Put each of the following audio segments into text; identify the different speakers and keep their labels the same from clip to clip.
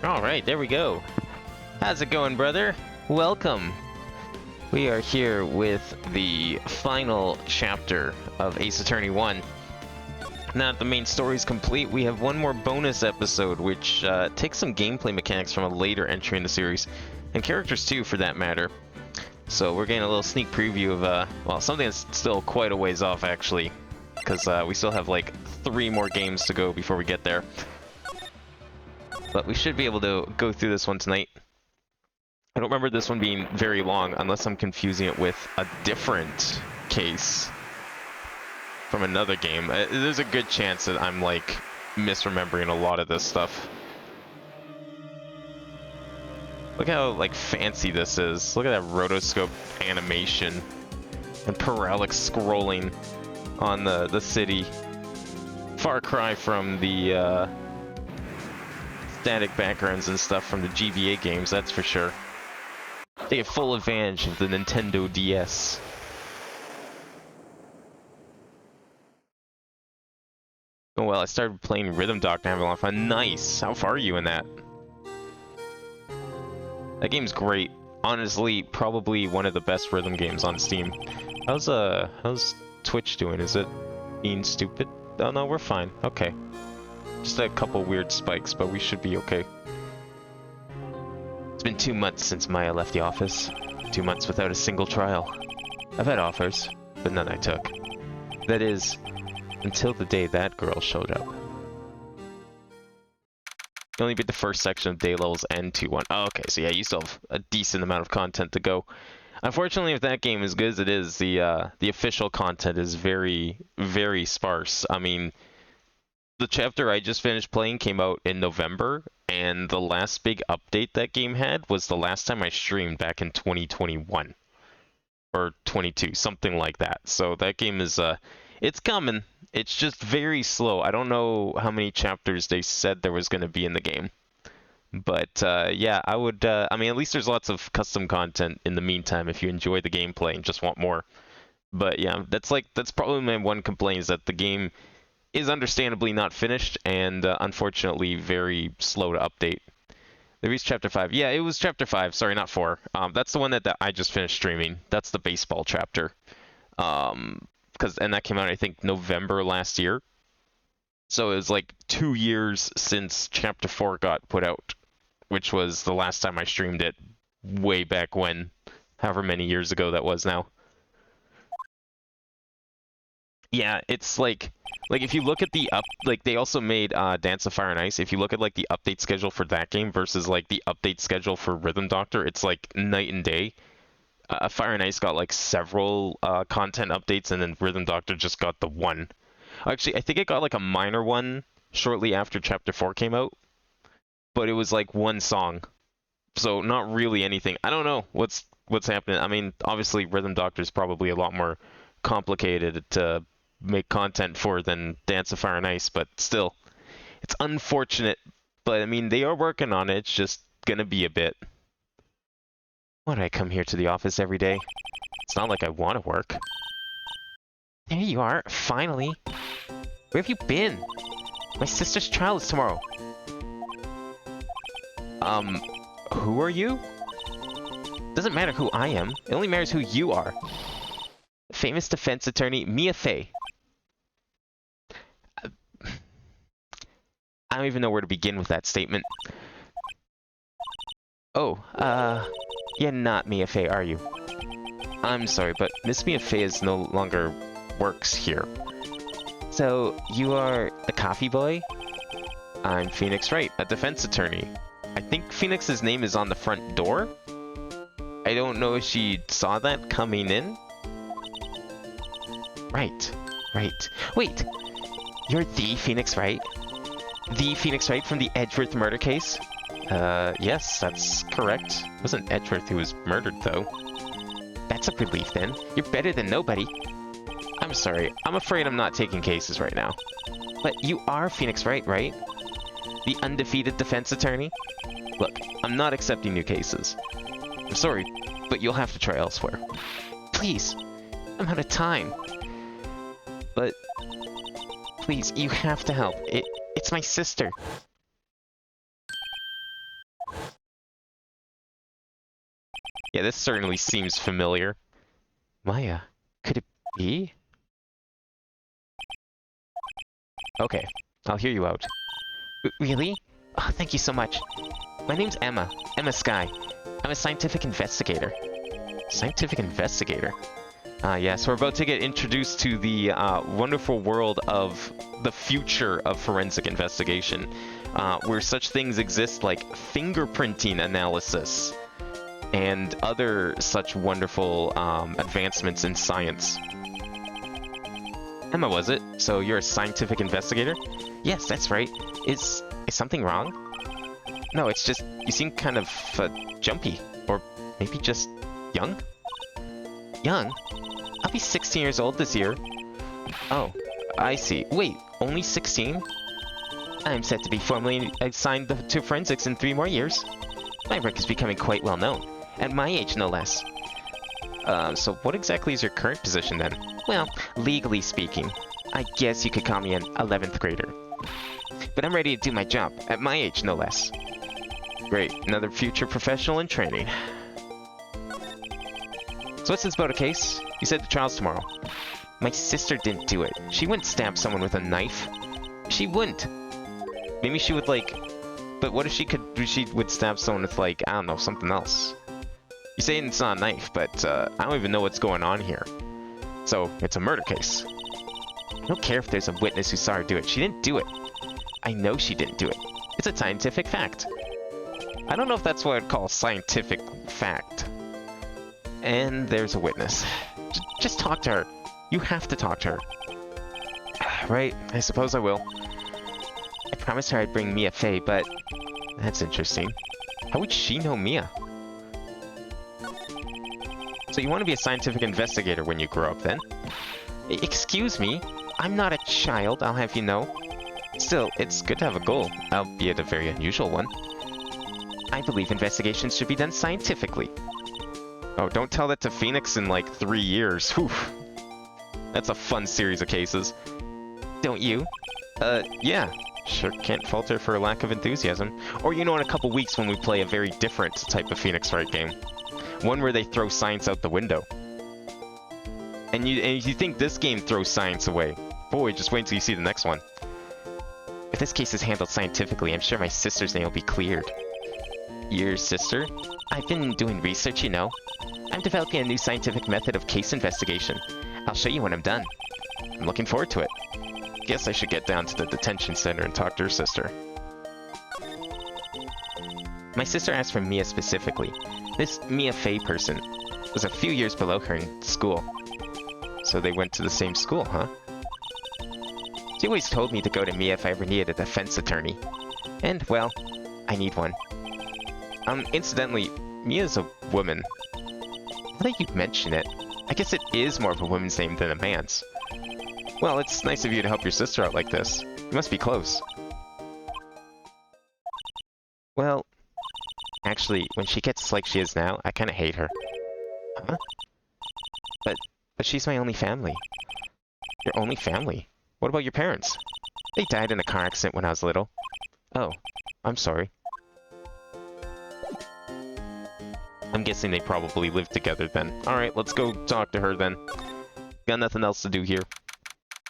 Speaker 1: Alright, there we go. How's it going, brother? Welcome. We are here with the final chapter of Ace Attorney 1. Now that the main story is complete, we have one more bonus episode, which takes some gameplay mechanics from a later entry in the series, and characters too, for that matter. So we're getting a little sneak preview of, well, something that's still quite a ways off, actually, because we still have, like, 3 more games to go before we get there. But we should be able to go through this one tonight. I don't remember this one being very long, unless I'm confusing it with a different case from another game. There's a good chance that I'm, like, misremembering a lot of this stuff. Look how, like, fancy this is. Look at that rotoscope animation and parallax scrolling on the city. Far cry from the static backgrounds and stuff from the GBA games, that's for sure. They get full advantage of the Nintendo DS. Oh well, I started playing Rhythm Doctor and having a lot of fun. Nice! How far are you in that? That game's great. Honestly, probably one of the best rhythm games on Steam. How's Twitch doing? Is it being stupid? Oh no, we're fine. Okay. Just a couple weird spikes, but we should be okay. It's been 2 months since Maya left the office. 2 months without a single trial. I've had offers, but none I took. That is, until the day that girl showed up. You only beat the first section of day levels and 2-1. Oh, okay, so yeah, you still have a decent amount of content to go. Unfortunately, if that game, as good as it is, the official content is very, very sparse. I mean, the chapter I just finished playing came out in November, and the last big update that game had was the last time I streamed back in 2021. Or 22, something like that. So that game is, it's coming. It's just very slow. I don't know how many chapters they said there was going to be in the game. But, yeah, I would, I mean, at least there's lots of custom content in the meantime if you enjoy the gameplay and just want more. But, yeah, that's probably my one complaint, is that the game is understandably not finished and, unfortunately, very slow to update. They reached Chapter 5. Yeah, it was Chapter 5. Sorry, not 4. That's the one that I just finished streaming. That's the baseball chapter. And that came out, I think, November last year. So it was like 2 years since Chapter 4 got put out, which was the last time I streamed it way back when, however many years ago that was now. Yeah, it's like if you look at the they also made Dance of Fire and Ice. If you look at like the update schedule for that game versus like the update schedule for Rhythm Doctor, it's like night and day. Fire and Ice got like several content updates, and then Rhythm Doctor just got the one. Actually, I think it got like a minor one shortly after Chapter 4 came out, but it was like one song, so not really anything. I don't know what's happening. I mean, obviously Rhythm Doctor is probably a lot more complicated to make content for than Dance of Fire and Ice, but still, it's unfortunate. But I mean, they are working on it. It's just gonna be a bit. Why do I come here to the office every day? It's not like I want to work. There you are, finally. Where have you been? My sister's trial is tomorrow. Who are you? Doesn't matter who I am. It only matters who you are. Famous defense attorney Mia Fey. I don't even know where to begin with that statement. Oh, you're not Mia Fey, are you? I'm sorry, but Miss Mia Fey is no longer works here. So, you are the coffee boy? I'm Phoenix Wright, a defense attorney. I think Phoenix's name is on the front door? I don't know if she saw that coming in. Right. Wait! You're the Phoenix Wright? The Phoenix Wright from the Edgeworth murder case? Yes, that's correct. It wasn't Edgeworth who was murdered, though. That's a relief, then. You're better than nobody. I'm sorry. I'm afraid I'm not taking cases right now. But you are Phoenix Wright, right? The undefeated defense attorney? Look, I'm not accepting new cases. I'm sorry, but you'll have to try elsewhere. Please! I'm out of time. But please, you have to help. It's my sister. Yeah, this certainly seems familiar. Maya, could it be? Okay, I'll hear you out. Really? Oh, thank you so much. My name's Emma. Emma Sky. I'm a scientific investigator. Scientific investigator? Yes, we're about to get introduced to the wonderful world of the future of forensic investigation, where such things exist like fingerprinting analysis and other such wonderful advancements in science. Emma, was it? So you're a scientific investigator? Yes, that's right. Is something wrong? No, it's just you seem kind of jumpy, or maybe just young? Young? I'll be 16 years old this year. Oh, I see. Wait, only 16? I'm set to be formally assigned to forensics in 3 more years. My work is becoming quite well known, at my age no less. So what exactly is your current position then? Well, legally speaking, I guess you could call me an 11th grader. But I'm ready to do my job, at my age no less. Great, another future professional in training. So what's this about a case? You said the trial's tomorrow. My sister didn't do it. She wouldn't stab someone with a knife. She wouldn't. Maybe she would like... But what if she would stab someone with like, I don't know, something else? You say it's not a knife, but I don't even know what's going on here. So, it's a murder case. I don't care if there's a witness who saw her do it. She didn't do it. I know she didn't do it. It's a scientific fact. I don't know if that's what I'd call a scientific fact. And there's a witness. Just talk to her. You have to talk to her. Right, I suppose I will. I promised her I'd bring Mia Fey, but... That's interesting. How would she know Mia? So you want to be a scientific investigator when you grow up, then? Excuse me? I'm not a child, I'll have you know. Still, it's good to have a goal, albeit a very unusual one. I believe investigations should be done scientifically. Oh, don't tell that to Phoenix in like 3 years. Whew. That's a fun series of cases. Don't you? Yeah. Sure can't fault her for a lack of enthusiasm. Or, you know, in a couple weeks when we play a very different type of Phoenix Wright game. One where they throw science out the window. And you think this game throws science away. Boy, just wait until you see the next one. If this case is handled scientifically, I'm sure my sister's name will be cleared. Your sister? I've been doing research, you know. I'm developing a new scientific method of case investigation. I'll show you when I'm done. I'm looking forward to it. Guess I should get down to the detention center and talk to her sister. My sister asked for Mia specifically. This Mia Fey person was a few years below her in school. So they went to the same school, huh? She always told me to go to Mia if I ever needed a defense attorney. And, well, I need one. Incidentally, Mia's a woman. Now that you mention it, I guess it is more of a woman's name than a man's. Well, it's nice of you to help your sister out like this. You must be close. Well, actually, when she gets like she is now, I kinda hate her. Huh? But she's my only family. Your only family? What about your parents? They died in a car accident when I was little. Oh, I'm sorry. I'm guessing they probably lived together then. Alright, let's go talk to her then. Got nothing else to do here.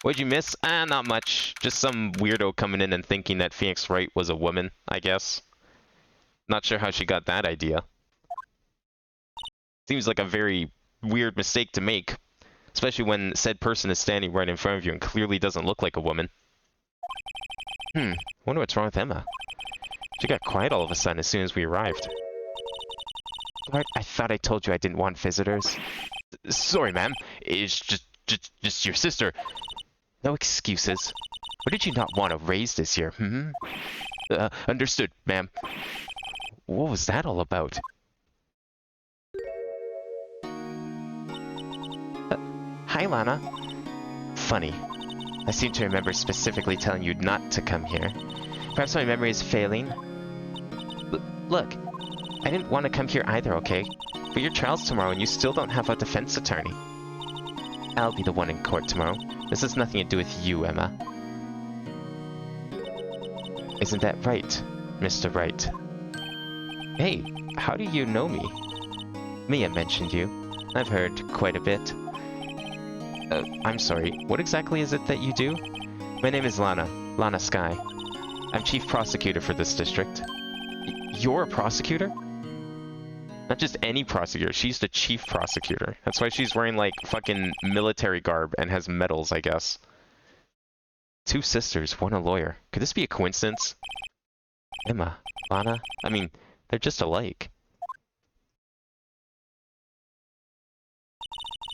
Speaker 1: What'd you miss? Not much. Just some weirdo coming in and thinking that Phoenix Wright was a woman, I guess. Not sure how she got that idea. Seems like a very weird mistake to make. Especially when said person is standing right in front of you and clearly doesn't look like a woman. Wonder what's wrong with Emma. She got quiet all of a sudden as soon as we arrived. What? I thought I told you I didn't want visitors. Sorry, ma'am. It's just your sister. No excuses. What did you not want to raise this year, understood, ma'am. What was that all about? Hi, Lana. Funny. I seem to remember specifically telling you not to come here. Perhaps my memory is failing. Look, I didn't want to come here either, okay? But your trial's tomorrow and you still don't have a defense attorney. I'll be the one in court tomorrow. This has nothing to do with you, Emma. Isn't that right, Mr. Wright? Hey, how do you know me? Mia mentioned you. I've heard quite a bit. I'm sorry, what exactly is it that you do? My name is Lana Sky. I'm chief prosecutor for this district. You're a prosecutor? Not just any prosecutor, she's the chief prosecutor. That's why she's wearing, like, fucking military garb and has medals, I guess. 2 sisters, one a lawyer. Could this be a coincidence? Emma, Lana, I mean, they're just alike.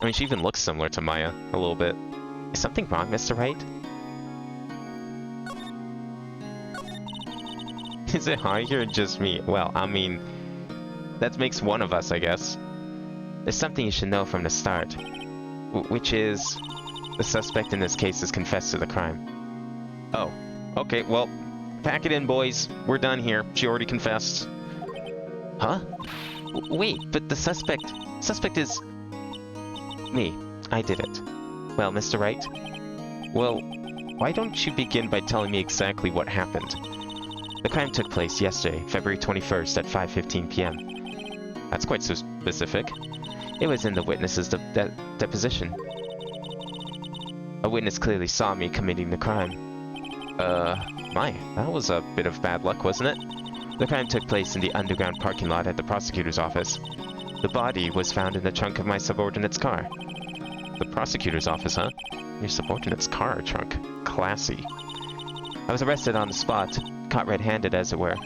Speaker 1: I mean, she even looks similar to Maya, a little bit. Is something wrong, Mr. Wright? Is it Haji or just me? Well, I mean, that makes one of us, I guess. There's something you should know from the start. Which is, the suspect in this case has confessed to the crime. Oh, okay, well, pack it in, boys. We're done here. She already confessed. Huh? Wait, but the suspect is... Me. I did it. Well, Mr. Wright? Well, why don't you begin by telling me exactly what happened? The crime took place yesterday, February 21st at 5:15 p.m. That's quite so specific. It was in the witness's deposition. A witness clearly saw me committing the crime. That was a bit of bad luck, wasn't it? The crime took place in the underground parking lot at the prosecutor's office. The body was found in the trunk of my subordinate's car. The prosecutor's office, huh? Your subordinate's car trunk. Classy. I was arrested on the spot, caught red-handed as it were.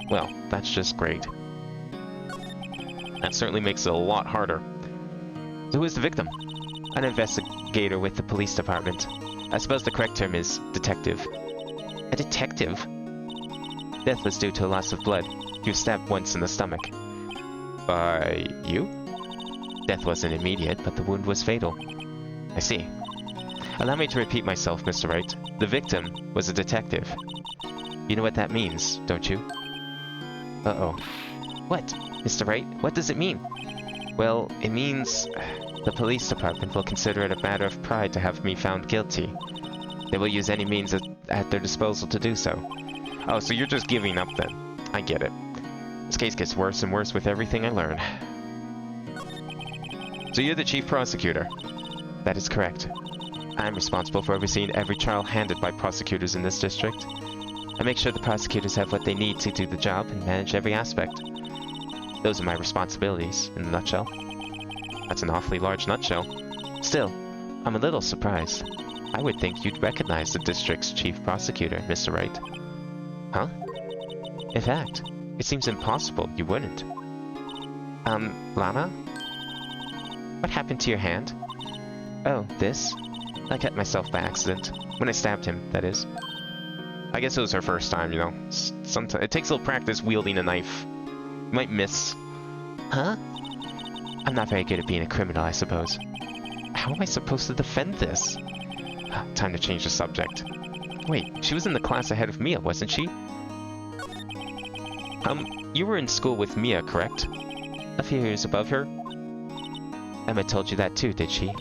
Speaker 1: Well, that's just great. That certainly makes it a lot harder. So who is the victim? An investigator with the police department. I suppose the correct term is detective. A detective? Death was due to a loss of blood. He was stabbed once in the stomach. By you? Death wasn't immediate, but the wound was fatal. I see. Allow me to repeat myself, Mr. Wright. The victim was a detective. You know what that means, don't you? Uh-oh. What? Mr. Wright, what does it mean? Well, it means the police department will consider it a matter of pride to have me found guilty. They will use any means at their disposal to do so. Oh, so you're just giving up then. I get it. This case gets worse and worse with everything I learn. So you're the chief prosecutor? That is correct. I'm responsible for overseeing every trial handled by prosecutors in this district. I make sure the prosecutors have what they need to do the job and manage every aspect. Those are my responsibilities, in a nutshell. That's an awfully large nutshell. Still, I'm a little surprised. I would think you'd recognize the district's chief prosecutor, Mr. Wright. Huh? In fact, it seems impossible you wouldn't. Lana? What happened to your hand? Oh, this? I cut myself by accident. When I stabbed him, that is. I guess it was her first time, you know. Sometimes it takes a little practice wielding a knife. You might miss. Huh? I'm not very good at being a criminal, I suppose. How am I supposed to defend this? Time to change the subject. Wait, she was in the class ahead of Mia, wasn't she? You were in school with Mia, correct? A few years above her? Emma told you that too, did she?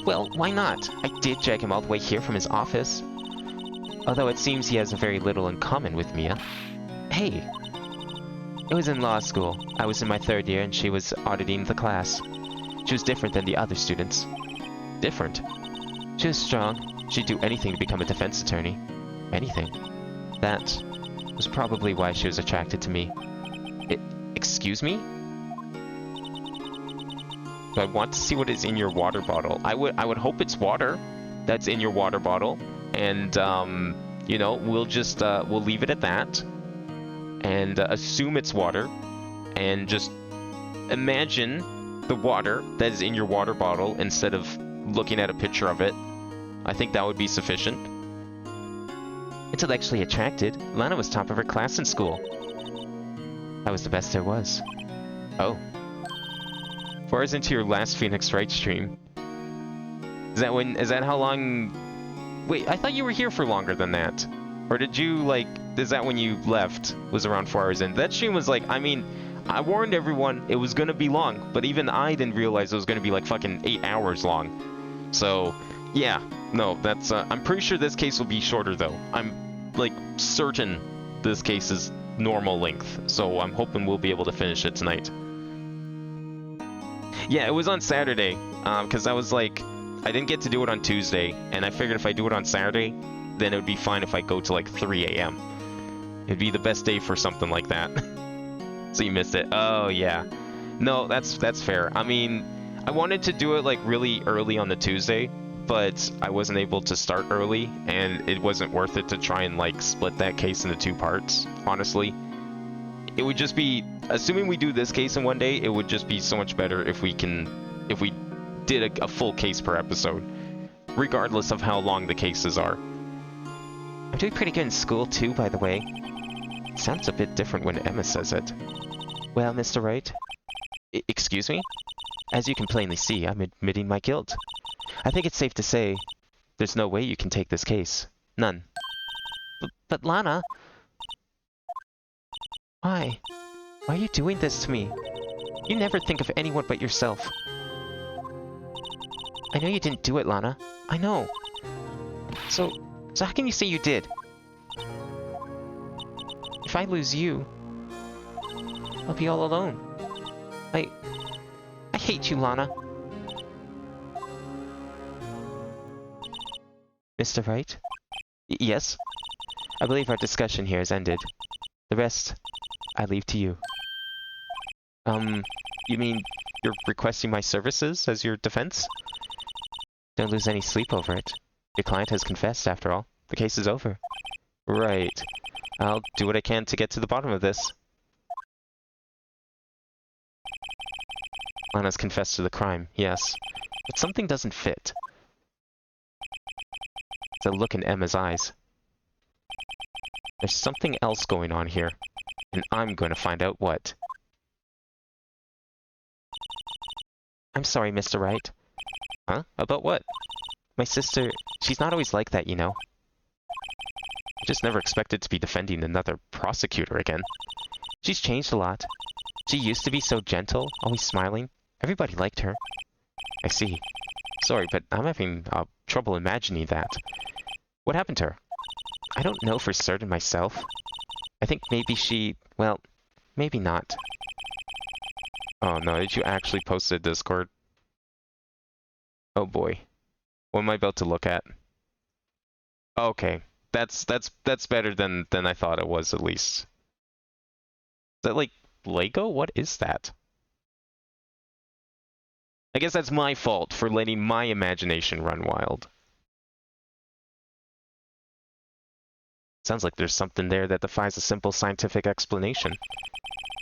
Speaker 1: Well, why not? I did drag him all the way here from his office. Although it seems he has very little in common with Mia. Hey! It was in law school. I was in my 3rd year and she was auditing the class. She was different than the other students. Different? She was strong. She'd do anything to become a defense attorney. Anything. That was probably why she was attracted to me. Excuse me? I want to see what is in your water bottle. I would hope it's water that's in your water bottle. And, you know, we'll just, we'll leave it at that. And assume it's water. And just imagine the water that is in your water bottle instead of looking at a picture of it. I think that would be sufficient. Intellectually attracted, Lana was top of her class in school. I was the best there was. Oh. Far as into your last Phoenix Wright stream. Is that how long... Wait, I thought you were here for longer than that. Or did you, like... Is that when you left? Was around 4 hours in? That stream was like, I mean... I warned everyone it was gonna be long. But even I didn't realize it was gonna be like fucking 8 hours long. So, yeah. No, that's... I'm pretty sure this case will be shorter though. I'm, like, certain this case is normal length. So I'm hoping we'll be able to finish it tonight. Yeah, it was on Saturday, because I was like, I didn't get to do it on Tuesday, and I figured if I do it on Saturday, then it would be fine if I go to like 3 a.m. It'd be the best day for something like that. So you missed it. Oh, yeah. No, that's fair. I mean, I wanted to do it like really early on the Tuesday, but I wasn't able to start early, and it wasn't worth it to try and like split that case into 2 parts, honestly. It would just be, assuming we do this case in one day, it would just be so much better if we did a full case per episode, regardless of how long the cases are. I'm doing pretty good in school too, by the way. It sounds a bit different when Emma says it. Well, Mr. Wright? Excuse me? As you can plainly see, I'm admitting my guilt. I think it's safe to say there's no way you can take this case. None. But Lana... Why? Why are you doing this to me? You never think of anyone but yourself. I know you didn't do it, Lana. I know. So how can you say you did? If I lose you, I'll be all alone. I hate you, Lana. Mr. Wright? Yes? I believe our discussion here has ended. The rest, I leave to you. You mean you're requesting my services as your defense? Don't lose any sleep over it. Your client has confessed, after all. The case is over. Right. I'll do what I can to get to the bottom of this. Lana's confessed to the crime, yes. But something doesn't fit. The look in Emma's eyes. There's something else going on here, and I'm going to find out what. I'm sorry, Mr. Wright. Huh? About what? My sister, she's not always like that, you know. I just never expected to be defending another prosecutor again. She's changed a lot. She used to be so gentle, always smiling. Everybody liked her. I see. Sorry, but I'm having trouble imagining that. What happened to her? I don't know for certain myself. I think maybe she... well, maybe not. Oh no, did you actually post a Discord? Oh boy. What am I about to look at? Okay. That's better than I thought it was, at least. Is that like Lego? What is that? I guess that's my fault for letting my imagination run wild. Sounds like there's something there that defies a simple scientific explanation.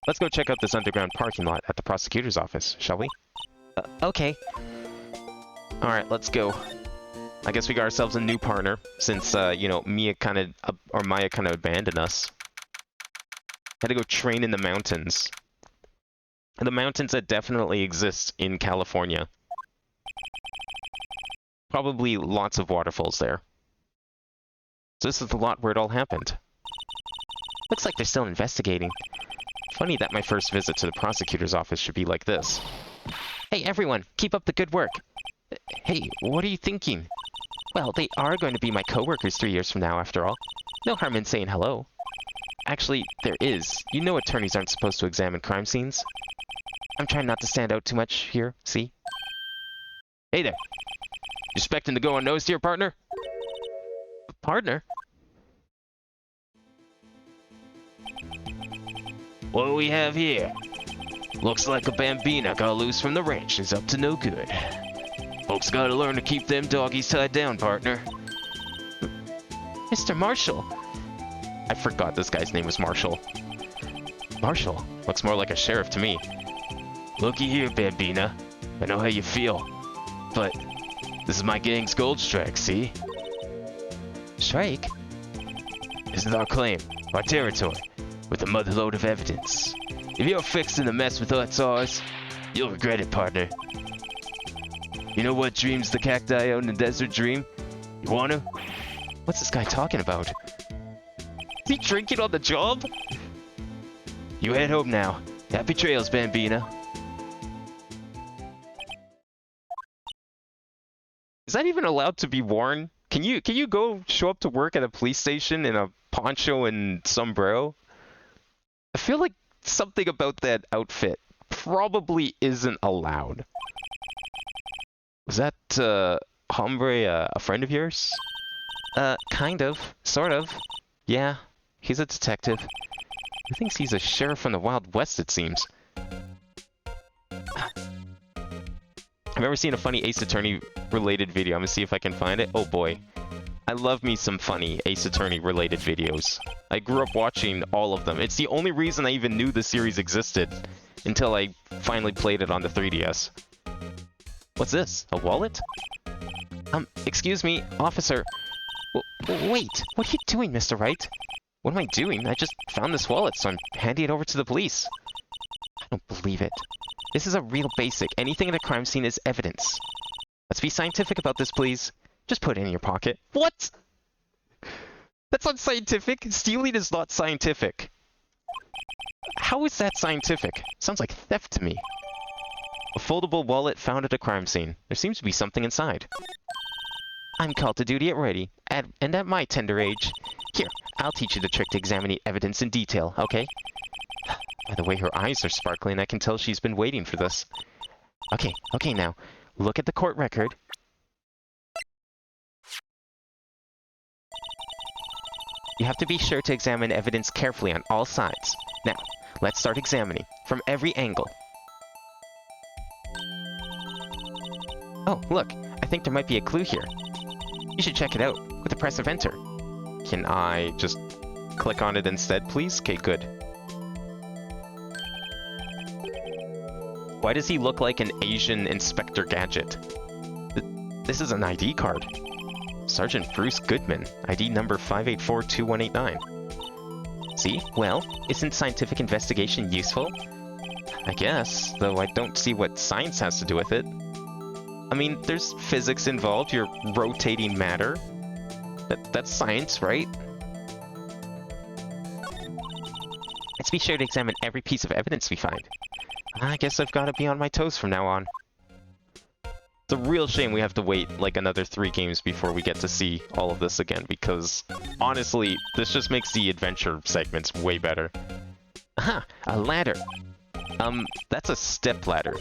Speaker 1: Let's go check out this underground parking lot at the prosecutor's office, shall we? Okay. Alright, let's go. I guess we got ourselves a new partner, since, you know, Maya kind of abandoned us. Had to go train in the mountains. The mountains that definitely exist in California. Probably lots of waterfalls there. So this is the lot where it all happened. Looks like they're still investigating. Funny that my first visit to the prosecutor's office should be like this. Hey everyone, keep up the good work. Hey, what are you thinking? Well, they are going to be my coworkers 3 years from now, after all. No harm in saying hello. Actually, there is. You know attorneys aren't supposed to examine crime scenes. I'm trying not to stand out too much here, see? Hey there. You expecting to go unnoticed here, partner? Partner? What do we have here? Looks like a bambina got loose from the ranch and is up to no good. Folks gotta learn to keep them doggies tied down, partner. Mr. Marshall. I forgot this guy's name was Marshall. Marshall? Looks more like a sheriff to me. Looky here, Bambina. I know how you feel. But this is my gang's gold strike, see? Strike? This is our claim, our territory, with a motherload of evidence. If you're fixing to mess with what's ours, you'll regret it, partner. You know what dreams the cacti out in the desert dream? You want to? What's this guy talking about? Is he drinking on the job? You head home now. Happy trails, Bambina. Is that even allowed to be worn? Can you go show up to work at a police station in a poncho and sombrero? I feel like something about that outfit probably isn't allowed. Was that, hombre, a friend of yours? Kind of. Sort of. Yeah, he's a detective. He thinks he's a sheriff from the Wild West, it seems. I've ever seen a funny Ace Attorney related video. I'm gonna see if I can find it. Oh boy. I love me some funny Ace Attorney related videos. I grew up watching all of them. It's the only reason I even knew the series existed until I finally played it on the 3DS. What's this? A wallet? Excuse me, officer. Wait, what are you doing, Mr. Wright? What am I doing? I just found this wallet, so I'm handing it over to the police. I don't believe it. This is a real basic. Anything at a crime scene is evidence. Let's be scientific about this, please. Just put it in your pocket. What? That's not scientific. Stealing is not scientific. How is that scientific? Sounds like theft to me. A foldable wallet found at a crime scene. There seems to be something inside. I'm called to duty at ready, and at my tender age. Here, I'll teach you the trick to examining evidence in detail, okay? By the way her eyes are sparkling, I can tell she's been waiting for this. Okay now. Look at the court record. You have to be sure to examine evidence carefully on all sides. Now, let's start examining, from every angle. Oh, look, I think there might be a clue here. You should check it out with the press of enter. Can I just click on it instead, please? Okay, good. Why does he look like an Asian Inspector Gadget? This is an ID card. Sergeant Bruce Goodman, ID number 5842189. See? Well, isn't scientific investigation useful? I guess, though I don't see what science has to do with it. I mean, there's physics involved, you're rotating matter. That's science, right? Let's be sure to examine every piece of evidence we find. I guess I've got to be on my toes from now on. It's a real shame we have to wait like another 3 games before we get to see all of this again, because honestly, this just makes the adventure segments way better. Aha! A ladder! That's a step ladder.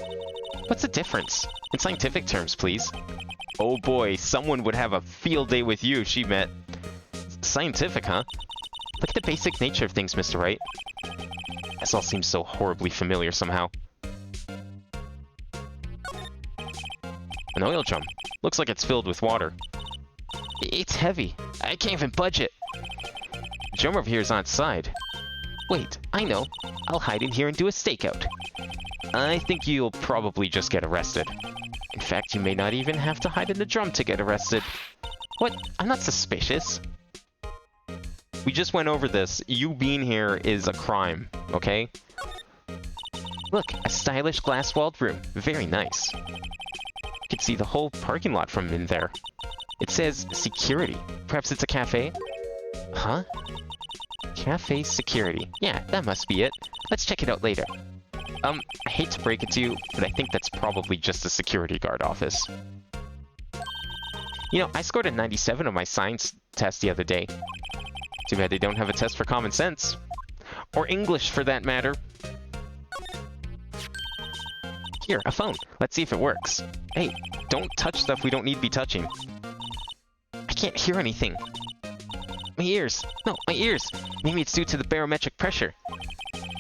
Speaker 1: What's the difference? In scientific terms, please. Oh boy, someone would have a field day with you if she met. Scientific, huh? Look at the basic nature of things, Mr. Wright. This all seems so horribly familiar somehow. An oil drum. Looks like it's filled with water. It's heavy. I can't even budge it. The drum over here is on its side. Wait, I know. I'll hide in here and do a stakeout. I think you'll probably just get arrested. In fact, you may not even have to hide in the drum to get arrested. What? I'm not suspicious. We just went over this. You being here is a crime, okay? Look, a stylish glass-walled room. Very nice. You can see the whole parking lot from in there. It says security. Perhaps it's a cafe? Huh? Cafe security. Yeah, that must be it. Let's check it out later. I hate to break it to you, but I think that's probably just a security guard office. You know, I scored a 97 on my science test the other day. Too bad they don't have a test for common sense. Or English, for that matter. Here, a phone. Let's see if it works. Hey, don't touch stuff we don't need to be touching. I can't hear anything. My ears. No, my ears. Maybe it's due to the barometric pressure.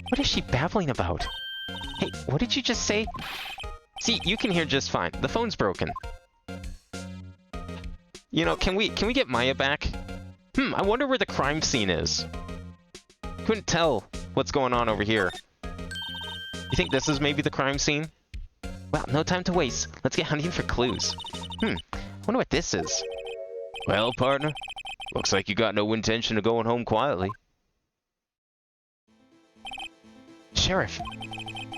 Speaker 1: What is she babbling about? Hey, what did you just say? See, you can hear just fine. The phone's broken. You know, can we get Maya back? I wonder where the crime scene is. Couldn't tell what's going on over here. You think this is maybe the crime scene? Well, no time to waste. Let's get hunting for clues. I wonder what this is. Well, partner, looks like you got no intention of going home quietly. Sheriff,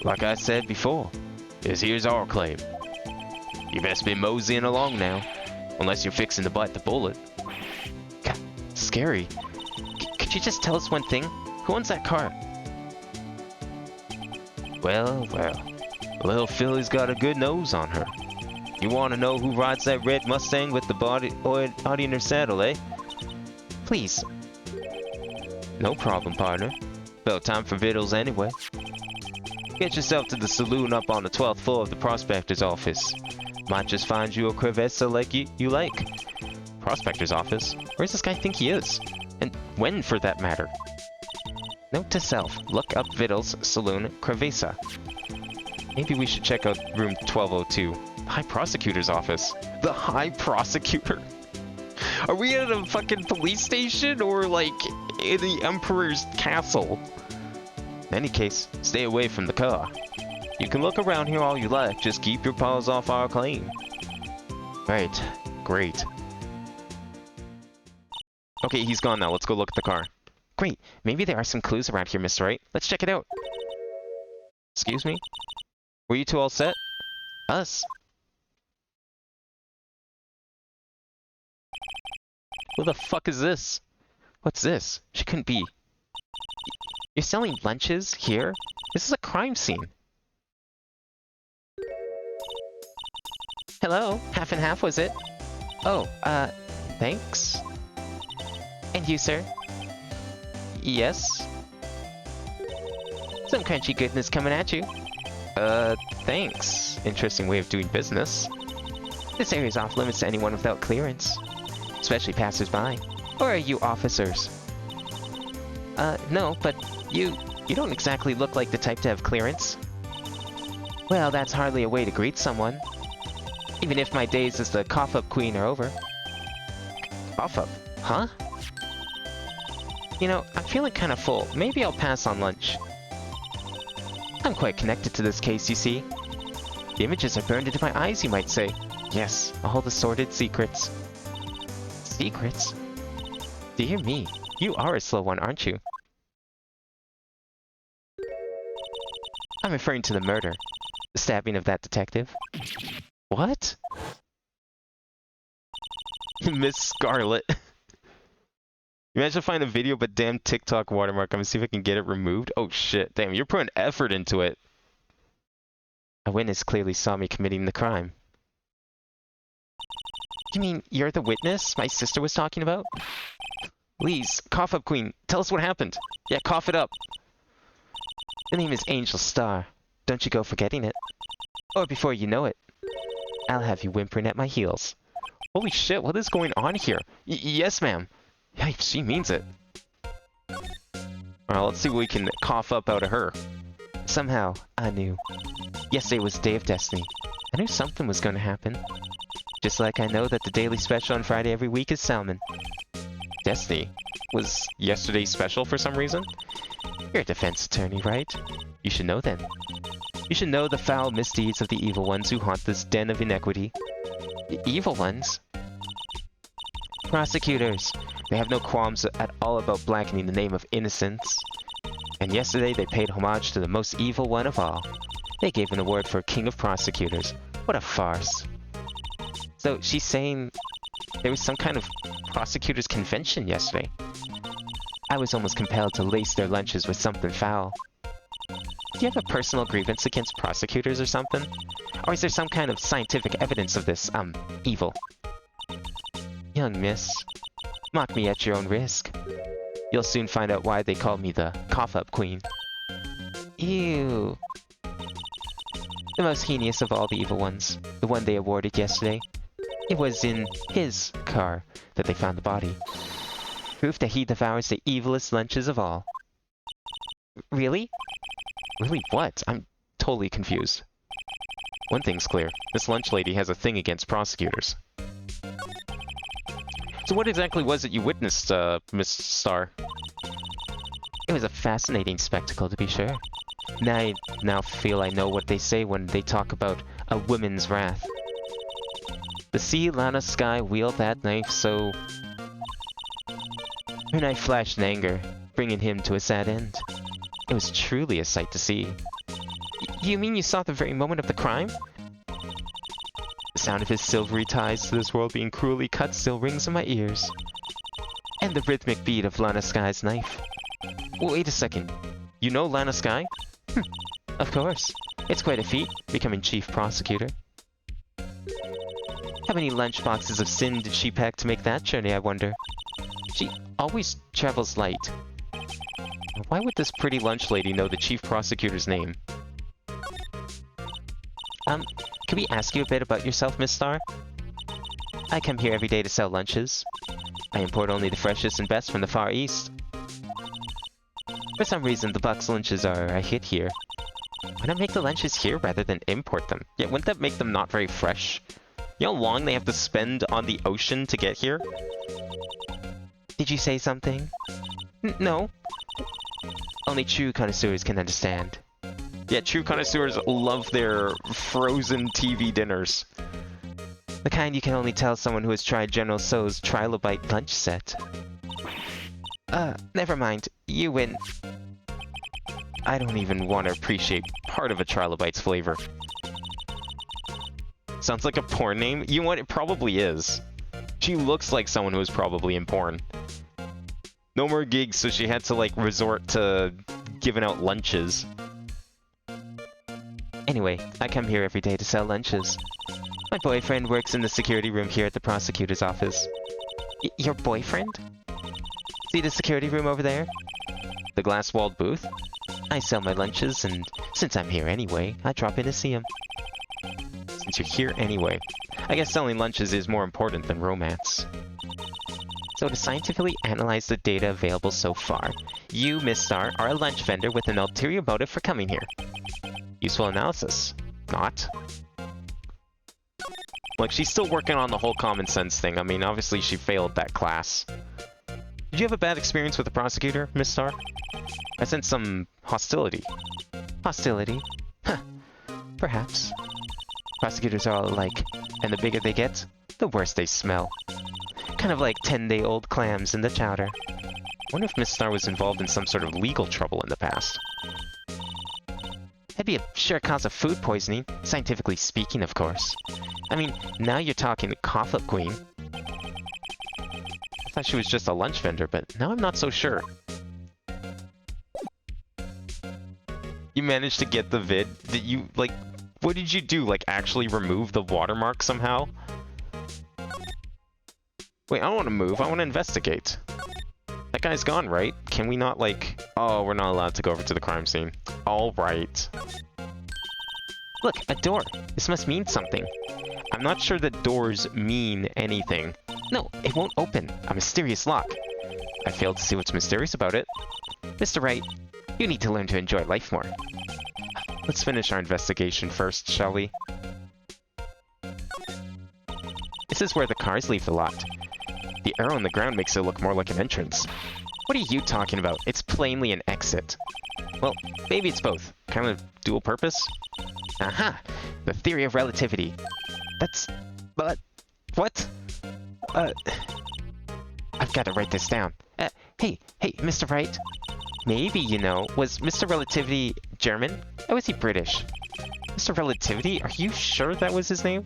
Speaker 1: like I said before, this here's our claim. You best be moseying along now, unless you're fixing to bite the bullet. God, scary. Could you just tell us one thing? Who owns that car? Well, little Philly's got a good nose on her. You want to know who rides that red Mustang with the body in her saddle, eh? Please. No problem, partner. About time for victuals anyway. Get yourself to the saloon up on the 12th floor of the prospector's office. Might just find you a crevessa like you like. Prospector's office? Where does this guy think he is? And when, for that matter? Note to self, look up Vittles, Saloon, Crevessa. Maybe we should check out room 1202. High Prosecutor's office. The High Prosecutor? Are we at a fucking police station or like in the Emperor's castle? In any case, stay away from the car. You can look around here all you like, just keep your paws off our claim. Right, great. Okay, he's gone now. Let's go look at the car. Great, maybe there are some clues around here, Mr. Wright. Let's check it out. Excuse me? Were you two all set? Us? Who the fuck is this? What's this? She couldn't be. You're selling lunches here? This is a crime scene. Hello? Half and half, was it? Oh, thanks. And you, sir? Yes? Some crunchy goodness coming at you. Thanks. Interesting way of doing business. This area's off limits to anyone without clearance. Especially passers-by. Or are you officers? No, but you don't exactly look like the type to have clearance. Well, that's hardly a way to greet someone. Even if my days as the cough-up queen are over. Cough-up? Huh? You know, I'm feeling kind of full. Maybe I'll pass on lunch. I'm quite connected to this case, you see. The images are burned into my eyes, you might say. Yes, all the sordid secrets. Secrets? Dear me, you are a slow one, aren't you? I'm referring to the murder. The stabbing of that detective. What? Miss Scarlet. Imagine if I find a video but damn TikTok watermark. I'm gonna see if I can get it removed. Oh shit, damn, you're putting effort into it. A witness clearly saw me committing the crime. You mean you're the witness my sister was talking about? Please, cough up, Queen. Tell us what happened. Yeah, cough it up. The name is Angel Star. Don't you go forgetting it. Or before you know it, I'll have you whimpering at my heels. Holy shit, what is going on here? Yes, ma'am. Yeah, she means it. Alright, let's see what we can cough up out of her. Somehow, I knew. Yesterday was Day of Destiny. I knew something was going to happen. Just like I know that the daily special on Friday every week is salmon. Destiny? Was yesterday's special for some reason? You're a defense attorney, right? You should know then. You should know the foul misdeeds of the evil ones who haunt this den of inequity. The evil ones? Prosecutors. They have no qualms at all about blackening the name of innocence. And yesterday they paid homage to the most evil one of all. They gave an award for King of Prosecutors. What a farce. So she's saying there was some kind of prosecutors' convention yesterday. I was almost compelled to lace their lunches with something foul. Do you have a personal grievance against prosecutors or something? Or is there some kind of scientific evidence of this, evil? Young miss, mock me at your own risk. You'll soon find out why they call me the cough-up queen. Ew. The most heinous of all the evil ones, the one they awarded yesterday. It was in his car that they found the body. Proof that he devours the evilest lunches of all. Really? Really what? I'm totally confused. One thing's clear. This lunch lady has a thing against prosecutors. So what exactly was it you witnessed, Miss Star? It was a fascinating spectacle, to be sure. I now feel I know what they say when they talk about a woman's wrath. The sea Lana Sky wield that knife so... Her knife flashed in anger, bringing him to a sad end. It was truly a sight to see. You mean you saw the very moment of the crime? The sound of his silvery ties to this world being cruelly cut still rings in my ears. And the rhythmic beat of Lana Sky's knife. Wait a second. You know Lana Sky? Of course. It's quite a feat, becoming chief prosecutor. How many lunchboxes of sin did she pack to make that journey, I wonder? She always travels light. Why would this pretty lunch lady know the chief prosecutor's name? Can we ask you a bit about yourself, Miss Star? I come here every day to sell lunches. I import only the freshest and best from the Far East. For some reason, the Buck's lunches are a hit here. Why not make the lunches here rather than import them? Yeah, wouldn't that make them not very fresh? You know how long they have to spend on the ocean to get here? Did you say something? No. Only true connoisseurs can understand. Yeah, true connoisseurs love their frozen TV dinners. The kind you can only tell someone who has tried General Tso's Trilobite lunch set. Never mind. You win. I don't even want to appreciate part of a Trilobite's flavor. Sounds like a porn name? You know what? It probably is. She looks like someone who was probably in porn. No more gigs, so she had to, like, resort to giving out lunches. Anyway, I come here every day to sell lunches. My boyfriend works in the security room here at the prosecutor's office. Your boyfriend? See the security room over there? The glass-walled booth? I sell my lunches, and since I'm here anyway, I drop in to see him. Since you're here anyway, I guess selling lunches is more important than romance. So to scientifically analyze the data available so far, you, Miss Star, are a lunch vendor with an ulterior motive for coming here. Useful analysis. Not. Look, she's still working on the whole common sense thing. I mean, obviously she failed that class. Did you have a bad experience with the prosecutor, Miss Star? I sense some hostility. Hostility? Huh. Perhaps. Prosecutors are all alike, and the bigger they get, the worse they smell. Kind of like 10-day-old clams in the chowder. Wonder if Miss Star was involved in some sort of legal trouble in the past. That'd be a sure cause of food poisoning, scientifically speaking, of course. I mean, now you're talking Cough-Up Queen. I thought she was just a lunch vendor, but now I'm not so sure. You managed to get the vid? Did you, like, what did you do? Like, actually remove the watermark somehow? Wait, I don't want to move. I want to investigate. That guy's gone, right? Can we not, like... Oh, we're not allowed to go over to the crime scene. Alright. Look, a door. This must mean something. I'm not sure that doors mean anything. No, it won't open. A mysterious lock. I failed to see what's mysterious about it. Mr. Wright, you need to learn to enjoy life more. Let's finish our investigation first, shall we? This is where the cars leave the lot. The arrow on the ground makes it look more like an entrance. What are you talking about? It's plainly an exit. Well, maybe it's both. Kind of dual purpose? Aha! The theory of relativity. That's... But... What? I've got to write this down. Hey, Mr. Wright. Maybe, you know, was Mr. Relativity German? Or was he British? Mr. Relativity? Are you sure that was his name?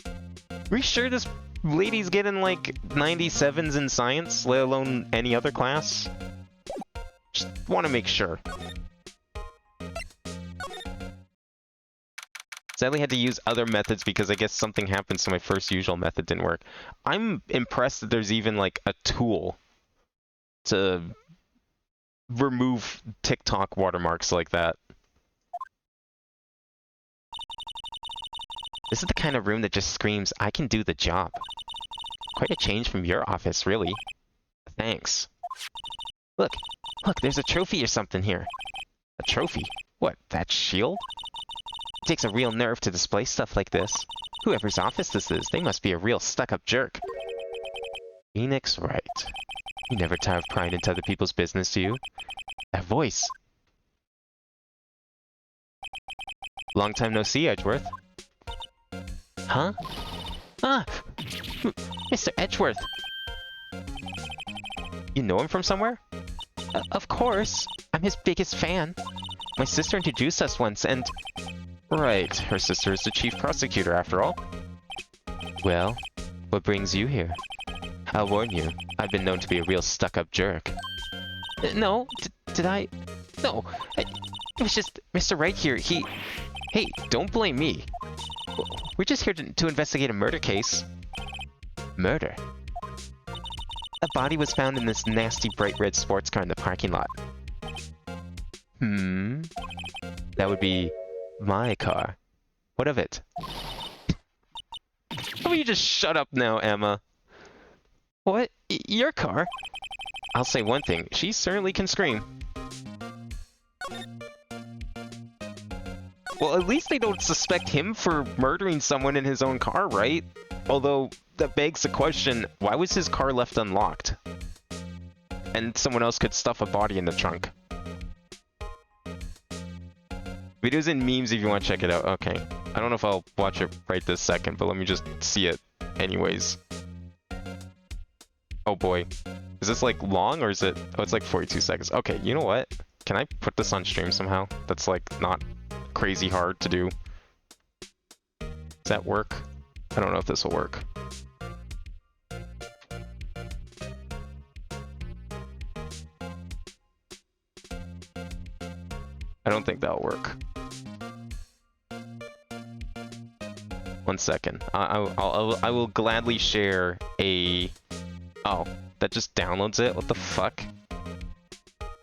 Speaker 1: Are you sure this lady's getting, like, 97s in science, let alone any other class? Just want to make sure. Sadly, had to use other methods because I guess something happened, so my first usual method didn't work. I'm impressed that there's even, like, a tool to remove TikTok watermarks like that. This is the kind of room that just screams, I can do the job. Quite a change from your office, really. Thanks. Look, there's a trophy or something here. A trophy? What, that shield? It takes a real nerve to display stuff like this. Whoever's office this is, they must be a real stuck-up jerk. Phoenix Wright. You never tire of prying into other people's business, do you? That voice. Long time no see, Edgeworth. Huh? Ah! Mr. Edgeworth! You know him from somewhere? Of course. I'm his biggest fan. My sister introduced us once, and... Right, her sister is the chief prosecutor, after all. Well, what brings you here? I'll warn you, I've been known to be a real stuck-up jerk. No, did I? No, it was just Mr. Wright here, he... Hey, don't blame me. We're just here to investigate a murder case. Murder? A body was found in this nasty bright red sports car in the parking lot. That would be my car. What of it? How about you just shut up now, Emma? What? Your car? I'll say one thing. She certainly can scream. Well, at least they don't suspect him for murdering someone in his own car, right? Although, that begs the question, why was his car left unlocked? And someone else could stuff a body in the trunk. Videos and memes if you want to check it out. Okay. I don't know if I'll watch it right this second, but let me just see it anyways. Oh boy. Is this like long or is it... Oh, it's like 42 seconds. Okay, you know what? Can I put this on stream somehow? That's like not crazy hard to do. Does that work? I don't know if this will work. I don't think that'll work. 1 second. I will gladly share a... Oh, that just downloads it? What the fuck?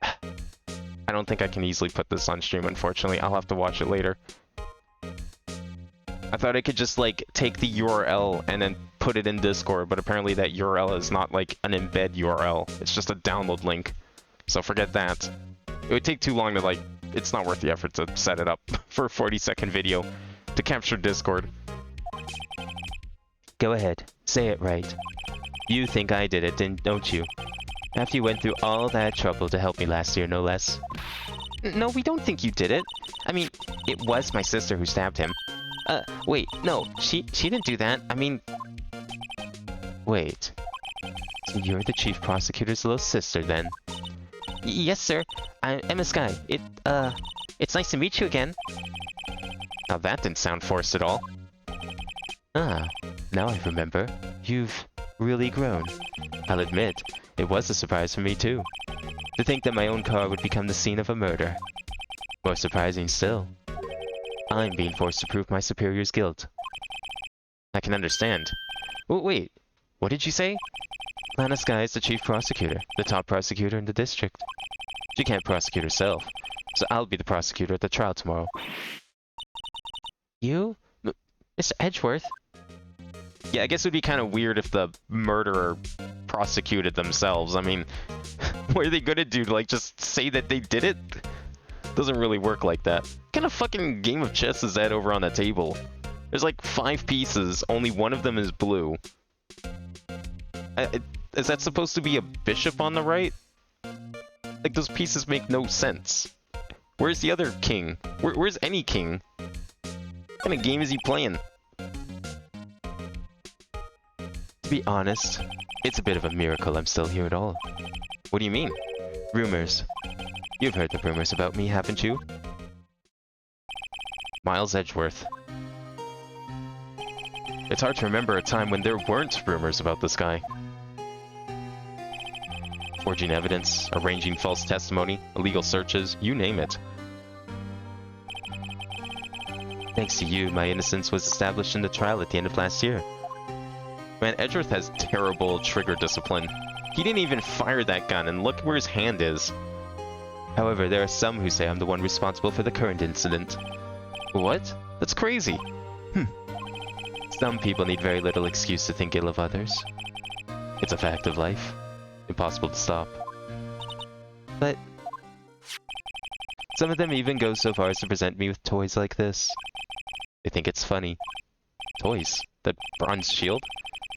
Speaker 1: I don't think I can easily put this on stream, unfortunately. I'll have to watch it later. I thought I could just, like, take the URL and then put it in Discord, but apparently that URL is not, like, an embed URL. It's just a download link. So forget that. It would take too long to, like... It's not worth the effort to set it up for a 40-second video to capture Discord. Go ahead. Say it right. You think I did it, don't you? After you went through all that trouble to help me last year, no less. No, we don't think you did it. I mean, it was my sister who stabbed him. Wait, no, she didn't do that. I mean... Wait. So you're the chief prosecutor's little sister, then? Yes, sir. I'm Emma Sky. It's nice to meet you again. Now that didn't sound forced at all. Ah, now I remember. You've really grown. I'll admit, it was a surprise for me too. To think that my own car would become the scene of a murder. More surprising still. I'm being forced to prove my superior's guilt. I can understand. Oh, wait, what did you say? Lana Sky is the chief prosecutor, the top prosecutor in the district. She can't prosecute herself, so I'll be the prosecutor at the trial tomorrow. You? Mr. Edgeworth? Yeah, I guess it would be kind of weird if the murderer prosecuted themselves. I mean, what are they gonna do? Like, just say that they did it? Doesn't really work like that. What kind of fucking game of chess is that over on the table? There's like 5 pieces, only one of them is blue. Is that supposed to be a bishop on the right? Like, those pieces make no sense. Where's the other king? Where's any king? What kind of game is he playing? To be honest, it's a bit of a miracle I'm still here at all. What do you mean? Rumors. You've heard the rumors about me, haven't you? Miles Edgeworth. It's hard to remember a time when there weren't rumors about this guy. Forging evidence, arranging false testimony, illegal searches, you name it. Thanks to you, my innocence was established in the trial at the end of last year. Man, Edgeworth has terrible trigger discipline. He didn't even fire that gun, and look where his hand is. However, there are some who say I'm the one responsible for the current incident. What? That's crazy. Some people need very little excuse to think ill of others. It's a fact of life. Impossible to stop. But some of them even go so far as to present me with toys like this. They think it's funny. Toys? That bronze shield?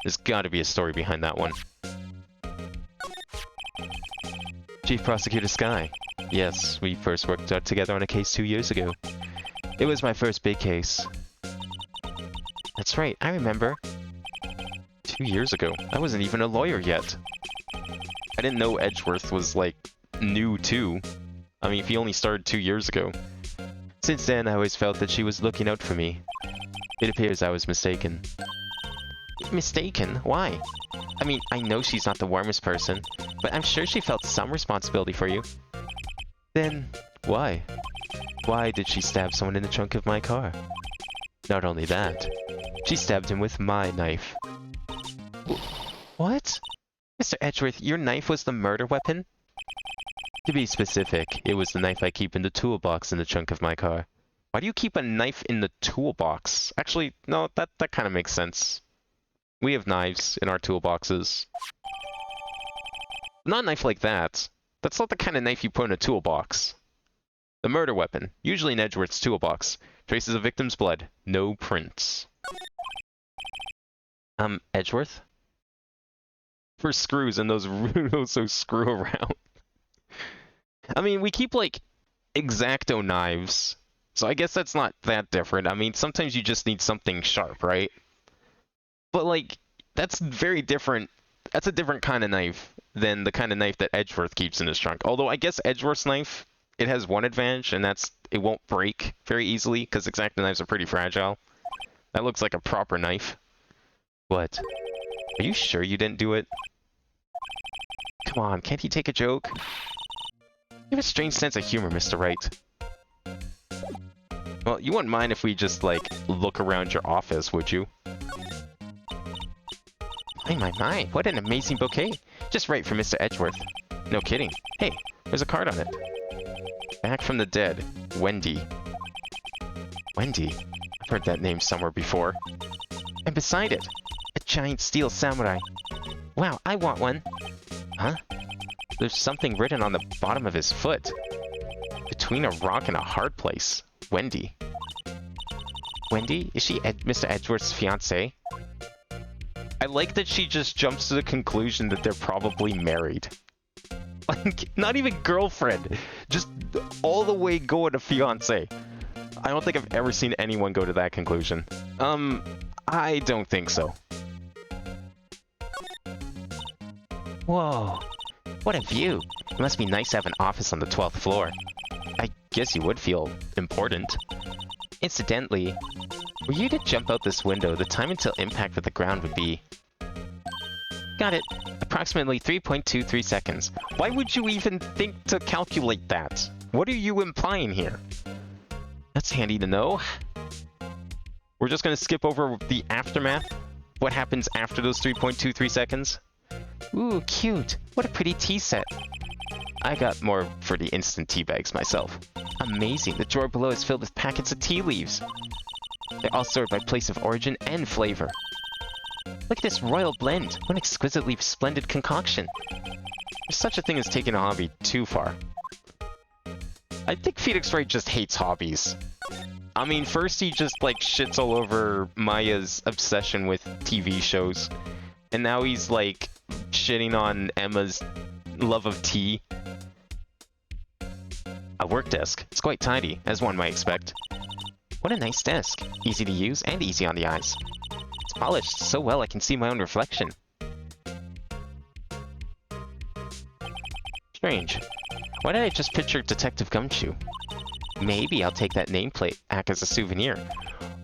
Speaker 1: There's gotta be a story behind that one. Chief Prosecutor Sky. Yes, we first worked out together on a case 2 years ago. It was my first big case. That's right, I remember. 2 years ago. I wasn't even a lawyer yet. I didn't know Edgeworth was, like, new too. I mean, if he only started 2 years ago. Since then, I always felt that she was looking out for me. It appears I was mistaken. Mistaken? Why? I mean, I know she's not the warmest person, but I'm sure she felt some responsibility for you. Then, why? Why did she stab someone in the trunk of my car? Not only that, she stabbed him with my knife. What? Mr. Edgeworth, your knife was the murder weapon? To be specific, it was the knife I keep in the toolbox in the trunk of my car. Why do you keep a knife in the toolbox? Actually, no, that kind of makes sense. We have knives in our toolboxes. Not a knife like that. That's not the kind of knife you put in a toolbox. The murder weapon, usually in Edgeworth's toolbox. Traces of victim's blood. No prints. Edgeworth? For screws and those Rudos screw around. I mean, we keep, like, X-Acto knives. So I guess that's not that different. I mean, sometimes you just need something sharp, right? But, like, that's very different. That's a different kind of knife than the kind of knife that Edgeworth keeps in his trunk. Although, I guess Edgeworth's knife, it has one advantage, and that's it won't break very easily, because X-Acto knives are pretty fragile. That looks like a proper knife. What? Are you sure you didn't do it? Come on, can't he take a joke? You have a strange sense of humor, Mr. Wright. Well, you wouldn't mind if we just, like, look around your office, would you? My, what an amazing bouquet. Just right for Mr. Edgeworth. No kidding. Hey, there's a card on it. Back from the dead, Wendy. Wendy? I've heard that name somewhere before. And beside it, a giant steel samurai. Wow, I want one. Huh? There's something written on the bottom of his foot. Between a rock and a hard place. Wendy. Wendy? Is she Mr. Edgeworth's fiancée? I like that she just jumps to the conclusion that they're probably married. Like, not even girlfriend. Just all the way going to fiancé. I don't think I've ever seen anyone go to that conclusion. I don't think so. Whoa. What a view. It must be nice to have an office on the 12th floor. I guess you would feel important. Incidentally, were you to jump out this window, the time until impact with the ground would be... Got it. Approximately 3.23 seconds. Why would you even think to calculate that? What are you implying here? That's handy to know. We're just gonna skip over the aftermath? What happens after those 3.23 seconds? Ooh, cute. What a pretty tea set. I got more for the instant tea bags myself. Amazing. The drawer below is filled with packets of tea leaves. They're all sorted by place of origin and flavor. Look at this royal blend. What an exquisitely splendid concoction. There's such a thing as taking a hobby too far. I think Phoenix Wright just hates hobbies. I mean, first he just, like, shits all over Maya's obsession with TV shows. And now he's, like, shitting on Emma's love of tea. A work desk. It's quite tidy, as one might expect. What a nice desk. Easy to use and easy on the eyes. It's polished so well I can see my own reflection. Strange. Why did I just picture Detective Gumshoe? Maybe I'll take that nameplate back as a souvenir.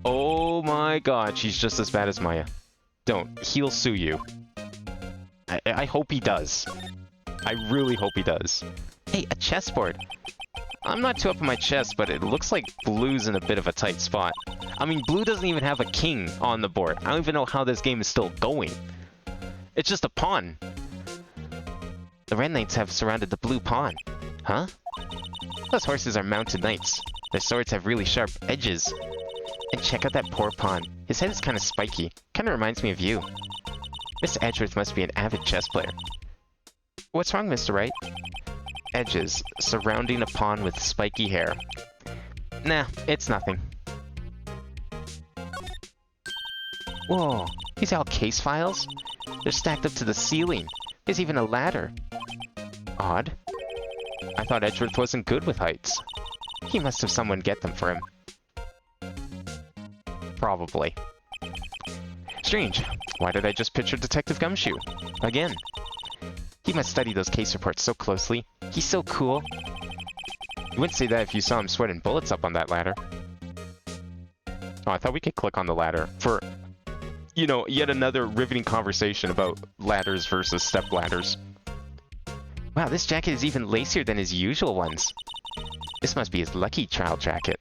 Speaker 1: Oh my god, she's just as bad as Maya. Don't. He'll sue you. I hope he does. I really hope he does. Hey, a chessboard. I'm not too up on my chess, but it looks like Blue's in a bit of a tight spot. I mean, Blue doesn't even have a king on the board. I don't even know how this game is still going. It's just a pawn. The red knights have surrounded the blue pawn. Huh? Those horses are mounted knights. Their swords have really sharp edges. And check out that poor pawn. His head is kind of spiky. Kind of reminds me of you. Mr. Edgeworth must be an avid chess player. What's wrong, Mr. Wright? Edges, surrounding a pawn with spiky hair. Nah, it's nothing. Whoa, these are all case files? They're stacked up to the ceiling. There's even a ladder. Odd. I thought Edgeworth wasn't good with heights. He must have someone get them for him. Probably. Strange. Why did I just picture Detective Gumshoe? Again. He must study those case reports so closely. He's so cool. You wouldn't say that if you saw him sweating bullets up on that ladder. Oh, I thought we could click on the ladder for, you know, yet another riveting conversation about ladders versus step ladders. Wow, this jacket is even lacier than his usual ones. This must be his lucky child jacket.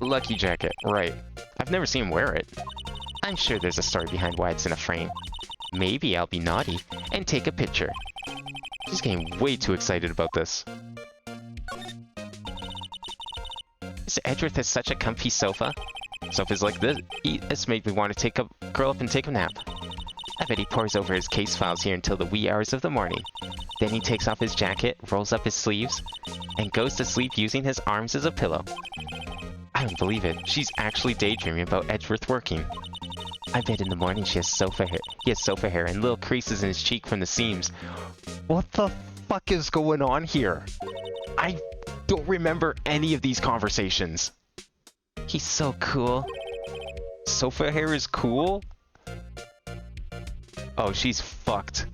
Speaker 1: Lucky jacket, right. I've never seen him wear it. I'm sure there's a story behind why it's in a frame. Maybe I'll be naughty and take a picture. She's getting way too excited about this. Mr. Edgeworth has such a comfy sofa. Sofas like this, it's made me want to curl up and take a nap. I bet he pores over his case files here until the wee hours of the morning. Then he takes off his jacket, rolls up his sleeves, and goes to sleep using his arms as a pillow. I don't believe it. She's actually daydreaming about Edgeworth working. I bet in the morning he has sofa hair and little creases in his cheek from the seams. What the fuck is going on here? I don't remember any of these conversations. He's so cool. Sofa hair is cool? Oh, she's fucked.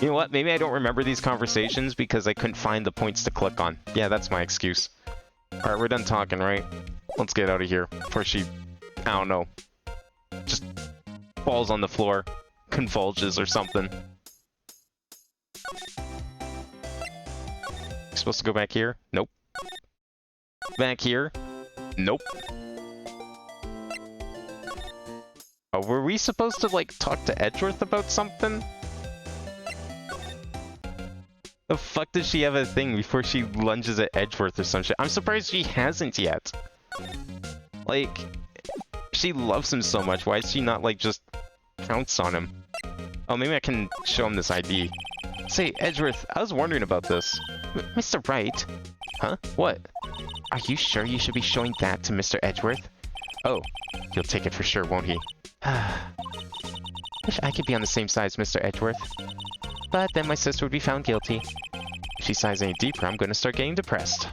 Speaker 1: You know what? Maybe I don't remember these conversations because I couldn't find the points to click on. Yeah, that's my excuse. Alright, we're done talking, right? Let's get out of here before she, I don't know, just falls on the floor, convulges or something. Supposed to go back here? Nope. Back here? Nope. Oh, were we supposed to, like, talk to Edgeworth about something? The fuck does she have a thing before she lunges at Edgeworth or some shit? I'm surprised she hasn't yet. Like, she loves him so much. Why is she not, like, just pounce on him? Oh, maybe I can show him this ID. Say, Edgeworth, I was wondering about this. Mr. Wright? Huh? What? Are you sure you should be showing that to Mr. Edgeworth? Oh, he'll take it for sure, won't he? Wish I could be on the same side as Mr. Edgeworth. But then my sister would be found guilty. If she sighs any deeper, I'm going to start getting depressed.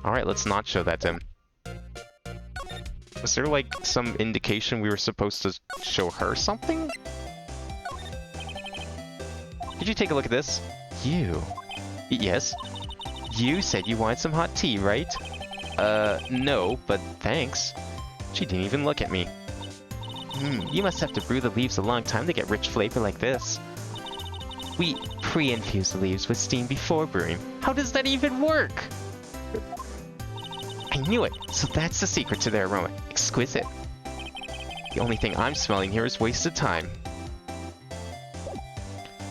Speaker 1: Alright, let's not show that to him. Was there, like, some indication we were supposed to show her something? Did you take a look at this? You? Yes? You said you wanted some hot tea, right? No, but thanks. She didn't even look at me. You must have to brew the leaves a long time to get rich flavor like this. We pre-infuse the leaves with steam before brewing. How does that even work? I knew it! So that's the secret to their aroma. Exquisite. The only thing I'm smelling here is wasted time.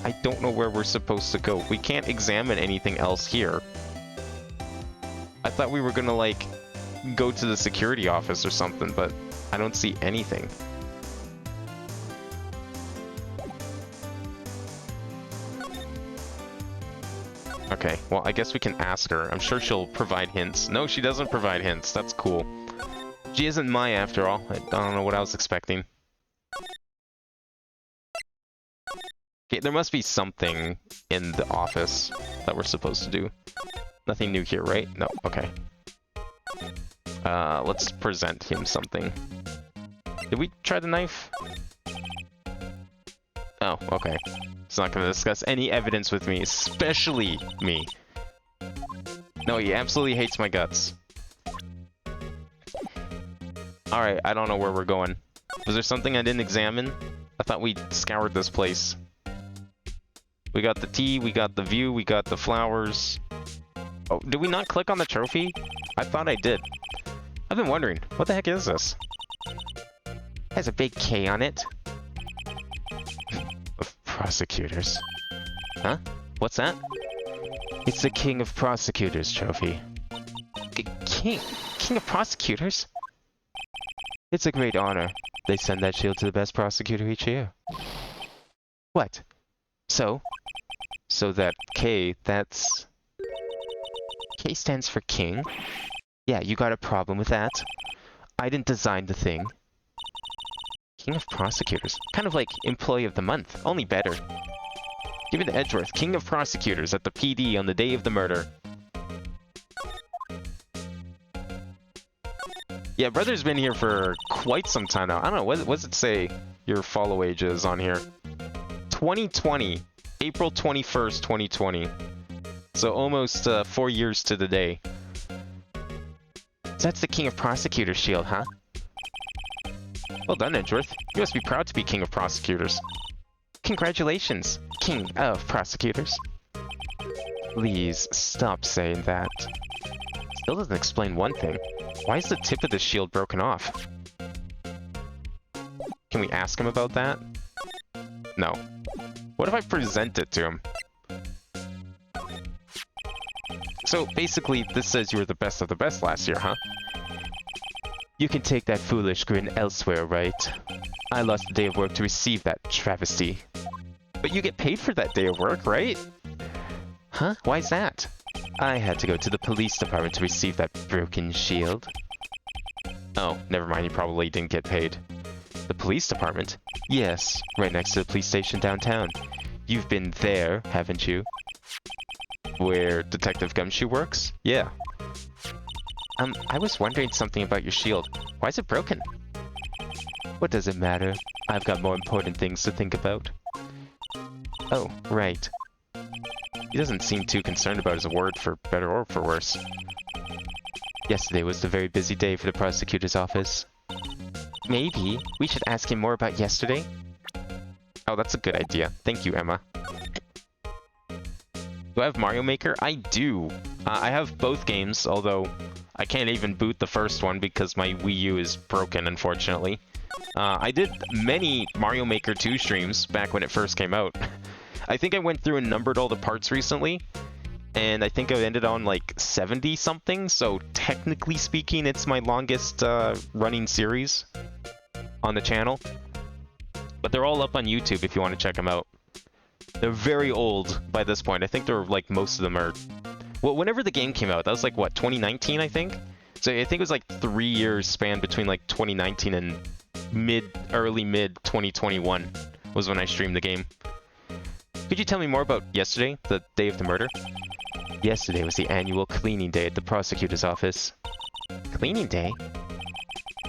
Speaker 1: I don't know where we're supposed to go. We can't examine anything else here. I thought we were gonna, like, go to the security office or something, but I don't see anything. Okay, well, I guess we can ask her. I'm sure she'll provide hints. No, she doesn't provide hints. That's cool. She isn't Mai, after all. I don't know what I was expecting. Okay, there must be something in the office that we're supposed to do. Nothing new here, right? No, okay. Let's present him something. Did we try the knife? Oh, okay. He's not going to discuss any evidence with me, especially me. No, he absolutely hates my guts. Alright, I don't know where we're going. Was there something I didn't examine? I thought we scoured this place. We got the tea, we got the view, we got the flowers. Oh, did we not click on the trophy? I thought I did. I've been wondering, what the heck is this? It has a big K on it. Of prosecutors. Huh? What's that? It's the King of Prosecutors trophy. King of Prosecutors? It's a great honor. They send that shield to the best prosecutor each year. What? So that K, that's... K stands for King? Yeah, you got a problem with that? I didn't design the thing. King of Prosecutors. Kind of like Employee of the Month, only better. Give it to Edgeworth, King of Prosecutors at the PD on the day of the murder. Yeah, brother's been here for quite some time now. I don't know, what does it say your follow age is on here? 2020. April 21st, 2020. So almost 4 years to the day. So that's the King of Prosecutors shield, huh? Well done, Edgeworth. You must be proud to be King of Prosecutors. Congratulations, King of Prosecutors. Please, stop saying that. Still doesn't explain one thing. Why is the tip of the shield broken off? Can we ask him about that? No. What if I present it to him? So basically, this says you were the best of the best last year, huh? You can take that foolish grin elsewhere, right? I lost a day of work to receive that travesty. But you get paid for that day of work, right? Huh? Why's that? I had to go to the police department to receive that broken shield. Oh, never mind, you probably didn't get paid. The police department? Yes, right next to the police station downtown. You've been there, haven't you? Where Detective Gumshoe works? Yeah. I was wondering something about your shield. Why is it broken? What does it matter? I've got more important things to think about. Oh, right. He doesn't seem too concerned about his award, for better or for worse. Yesterday was a very busy day for the prosecutor's office. Maybe we should ask him more about yesterday? Oh, that's a good idea. Thank you, Emma. Do I have Mario Maker? I do. I have both games, although I can't even boot the first one because my Wii U is broken, unfortunately. I did many Mario Maker 2 streams back when it first came out. I think I went through and numbered all the parts recently, and I think I ended on like 70-something, so technically speaking, it's my longest running series on the channel. But they're all up on YouTube if you want to check them out. They're very old by this point. I think they're like, most of them are... Well, whenever the game came out, that was like, what, 2019, I think? So I think it was like 3 years span between like 2019 and early mid 2021 was when I streamed the game. Could you tell me more about yesterday, the day of the murder? Yesterday was the annual cleaning day at the prosecutor's office. Cleaning day?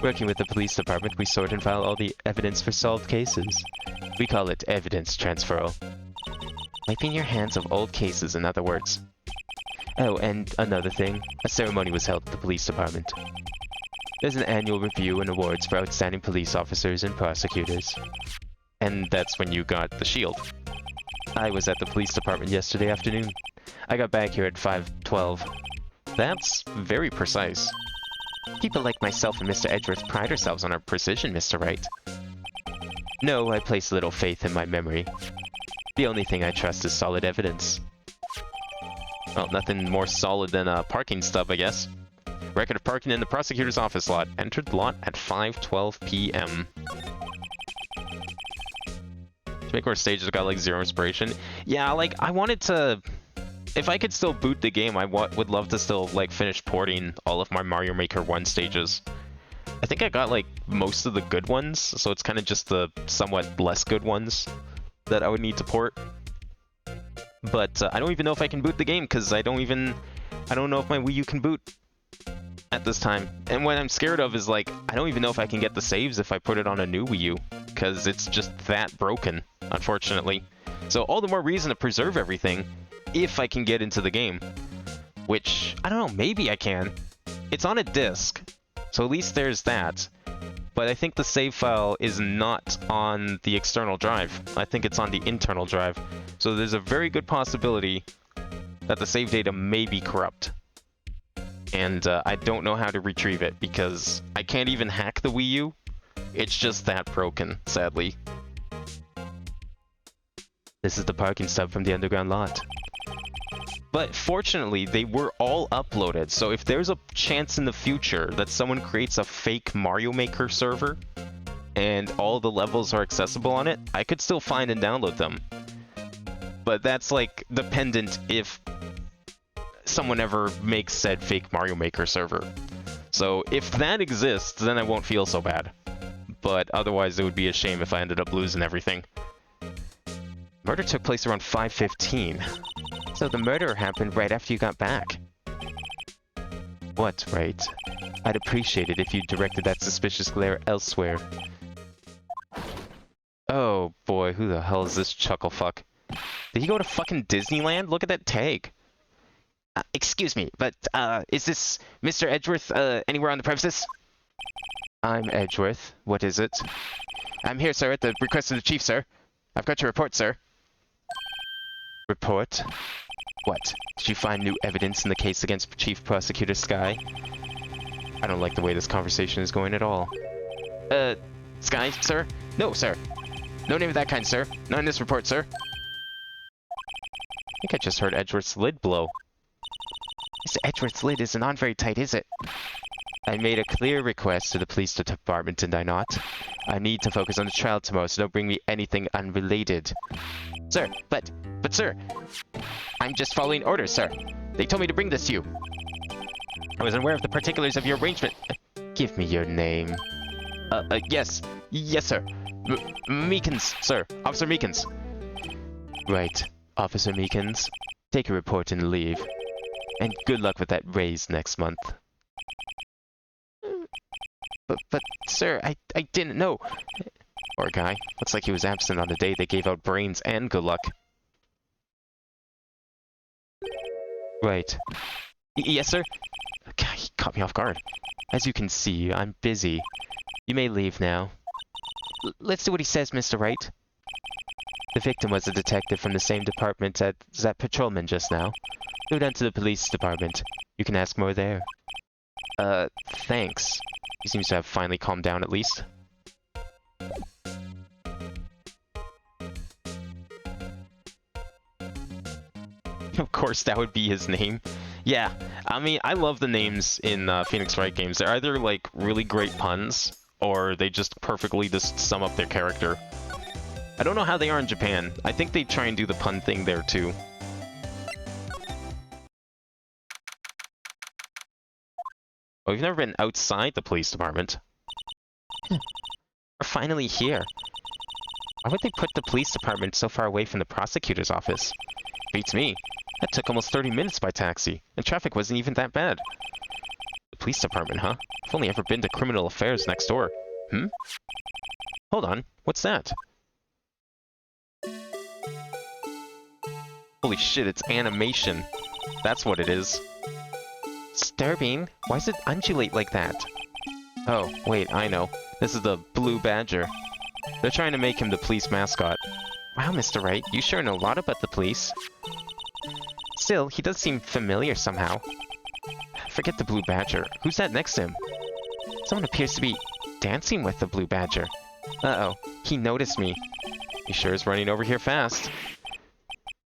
Speaker 1: Working with the police department, we sort and file all the evidence for solved cases. We call it evidence transferal. Wiping your hands of old cases, in other words. Oh, and another thing, a ceremony was held at the police department. There's an annual review and awards for outstanding police officers and prosecutors. And that's when you got the shield. I was at the police department yesterday afternoon. I got back here at 5:12. That's very precise. People like myself and Mr. Edgeworth pride ourselves on our precision, Mr. Wright. No, I place little faith in my memory. The only thing I trust is solid evidence. Well, nothing more solid than a parking stub, I guess. Record of parking in the prosecutor's office lot. Entered the lot at 5:12 p.m. Make our stages got like 0 inspiration. Yeah, like I wanted to... If I could still boot the game, I would love to still like finish porting all of my Mario Maker 1 stages. I think I got like most of the good ones, so it's kind of just the somewhat less good ones that I would need to port. But I don't even know if I can boot the game because I don't know if my Wii U can boot at this time. And what I'm scared of is like, I don't even know if I can get the saves if I put it on a new Wii U because it's just that broken, unfortunately. So all the more reason to preserve everything if I can get into the game. Which, I don't know, maybe I can. It's on a disc, so at least there's that. But I think the save file is not on the external drive. I think it's on the internal drive. So there's a very good possibility that the save data may be corrupt. And I don't know how to retrieve it because I can't even hack the Wii U. It's just that broken, sadly. This is the parking stub from the underground lot. But fortunately, they were all uploaded, so if there's a chance in the future that someone creates a fake Mario Maker server and all the levels are accessible on it, I could still find and download them. But that's like dependent if someone ever makes said fake Mario Maker server. So if that exists, then I won't feel so bad. But otherwise, it would be a shame if I ended up losing everything. Murder took place around 5:15. So the murder happened right after you got back. What, right? I'd appreciate it if you directed that suspicious glare elsewhere. Oh boy, who the hell is this chucklefuck? Did he go to fucking Disneyland? Look at that tag. Excuse me, but, is this Mr. Edgeworth, anywhere on the premises? I'm Edgeworth. What is it? I'm here, sir, at the request of the chief, sir. I've got your report, sir. Report? What? Did you find new evidence in the case against Chief Prosecutor Sky? I don't like the way this conversation is going at all. Sky, sir? No, sir. No name of that kind, sir. Not in this report, sir. I think I just heard Edgeworth's lid blow. Mr. Edwards' lid isn't on very tight, is it? I made a clear request to the police department, did I not? I need to focus on the trial tomorrow, so don't bring me anything unrelated. Sir, but sir, I'm just following orders, sir. They told me to bring this to you. I wasn't aware of the particulars of your arrangement. Give me your name. Yes, sir. Meekins, sir. Officer Meekins. Right, Officer Meekins. Take your report and leave. And good luck with that raise next month. But, sir, I didn't know. Poor guy. Looks like he was absent on the day they gave out brains and good luck. Right. Yes, sir? God, he caught me off guard. As you can see, I'm busy. You may leave now. Let's do what he says, Mr. Wright. The victim was a detective from the same department as that patrolman just now. Go down to the police department. You can ask more there. Thanks. He seems to have finally calmed down at least. Of course, that would be his name. Yeah, I mean, I love the names in Phoenix Wright games. They're either, like, really great puns, or they just perfectly just sum up their character. I don't know how they are in Japan. I think they try and do the pun thing there, too. Oh, we've never been outside the police department. We're finally here. Why would they put the police department so far away from the prosecutor's office? Beats me. That took almost 30 minutes by taxi, and traffic wasn't even that bad. The police department, huh? I've only ever been to criminal affairs next door. Hmm? Hold on, what's that? Holy shit, it's animation. That's what it is. Disturbing? Why does it undulate like that? Oh, wait, I know. This is the Blue Badger. They're trying to make him the police mascot. Wow, Mr. Wright, you sure know a lot about the police. Still, he does seem familiar somehow. Forget the Blue Badger. Who's that next to him? Someone appears to be dancing with the Blue Badger. Uh-oh, he noticed me. He sure is running over here fast.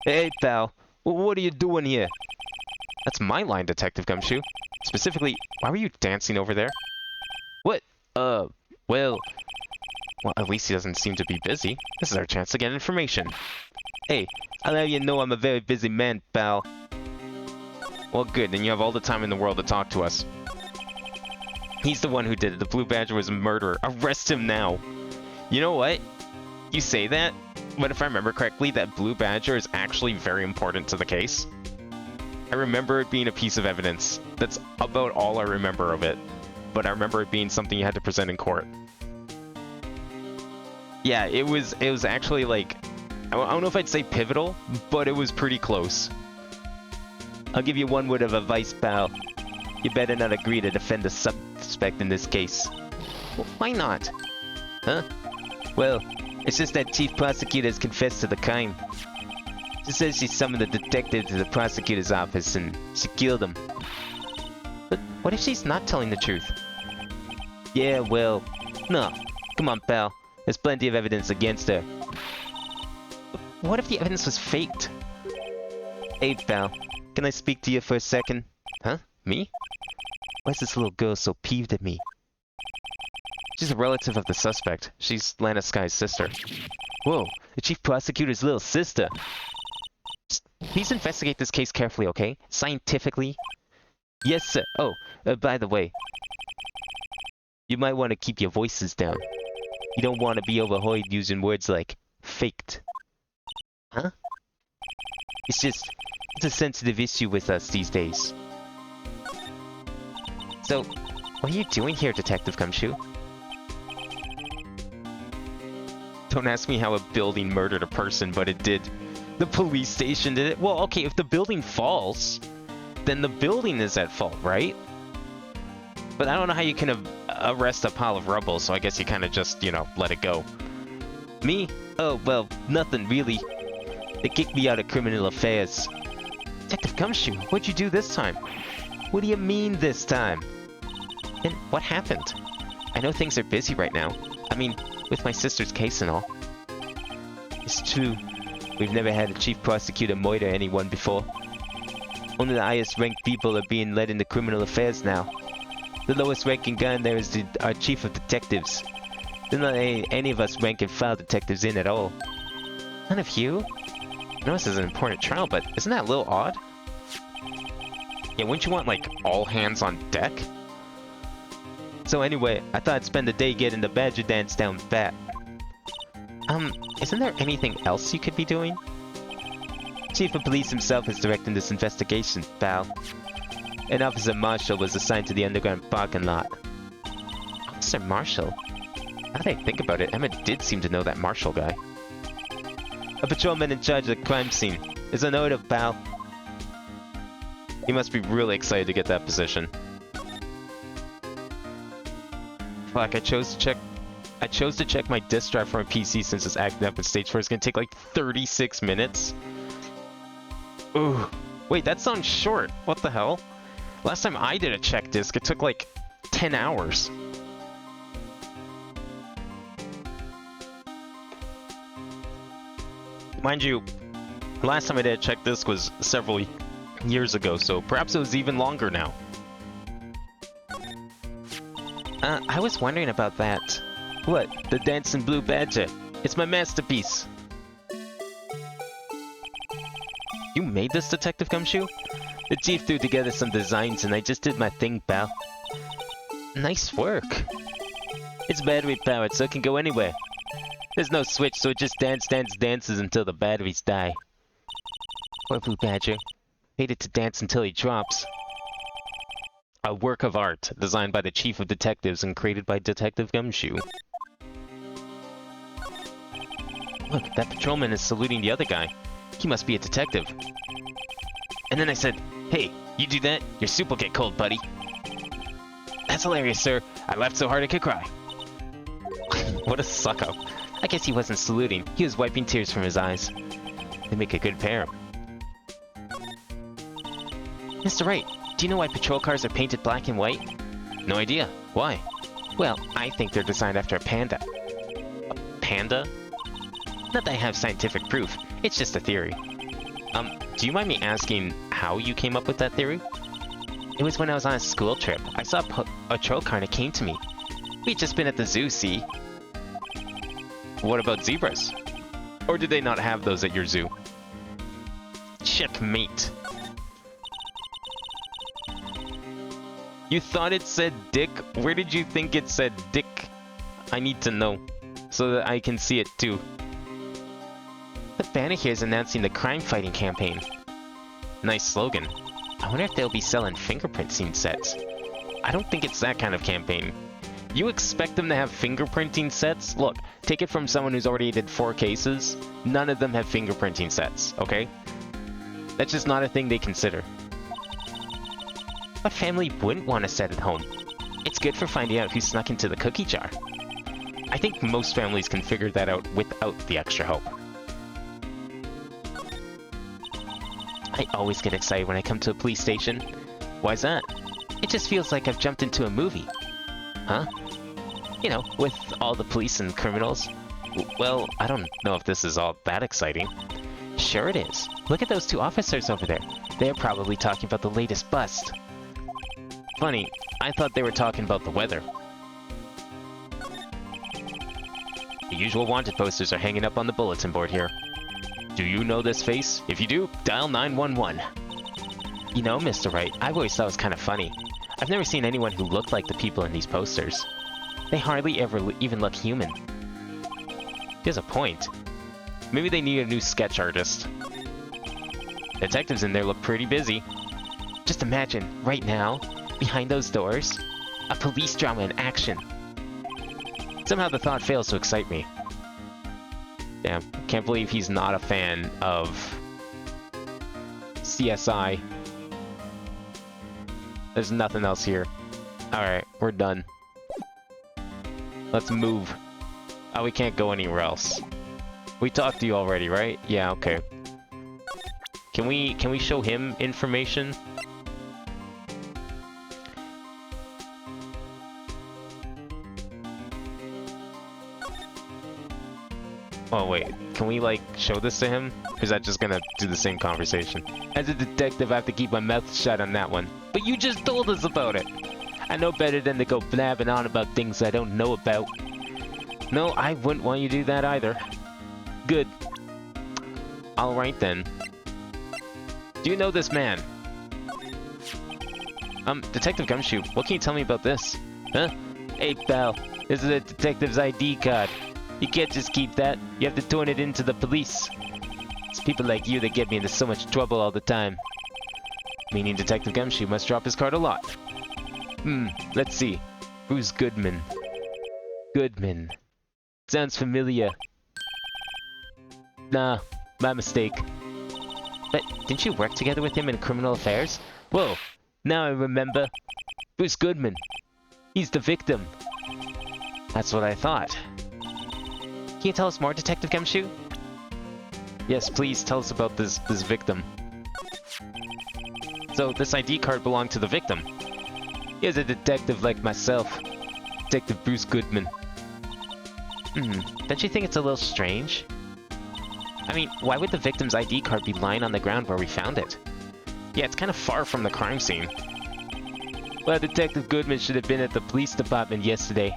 Speaker 1: Hey, pal. What are you doing here? That's my line, Detective Gumshoe. Specifically, why were you dancing over there? What? Well, at least he doesn't seem to be busy. This is our chance to get information. Hey, I'll have you know I'm a very busy man, pal. Well, good, then you have all the time in the world to talk to us. He's the one who did it. The Blue Badger was a murderer. Arrest him now. You know what? You say that, but if I remember correctly, that Blue Badger is actually very important to the case. I remember it being a piece of evidence. That's about all I remember of it. But I remember it being something you had to present in court. Yeah, it was actually like, I don't know if I'd say pivotal, but it was pretty close. I'll give you one word of advice, pal. You better not agree to defend the suspect in this case. Well, why not? Huh? Well, it's just that Chief Prosecutor has confessed to the crime. She says she summoned the detective to the prosecutor's office and she killed him. But what if she's not telling the truth? Yeah, well, no. Come on, pal. There's plenty of evidence against her. But what if the evidence was faked? Hey, pal. Can I speak to you for a second? Huh? Me? Why is this little girl so peeved at me? She's a relative of the suspect. She's Lana Sky's sister. Whoa, the chief prosecutor's little sister. Just please investigate this case carefully, okay? Scientifically. Yes, sir. Oh, by the way, you might want to keep your voices down. You don't want to be overheard using words like faked. Huh? It's a sensitive issue with us these days. So, what are you doing here, Detective Gumshoe? Don't ask me how a building murdered a person, but it did. The police station did it. Well, okay, if the building falls, then the building is at fault, right? But I don't know how you can arrest a pile of rubble, so I guess you kind of just, you know, let it go. Me? Oh, well, nothing really. They kicked me out of criminal affairs. Detective Gumshoe, what'd you do this time? What do you mean this time? And what happened? I know things are busy right now. I mean, with my sister's case and all. It's true. We've never had a chief prosecutor murder anyone before. Only the highest ranked people are being led into criminal affairs now. The lowest ranking guy in there is our chief of detectives. There's not any of us rank and file detectives in at all. None of you? I know this is an important trial, but isn't that a little odd? Yeah, wouldn't you want, like, all hands on deck? So anyway, I thought I'd spend the day getting the Badger dance down pat. Isn't there anything else you could be doing? Chief of Police himself is directing this investigation, pal. An Officer Marshall was assigned to the underground parking lot. Officer Marshall? Now that I think about it, Emma did seem to know that Marshall guy. A patrolman in charge of the crime scene. Is an order, pal. He must be really excited to get that position. Fuck, I chose to check my disk drive for my PC since it's acting up in stage 4. It's gonna take like 36 minutes. Ooh. Wait, that sounds short. What the hell? Last time I did a check disk, it took like 10 hours. Mind you, last time I did a check disk was several years ago, so perhaps it was even longer now. I was wondering about that. What? The Dancing Blue Badger. It's my masterpiece. You made this, Detective Gumshoe? The chief threw together some designs and I just did my thing, pal. Nice work. It's battery powered, so it can go anywhere. There's no switch, so it just dances until the batteries die. Poor Blue Badger. Fated to dance until he drops. A work of art, designed by the Chief of Detectives and created by Detective Gumshoe. Look, that patrolman is saluting the other guy. He must be a detective. And then I said, "Hey, you do that, your soup will get cold, buddy." That's hilarious, sir. I laughed so hard I could cry. What a suck-up. I guess he wasn't saluting. He was wiping tears from his eyes. They make a good pair. Mr. Wright, do you know why patrol cars are painted black and white? No idea. Why? Well, I think they're designed after a panda. A panda? Not that I have scientific proof. It's just a theory. Do you mind me asking how you came up with that theory? It was when I was on a school trip. I saw a patrol car and it came to me. We'd just been at the zoo, see? What about zebras? Or did they not have those at your zoo? Checkmate. You thought it said dick? Where did you think it said dick? I need to know, so that I can see it too. The banner here is announcing the crime-fighting campaign. Nice slogan. I wonder if they'll be selling fingerprint scene sets. I don't think it's that kind of campaign. You expect them to have fingerprinting sets? Look, take it from someone who's already did 4 cases. None of them have fingerprinting sets, okay? That's just not a thing they consider. What family wouldn't want a set at home? It's good for finding out who snuck into the cookie jar. I think most families can figure that out without the extra help. I always get excited when I come to a police station. Why's that? It just feels like I've jumped into a movie. Huh? You know, with all the police and criminals. Well, I don't know if this is all that exciting. Sure it is. Look at those 2 officers over there. They're probably talking about the latest bust. Funny, I thought they were talking about the weather. The usual wanted posters are hanging up on the bulletin board here. Do you know this face? If you do, dial 911. You know, Mr. Wright, I've always thought it was kind of funny. I've never seen anyone who looked like the people in these posters. They hardly ever even look human. He has a point. Maybe they need a new sketch artist. Detectives in there look pretty busy. Just imagine, right now, behind those doors, a police drama in action. Somehow the thought fails to excite me. Damn, can't believe he's not a fan of CSI. There's nothing else here. Alright, we're done. Let's move. Oh, we can't go anywhere else. We talked to you already, right? Yeah, okay. Can we show him information? Oh wait, can we like show this to him? Or is that just gonna do the same conversation? As a detective, I have to keep my mouth shut on that one. But you just told us about it! I know better than to go blabbing on about things I don't know about. No, I wouldn't want you to do that either. Good. Alright then. Do you know this man? Detective Gumshoe, what can you tell me about this? Huh? Hey pal, this is a detective's ID card. You can't just keep that, you have to turn it into the police. It's people like you that get me into so much trouble all the time. Meaning Detective Gumshoe must drop his card a lot. Let's see. Bruce Goodman. Goodman. Sounds familiar. Nah, my mistake. But didn't you work together with him in criminal affairs? Whoa, now I remember. Bruce Goodman. He's the victim. That's what I thought. Can you tell us more, Detective Gumshoe? Yes, please tell us about this victim. So, this ID card belonged to the victim. He is a detective like myself. Detective Bruce Goodman. Don't you think it's a little strange? I mean, why would the victim's ID card be lying on the ground where we found it? Yeah, it's kind of far from the crime scene. Well, Detective Goodman should have been at the police department yesterday.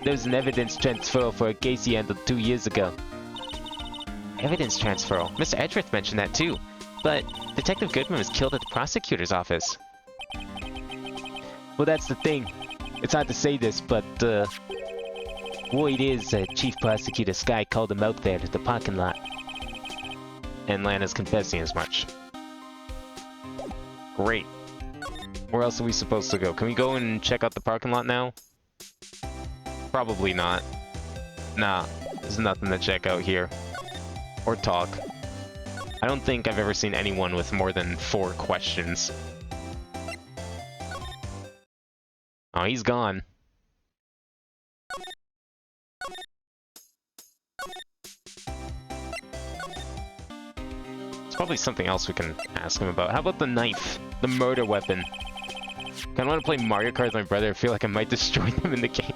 Speaker 1: There was an evidence transfer for a case he handled 2 years ago. Evidence transfer? Mr. Edgeworth mentioned that too. But Detective Goodman was killed at the prosecutor's office. Well, that's the thing. It's hard to say this, but, Ward is Chief Prosecutor Sky called him out there to the parking lot. And Lana's confessing as much. Great. Where else are we supposed to go? Can we go and check out the parking lot now? Probably not. Nah, there's nothing to check out here. Or talk. I don't think I've ever seen anyone with more than 4 questions. Oh, he's gone. There's probably something else we can ask him about. How about the knife? The murder weapon. I want to play Mario Kart with my brother. I feel like I might destroy them in the game.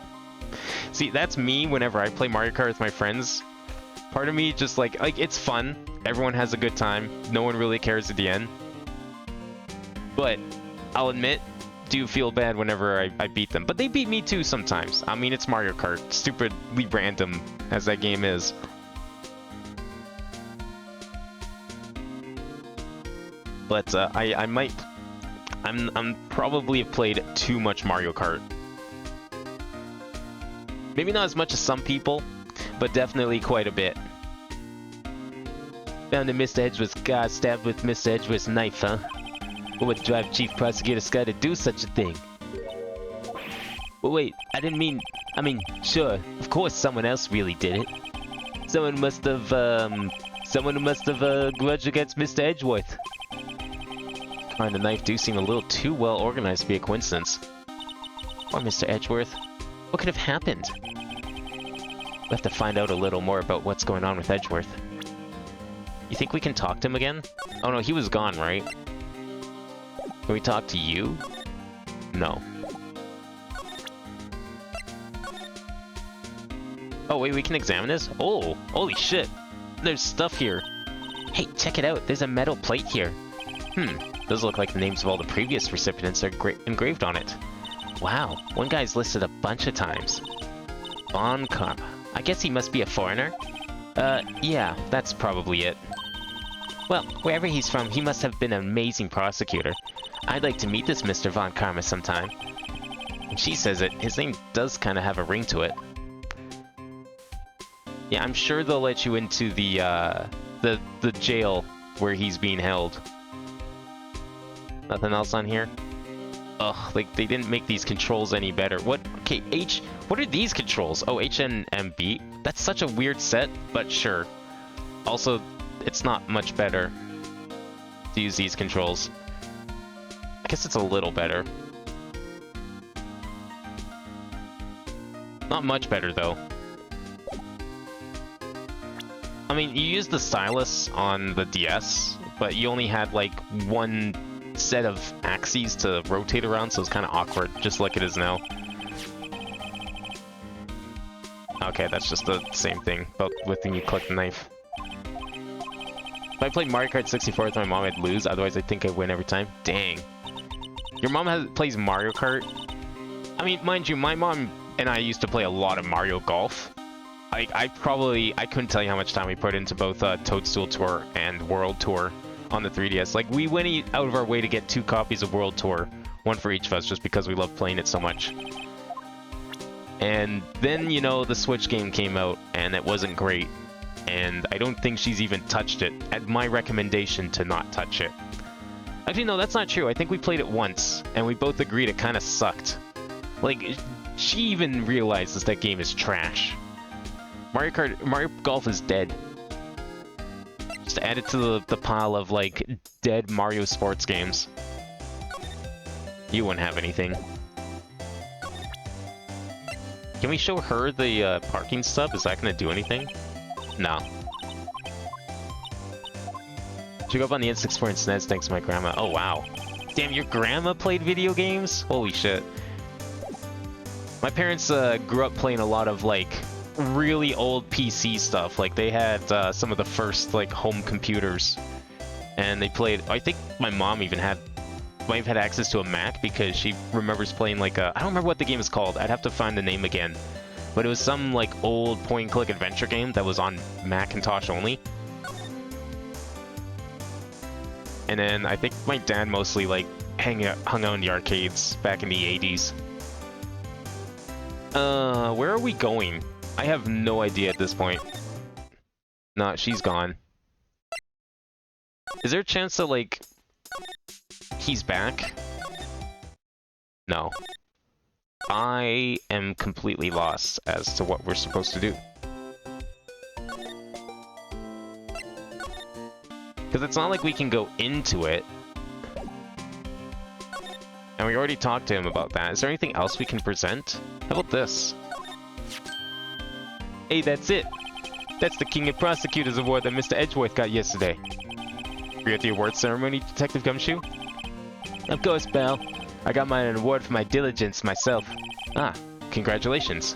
Speaker 1: See, that's me whenever I play Mario Kart with my friends. Part of me just like it's fun. Everyone has a good time. No one really cares at the end. But I'll admit, do feel bad whenever I beat them. But they beat me too sometimes. I mean, it's Mario Kart. Stupidly random as that game is. But I'm probably have played too much Mario Kart. Maybe not as much as some people, but definitely quite a bit. Found that Mr. Edgeworth's car stabbed with Mr. Edgeworth's knife, huh? What would drive Chief Prosecutor Sky to do such a thing? But wait, I mean, sure, of course someone else really did it. Someone who must have a grudge against Mr. Edgeworth. Car and the knife do seem a little too well organized to be a coincidence. Or Mr. Edgeworth. What could have happened? We'll have to find out a little more about what's going on with Edgeworth. You think we can talk to him again? Oh no, he was gone, right? Can we talk to you? No. Oh wait, we can examine this? Oh, holy shit. There's stuff here. Hey, check it out. There's a metal plate here. Those look like the names of all the previous recipients are engraved on it. Wow, one guy's listed a bunch of times. Von Karma. I guess he must be a foreigner? Yeah, that's probably it. Well, wherever he's from, he must have been an amazing prosecutor. I'd like to meet this Mr. Von Karma sometime. And she says it, his name does kind of have a ring to it. Yeah, I'm sure they'll let you into the jail where he's being held. Nothing else on here? Ugh, like, they didn't make these controls any better. What? Okay, what are these controls? Oh, H and M B? That's such a weird set, but sure. Also, it's not much better to use these controls. I guess it's a little better. Not much better, though. I mean, you use the stylus on the DS, but you only had, like, one set of axes to rotate around, so it's kind of awkward, just like it is now. Okay, that's just the same thing, but with when you click the knife. If I played Mario Kart 64 with my mom, I'd lose. Otherwise, I think I'd win every time. Dang. Your mom plays Mario Kart? I mean, mind you, my mom and I used to play a lot of Mario Golf. I couldn't tell you how much time we put into both Toadstool Tour and World Tour on the 3DS. Like, we went out of our way to get 2 copies of World Tour, one for each of us, just because we love playing it so much. And then, you know, the Switch game came out, and it wasn't great. And I don't think she's even touched it, at my recommendation to not touch it. Actually, no, that's not true. I think we played it once, and we both agreed it kind of sucked. Like, she even realizes that game is trash. Mario Golf is dead. Just add it to the pile of, like, dead Mario sports games. You wouldn't have anything. Can we show her the parking stub? Is that gonna do anything? No. She grew up on the N64 and SNES thanks to my grandma. Oh, wow. Damn, your grandma played video games? Holy shit. My parents grew up playing a lot of, like, really old PC stuff. Like, they had some of the first, like, home computers. And they played... I think my mom even might have had access to a Mac because she remembers playing, like, a... I don't remember what the game is called. I'd have to find the name again. But it was some, like, old point-and-click adventure game that was on Macintosh only. And then I think my dad mostly, like, hung out in the arcades back in the 80s. Where are we going? I have no idea at this point. Nah, she's gone. Is there a chance that, like, he's back? No. I am completely lost as to what we're supposed to do. Because it's not like we can go into it. And we already talked to him about that. Is there anything else we can present? How about this? Hey, that's it! That's the King of Prosecutors Award that Mr. Edgeworth got yesterday. Were you at the award ceremony, Detective Gumshoe? Of course, pal. I got an award for my diligence myself. Ah, congratulations.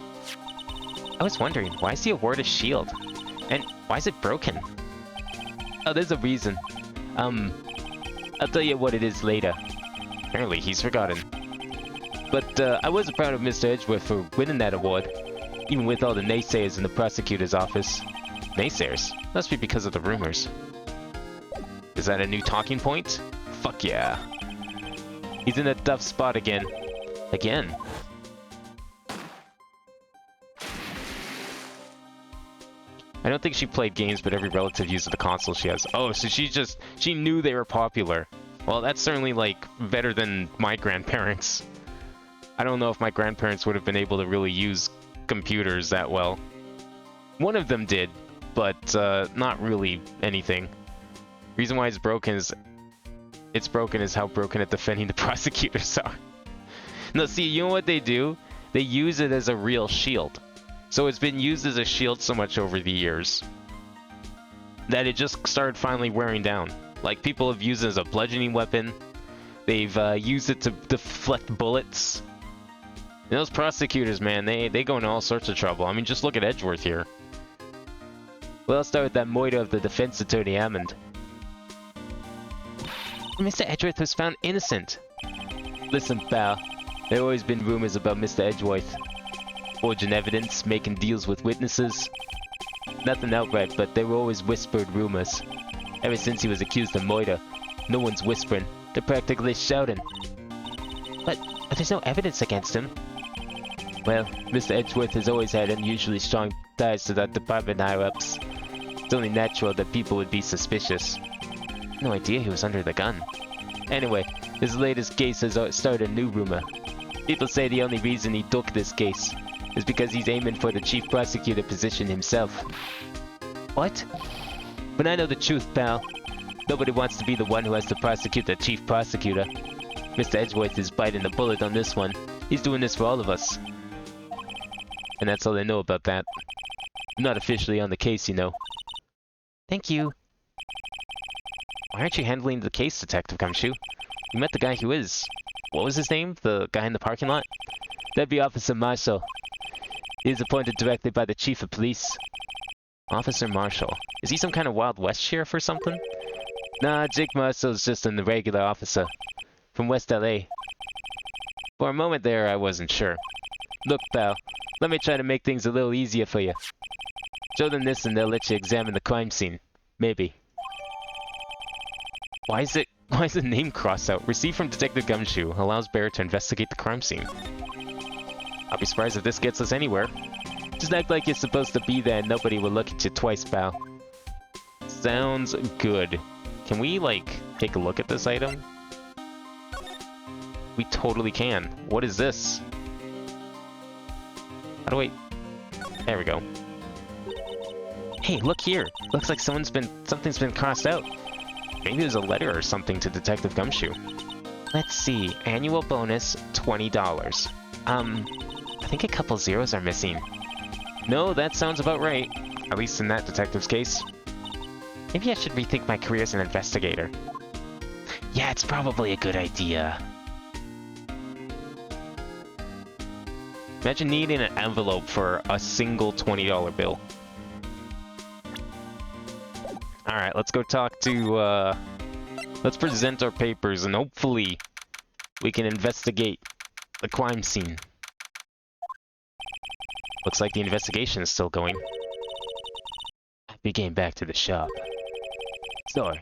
Speaker 1: I was wondering, why is the award a shield? And why is it broken? Oh, there's a reason. I'll tell you what it is later. Apparently, he's forgotten. But, I was proud of Mr. Edgeworth for winning that award. Even with all the naysayers in the prosecutor's office. Naysayers? Must be because of the rumors. Is that a new talking point? Fuck yeah. He's in a tough spot again. Again? I don't think she played games, but every relative uses the console she has. Oh, so she knew they were popular. Well, that's certainly, like, better than my grandparents. I don't know if my grandparents would have been able to really use computers that well. One of them did, but not really anything. Reason why it's broken is how broken at defending the prosecutors are. No, see, you know what they do? They use it as a real shield. So it's been used as a shield so much over the years that it just started finally wearing down. Like, people have used it as a bludgeoning weapon. They've used it to deflect bullets. And those prosecutors, man, they go into all sorts of trouble. I mean, just look at Edgeworth here. Well, I'll start with that moiter of the defense attorney, Hammond. Mr. Edgeworth was found innocent. Listen, pal. There have always been rumors about Mr. Edgeworth. Forging evidence, making deals with witnesses. Nothing outright, but there were always whispered rumors. Ever since he was accused of murder, no one's whispering. They're practically shouting. But there's no evidence against him. Well, Mr. Edgeworth has always had unusually strong ties to that department higher-ups. It's only natural that people would be suspicious. No idea he was under the gun. Anyway, his latest case has started a new rumor. People say the only reason he took this case is because he's aiming for the chief prosecutor position himself. What? But I know the truth, pal. Nobody wants to be the one who has to prosecute the chief prosecutor. Mr. Edgeworth is biting the bullet on this one. He's doing this for all of us. And that's all I know about that. I'm not officially on the case, you know. Thank you. Why aren't you handling the case, Detective Gumshoe? You met the guy who is. What was his name? The guy in the parking lot? That'd be Officer Marshall. He is appointed directly by the Chief of Police. Officer Marshall. Is he some kind of Wild West sheriff or something? Nah, Jake Marshall's just a regular officer. From West LA. For a moment there, I wasn't sure. Look, pal. Let me try to make things a little easier for you. Show them this and they'll let you examine the crime scene. Maybe. Why is the name crossed out? Received from Detective Gumshoe. Allows Bear to investigate the crime scene. I'll be surprised if this gets us anywhere. Just act like you're supposed to be there and nobody will look at you twice, pal. Sounds good. Can we, like, take a look at this item? We totally can. What is this? How do I... There we go. Hey, look here. Looks like something's been crossed out. Maybe there's a letter or something to Detective Gumshoe. Let's see. Annual bonus, $20. I think a couple zeros are missing. No, that sounds about right. At least in that detective's case. Maybe I should rethink my career as an investigator. Yeah, it's probably a good idea. Imagine needing an envelope for a single $20 bill. Alright, let's go talk to, let's present our papers and hopefully we can investigate the crime scene. Looks like the investigation is still going. We came back to the shop. Sorry.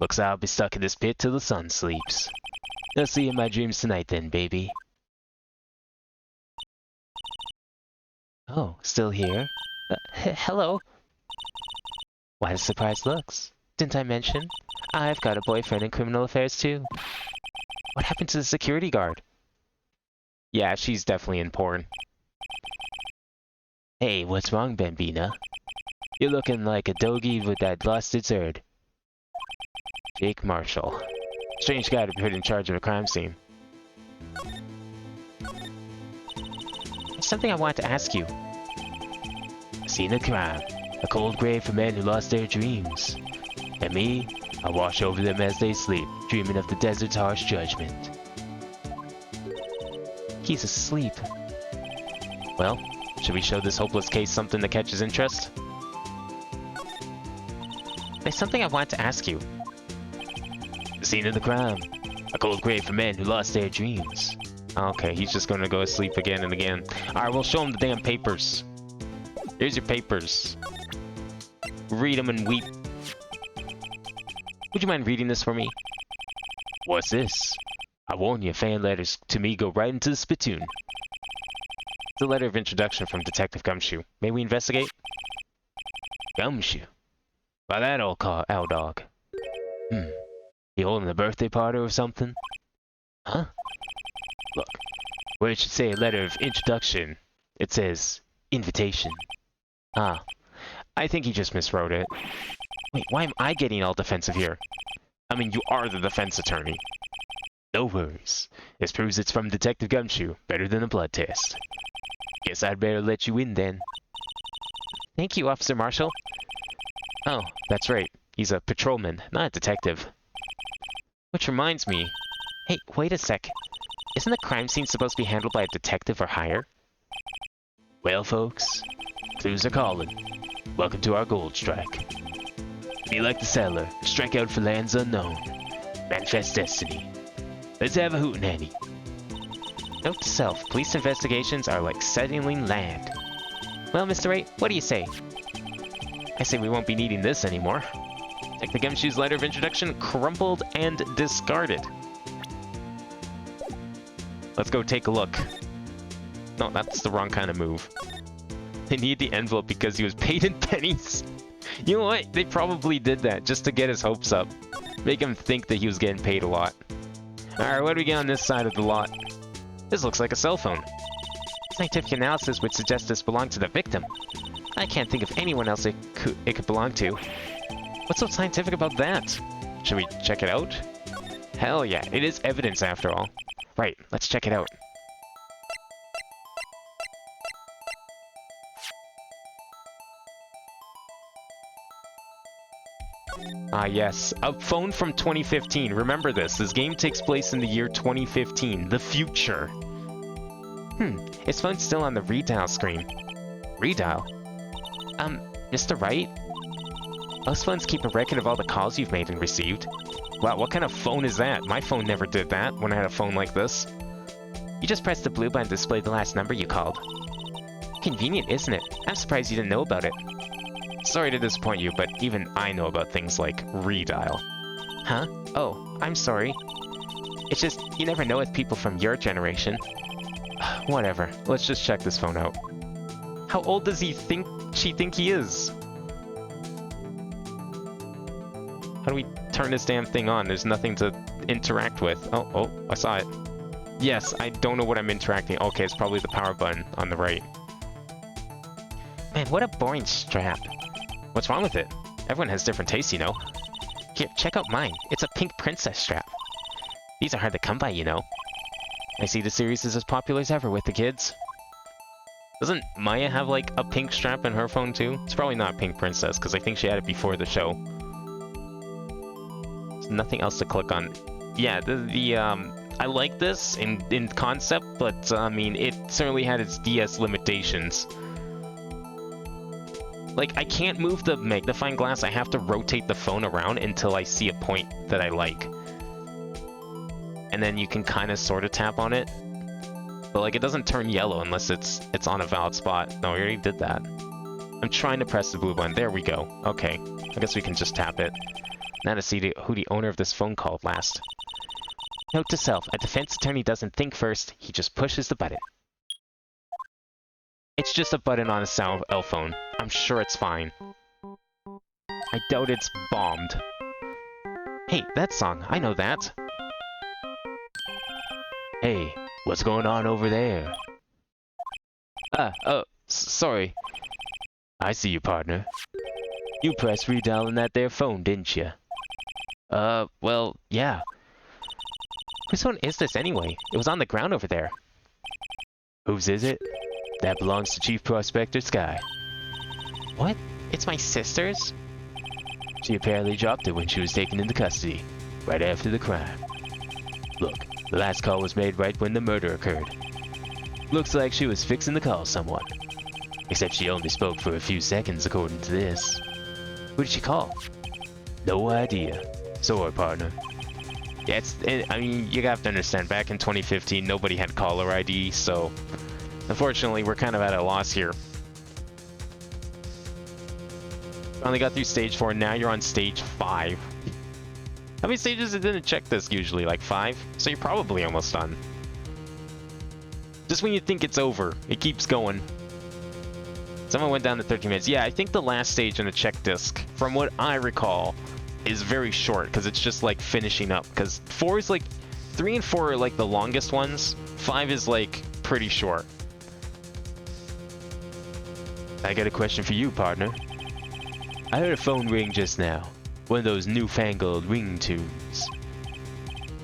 Speaker 1: Looks like I'll be stuck in this pit till the sun sleeps. I'll see you in my dreams tonight then, baby. Oh, still here? Hello? Why the surprised looks? Didn't I mention? I've got a boyfriend in criminal affairs too. What happened to the security guard? Yeah, she's definitely in porn. Hey, what's wrong, Bambina? You're looking like a doggy with that lost its herd. Jake Marshall. Strange guy to be put in charge of a crime scene. There's something I want to ask you. Scene of crime. A cold grave for men who lost their dreams. And me, I watch over them as they sleep, dreaming of the desert's harsh judgment. He's asleep. Well, should we show this hopeless case something that catches interest? There's something I want to ask you. The scene of the crime. A cold grave for men who lost their dreams. Okay, he's just gonna go to sleep again and again. Alright, we'll show him the damn papers. Here's your papers. Read them and weep. Would you mind reading this for me? What's this? I warn you, fan letters to me go right into the spittoon. It's a letter of introduction from Detective Gumshoe. May we investigate? Gumshoe? By that old owl dog. You holding a birthday party or something? Huh? Look, where it should say a letter of introduction, it says invitation. Ah, I think he just miswrote it. Wait, why am I getting all defensive here? I mean, you are the defense attorney. No worries. This proves it's from Detective Gumshoe. Better than a blood test. Guess I'd better let you in then. Thank you, Officer Marshall. Oh, that's right. He's a patrolman, not a detective. Which reminds me... Hey, wait a sec. Isn't the crime scene supposed to be handled by a detective or higher? Well, folks, clues are calling. Welcome to our gold strike. Be like the settler, strike out for lands unknown. Manifest destiny. Let's have a hootenanny. Note to self, police investigations are like settling land. Well, Mr. Wright, what do you say? I say we won't be needing this anymore. Take the Gumshoe's letter of introduction, crumpled and discarded. Let's go take a look. No, that's the wrong kind of move. They need the envelope because he was paid in pennies. You know what? They probably did that just to get his hopes up. Make him think that he was getting paid a lot. Alright, what do we get on this side of the lot? This looks like a cell phone. Scientific analysis would suggest this belonged to the victim. I can't think of anyone else it could belong to. What's so scientific about that? Should we check it out? Hell yeah, it is evidence after all. Right, let's check it out. Ah yes, a phone from 2015. Remember this game takes place in the year 2015, the future. His phone's still on the redial screen. Redial? Mr. Wright? Most phones keep a record of all the calls you've made and received. Wow, what kind of phone is that? My phone never did that when I had a phone like this. You just press the blue button to display the last number you called. Convenient, isn't it? I'm surprised you didn't know about it. Sorry to disappoint you, but even I know about things like Redial. Huh? Oh, I'm sorry. It's just, you never know with people from your generation. Whatever, let's just check this phone out. How old does she think he is? How do we turn this damn thing on? There's nothing to interact with. Oh, I saw it. Yes, I don't know what I'm interacting. Okay, it's probably the power button on the right. Man, what a boring strap. What's wrong with it? Everyone has different tastes, you know. Here, check out mine. It's a pink princess strap. These are hard to come by, you know. I see the series is as popular as ever with the kids. Doesn't Maya have, like, a pink strap in her phone, too? It's probably not Pink Princess, because I think she had it before the show. There's nothing else to click on. Yeah, I like this in concept, but, I mean, it certainly had its DS limitations. Like, I can't move the magnifying glass, I have to rotate the phone around until I see a point that I like. And then you can kind of sort of tap on it. But, like, it doesn't turn yellow unless it's on a valid spot. No, we already did that. I'm trying to press the blue button. There we go. Okay. I guess we can just tap it. Now to see who the owner of this phone called last. Note to self, a defense attorney doesn't think first, he just pushes the button. It's just a button on a cell phone. I'm sure it's fine. I doubt it's bombed. Hey, that song, I know that. Hey, what's going on over there? Sorry. I see you, partner. You pressed redial on that there phone, didn't you? Well, yeah. Whose phone is this anyway? It was on the ground over there. Whose is it? That belongs to Chief Prospector Sky. What? It's my sister's? She apparently dropped it when she was taken into custody, right after the crime. Look, the last call was made right when the murder occurred. Looks like she was fixing to call someone. Except she only spoke for a few seconds according to this. Who did she call? No idea. Sorry, partner. Yeah, I mean, you have to understand, back in 2015, nobody had caller ID, so unfortunately, we're kind of at a loss here. Finally got through stage 4, now you're on stage 5. How many stages didn't check this usually? Like 5? So you're probably almost done. Just when you think it's over, it keeps going. Someone went down to 13 minutes. Yeah, I think the last stage in the check disc, from what I recall, is very short, because it's just like finishing up. Because 4 is like, 3 and 4 are like the longest ones. 5 is like pretty short. I got a question for you, partner. I heard a phone ring just now. One of those newfangled ringtones.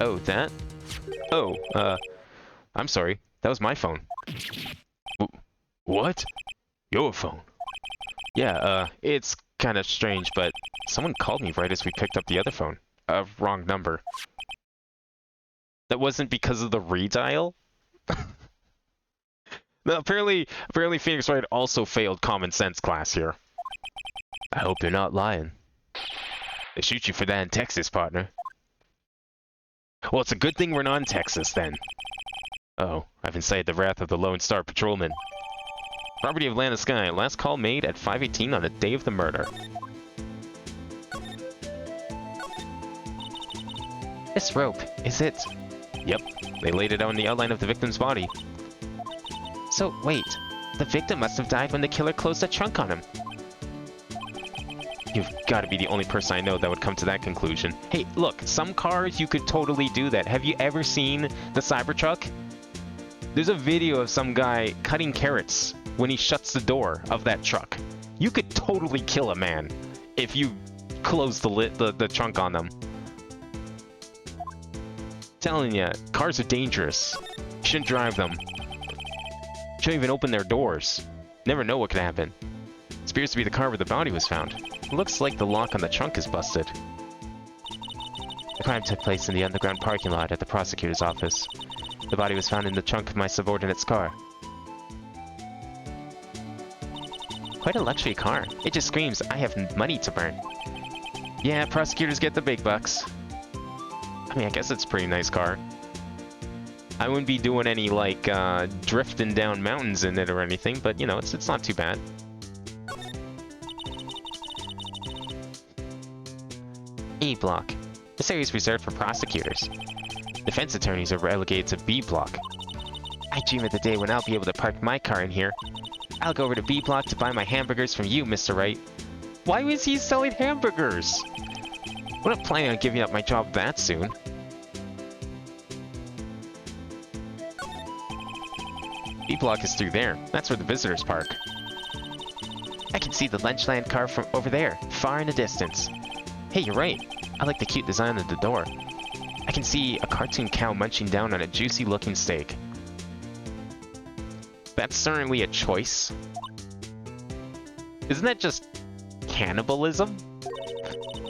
Speaker 1: Oh, that? Oh, I'm sorry. That was my phone. What? Your phone? Yeah, it's kind of strange, but someone called me right as we picked up the other phone. Wrong number. That wasn't because of the redial? No, apparently Phoenix Wright also failed common sense class here. I hope you're not lying. They shoot you for that in Texas, partner. Well, it's a good thing we're not in Texas, then. Uh-oh, I've incited the wrath of the Lone Star Patrolman. Property of Land of Sky. Last call made at 5:18 on the day of the murder. This rope, is it? Yep, they laid it out in the outline of the victim's body. So, wait. The victim must have died when the killer closed the trunk on him. You've got to be the only person I know that would come to that conclusion. Hey, look, some cars you could totally do that. Have you ever seen the Cybertruck? There's a video of some guy cutting carrots when he shuts the door of that truck. You could totally kill a man if you close the trunk on them. Telling you, cars are dangerous. You shouldn't drive them. Shouldn't even open their doors. Never know what could happen. It appears to be the car where the body was found. It looks like the lock on the trunk is busted. The crime took place in the underground parking lot at the prosecutor's office. The body was found in the trunk of my subordinate's car. quite a luxury car. It just screams, I have money to burn. Yeah, prosecutors get the big bucks. I mean, I guess it's a pretty nice car. I wouldn't be doing any, like, drifting down mountains in it or anything, but, you know, it's not too bad. E block. This area is reserved for prosecutors. Defense attorneys are relegated to B block. I dream of the day when I'll be able to park my car in here. I'll go over to B block to buy my hamburgers from you, Mr. Wright. Why was he selling hamburgers? I'm not planning on giving up my job that soon. B block is through there. That's where the visitors park. I can see the Lunchland car from over there, far in the distance. Hey, you're right. I like the cute design of the door. I can see a cartoon cow munching down on a juicy-looking steak. That's certainly a choice. Isn't that just cannibalism?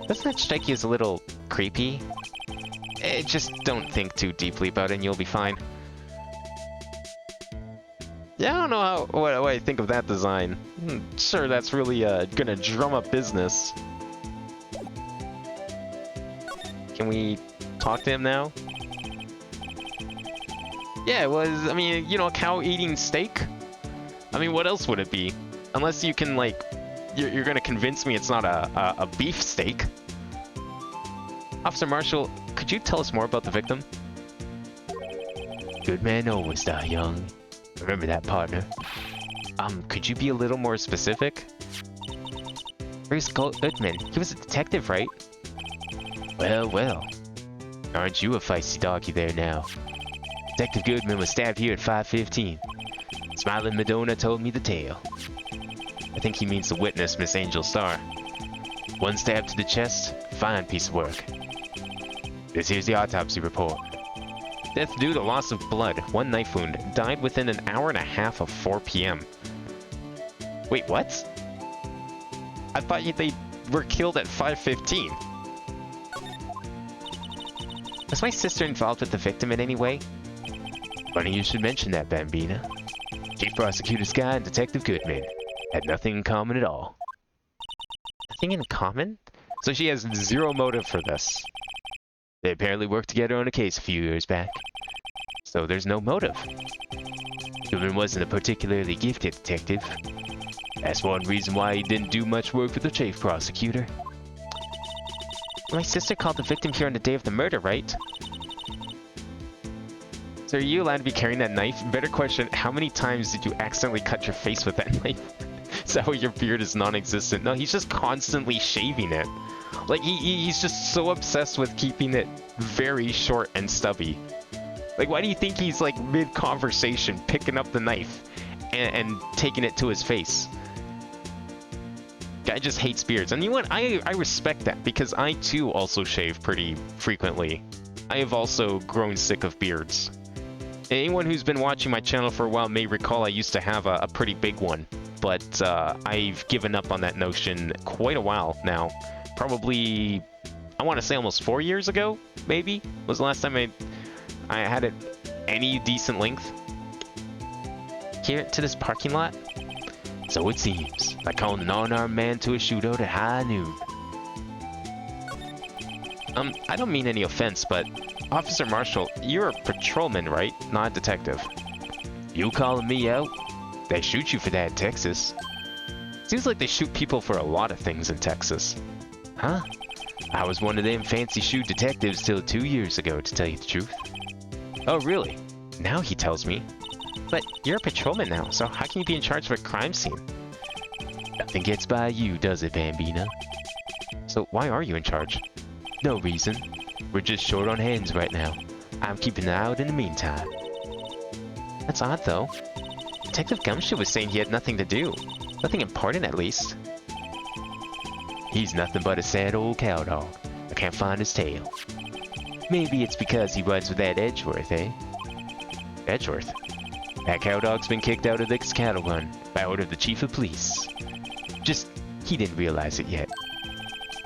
Speaker 1: Doesn't that strike you as a little creepy? Just don't think too deeply about it and you'll be fine. Yeah, I don't know what I think of that design. Sure, that's really gonna drum up business. Can we talk to him now? Yeah, it was, I mean, you know, a cow eating steak? I mean, what else would it be? Unless you can, like, you're gonna convince me it's not a beef steak. Officer Marshall, could you tell us more about the victim? Good man always die young. Remember that, partner. Could you be a little more specific? Bruce Goodman, he was a detective, right? Well, well. Aren't you a feisty doggy there now? Detective Goodman was stabbed here at 5:15. Smiling Madonna told me the tale. I think he means the witness, Miss Angel Starr. One stab to the chest, fine piece of work. This here's the autopsy report. Death due to loss of blood, one knife wound, died within an hour and a half of 4 p.m. Wait, what? I thought they were killed at 5:15. Was my sister involved with the victim in any way? Funny you should mention that, Bambina. Chief Prosecutor Sky and Detective Goodman had nothing in common at all. Nothing in common? So she has zero motive for this. They apparently worked together on a case a few years back. So there's no motive. Goodman wasn't a particularly gifted detective. That's one reason why he didn't do much work for the chief prosecutor. My sister called the victim here on the day of the murder, right? So are you allowed to be carrying that knife? Better question, how many times did you accidentally cut your face with that knife? Is that why your beard is non-existent? No, he's just constantly shaving it. Like, he's just so obsessed with keeping it very short and stubby. Like, why do you think he's, like, mid-conversation picking up the knife and taking it to his face? Guy just hates beards. And you know what? I respect that, because I, too, also shave pretty frequently. I have also grown sick of beards. Anyone who's been watching my channel for a while may recall I used to have a pretty big one. But I've given up on that notion quite a while now. Probably, I want to say almost 4 years ago, maybe, was the last time I had it any decent length. Here to this parking lot? So it seems, like calling an unarmed man to a shootout at high noon. I don't mean any offense, but Officer Marshall, you're a patrolman, right? Not a detective. You calling me out? They shoot you for that in Texas. Seems like they shoot people for a lot of things in Texas. Huh? I was one of them fancy shoe detectives till 2 years ago, to tell you the truth. Oh, really? Now he tells me. But you're a patrolman now, so how can you be in charge of a crime scene? Nothing gets by you, does it, Bambina? So why are you in charge? No reason. We're just short on hands right now. I'm keeping an eye out in the meantime. That's odd, though. Detective Gumshoe was saying he had nothing to do. Nothing important, at least. He's nothing but a sad old cowdog. I can't find his tail. Maybe it's because he runs with that Edgeworth, eh? Edgeworth? That cowdog's been kicked out of this cattle run by order of the chief of police. Just, he didn't realize it yet.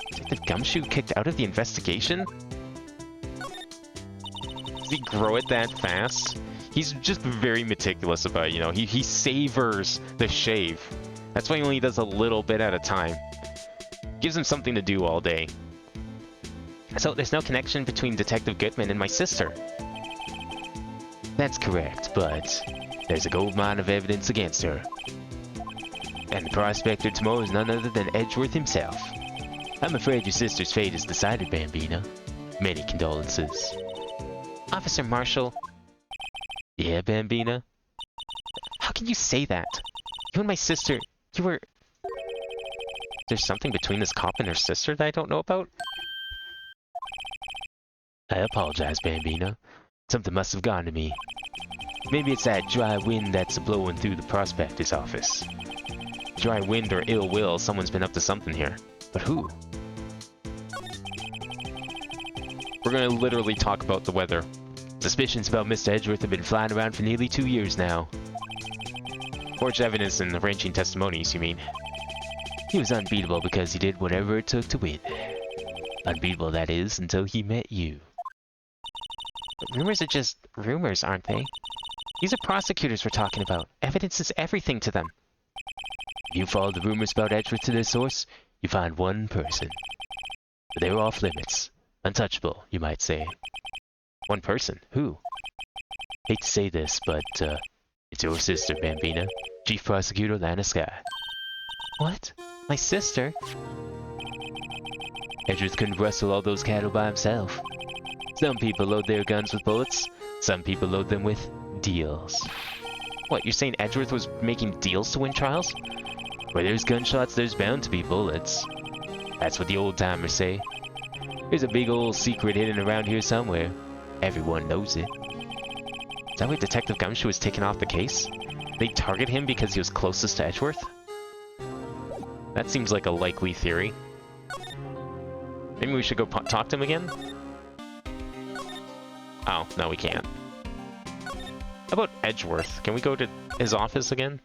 Speaker 1: Detective Gumshoe kicked out of the investigation? Does he grow it that fast? He's just very meticulous about it, you know. He savors the shave. That's why he only does a little bit at a time. Gives him something to do all day. So there's no connection between Detective Goodman and my sister. That's correct, but there's a gold mine of evidence against her. And the prospector tomorrow is none other than Edgeworth himself. I'm afraid your sister's fate is decided, Bambina. Many condolences. Officer Marshall. Yeah, Bambina? How can you say that? You and my sister, you were... There's something between this cop and her sister that I don't know about? I apologize, Bambina. Something must have gone to me. Maybe it's that dry wind that's blowing through the prospector's office. Dry wind or ill will, someone's been up to something here. But who? We're gonna literally talk about the weather. Suspicions about Mr. Edgeworth have been flying around for nearly 2 years now. Forged evidence and arranging testimonies, you mean? He was unbeatable because he did whatever it took to win. Unbeatable, that is, until he met you. But rumors are just rumors, aren't they? These are prosecutors we're talking about. Evidence is everything to them. If you follow the rumors about Edgeworth to their source, you find one person. But they were off limits. Untouchable, you might say. One person? Who? Hate to say this, but, it's your sister, Bambina. Chief Prosecutor Lana Sky. What? My sister? Edgeworth couldn't rustle all those cattle by himself. Some people load their guns with bullets. Some people load them with deals. What, you're saying Edgeworth was making deals to win trials? Where there's gunshots, there's bound to be bullets. That's what the old-timers say. There's a big old secret hidden around here somewhere. Everyone knows it. Is that why Detective Gumshoe was taken off the case? They target him because he was closest to Edgeworth? That seems like a likely theory. Maybe we should go talk to him again? Oh, no we can't. How about Edgeworth? Can we go to his office again?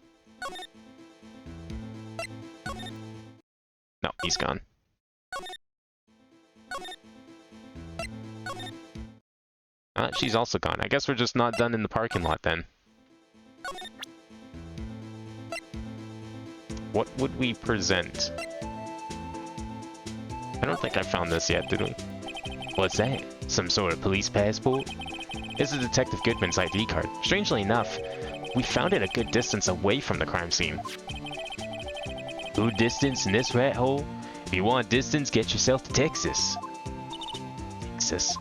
Speaker 1: No, he's gone. She's also gone. I guess we're just not done in the parking lot then. What would we present? I don't think I found this yet, did we? What's that? Some sort of police passport? This is Detective Goodman's ID card. Strangely enough, we found it a good distance away from the crime scene. Good distance in this rat hole? If you want distance, get yourself to Texas. Texas.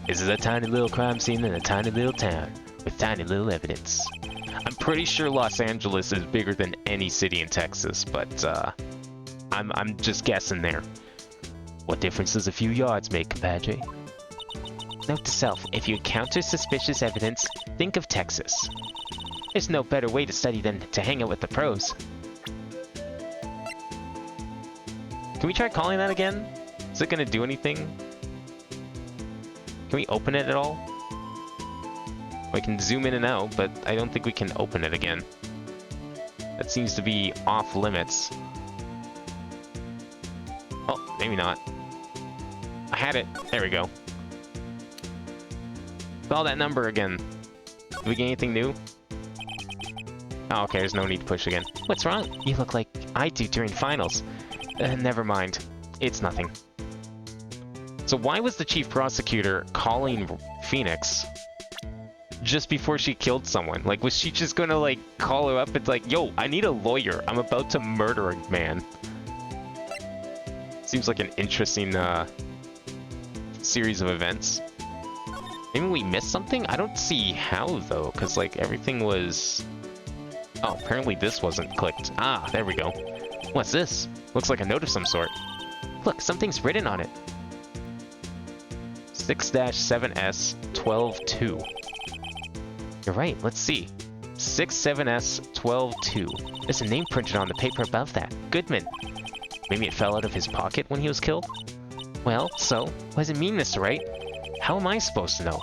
Speaker 1: This is a tiny little crime scene in a tiny little town with tiny little evidence. I'm pretty sure Los Angeles is bigger than any city in Texas, but I'm just guessing there. What difference does a few yards make, compadre? Note to self, if you encounter suspicious evidence, think of Texas. There's no better way to study than to hang out with the pros. Can we try calling that again? Is it gonna do anything? Can we open it at all? We can zoom in and out, but I don't think we can open it again. That seems to be off limits. Oh, maybe not. I had it. There we go. Call that number again. Did we get anything new? Oh, okay, there's no need to push again. What's wrong? You look like I do during finals. Never mind. It's nothing. So why was the chief prosecutor calling Phoenix just before she killed someone? Like, was she just gonna, like, call her up? It's like, yo, I need a lawyer. I'm about to murder a man. Seems like an interesting, series of events. Maybe we missed something? I don't see how, though, because, like, everything was... Oh, apparently this wasn't clicked. Ah, there we go. What's this? Looks like a note of some sort. Look, something's written on it. 6-7S-12-2. You're right, let's see. 6-7S-12-2. There's a name printed on the paper above that. Goodman. Maybe it fell out of his pocket when he was killed? Well, so, what does it mean, Mr. Wright? How am I supposed to know?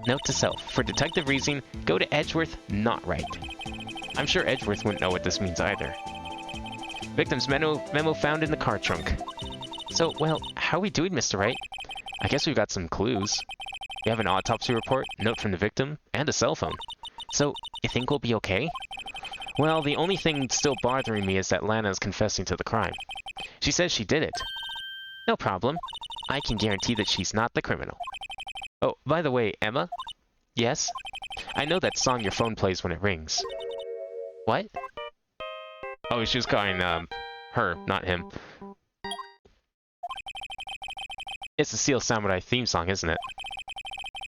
Speaker 1: Note to self, for detective reasoning, go to Edgeworth, not Wright. I'm sure Edgeworth wouldn't know what this means either. Victim's memo found in the car trunk. So, well, how are we doing, Mr. Wright? I guess we've got some clues. We have an autopsy report, note from the victim, and a cell phone. So, you think we'll be okay? Well, the only thing still bothering me is that Lana is confessing to the crime. She says she did it. No problem. I can guarantee that she's not the criminal. Oh, by the way, Emma? Yes? I know that song your phone plays when it rings. What? Oh, she was calling, her, not him. It's the Steel Samurai theme song, isn't it?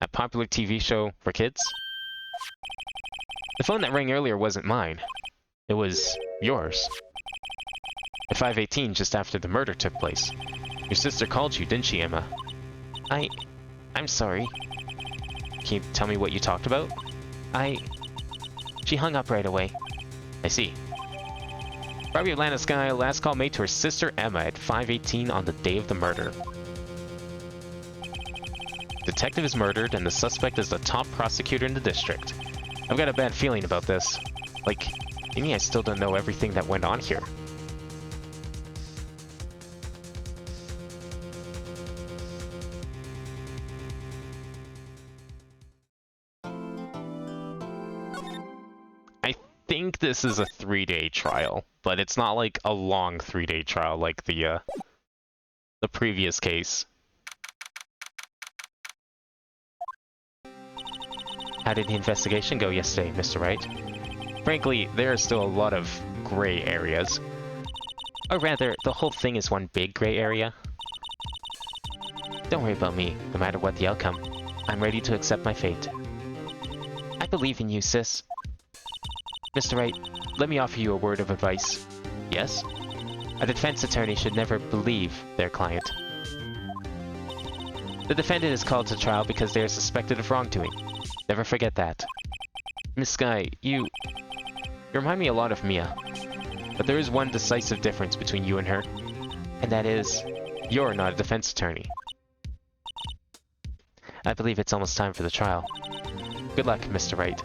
Speaker 1: That popular TV show for kids? The phone that rang earlier wasn't mine. It was yours. At 5:18, just after the murder took place. Your sister called you, didn't she, Emma? I'm sorry. Can you tell me what you talked about? She hung up right away. I see. Robbery of Lana Sky, last call made to her sister Emma at 5:18 on the day of the murder. Detective is murdered, and the suspect is the top prosecutor in the district. I've got a bad feeling about this. Like, maybe I still don't know everything that went on here. I think this is a 3-day trial, but it's not like a long 3-day trial like the previous case. How did the investigation go yesterday, Mr. Wright? Frankly, there are still a lot of gray areas. Or rather, the whole thing is one big gray area. Don't worry about me, no matter what the outcome. I'm ready to accept my fate. I believe in you, sis. Mr. Wright, let me offer you a word of advice. Yes? A defense attorney should never believe their client. The defendant is called to trial because they are suspected of wrongdoing. Never forget that. Miss Sky, you remind me a lot of Mia. But there is one decisive difference between you and her. And that is, you're not a defense attorney. I believe it's almost time for the trial. Good luck, Mr. Wright.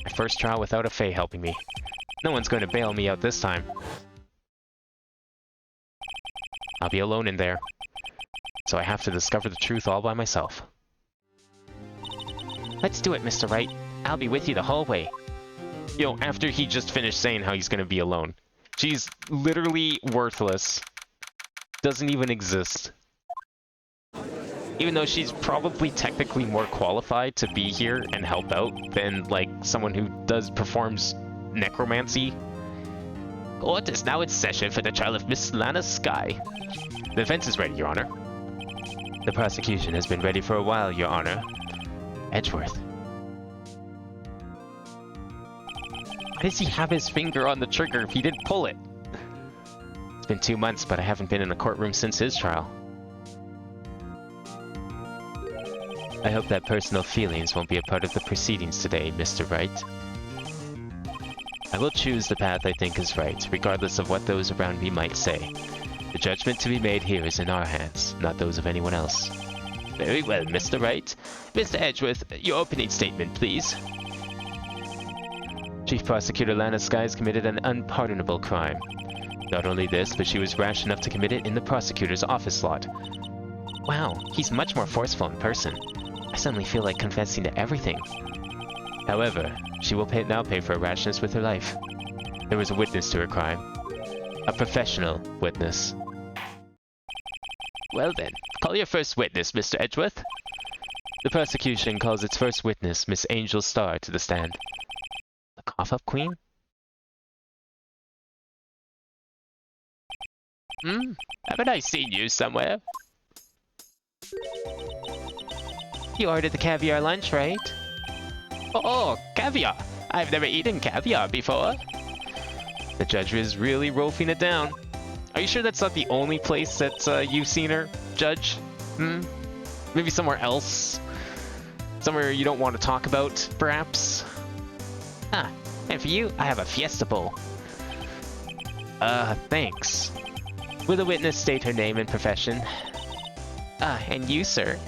Speaker 1: My first trial without a Fae helping me. No one's going to bail me out this time. I'll be alone in there. So I have to discover the truth all by myself. Let's do it, Mr. Wright. I'll be with you the whole way. Yo, after he just finished saying how he's gonna be alone. She's literally worthless. Doesn't even exist. Even though she's probably technically more qualified to be here and help out than, like, someone who performs necromancy. Court is now in session for the trial of Miss Lana Sky. The defense is ready, Your Honor. The prosecution has been ready for a while, Your Honor. Edgeworth. Why does he have his finger on the trigger if he didn't pull it? It's been 2 months, but I haven't been in a courtroom since his trial. I hope that personal feelings won't be a part of the proceedings today, Mr. Wright. I will choose the path I think is right, regardless of what those around me might say. The judgment to be made here is in our hands, not those of anyone else. Very well, Mr. Wright. Mr. Edgeworth, your opening statement, please. Chief Prosecutor Lana Skies committed an unpardonable crime. Not only this, but she was rash enough to commit it in the prosecutor's office lot. Wow, he's much more forceful in person. I suddenly feel like confessing to everything. However, she will now pay for her rashness with her life. There was a witness to her crime. A professional witness. Well then, call your first witness, Mr. Edgeworth. The prosecution calls its first witness, Miss Angel Starr, to the stand. The cough-up queen? Haven't I seen you somewhere? You ordered the caviar lunch, right? Oh, caviar! I've never eaten caviar before. The judge is really rolfing it down. Are you sure that's not the only place that you've seen her, Judge? Maybe somewhere else? Somewhere you don't want to talk about, perhaps? Ah, and for you, I have a Fiesta Bowl. Thanks. Will the witness state her name and profession? Ah, and you, sir?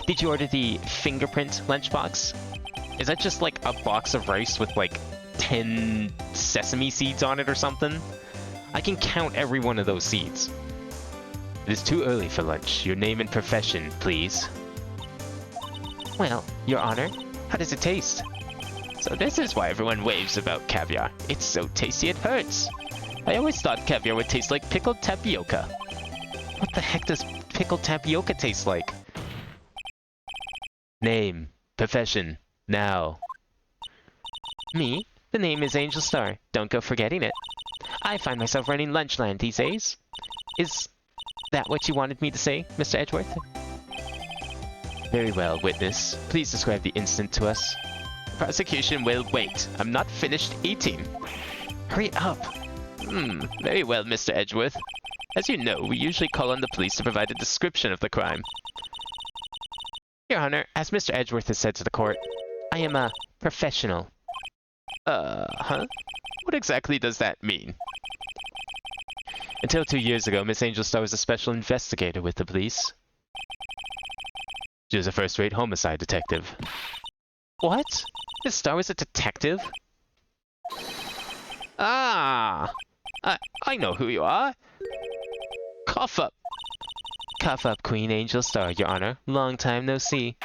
Speaker 1: Did you order the fingerprint lunchbox? Is that just like a box of rice with like 10 sesame seeds on it or something? I can count every one of those seeds. It is too early for lunch. Your name and profession, please. Well, Your Honor, How does it taste? So this is why everyone waves about caviar. It's so tasty it hurts. I always thought caviar would taste like pickled tapioca. What the heck does pickled tapioca taste like? Name. Profession. Now. Me? The name is Angel Star. Don't go forgetting it. I find myself running Lunchland these days. Is that what you wanted me to say, Mr. Edgeworth? Very well, witness. Please describe the incident to us. Prosecution will wait. I'm not finished eating. Hurry up. Very well, Mr. Edgeworth. As you know, we usually call on the police to provide a description of the crime. Your Honor, as Mr. Edgeworth has said to the court, I am a professional. Huh? What exactly does that mean? Until 2 years ago, Miss Angel Star was a special investigator with the police. She was a first-rate homicide detective. What? Miss Star was a detective? Ah! I know who you are. Cough up. Cough up, Queen Angel Star, Your Honor. Long time no see.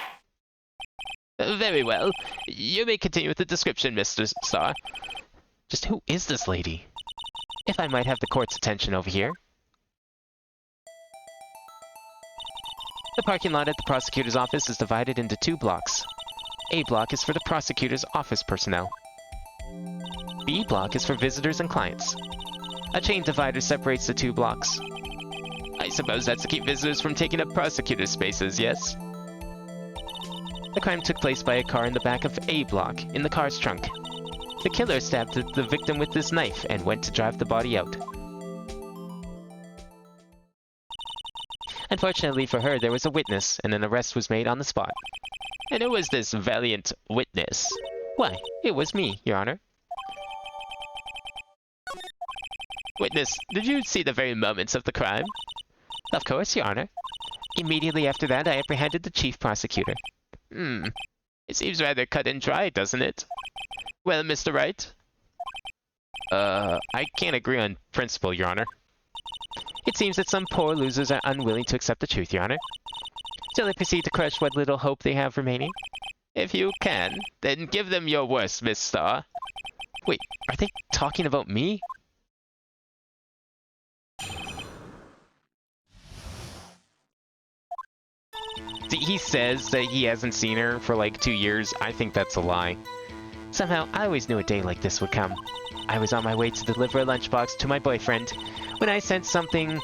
Speaker 1: Very well. You may continue with the description, Mr. Star. Just who is this lady? If I might have the court's attention over here. The parking lot at the prosecutor's office is divided into 2 blocks. A block is for the prosecutor's office personnel. B block is for visitors and clients. A chain divider separates the 2 blocks. I suppose that's to keep visitors from taking up prosecutor's spaces, yes? The crime took place by a car in the back of A block, in the car's trunk. The killer stabbed the victim with this knife and went to drive the body out. Unfortunately for her, there was a witness, and an arrest was made on the spot. And who was this valiant witness? Why, it was me, Your Honor. Witness, did you see the very moments of the crime? Of course, Your Honor. Immediately after that, I apprehended the chief prosecutor. It seems rather cut and dry, doesn't it? Well, Mr. Wright? I can't agree on principle, Your Honor. It seems that some poor losers are unwilling to accept the truth, Your Honor. Shall I proceed to crush what little hope they have remaining? If you can, then give them your worst, Miss Star. Wait, are they talking about me? See, he says that he hasn't seen her for like 2 years. I think that's a lie. Somehow, I always knew a day like this would come. I was on my way to deliver a lunchbox to my boyfriend when I sensed something.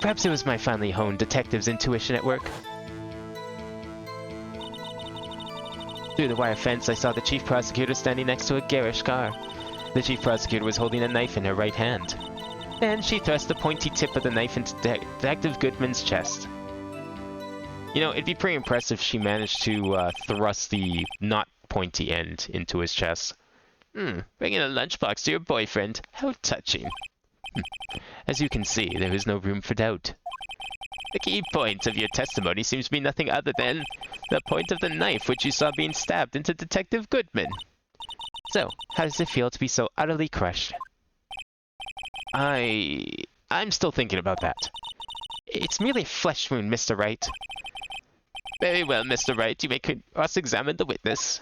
Speaker 1: Perhaps it was my finely honed detective's intuition at work. Through the wire fence, I saw the chief prosecutor standing next to a garish car. The chief prosecutor was holding a knife in her right hand. Then she thrust the pointy tip of the knife into Detective Goodman's chest. You know, it'd be pretty impressive if she managed to thrust the not pointy end into his chest. Bringing a lunchbox to your boyfriend. How touching. As you can see, there is no room for doubt. The key point of your testimony seems to be nothing other than the point of the knife which you saw being stabbed into Detective Goodman. So, how does it feel to be so utterly crushed? I'm still thinking about that. It's merely a flesh wound, Mr. Wright. Very well, Mr. Wright. You may cross-examine the witness.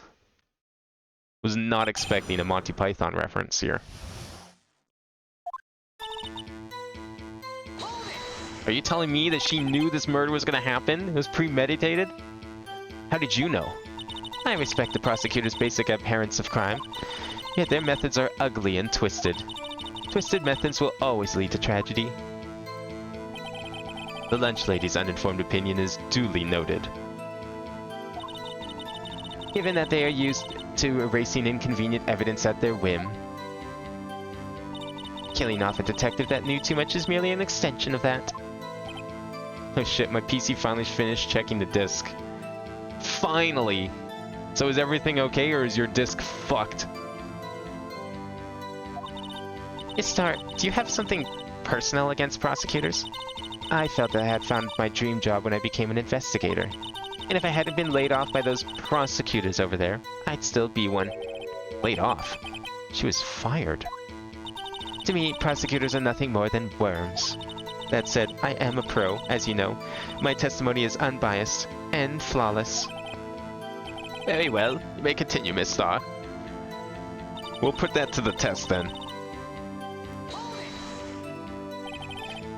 Speaker 1: Was not expecting a Monty Python reference here. Are you telling me that she knew this murder was going to happen? It was premeditated? How did you know? I respect the prosecutor's basic abhorrence of crime, yet their methods are ugly and twisted. Twisted methods will always lead to tragedy. The lunch lady's uninformed opinion is duly noted. Given that they are used to erasing inconvenient evidence at their whim, killing off a detective that knew too much is merely an extension of that. Oh shit, my PC finally finished checking the disk. Finally! So is everything okay, or is your disk fucked? Star, do you have something personal against prosecutors? I felt that I had found my dream job when I became an investigator. And if I hadn't been laid off by those prosecutors over there, I'd still be one. Laid off? She was fired. To me, prosecutors are nothing more than worms. That said, I am a pro, as you know. My testimony is unbiased and flawless. Very well. You may continue, Miss Star. We'll put that to the test then.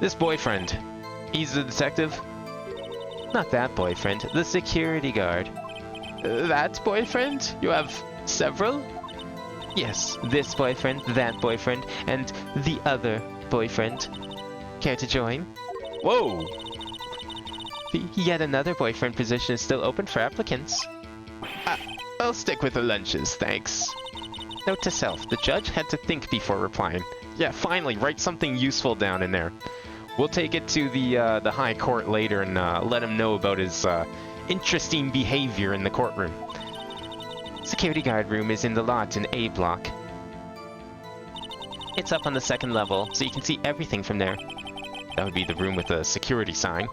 Speaker 1: This boyfriend. He's the detective? Not that boyfriend. The security guard. That boyfriend? You have several? Yes, this boyfriend, that boyfriend, and the other boyfriend. Care to join? Whoa! The yet another boyfriend position is still open for applicants. I'll stick with the lunches, thanks. Note to self, the judge had to think before replying. Yeah, finally, write something useful down in there. We'll take it to the high court later and let him know about his interesting behavior in the courtroom. Security guard room is in the lot in A block. It's up on the second level, so you can see everything from there. That would be the room with the security sign.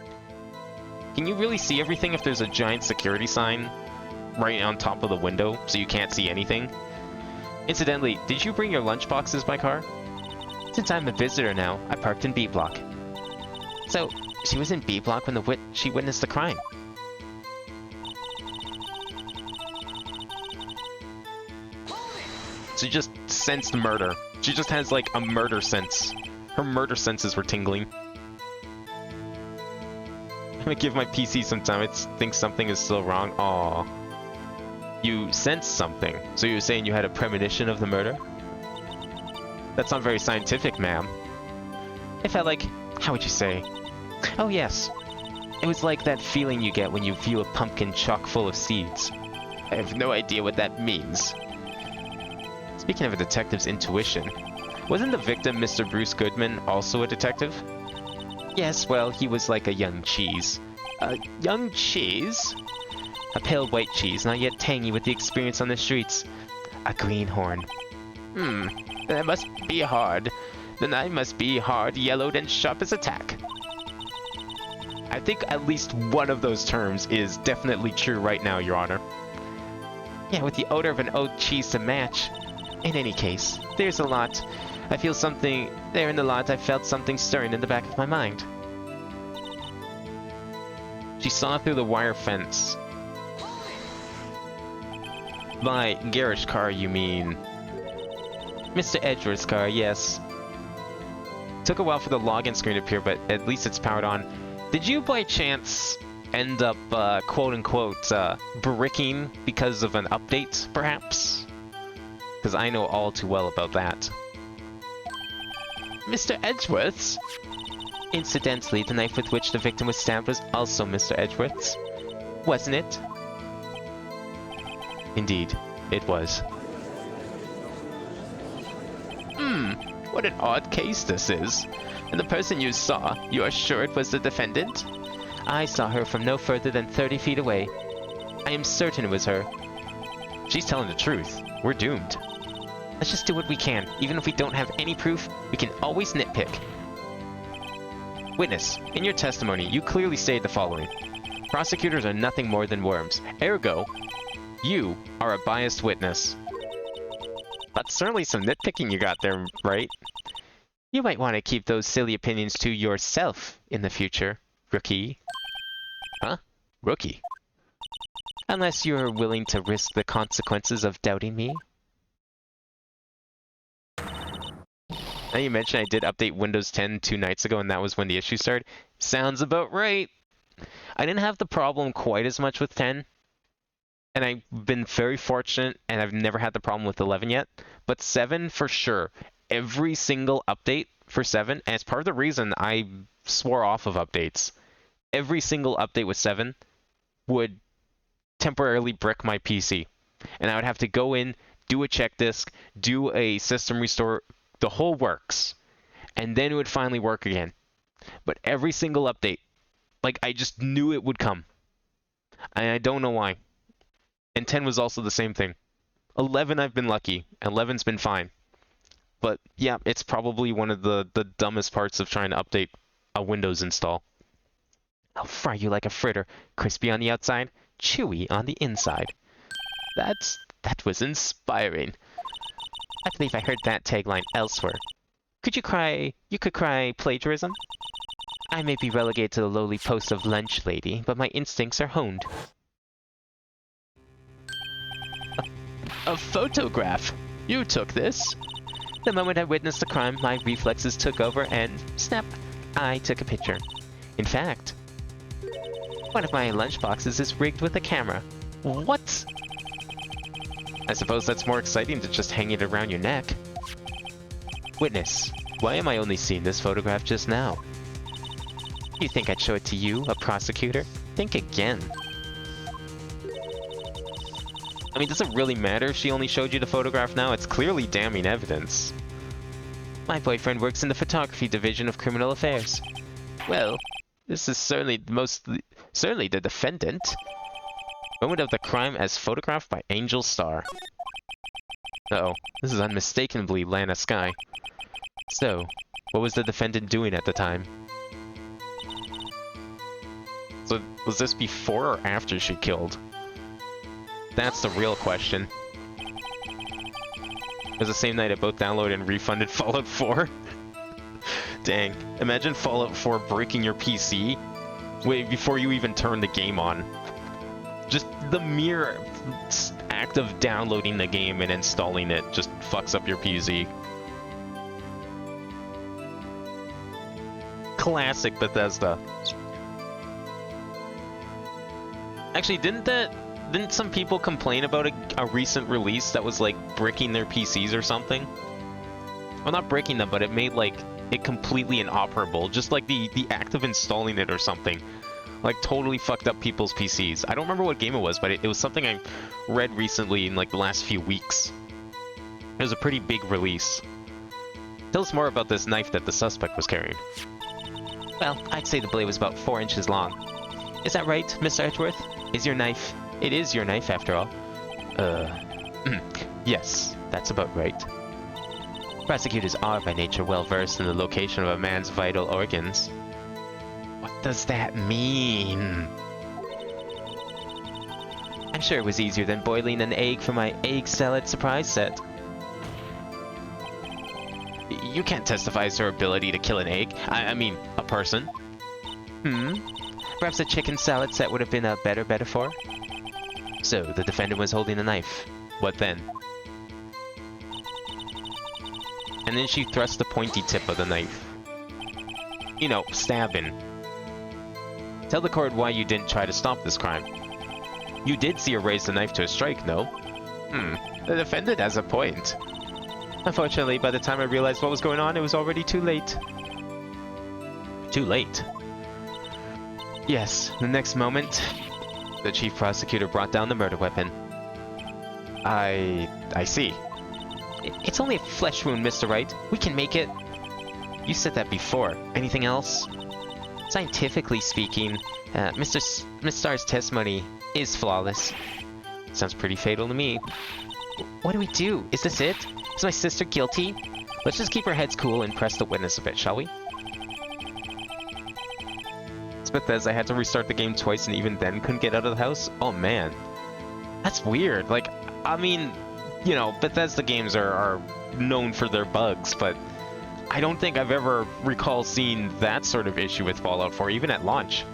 Speaker 1: Can you really see everything if there's a giant security sign right on top of the window, so you can't see anything? Incidentally, did you bring your lunch boxes by car? Since I'm a visitor now, I parked in B block. So, she was in B block when she witnessed the crime. She just sensed murder. She just has, like, a murder sense. Her murder senses were tingling. I'm gonna give my PC some time. It thinks something is still wrong. Aww. You sensed something. So you're saying you had a premonition of the murder? That's not very scientific, ma'am. It felt like... how would you say? Oh, yes. It was like that feeling you get when you view a pumpkin chock full of seeds. I have no idea what that means. Speaking of a detective's intuition, wasn't the victim Mr. Bruce Goodman also a detective? Yes, well, he was like a young cheese. A young cheese? A pale white cheese, not yet tangy with the experience on the streets. A greenhorn. That must be hard. Then I must be hard, yellowed, and sharp as a tack. I think at least one of those terms is definitely true right now, Your Honor. Yeah, with the odor of an old cheese to match. In any case, there's a lot. I feel something... there in the lot, I felt something stirring in the back of my mind. She saw through the wire fence. By garish car, you mean... Mr. Edgeworth's car, yes. Took a while for the login screen to appear, but at least it's powered on. Did you, by chance, end up, quote-unquote, bricking because of an update, perhaps? Because I know all too well about that. Mr. Edgeworth's? Incidentally, the knife with which the victim was stabbed was also Mr. Edgeworth's. Wasn't it? Indeed, it was. What an odd case this is. And the person you saw, you are sure it was the defendant? I saw her from no further than 30 feet away. I am certain it was her. She's telling the truth. We're doomed. Let's just do what we can. Even if we don't have any proof, we can always nitpick. Witness, in your testimony, you clearly stated the following. Prosecutors are nothing more than worms. Ergo, you are a biased witness. That's certainly some nitpicking you got there, right? You might want to keep those silly opinions to yourself in the future, rookie. Huh? Rookie? Unless you're willing to risk the consequences of doubting me. Now you mentioned I did update Windows 10 2 nights ago, and that was when the issue started. Sounds about right. I didn't have the problem quite as much with 10. And I've been very fortunate, and I've never had the problem with 11 yet. But 7, for sure. Every single update for 7, and it's part of the reason I swore off of updates. Every single update with 7 would temporarily brick my PC. And I would have to go in, do a check disk, do a system restore, the whole works. And then it would finally work again. But every single update, like, I just knew it would come. And I don't know why. And 10 was also the same thing. 11 I've been lucky. 11's been fine. But yeah, it's probably one of the dumbest parts of trying to update a Windows install. I'll fry you like a fritter, crispy on the outside, chewy on the inside. That was inspiring. I believe I heard that tagline elsewhere. You could cry plagiarism? I may be relegated to the lowly post of lunch lady, but my instincts are honed. A photograph! You took this? The moment I witnessed the crime, my reflexes took over and, snap, I took a picture. In fact, one of my lunchboxes is rigged with a camera. What? I suppose that's more exciting than just hanging it around your neck. Witness, why am I only seeing this photograph just now? You think I'd show it to you, a prosecutor? Think again. I mean, does it really matter if she only showed you the photograph now? It's clearly damning evidence. My boyfriend works in the photography division of criminal affairs. Well, this is certainly the defendant. Moment of the crime as photographed by Angel Star. Uh-oh, this is unmistakably Lana Sky. So, what was the defendant doing at the time? So, was this before or after she killed? That's the real question. It was the same night I both downloaded and refunded Fallout 4. Dang. Imagine Fallout 4 breaking your PC before you even turn the game on. Just the mere act of downloading the game and installing it just fucks up your PC. Classic Bethesda. Actually, didn't some people complain about a recent release that was like bricking their PCs or something? Well, not breaking them, but it made like it completely inoperable. Just like the act of installing it or something. Like totally fucked up people's PCs. I don't remember what game it was, but it was something I read recently in like the last few weeks. It was a pretty big release. Tell us more about this knife that the suspect was carrying. Well, I'd say the blade was about 4 inches long. Is that right, Mr. Edgeworth? It is your knife, after all. Yes, that's about right. Prosecutors are by nature well versed in the location of a man's vital organs. What does that mean? I'm sure it was easier than boiling an egg for my egg salad surprise set. You can't testify as to her ability to kill an egg. I mean, a person. Perhaps a chicken salad set would have been a better metaphor? So, the defendant was holding a knife. What then? And then she thrust the pointy tip of the knife. You know, stabbing. Tell the court why you didn't try to stop this crime. You did see her raise the knife to a strike, no? The defendant has a point. Unfortunately, by the time I realized what was going on, it was already too late. Too late? Yes, the next moment, the chief prosecutor brought down the murder weapon. I see. It's only a flesh wound, Mr. Wright. We can make it. You said that before. Anything else? Scientifically speaking, Miss Starr's testimony is flawless. Sounds pretty fatal to me. What do we do? Is this it? Is my sister guilty? Let's just keep our heads cool and press the witness a bit, shall we? It's Bethesda. I had to restart the game twice and even then couldn't get out of the house? Oh man. That's weird. Like, I mean, you know, Bethesda games are known for their bugs, but I don't think I've ever recalled seeing that sort of issue with Fallout 4, even at launch.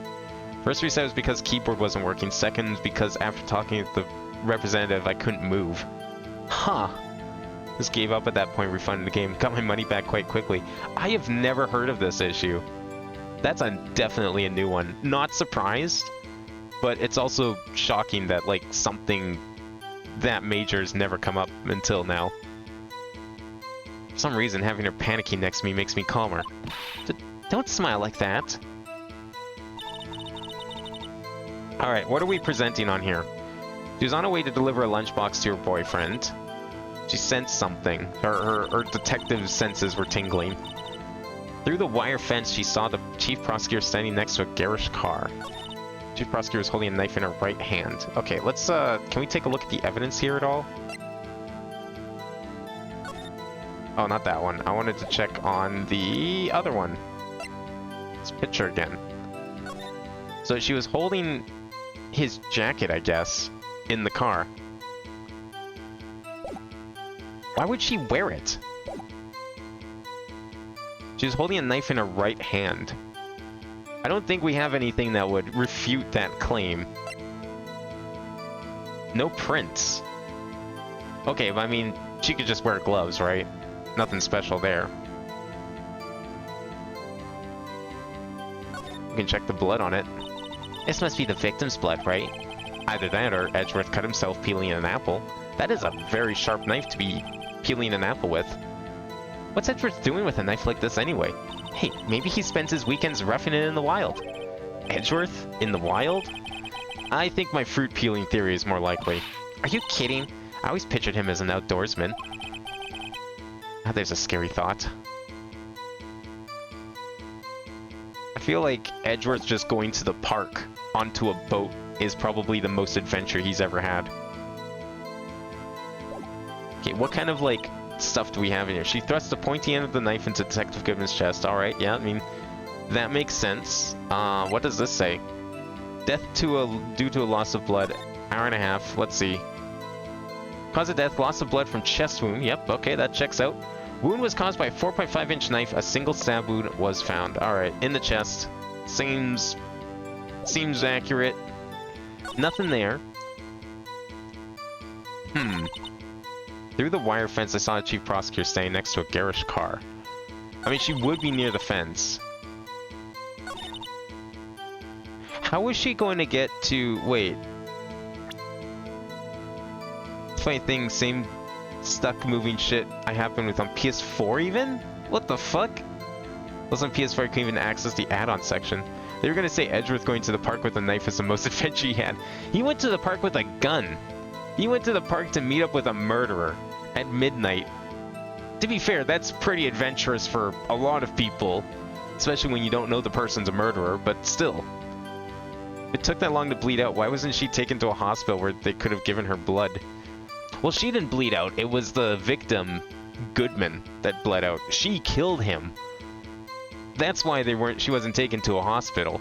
Speaker 1: First reset was because keyboard wasn't working. Second, because after talking with the representative, I couldn't move. Huh. Just gave up at that point, refunded the game, got my money back quite quickly. I have never heard of this issue. That's definitely a new one. Not surprised, but it's also shocking that like something that major has never come up until now. For some reason, having her panicking next to me makes me calmer. Don't smile like that. Alright, what are we presenting on here? She was on her way to deliver a lunchbox to her boyfriend. She sensed something. Her detective senses were tingling. Through the wire fence, she saw the chief prosecutor standing next to a garish car. Chief prosecutor was holding a knife in her right hand. Okay, let's, can we take a look at the evidence here at all? Oh, not that one. I wanted to check on the other one. This picture again. So she was holding his jacket, I guess, in the car. Why would she wear it? She was holding a knife in her right hand. I don't think we have anything that would refute that claim. No prints. Okay, but I mean, she could just wear gloves, right? Nothing special there. We can check the blood on it. This must be the victim's blood, right? Either that or Edgeworth cut himself peeling an apple. That is a very sharp knife to be peeling an apple with. What's Edgeworth doing with a knife like this anyway? Hey, maybe he spends his weekends roughing it in the wild. Edgeworth? In the wild? I think my fruit peeling theory is more likely. Are you kidding? I always pictured him as an outdoorsman. Ah, there's a scary thought. I feel like Edgeworth just going to the park onto a boat is probably the most adventure he's ever had. Okay, what kind of, like, stuff do we have in here? She thrusts the pointy end of the knife into Detective Goodman's chest. Alright, yeah, I mean, that makes sense. What does this say? Death due to a loss of blood. Hour and a half. Let's see. Cause of death, loss of blood from chest wound. Yep, okay, that checks out. Wound was caused by a 4.5-inch knife. A single stab wound was found. Alright, in the chest. Seems accurate. Nothing there. Through the wire fence, I saw a chief prosecutor standing next to a garish car. I mean, she would be near the fence. How is she going to get to... Wait. Funny thing, same stuck moving shit I happened with on PS4 even? What the fuck? Was on PS4 I couldn't even access the add-on section. They were gonna say Edgeworth going to the park with a knife is the most adventure he had. He went to the park with a gun. He went to the park to meet up with a murderer at midnight. To be fair, that's pretty adventurous for a lot of people, especially when you don't know the person's a murderer, but still. It took that long to bleed out. Why wasn't she taken to a hospital where they could have given her blood? Well, she didn't bleed out. It was the victim, Goodman, that bled out. She killed him. That's why she wasn't taken to a hospital.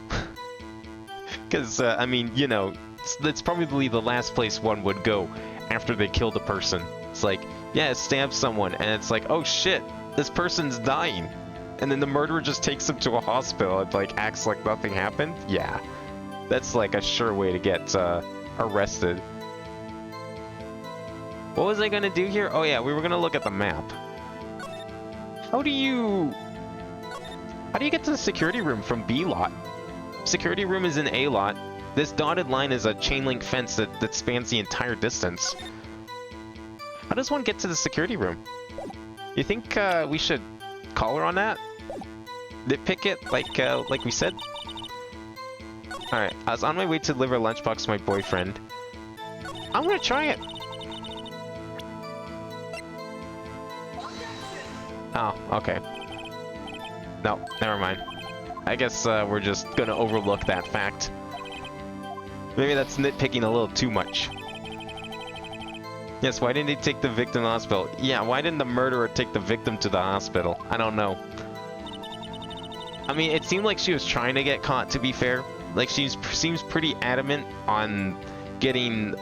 Speaker 1: Because, I mean, you know, that's probably the last place one would go after they killed a person. It's like, yeah, stab someone, and it's like, oh shit, this person's dying. And then the murderer just takes him to a hospital and, like, acts like nothing happened? Yeah. That's, like, a sure way to get, arrested. What was I gonna do here? Oh yeah, we were gonna look at the map. How do you get to the security room from B lot? Security room is in A lot. This dotted line is a chain link fence that spans the entire distance. How does one get to the security room? You think we should call her on that? Nitpick it like we said? Alright, I was on my way to deliver a lunchbox to my boyfriend. I'm gonna try it. Oh, okay. No, never mind. I guess we're just gonna overlook that fact. Maybe that's nitpicking a little too much. Yes, why didn't he take the victim to the hospital? Yeah, why didn't the murderer take the victim to the hospital? I don't know. I mean, it seemed like she was trying to get caught, to be fair. Like, she seems pretty adamant on getting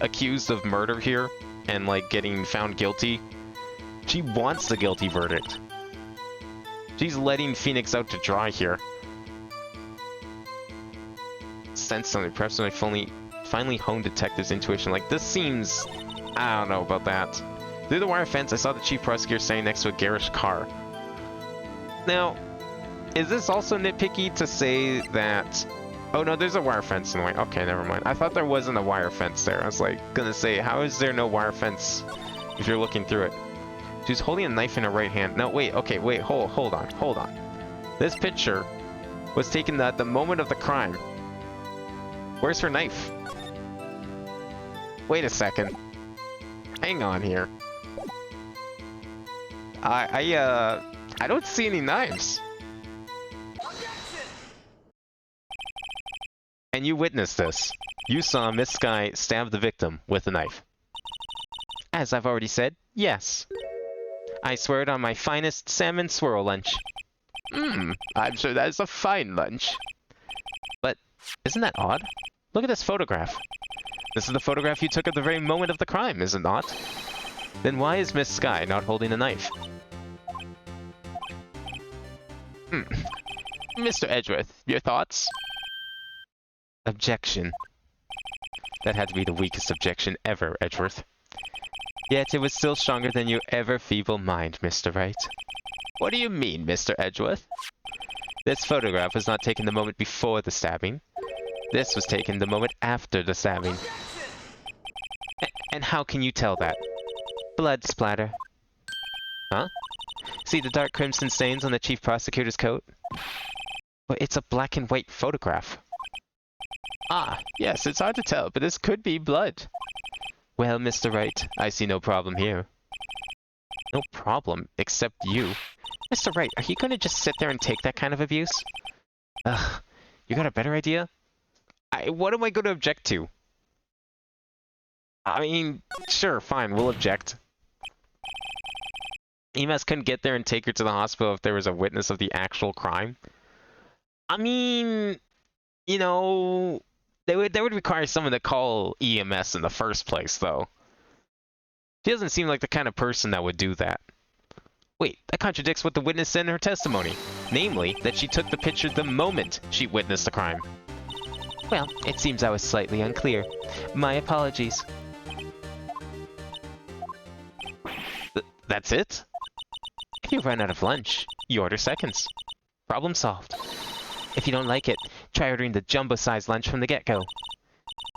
Speaker 1: accused of murder here and, like, getting found guilty. She wants the guilty verdict. She's letting Phoenix out to dry here. Sense something. Perhaps when I finally honed detective's intuition. Like, this seems... I don't know about that. Through the wire fence, I saw the chief prosecutor standing next to a garish car. Now, is this also nitpicky to say that... Oh no, there's a wire fence in the way. Okay, never mind. I thought there wasn't a wire fence there. I was like, gonna say, how is there no wire fence if you're looking through it? She's holding a knife in her right hand. No, wait, okay, wait, hold on. This picture was taken at the moment of the crime. Where's her knife? Wait a second. Hang on here. I don't see any knives. And you witnessed this. You saw Miss Sky stab the victim with a knife. As I've already said, yes. I swear it on my finest salmon swirl lunch. I'm sure that is a fine lunch. But isn't that odd? Look at this photograph. This is the photograph you took at the very moment of the crime, is it not? Then why is Miss Sky not holding a knife? Mr. Edgeworth, your thoughts? Objection. That had to be the weakest objection ever, Edgeworth. Yet it was still stronger than your ever-feeble mind, Mr. Wright. What do you mean, Mr. Edgeworth? This photograph was not taken the moment before the stabbing. This was taken the moment after the stabbing. And how can you tell that? Blood splatter. Huh? See the dark crimson stains on the chief prosecutor's coat? Well, it's a black and white photograph. Ah, yes, it's hard to tell, but this could be blood. Well, Mr. Wright, I see no problem here. No problem, except you. Mr. Wright, are you going to just sit there and take that kind of abuse? Ugh, you got a better idea? What am I going to object to? I mean, sure, fine, we'll object. EMS couldn't get there and take her to the hospital if there was a witness of the actual crime. I mean, you know, they would require someone to call EMS in the first place, though. She doesn't seem like the kind of person that would do that. Wait, that contradicts what the witness said in her testimony. Namely, that she took the picture the moment she witnessed the crime. Well, it seems I was slightly unclear. My apologies. That's it? If you run out of lunch, you order seconds. Problem solved. If you don't like it, try ordering the jumbo-sized lunch from the get-go.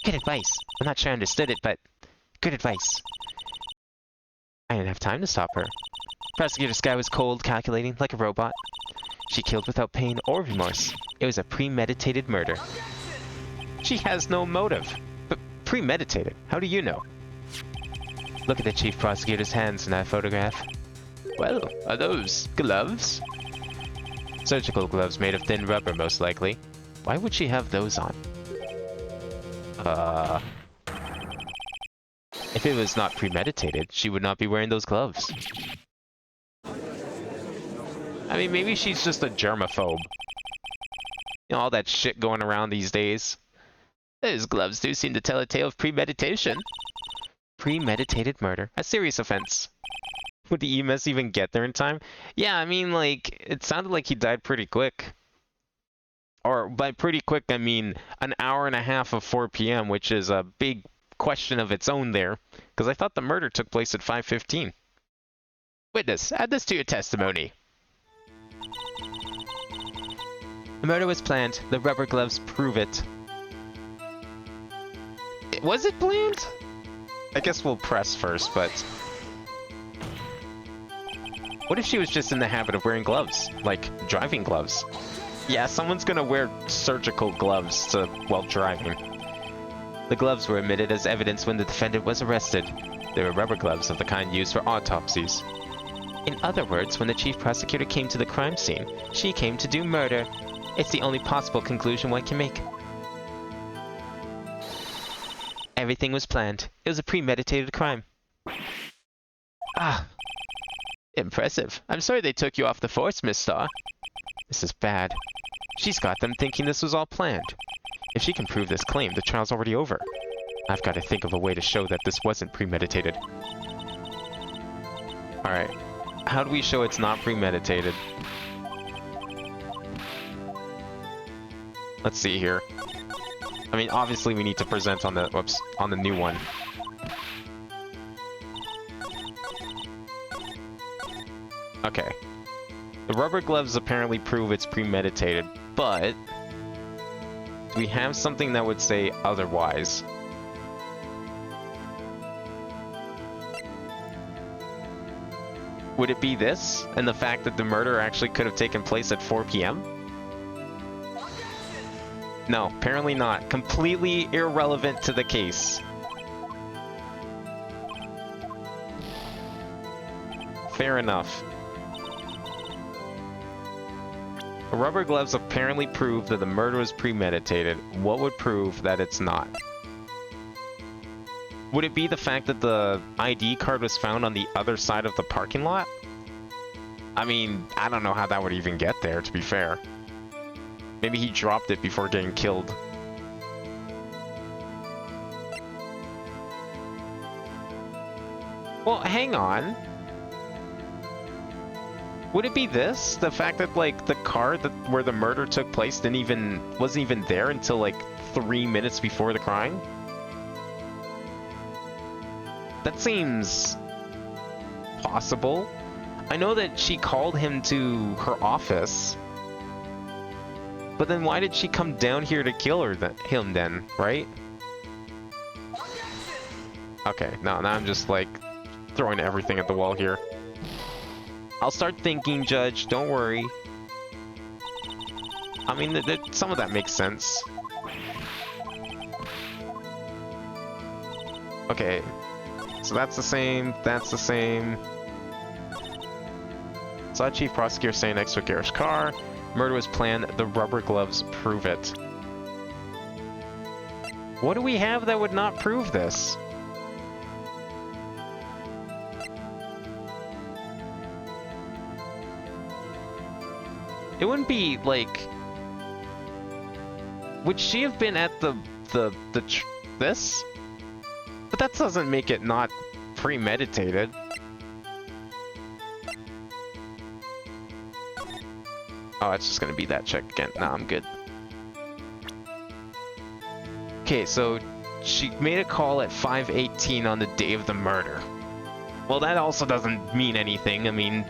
Speaker 1: Good advice. I'm not sure I understood it, but good advice. I didn't have time to stop her. Prosecutor Sky was cold, calculating, like a robot. She killed without pain or remorse. It was a premeditated murder. She has no motive. But premeditated? How do you know? Look at the chief prosecutor's hands in that photograph. Well, are those gloves? Surgical gloves made of thin rubber, most likely. Why would she have those on? If it was not premeditated, she would not be wearing those gloves. I mean, maybe she's just a germaphobe. You know, all that shit going around these days. Those gloves do seem to tell a tale of premeditation. Premeditated murder. A serious offense. Would the EMS even get there in time? Yeah, I mean, like, it sounded like he died pretty quick. Or by pretty quick, I mean an hour and a half of 4 p.m., which is a big question of its own there. Because I thought the murder took place at 5:15. Witness, add this to your testimony. The murder was planned. The rubber gloves prove it. Was it planned? I guess we'll press first, but... What if she was just in the habit of wearing gloves? Like, driving gloves? Yeah, someone's gonna wear surgical gloves while driving. The gloves were admitted as evidence when the defendant was arrested. They were rubber gloves of the kind used for autopsies. In other words, when the chief prosecutor came to the crime scene, she came to do murder. It's the only possible conclusion one can make. Everything was planned. It was a premeditated crime. Ah. Impressive. I'm sorry they took you off the force, Miss Starr. This is bad. She's got them thinking this was all planned. If she can prove this claim, the trial's already over. I've got to think of a way to show that this wasn't premeditated. Alright. How do we show it's not premeditated? Let's see here. I mean, obviously we need to present on the new one. Okay. The rubber gloves apparently prove it's premeditated, but do we have something that would say otherwise? Would it be this, and the fact that the murder actually could have taken place at 4 p.m.? No, apparently not. Completely irrelevant to the case. Fair enough. The rubber gloves apparently prove that the murder was premeditated. What would prove that it's not? Would it be the fact that the ID card was found on the other side of the parking lot? I mean, I don't know how that would even get there, to be fair. Maybe he dropped it before getting killed. Well, hang on. Would it be this? The fact that, like, the car where the murder took place wasn't even there until, like, 3 minutes before the crime? That seems possible. I know that she called him to her office. But then why did she come down here to kill him then, right? Okay, now I'm just like throwing everything at the wall here. I'll start thinking, Judge, don't worry. I mean, some of that makes sense. Okay, so that's the same, that's the same. Saw Chief Prosecutor standing next to a garish car. Murder was planned, the rubber gloves prove it. What do we have that would not prove this? It wouldn't be like... Would she have been at this? But that doesn't make it not premeditated. Oh, it's just gonna be that check again. Nah, I'm good. Okay, so she made a call at 5:18 on the day of the murder. Well, that also doesn't mean anything. I mean,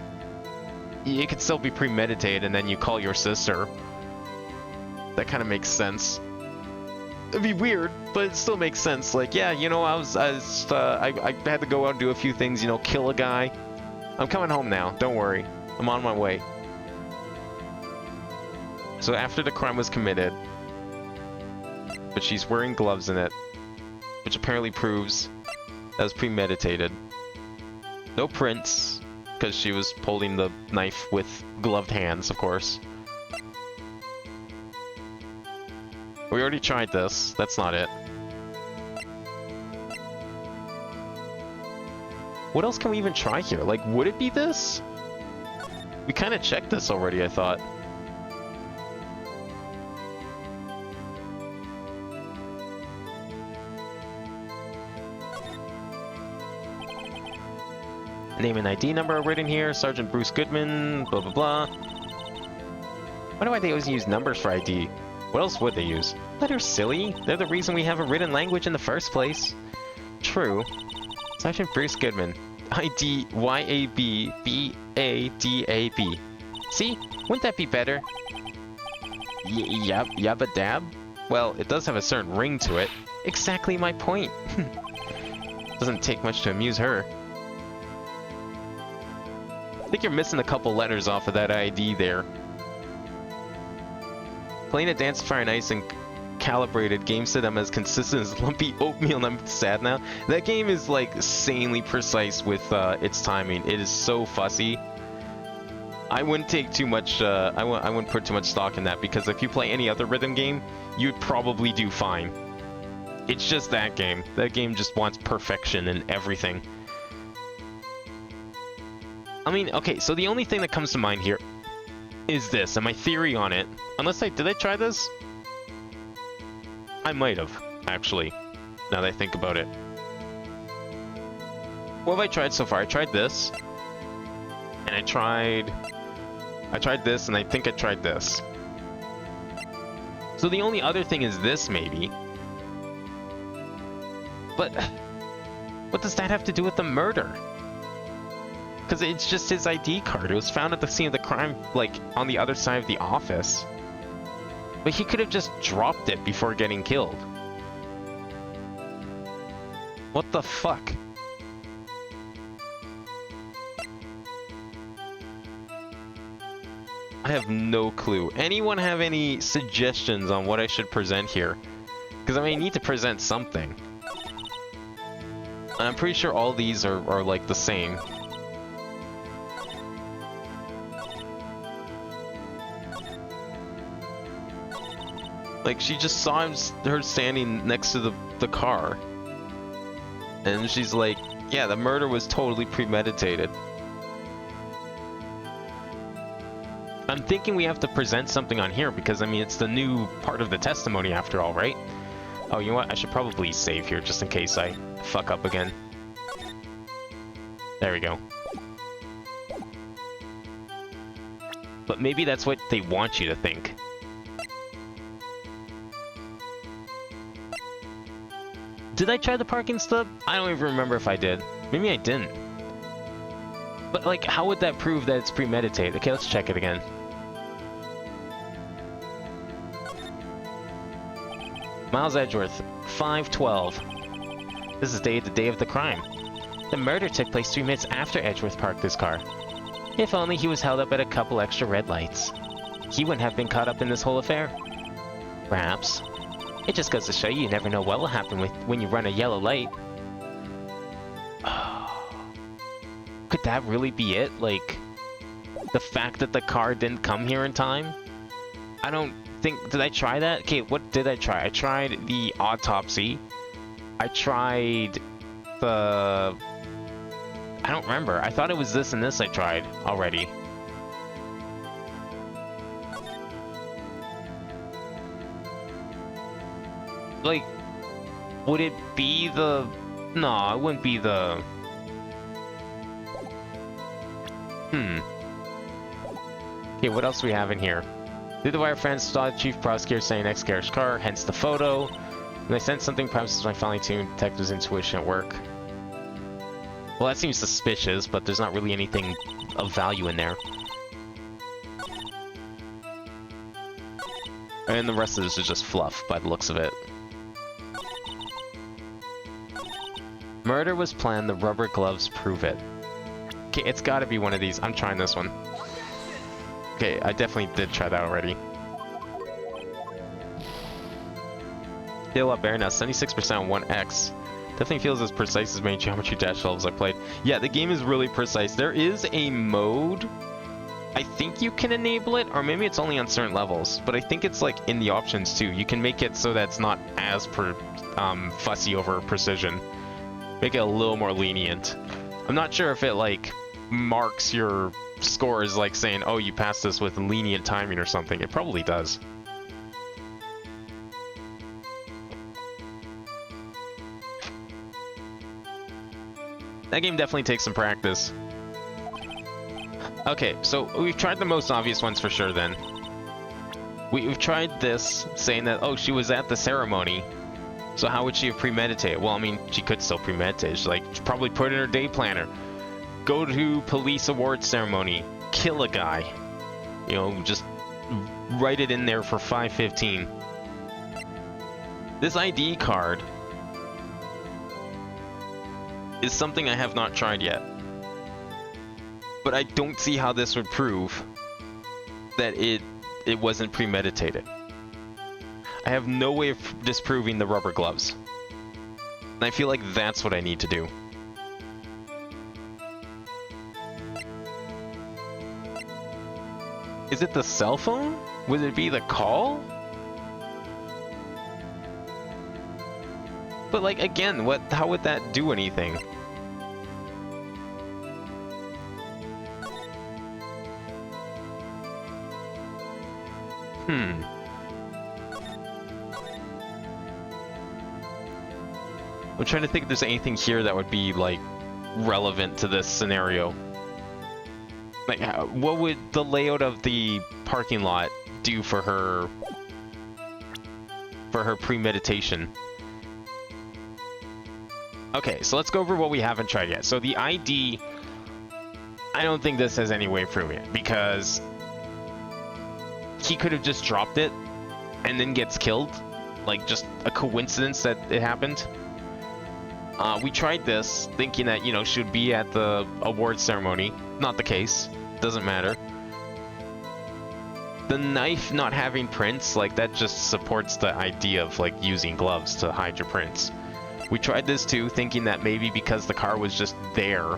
Speaker 1: it could still be premeditated, and then you call your sister. That kind of makes sense. It'd be weird, but it still makes sense. Like, yeah, you know, I had to go out and do a few things, you know, kill a guy. I'm coming home now. Don't worry. I'm on my way. So after the crime was committed, but she's wearing gloves in it, which apparently proves that was premeditated. No prints, because she was holding the knife with gloved hands, of course. We already tried this. That's not it. What else can we even try here? Like, would it be this? We kind of checked this already, I thought. Name and ID number written here. Sergeant Bruce Goodman, blah, blah, blah. Why do they always use numbers for ID? What else would they use? Letters, silly. They're the reason we have a written language in the first place. True. Sergeant Bruce Goodman. ID YAB BADAB. See? Wouldn't that be better? Yabba dab? Well, it does have a certain ring to it. Exactly my point. Doesn't take much to amuse her. I think you're missing a couple letters off of that ID there. Playing a Dance Fire and Ice and calibrated game set them as consistent as lumpy oatmeal, and I'm sad now. That game is like insanely precise with its timing. It is so fussy. I wouldn't take too much, I wouldn't put too much stock in that, because if you play any other rhythm game, you'd probably do fine. It's just that game. That game just wants perfection in everything. I mean, okay, so the only thing that comes to mind here is this, and my theory on it. Did I try this? I might have, actually, now that I think about it. What have I tried so far? I tried this, and I tried this, and I think I tried this. So the only other thing is this, maybe. But what does that have to do with the murder? Because it's just his ID card. It was found at the scene of the crime, like, on the other side of the office. But he could have just dropped it before getting killed. What the fuck? I have no clue. Anyone have any suggestions on what I should present here? Because, I mean, I need to present something. And I'm pretty sure all these are like, the same. Like, she just saw her standing next to the car. And she's like, yeah, the murder was totally premeditated. I'm thinking we have to present something on here because, I mean, it's the new part of the testimony after all, right? Oh, you know what? I should probably save here just in case I fuck up again. There we go. But maybe that's what they want you to think. Did I try the parking stub? I don't even remember if I did. Maybe I didn't. But, like, how would that prove that it's premeditated? Okay, let's check it again. Miles Edgeworth, 5:12. This is the day of the crime. The murder took place 3 minutes after Edgeworth parked his car. If only he was held up at a couple extra red lights. He wouldn't have been caught up in this whole affair. Perhaps. It just goes to show you never know what will happen when you run a yellow light. Could that really be it? Like, the fact that the car didn't come here in time? I don't think... Did I try that? Okay, what did I try? I tried the autopsy. I tried the... I don't remember. I thought it was this and this I tried already. Like, would it be the... No, it wouldn't be the... Okay, what else do we have in here? Through the wire, friends saw the chief prosecutor saying next carriage car, hence the photo. When I sensed something, perhaps it's my finely tuned detective's intuition at work. Well, that seems suspicious, but there's not really anything of value in there. And the rest of this is just fluff, by the looks of it. Murder was planned, the rubber gloves prove it. Okay, it's gotta be one of these. I'm trying this one. Okay, I definitely did try that already. Still up there now, 76% on 1x. Definitely feels as precise as many Geometry Dash levels I played. Yeah, the game is really precise. There is a mode. I think you can enable it, or maybe it's only on certain levels. But I think it's like in the options too. You can make it so that it's not as fussy over precision. Make it a little more lenient. I'm not sure if it like marks your score as like saying, oh, you passed this with lenient timing or something. It probably does. That game definitely takes some practice. Okay, so we've tried the most obvious ones for sure then. We've tried this, saying that, oh, she was at the ceremony. So how would she have premeditated? Well, I mean, she could still premeditate. She, like, probably put in her day planner. Go to police awards ceremony. Kill a guy. You know, just write it in there for 5:15. This ID card is something I have not tried yet. But I don't see how this would prove that it wasn't premeditated. I have no way of disproving the rubber gloves. And I feel like that's what I need to do. Is it the cell phone? Would it be the call? But like, again, how would that do anything? I'm trying to think if there's anything here that would be, like, relevant to this scenario. Like, what would the layout of the parking lot do for her premeditation? Okay, so let's go over what we haven't tried yet. So the ID, I don't think this has any way of proving it, because he could have just dropped it and then gets killed. Like, just a coincidence that it happened. We tried this, thinking that, you know, she would be at the award ceremony. Not the case. Doesn't matter. The knife not having prints, like, that just supports the idea of, like, using gloves to hide your prints. We tried this too, thinking that maybe because the car was just there,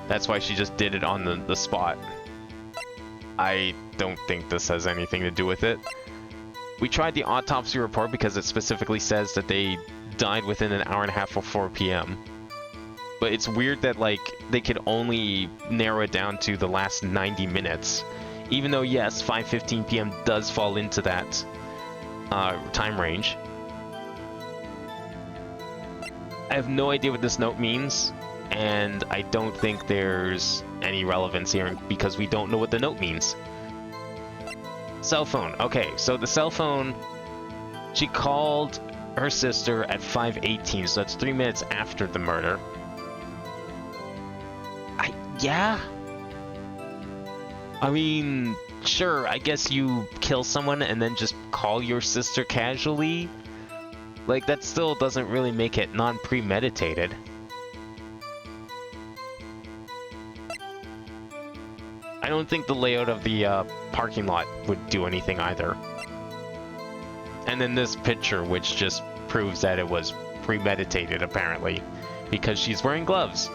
Speaker 1: that's why she just did it on the spot. I don't think this has anything to do with it. We tried the autopsy report because it specifically says that they died within an hour and a half of 4 p.m. But it's weird that, like, they could only narrow it down to the last 90 minutes. Even though, yes, 5:15 p.m. does fall into that time range. I have no idea what this note means, and I don't think there's any relevance here because we don't know what the note means. Cell phone. Okay, so the cell phone, she called her sister at 5:18, so that's 3 minutes after the murder. Yeah, I mean, sure, I guess you kill someone and then just call your sister casually. Like, that still doesn't really make it non-premeditated. I don't think the layout of the parking lot would do anything either. And then this picture, which just proves that it was premeditated, apparently, because she's wearing gloves.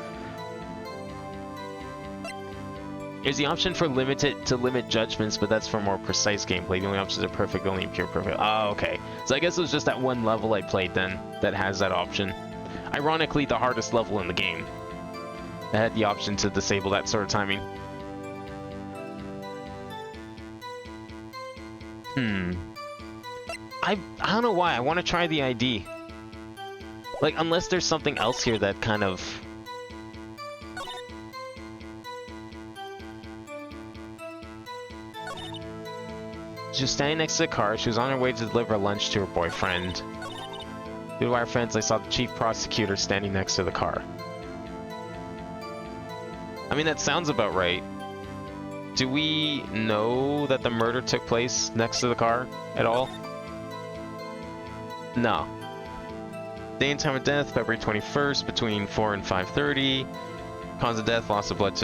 Speaker 1: There's the option for limit judgments, but that's for more precise gameplay. The only options are perfect, only impure perfect. Oh, okay. So I guess it was just that one level I played then that has that option. Ironically, the hardest level in the game. That had the option to disable that sort of timing. I don't know why. I want to try the ID. Like, unless there's something else here that kind of... She was standing next to the car. She was on her way to deliver lunch to her boyfriend. Through the wire fence, I saw the chief prosecutor standing next to the car. I mean, that sounds about right. Do we know that the murder took place next to the car at all? No. Day and time of death, February 21st, between 4 and 5:30. Cause of death, loss of blood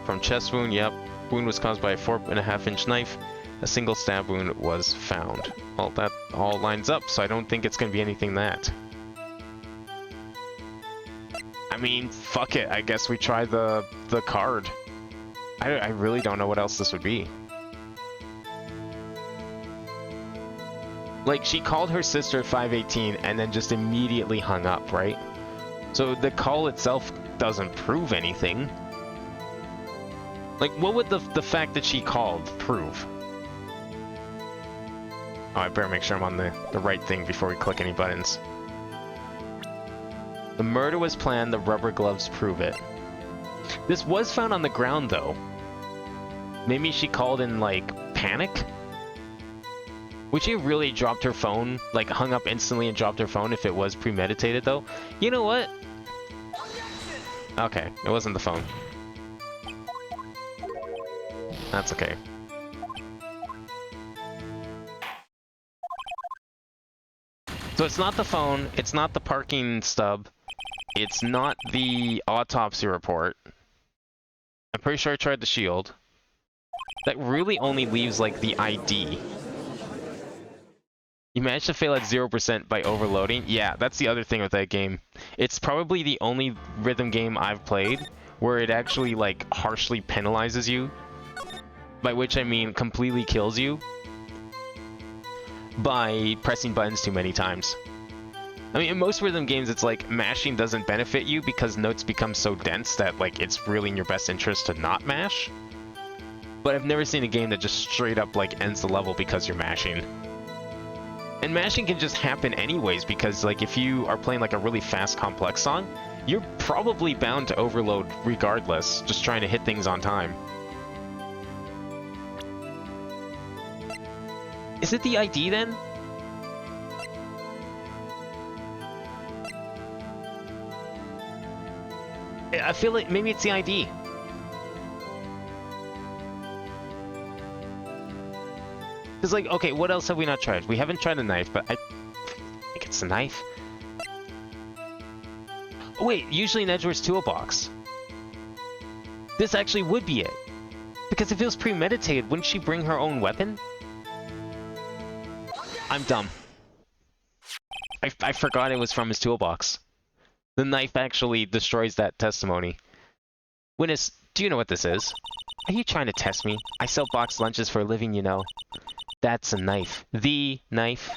Speaker 1: from chest wound. Yep. Wound was caused by a 4.5-inch knife. A single stab wound was found. Well, that all lines up, so I don't think it's going to be anything that. I mean, fuck it. I guess we try the card. I really don't know what else this would be. Like, she called her sister at 5:18 and then just immediately hung up, right? So the call itself doesn't prove anything. Like, what would the fact that she called prove? Oh, I better make sure I'm on the right thing before we click any buttons. The murder was planned, the rubber gloves prove it. This was found on the ground, though. Maybe she called in, like, panic? Would she have really dropped her phone, like, hung up instantly and dropped her phone if it was premeditated, though? You know what? Okay, it wasn't the phone. That's okay. So it's not the phone, it's not the parking stub, it's not the autopsy report. I'm pretty sure I tried the shield. That really only leaves, like, the ID. You managed to fail at 0% by overloading? Yeah, that's the other thing with that game. It's probably the only rhythm game I've played where it actually, like, harshly penalizes you. By which I mean completely kills you. By pressing buttons too many times. I mean, in most rhythm games, it's like mashing doesn't benefit you because notes become so dense that, like, it's really in your best interest to not mash. But I've never seen a game that just straight up, like, ends the level because you're mashing. And mashing can just happen anyways because, like, if you are playing, like, a really fast, complex song, you're probably bound to overload regardless, just trying to hit things on time. Is it the ID then? I feel like maybe it's the ID. It's like, okay, what else have we not tried? We haven't tried a knife, but I think it's a knife. Oh, wait, usually in Edgeworth's toolbox. This actually would be it. Because if it was premeditated, wouldn't she bring her own weapon? I'm dumb. I forgot it was from his toolbox. The knife actually destroys that testimony. Witness, do you know what this is? Are you trying to test me? I sell boxed lunches for a living, you know. That's a knife. The knife.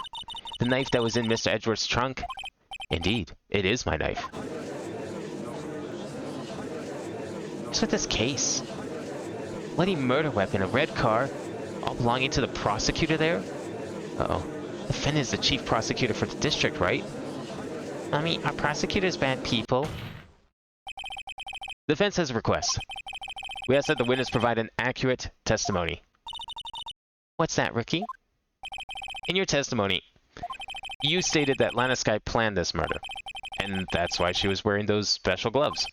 Speaker 1: The knife that was in Mr. Edgeworth's trunk. Indeed, it is my knife. What's with this case? Bloody murder weapon, a red car, all belonging to the prosecutor there? Uh-oh. The defendant is the chief prosecutor for the district, right? I mean, are prosecutors bad people? The defense has a request. We ask that the witness provide an accurate testimony. What's that, rookie? In your testimony, you stated that Lana Skye planned this murder, and that's why she was wearing those special gloves.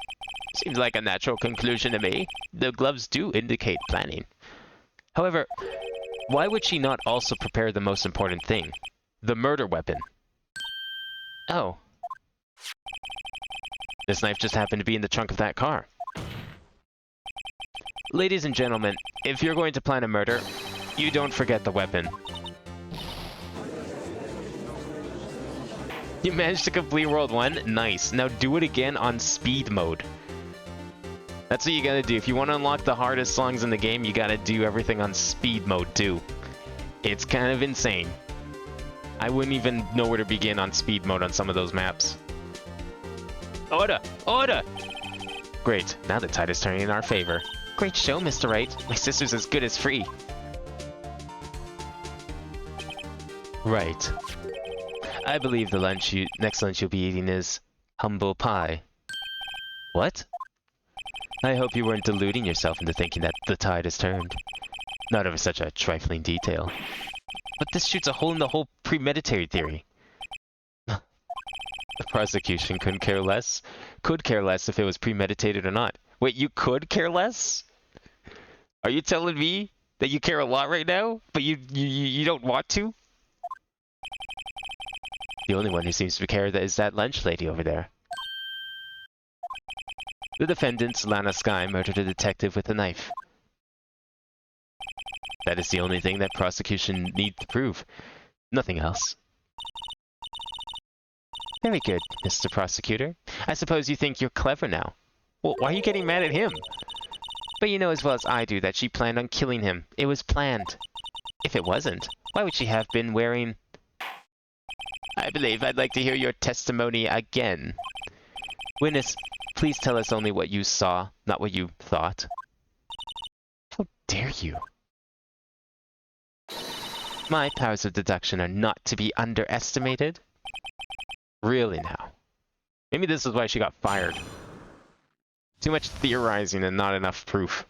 Speaker 1: Seems like a natural conclusion to me. The gloves do indicate planning. However, why would she not also prepare the most important thing? The murder weapon. Oh. This knife just happened to be in the trunk of that car. Ladies and gentlemen, if you're going to plan a murder, you don't forget the weapon. You managed to complete World 1? Nice. Now do it again on speed mode. That's what you gotta do. If you want to unlock the hardest songs in the game, you gotta do everything on speed mode too. It's kind of insane. I wouldn't even know where to begin on speed mode on some of those maps. Order! Order! Great, now the tide is turning in our favor. Great show, Mr. Wright. My sister's as good as free. Right. I believe the next lunch you'll be eating is humble pie. What? I hope you weren't deluding yourself into thinking that the tide has turned. Not over such a trifling detail. But this shoots a hole in the whole premeditated theory. The prosecution couldn't care less. Could care less if it was premeditated or not. Wait, you could care less? Are you telling me that you care a lot right now, but you don't want to? The only one who seems to care is that lunch lady over there. The defendant, Lana Skye, murdered a detective with a knife. That is the only thing that prosecution needs to prove. Nothing else. Very good, Mr. Prosecutor. I suppose you think you're clever now. Well, why are you getting mad at him? But you know as well as I do that she planned on killing him. It was planned. If it wasn't, why would she have been wearing... I believe I'd like to hear your testimony again. Witness, please tell us only what you saw, not what you thought. How dare you? My powers of deduction are not to be underestimated. Really now? Maybe this is why she got fired. Too much theorizing and not enough proof.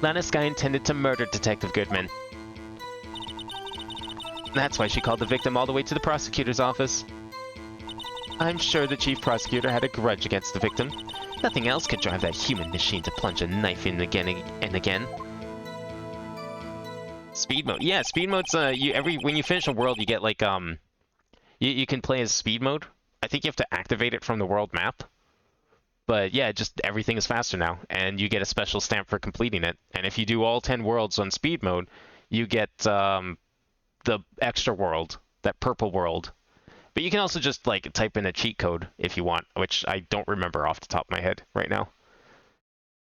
Speaker 1: Lana Skye intended to murder Detective Goodman. That's why she called the victim all the way to the prosecutor's office. I'm sure the chief prosecutor had a grudge against the victim. Nothing else could drive that human machine to plunge a knife in again and again. Speed mode. Yeah, speed mode's when you finish a world you get like you can play as speed mode. I think you have to activate it from the world map. But yeah, just everything is faster now, and you get a special stamp for completing it. And if you do all 10 worlds on speed mode, you get the extra world, that purple world. But you can also just like type in a cheat code if you want, which I don't remember off the top of my head right now.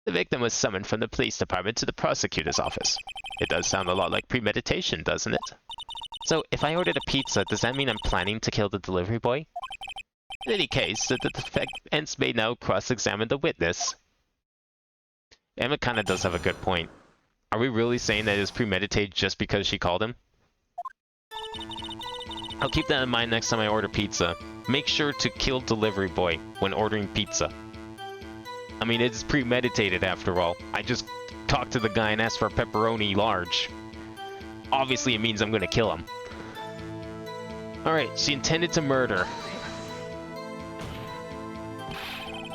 Speaker 1: The victim was summoned from the police department to the prosecutor's office. It does sound a lot like premeditation, doesn't it? So, if I ordered a pizza, does that mean I'm planning to kill the delivery boy? In any case, the defense may now cross-examine the witness. Emma kinda does have a good point. Are we really saying that it was premeditated just because she called him? I'll keep that in mind next time I order pizza. Make sure to kill delivery boy when ordering pizza. I mean, it's premeditated after all. I just talked to the guy and asked for a pepperoni large. Obviously it means I'm gonna kill him. Alright, she intended to murder.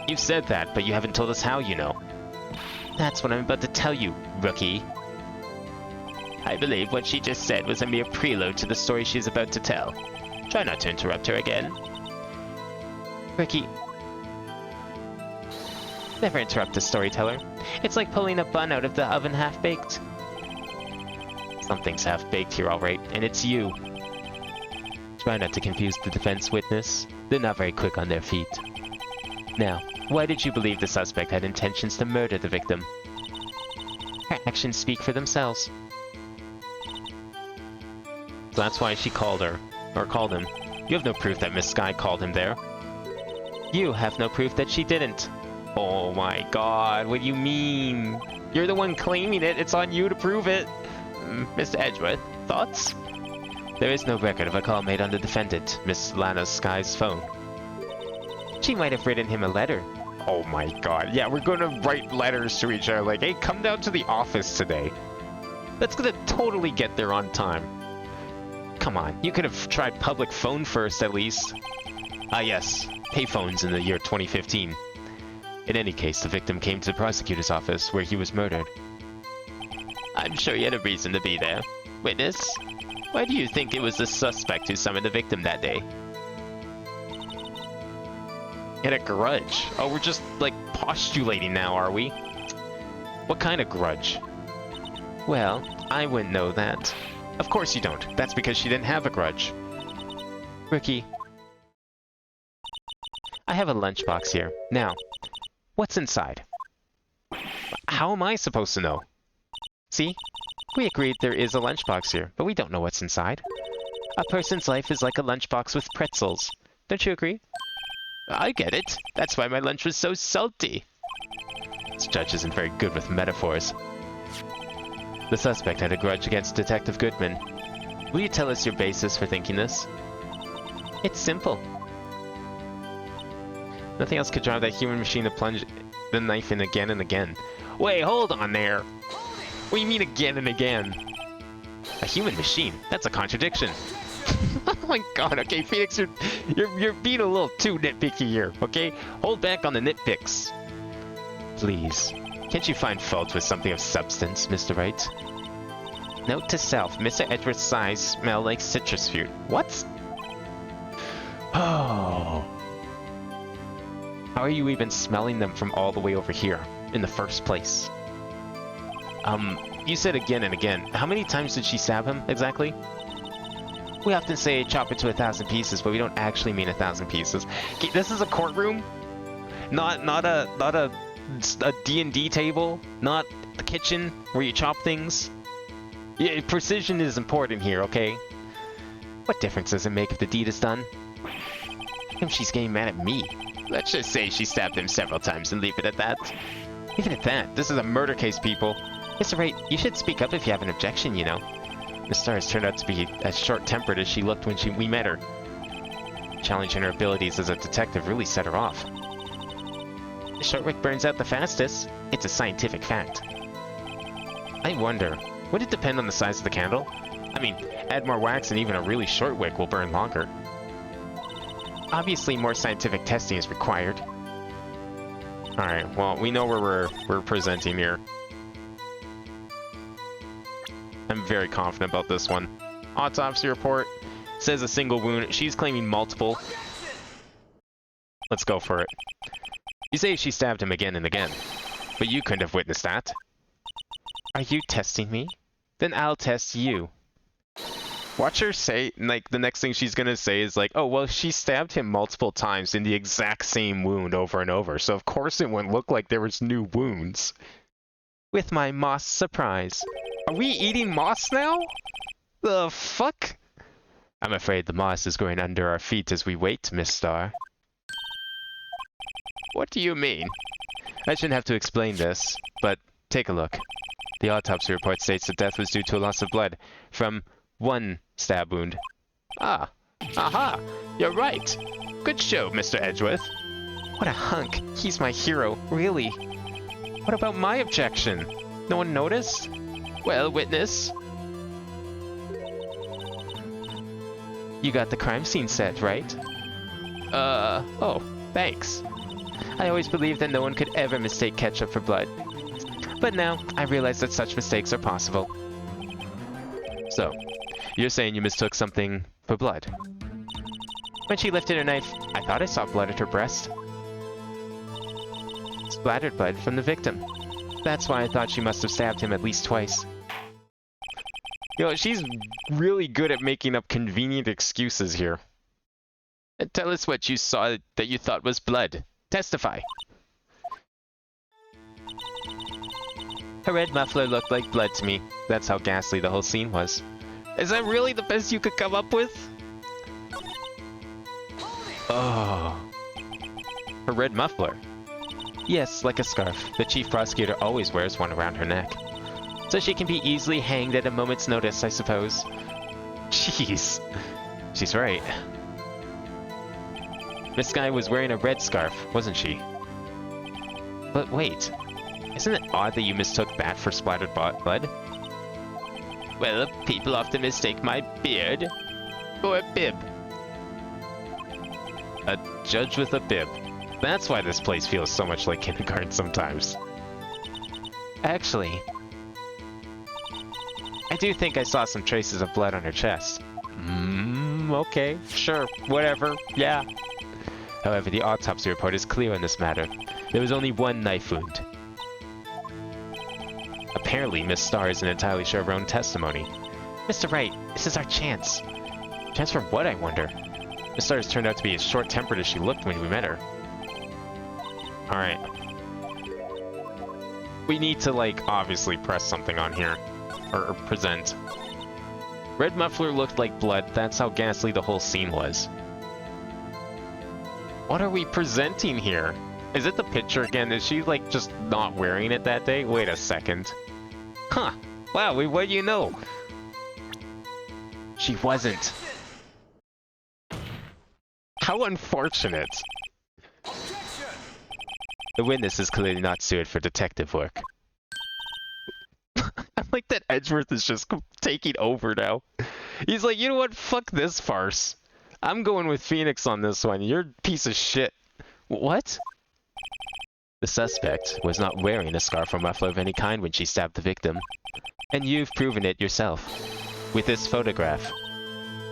Speaker 1: You've said that, but you haven't told us how you know. That's what I'm about to tell you, rookie. I believe what she just said was a mere prelude to the story she's about to tell. Try not to interrupt her again. Rookie, never interrupt a storyteller. It's like pulling a bun out of the oven half-baked. Something's half-baked here, alright, and it's you. Try not to confuse the defense witness. They're not very quick on their feet. Now, why did you believe the suspect had intentions to murder the victim? Her actions speak for themselves. So that's why she called her, or called him. You have no proof that Miss Skye called him there. You have no proof that she didn't. Oh my god, what do you mean? You're the one claiming it, it's on you to prove it. Mr. Edgeworth, thoughts? There is no record of a call made on the defendant, Miss Lana Skye's phone. She might have written him a letter. Oh my god, yeah, we're gonna write letters to each other like, hey, come down to the office today. That's gonna totally get there on time. Come on, you could have tried public phone first at least. Ah yes, payphones in the year 2015. In any case, the victim came to the prosecutor's office, where he was murdered. I'm sure he had a reason to be there. Witness, why do you think it was the suspect who summoned the victim that day? He had a grudge. Oh, we're just, like, postulating now, are we? What kind of grudge? Well, I wouldn't know that. Of course you don't. That's because she didn't have a grudge. Rookie. I have a lunchbox here. Now, what's inside? How am I supposed to know? See? We agreed there is a lunchbox here, but we don't know what's inside. A person's life is like a lunchbox with pretzels. Don't you agree? I get it. That's why my lunch was so salty. This judge isn't very good with metaphors. The suspect had a grudge against Detective Goodman. Will you tell us your basis for thinking this? It's simple. Nothing else could drive that human machine to plunge the knife in again and again. Wait, hold on there. What do you mean again and again? A human machine? That's a contradiction. Oh my god, okay, Phoenix, you're being a little too nitpicky here, okay? Hold back on the nitpicks. Please. Can't you find fault with something of substance, Mr. Wright? Note to self, Mr. Edgeworth's eyes smell like citrus fruit. What? Oh. How are you even smelling them from all the way over here, in the first place? You said again and again. How many times did she stab him, exactly? We often say chop it to 1,000 pieces, but we don't actually mean 1,000 pieces. Okay, this is a courtroom, not a D&D table, not the kitchen where you chop things. Yeah, precision is important here, okay? What difference does it make if the deed is done? How come she's getting mad at me? Let's just say she stabbed him several times and leave it at that. Even at that, this is a murder case, people. Mr. Wright, you should speak up if you have an objection, you know. Miss Stars turned out to be as short-tempered as she looked when we met her. Challenging her abilities as a detective really set her off. The short wick burns out the fastest. It's a scientific fact. I wonder, would it depend on the size of the candle? I mean, add more wax and even a really short wick will burn longer. Obviously, more scientific testing is required. Alright, well, we know where we're presenting here. I'm very confident about this one. Autopsy report says a single wound. She's claiming multiple. Let's go for it. You say she stabbed him again and again, but you couldn't have witnessed that. Are you testing me? Then I'll test you. Watch her say, like, the next thing she's gonna say is like, oh, well, she stabbed him multiple times in the exact same wound over and over, so of course it wouldn't look like there was new wounds. With my moss surprise. Are we eating moss now? The fuck? I'm afraid the moss is growing under our feet as we wait, Miss Star. What do you mean? I shouldn't have to explain this, but take a look. The autopsy report states that death was due to a loss of blood from one stab wound. Ah, aha, you're right. Good show, Mr. Edgeworth. What a hunk. He's my hero, really. What about my objection? No one noticed? Well, witness. You got the crime scene set, right? Oh, thanks. I always believed that no one could ever mistake ketchup for blood. But now, I realize that such mistakes are possible. So, you're saying you mistook something for blood? When she lifted her knife, I thought I saw blood at her breast. Splattered blood from the victim. That's why I thought she must have stabbed him at least twice. You know, she's really good at making up convenient excuses here. And tell us what you saw that you thought was blood. Testify. Her red muffler looked like blood to me. That's how ghastly the whole scene was. Is that really the best you could come up with? Oh. Her red muffler. Yes, like a scarf. The chief prosecutor always wears one around her neck. So she can be easily hanged at a moment's notice, I suppose. Jeez. She's right. Miss Skye was wearing a red scarf, wasn't she? But wait. Isn't it odd that you mistook that for splattered blood? Well, people often mistake my beard for a bib. A judge with a bib. That's why this place feels so much like kindergarten sometimes. Actually, I do think I saw some traces of blood on her chest. Okay, sure, whatever, yeah. However, the autopsy report is clear on this matter. There was only one knife wound. Apparently, Miss Starr isn't entirely sure of her own testimony. Mr. Wright, this is our chance. Chance for what, I wonder? Miss Starr has turned out to be as short-tempered as she looked when we met her. Alright. We need to, like, obviously press something on here. Or present. Red muffler looked like blood. That's how ghastly the whole scene was. What are we presenting here? Is it the picture again? Is she, like, just not wearing it that day? Wait a second. Huh. Wow, what do you know? She wasn't. How unfortunate. The witness is clearly not suited for detective work. I like that Edgeworth is just taking over now. He's like, you know what? Fuck this farce. I'm going with Phoenix on this one. You're a piece of shit. What? The suspect was not wearing a scarf or muffler of any kind when she stabbed the victim. And you've proven it yourself. With this photograph.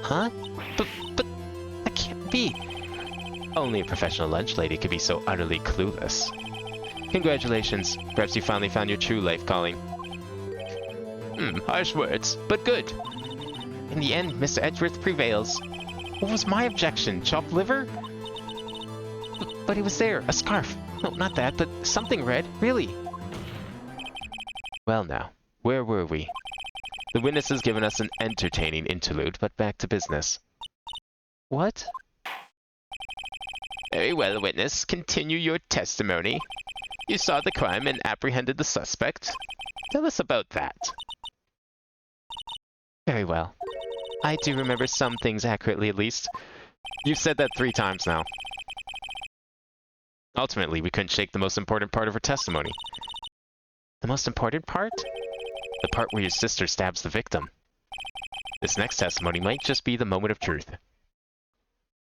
Speaker 1: Huh? But that can't be. Only a professional lunch lady could be so utterly clueless. Congratulations. Perhaps you finally found your true life calling. Harsh words, but good. In the end, Mr. Edgeworth prevails. What was my objection? Chopped liver? But it was there, a scarf. No, not that, but something red, really. Well now, where were we? The witness has given us an entertaining interlude, but back to business. What? Very well, witness. Continue your testimony. You saw the crime and apprehended the suspect. Tell us about that. Very well. I do remember some things accurately, at least. You've said that 3 times now. Ultimately, we couldn't shake the most important part of her testimony. The most important part? The part where your sister stabs the victim. This next testimony might just be the moment of truth.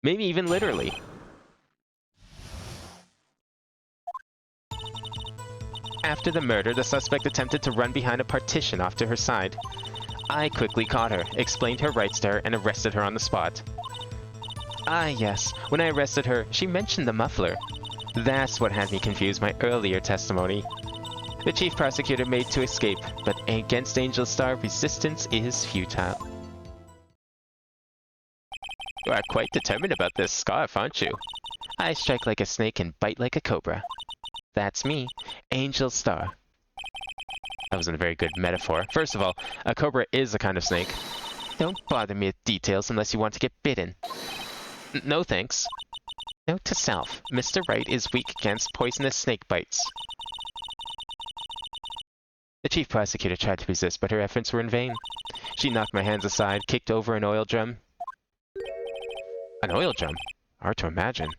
Speaker 1: Maybe even literally. After the murder, the suspect attempted to run behind a partition off to her side. I quickly caught her, explained her rights to her, and arrested her on the spot. Ah, yes. When I arrested her, she mentioned the muffler. That's what had me confuse my earlier testimony. The chief prosecutor made to escape, but against Angel Star, resistance is futile. You are quite determined about this scarf, aren't you? I strike like a snake and bite like a cobra. That's me, Angel Star. That wasn't a very good metaphor. First of all, a cobra is a kind of snake. Don't bother me with details unless you want to get bitten. No thanks. Note to self, Mr. Wright is weak against poisonous snake bites. The chief prosecutor tried to resist, but her efforts were in vain. She knocked my hands aside, kicked over an oil drum. An oil drum? Hard to imagine.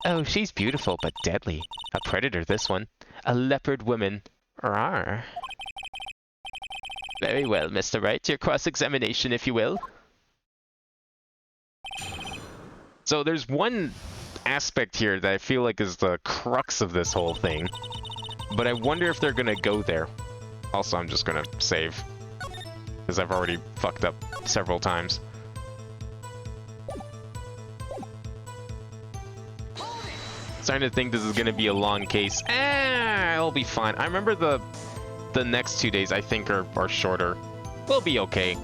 Speaker 1: Oh, she's beautiful, but deadly. A predator, this one. A leopard woman. Rawr. Very well, Mr. Wright. Your cross-examination, if you will. So there's one aspect here that I feel like is the crux of this whole thing. But I wonder if they're gonna go there. Also, I'm just gonna save. Because I've already fucked up several times. Starting to think this is gonna be a long case. I'll be fine. I remember the next 2 days I think are shorter. We'll be okay.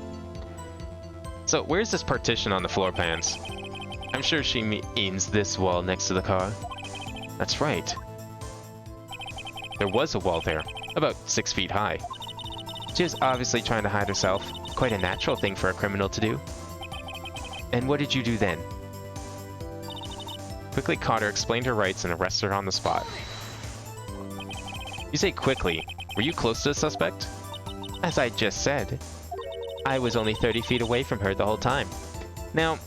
Speaker 1: So where's this partition on the floor plans? I'm sure she means this wall next to the car. That's right. There was a wall there, about 6 feet high. She was obviously trying to hide herself. Quite a natural thing for a criminal to do. And what did you do then? Quickly caught her, explained her rights, and arrested her on the spot. You say quickly. Were you close to the suspect? As I just said. I was only 30 feet away from her the whole time. Now,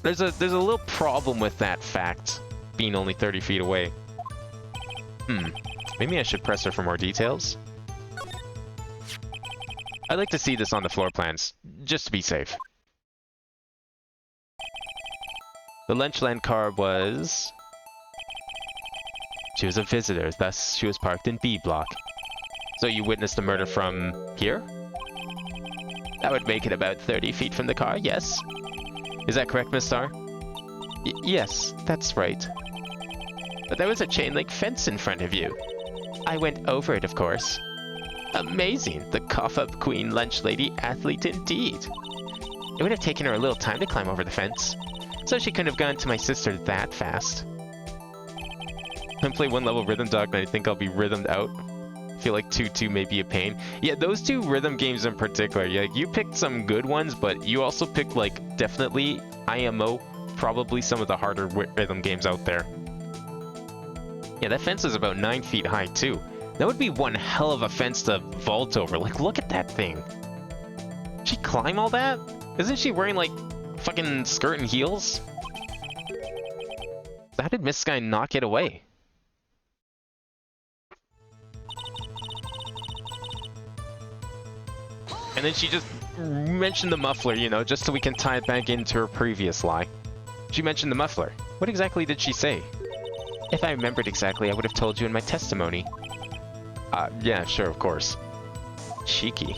Speaker 1: there's a little problem with that fact, being only 30 feet away. Maybe I should press her for more details? I'd like to see this on the floor plans, just to be safe. The Lunchland car was She was a visitor, thus she was parked in B block. So you witnessed the murder from here? That would make it about 30 feet from the car, yes. Is that correct, Miss Starr? Yes, that's right. But there was a chain link fence in front of you. I went over it, of course. Amazing! The cough-up queen lunch lady athlete indeed. It would have taken her a little time to climb over the fence, so she couldn't have gone to my sister that fast. I play one level Rhythm Dog and I think I'll be rhythmed out. I feel like 2-2 may be a pain. Yeah, those two rhythm games in particular, yeah, you picked some good ones, but you also picked, like, definitely IMO, probably some of the harder rhythm games out there. Yeah, that fence is about 9 feet high, too. That would be one hell of a fence to vault over. Like, look at that thing. She climb all that? Isn't she wearing, like, fucking skirt and heels? How did Miss Sky not get away? And then she just mentioned the muffler, you know, just so we can tie it back into her previous lie. She mentioned the muffler. What exactly did she say? If I remembered exactly, I would have told you in my testimony. Yeah, sure, of course. Cheeky.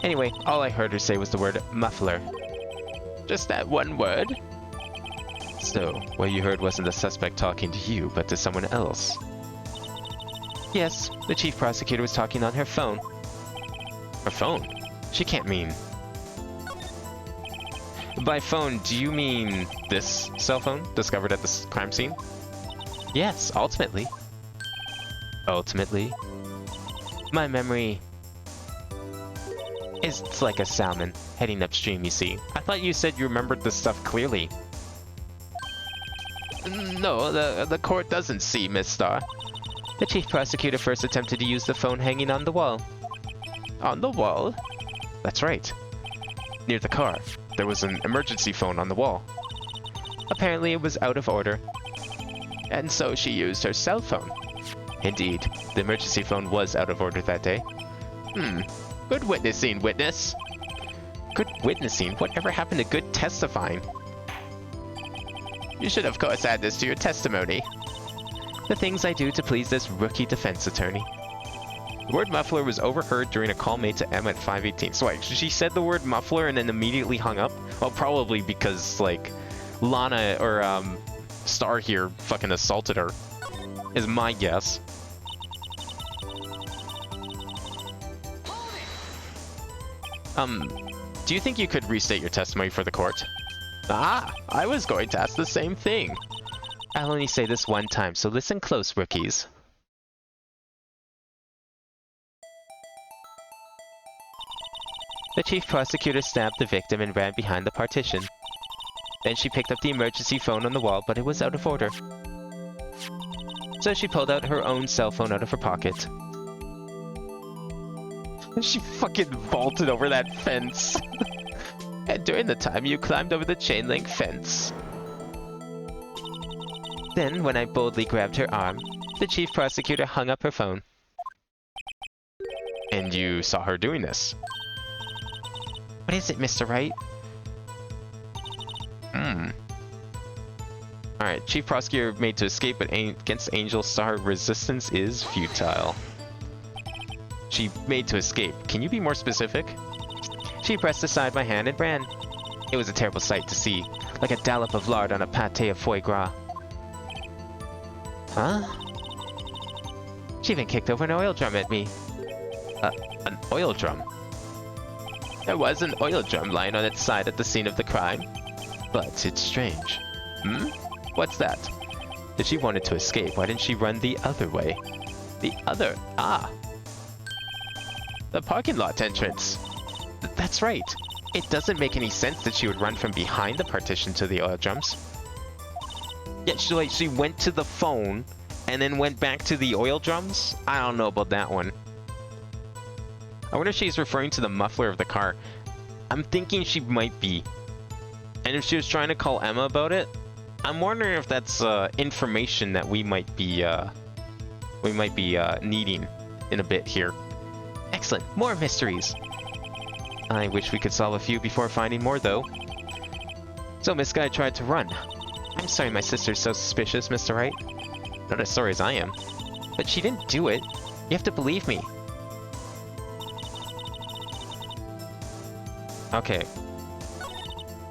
Speaker 1: Anyway, all I heard her say was the word muffler. Just that one word? So, what you heard wasn't the suspect talking to you, but to someone else? Yes, the chief prosecutor was talking on her phone. Her phone? She can't mean... By phone, do you mean this cell phone discovered at the crime scene? Yes, ultimately. Ultimately? My memory is like a salmon heading upstream, you see. I thought you said you remembered this stuff clearly. No, the court doesn't see, Miss Starr. The chief prosecutor first attempted to use the phone hanging on the wall. On the wall? That's right. Near the car, there was an emergency phone on the wall. Apparently it was out of order. And so she used her cell phone. Indeed, the emergency phone was out of order that day. Good witnessing, witness. Good witnessing? Whatever happened to good testifying? You should of course add this to your testimony. The things I do to please this rookie defense attorney. The word muffler was overheard during a call made to Emma at 5:18. So wait, she said the word muffler and then immediately hung up? Well, probably because, like, Lana or, Star here fucking assaulted her, is my guess. Do you think you could restate your testimony for the court? Ah, I was going to ask the same thing. I'll only say this one time, so listen close, rookies. The chief prosecutor stabbed the victim and ran behind the partition. Then she picked up the emergency phone on the wall, but it was out of order. So she pulled out her own cell phone out of her pocket. She fucking vaulted over that fence. And during the time, you climbed over the chain link fence. Then, when I boldly grabbed her arm, the chief prosecutor hung up her phone. And you saw her doing this? What is it, Mr. Wright? Alright, chief prosecutor made to escape, but against Angel Star, resistance is futile. She made to escape. Can you be more specific? She pressed aside my hand and ran. It was a terrible sight to see, like a dollop of lard on a pâté of foie gras. Huh? She even kicked over an oil drum at me. An oil drum? There was an oil drum lying on its side at the scene of the crime. But it's strange. What's that? If she wanted to escape, why didn't she run the other way? The other... Ah! The parking lot entrance! That's right! It doesn't make any sense that she would run from behind the partition to the oil drums. Yeah, she went to the phone, and then went back to the oil drums? I don't know about that one. I wonder if she's referring to the muffler of the car. I'm thinking she might be. And if she was trying to call Emma about it, I'm wondering if that's information that we might be needing in a bit here. Excellent, more mysteries. I wish we could solve a few before finding more, though. So Miss Guy tried to run. I'm sorry my sister's so suspicious, Mr. Wright. Not as sorry as I am. But she didn't do it. You have to believe me. Okay.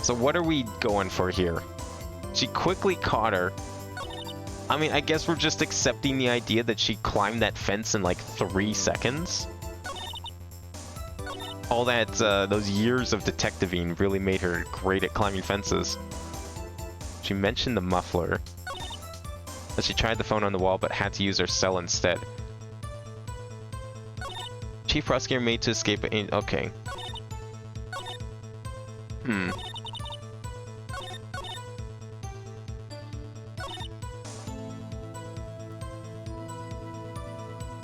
Speaker 1: So what are we going for here? She quickly caught her. I mean, I guess we're just accepting the idea that she climbed that fence in like 3 seconds. All that, those years of detectiving really made her great at climbing fences. She mentioned the muffler. That she tried the phone on the wall, but had to use her cell instead. Chief Prosecutor made to escape. Okay.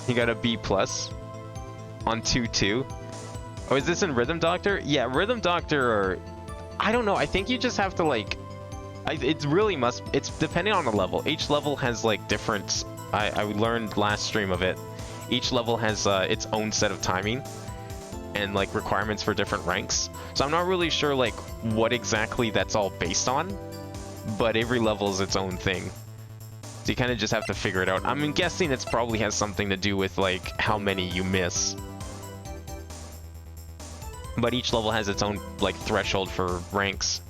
Speaker 1: He got a B+ on 2-2. Oh, is this in Rhythm Doctor? Yeah, Rhythm Doctor, or I don't know. I think you just have to like. It really must. It's depending on the level. Each level has like different. I learned last stream of it. Each level has its own set of timing and like requirements for different ranks. So I'm not really sure like what exactly that's all based on, but every level is its own thing. So you kind of just have to figure it out. I'm guessing it's probably has something to do with like how many you miss. But each level has its own like threshold for ranks.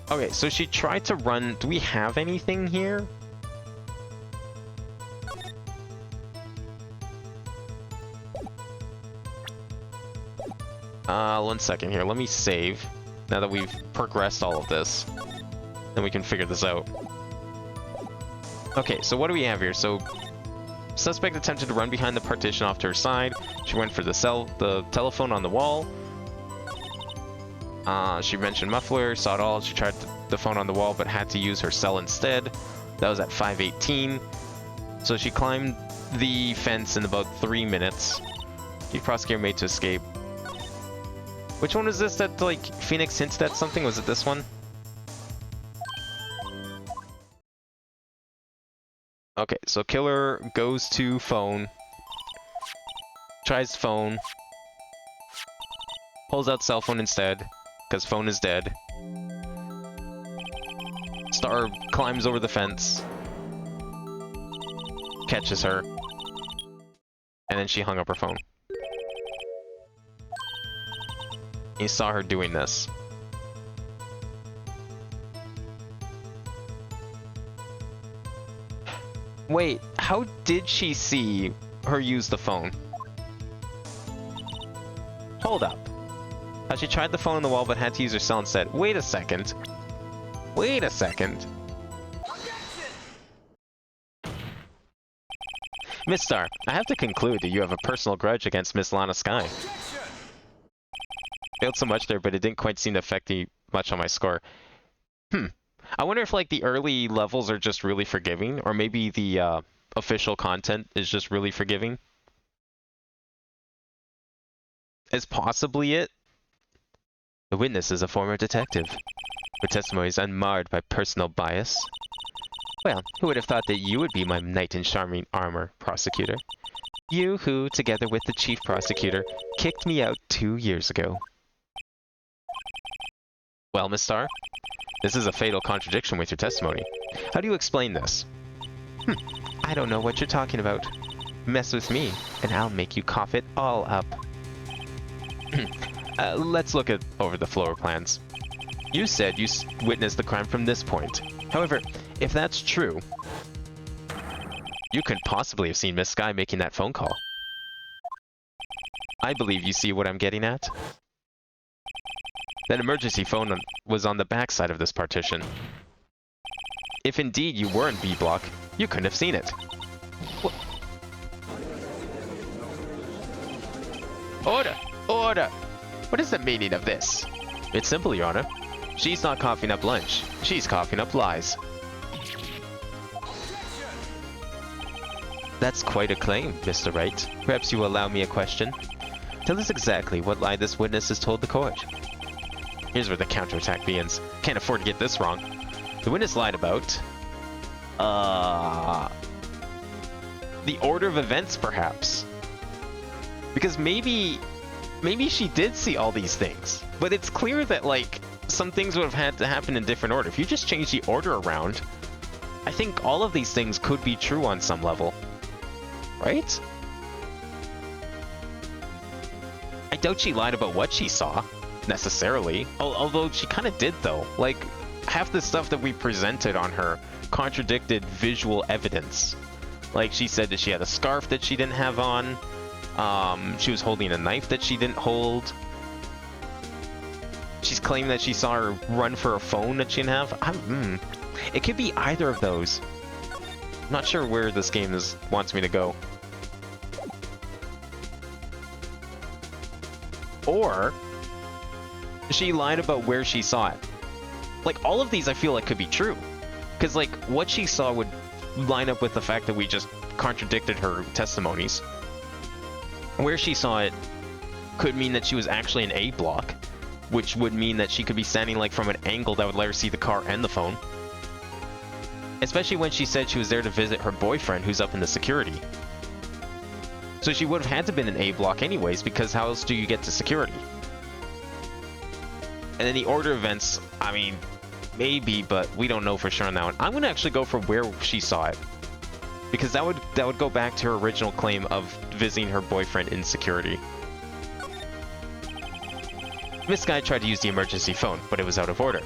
Speaker 1: Okay, so she tried to run. Do we have anything here? One second here. Let me save. Now that we've progressed all of this, then we can figure this out. Okay, so what do we have here? So, suspect attempted to run behind the partition off to her side. She went for the telephone on the wall. She mentioned muffler, saw it all. She tried the phone on the wall, but had to use her cell instead. That was at 5:18. So she climbed the fence in about 3 minutes. Chief Prosecutor made to escape. Which one was this that, like, Phoenix hinted at something? Was it this one? Okay, so killer goes to phone. Tries phone. Pulls out cell phone instead, because phone is dead. Star climbs over the fence. Catches her. And then she hung up her phone. You saw her doing this. Wait, how did she see her use the phone? Hold up. She tried the phone on the wall but had to use her cell instead. Wait a second. Wait a second. Miss Star, I have to conclude that you have a personal grudge against Miss Lana Sky. Failed so much there, but it didn't quite seem to affect me much on my score. I wonder if like the early levels are just really forgiving, or maybe the official content is just really forgiving. Is possibly it. The witness is a former detective. Her testimony is unmarred by personal bias. Well, who would have thought that you would be my knight in shining armor, prosecutor? You who, together with the chief prosecutor, kicked me out 2 years ago. Well, Miss Star, this is a fatal contradiction with your testimony. How do you explain this? I don't know what you're talking about. Mess with me, and I'll make you cough it all up. Let's look over the floor plans. You said you witnessed the crime from this point. However, if that's true, you couldn't possibly have seen Miss Sky making that phone call. I believe you see what I'm getting at. That emergency phone was on the back side of this partition. If indeed you were in B block, you couldn't have seen it. What? Order! Order! What is the meaning of this? It's simple, Your Honor. She's not coughing up lunch. She's coughing up lies. That's quite a claim, Mr. Wright. Perhaps you will allow me a question. Tell us exactly what lie this witness has told the court. Here's where the counterattack begins. Can't afford to get this wrong. The witness lied about... the order of events, perhaps. Because maybe she did see all these things. But it's clear that, like, some things would have had to happen in different order. If you just change the order around, I think all of these things could be true on some level. Right? I doubt she lied about what she saw, necessarily. Although she kind of did, though. Like, half the stuff that we presented on her contradicted visual evidence. Like, she said that she had a scarf that she didn't have on. She was holding a knife that she didn't hold. She's claiming that she saw her run for a phone that she didn't have. It could be either of those. I'm not sure where this game wants me to go. Or she lied about where she saw it. Like, all of these I feel like could be true. Because, like, what she saw would line up with the fact that we just contradicted her testimonies. Where she saw it could mean that she was actually in A block, which would mean that she could be standing, like, from an angle that would let her see the car and the phone. Especially when she said she was there to visit her boyfriend who's up in the security. So she would have had to have been in A block anyways, because how else do you get to security? And then the order events, I mean, maybe, but we don't know for sure on that one. I'm going to actually go for where she saw it. Because that would go back to her original claim of visiting her boyfriend in security. Miss Guy tried to use the emergency phone, but it was out of order.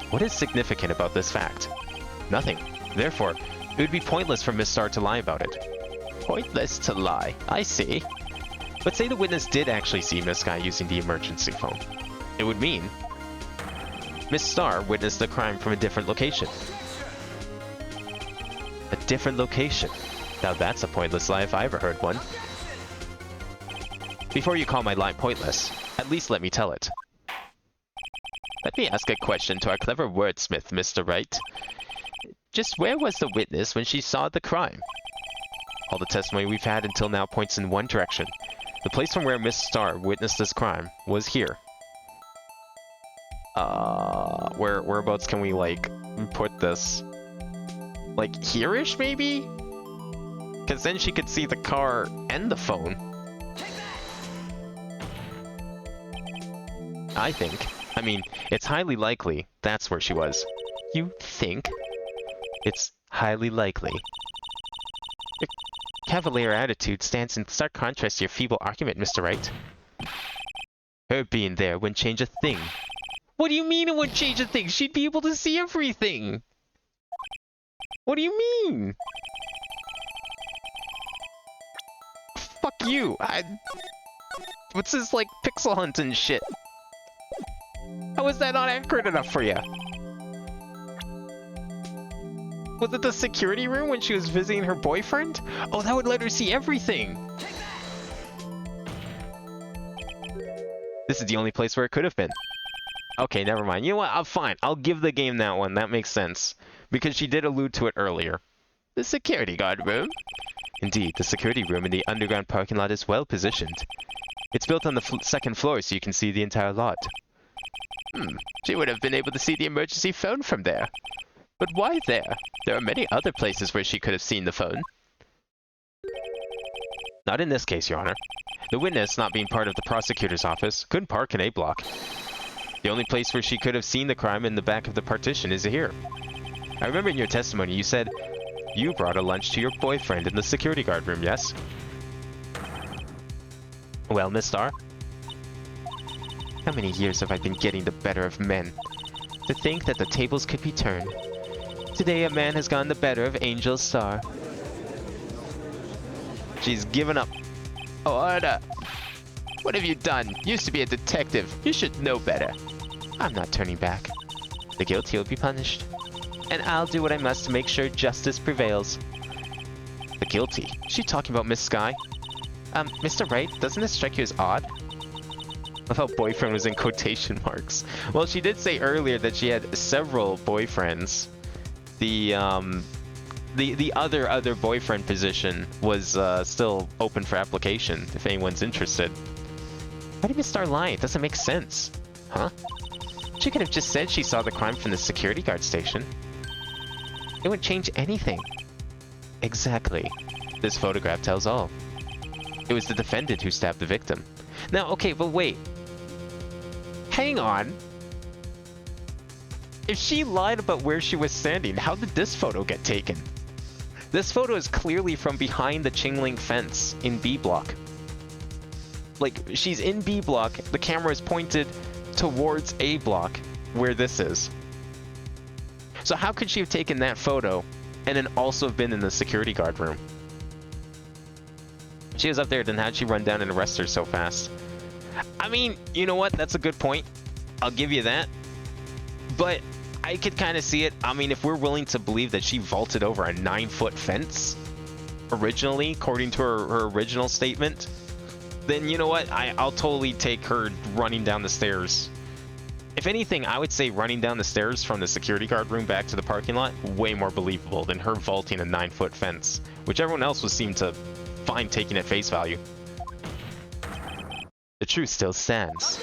Speaker 1: What is significant about this fact? Nothing. Therefore, it would be pointless for Miss Starr to lie about it. Pointless to lie. I see. But say the witness did actually see Miss Guy using the emergency phone. It would mean Miss Starr witnessed the crime from a different location. A different location. Now that's a pointless lie if I ever heard one. Before you call my lie pointless, at least let me tell it. Let me ask a question to our clever wordsmith, Mr. Wright. Just where was the witness when she saw the crime? All the testimony we've had until now points in one direction. The place from where Miss Starr witnessed this crime was here. Whereabouts can we, like, put this? Like, here-ish, maybe? Because then she could see the car and the phone. I think. I mean, it's highly likely that's where she was. You think? It's highly likely. Your cavalier attitude stands in stark contrast to your feeble argument, Mr. Wright. Her being there wouldn't change a thing. What do you mean it wouldn't change a thing? She'd be able to see everything! What do you mean? Fuck you! What's this, like, pixel hunt and shit? How is that not accurate enough for you? Was it the security room when she was visiting her boyfriend? Oh, that would let her see everything! This is the only place where it could have been. Okay, never mind. You know what? I'm fine. I'll give the game that one. That makes sense. Because she did allude to it earlier. The security guard room? Indeed, the security room in the underground parking lot is well positioned. It's built on the second floor so you can see the entire lot. She would have been able to see the emergency phone from there. But why there? There are many other places where she could have seen the phone. Not in this case, Your Honor. The witness, not being part of the prosecutor's office, couldn't park in A block. The only place where she could have seen the crime in the back of the partition is here. I remember in your testimony you said you brought a lunch to your boyfriend in the security guard room, yes? Well, Miss Starr? How many years have I been getting the better of men? To think that the tables could be turned. Today a man has gotten the better of Angel Starr. She's given up. Order! What have you done? Used to be a detective. You should know better. I'm not turning back. The guilty will be punished. And I'll do what I must to make sure justice prevails. The guilty? Is she talking about Miss Sky? Mr. Wright, doesn't this strike you as odd? I thought boyfriend was in quotation marks. Well, she did say earlier that she had several boyfriends. The other boyfriend position was still open for application, if anyone's interested. Why did Miss Starr lie? It doesn't make sense. Huh? She could have just said she saw the crime from the security guard station. It wouldn't change anything. Exactly. This photograph tells all. It was the defendant who stabbed the victim. Now, okay, but wait. Hang on. If she lied about where she was standing, how did this photo get taken? This photo is clearly from behind the chain link fence in B block. Like, she's in B block, the camera is pointed towards A block, where this is. So how could she have taken that photo and then also have been in the security guard room? She was up there, then how'd she run down and arrest her so fast? I mean, you know what? That's a good point. I'll give you that. But I could kind of see it. I mean, if we're willing to believe that she vaulted over a 9-foot fence originally, according to her original statement, then you know what? I'll totally take her running down the stairs. If anything, I would say running down the stairs from the security guard room back to the parking lot, way more believable than her vaulting a 9-foot fence, which everyone else would seem to find taking at face value. The truth still stands.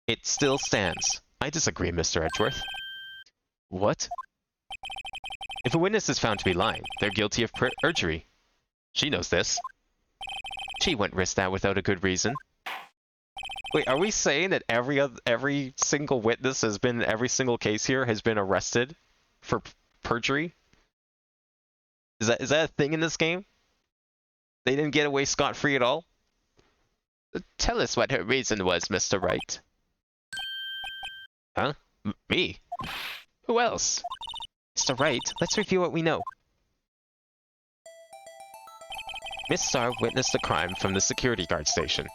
Speaker 1: It still stands. I disagree, Mr. Edgeworth. What? If a witness is found to be lying, they're guilty of perjury. She knows this. She wouldn't risk that without a good reason. Wait, are we saying that every single witness has been, every single case here has been arrested for perjury? Is that a thing in this game? They didn't get away scot-free at all? Tell us what her reason was, Mr. Wright. Huh? Me? Who else? Mr. Wright, let's review what we know. Miss Starr witnessed the crime from the security guard station.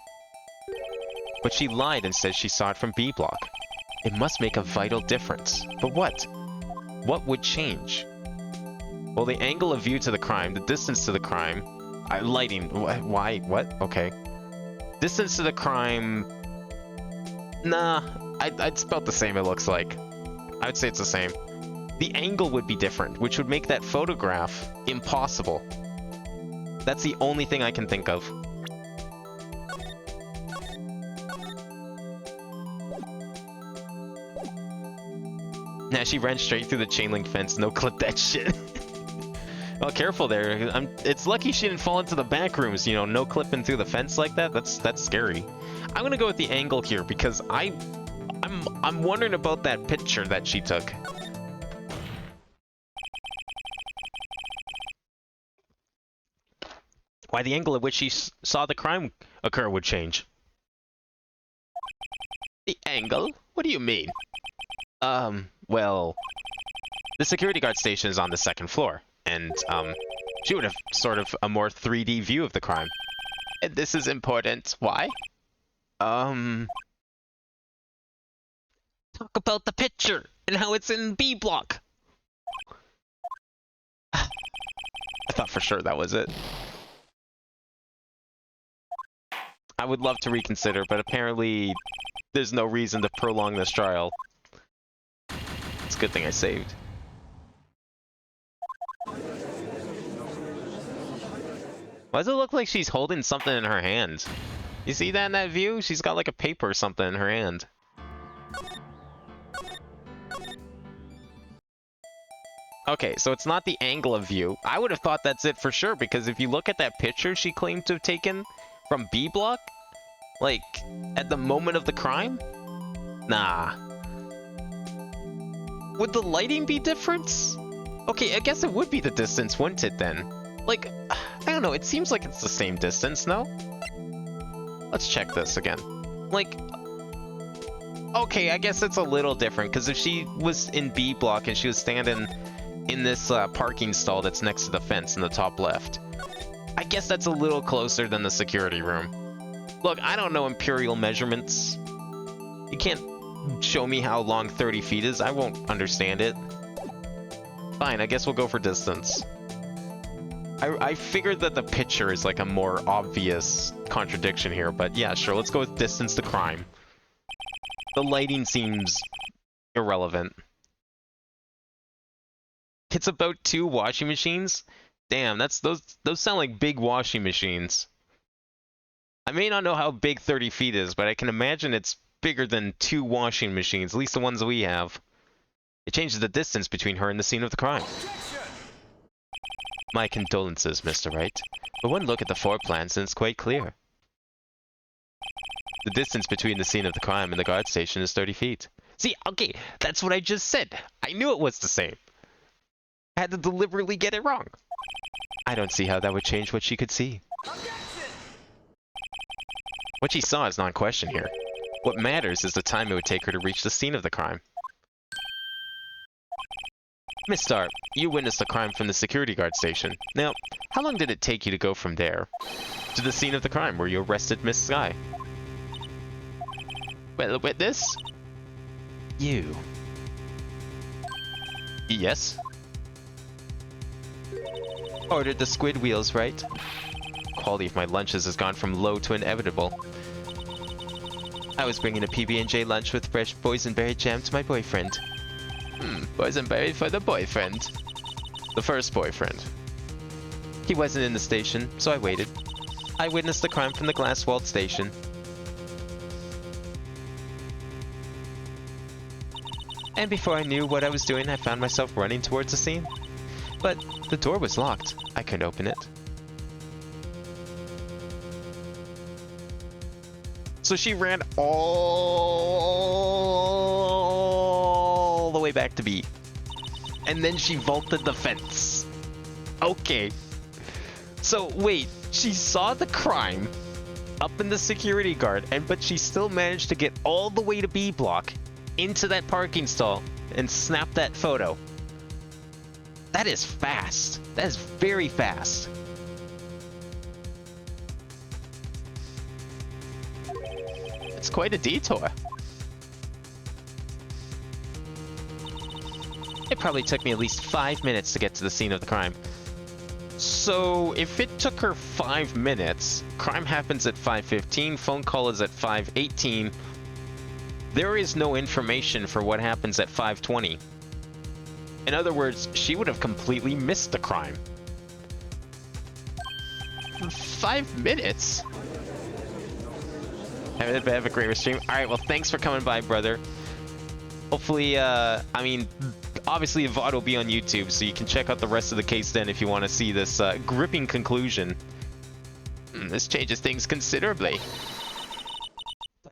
Speaker 1: But she lied and says she saw it from B block. It must make a vital difference. But what? What would change? Well, the angle of view to the crime, the distance to the crime, lighting, why, what? Okay. Distance to the crime, nah, it's about the same, it looks like. I would say it's the same. The angle would be different, which would make that photograph impossible. That's the only thing I can think of. Nah, she ran straight through the chain link fence, no clip that shit. Well, careful there. It's lucky she didn't fall into the back rooms, you know, no clipping through the fence like that. That's scary. I'm gonna go with the angle here because I'm wondering about that picture that she took. Why the angle at which she saw the crime occur would change. The angle? What do you mean? Well, the security guard station is on the second floor, and, she would have sort of a more 3D view of the crime. And this is important. Why? Talk about the picture and how it's in B block. I thought for sure that was it. I would love to reconsider, but apparently there's no reason to prolong this trial. It's a good thing I saved. Why does it look like she's holding something in her hand? You see that in that view? She's got like a paper or something in her hand. Okay, so it's not the angle of view. I would have thought that's it for sure, because if you look at that picture she claimed to have taken from B block, like, at the moment of the crime? Nah. Would the lighting be different? Okay, I guess it would be the distance, wouldn't it then? Like, I don't know, it seems like it's the same distance, no? Let's check this again. Like, okay, I guess it's a little different, because if she was in B block and she was standing in this parking stall that's next to the fence in the top left, I guess that's a little closer than the security room. Look, I don't know imperial measurements. You can't show me how long 30 feet is. I won't understand it. Fine, I guess we'll go for distance. I figured that the picture is like a more obvious contradiction here, but yeah, sure, let's go with distance to crime. The lighting seems irrelevant. It's about 2 washing machines? Damn, those sound like big washing machines. I may not know how big 30 feet is, but I can imagine it's bigger than 2 washing machines, at least the ones we have. It changes the distance between her and the scene of the crime. My condolences, Mr. Wright, but one look at the floor plans and it's quite clear. The distance between the scene of the crime and the guard station is 30 feet. See, okay, that's what I just said. I knew it was the same. I had to deliberately get it wrong. I don't see how that would change what she could see. What she saw is not in question here. What matters is the time it would take her to reach the scene of the crime. Miss Starr, you witnessed the crime from the security guard station. Now, how long did it take you to go from there to the scene of the crime where you arrested Miss Sky? Well, witness? You. Yes? Ordered the squid wheels, right? Quality of my lunches has gone from low to inevitable. I was bringing a PB&J lunch with fresh boysenberry jam to my boyfriend. Boysenberry for the boyfriend. The first boyfriend. He wasn't in the station, so I waited. I witnessed the crime from the glass-walled station. And before I knew what I was doing, I found myself running towards the scene. But the door was locked. I couldn't open it. So she ran all the way back to B. And then she vaulted the fence. Okay. So wait, she saw the crime up in the security guard, but she still managed to get all the way to B block into that parking stall and snap that photo. That is fast. That is very fast. It's quite a detour. It probably took me at least 5 minutes to get to the scene of the crime. So if it took her 5 minutes, crime happens at 5:15, phone call is at 5:18. There is no information for what happens at 5:20. In other words, she would have completely missed the crime. 5 minutes? Have a great stream. Alright, well, thanks for coming by, brother. Hopefully, I mean, obviously the VOD will be on YouTube, so you can check out the rest of the case then if you want to see this gripping conclusion. This changes things considerably.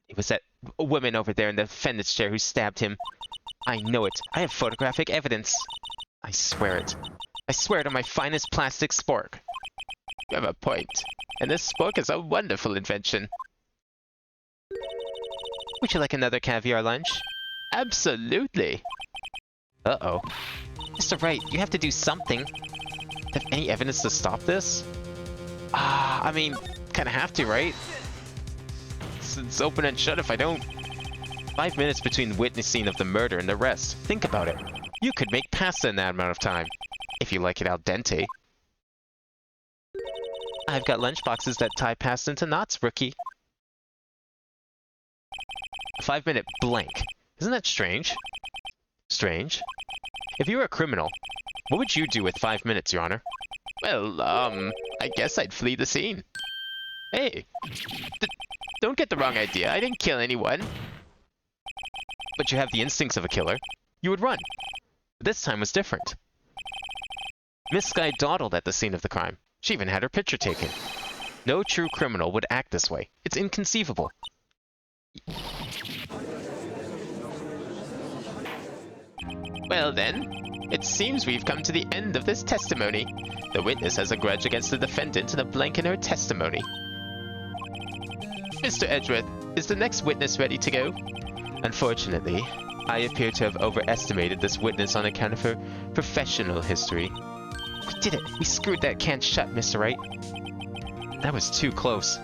Speaker 1: It was that woman over there in the defendant's chair who stabbed him. I know it. I have photographic evidence. I swear it. I swear it on my finest plastic spork. You have a point. And this spork is a wonderful invention. Would you like another caviar lunch? Absolutely. Uh-oh. Mr. Wright, you have to do something. Have any evidence to stop this? I mean, kinda have to, right? It's open and shut if I don't. 5 minutes between witnessing of the murder and the arrest. Think about it. You could make pasta in that amount of time. If you like it al dente. I've got lunchboxes that tie pasta into knots, rookie. A 5-minute blank. Isn't that strange? Strange. If you were a criminal, what would you do with 5 minutes, Your Honor? Well, I guess I'd flee the scene. Hey, don't get the wrong idea. I didn't kill anyone. But you have the instincts of a killer. You would run. But this time was different. Miss Sky dawdled at the scene of the crime. She even had her picture taken. No true criminal would act this way. It's inconceivable. Well then, it seems we've come to the end of this testimony. The witness has a grudge against the defendant and a blank in her testimony. Mr. Edgeworth, is the next witness ready to go? Unfortunately, I appear to have overestimated this witness on account of her professional history. We did it! We screwed that can shut, Mr. Wright. That was too close.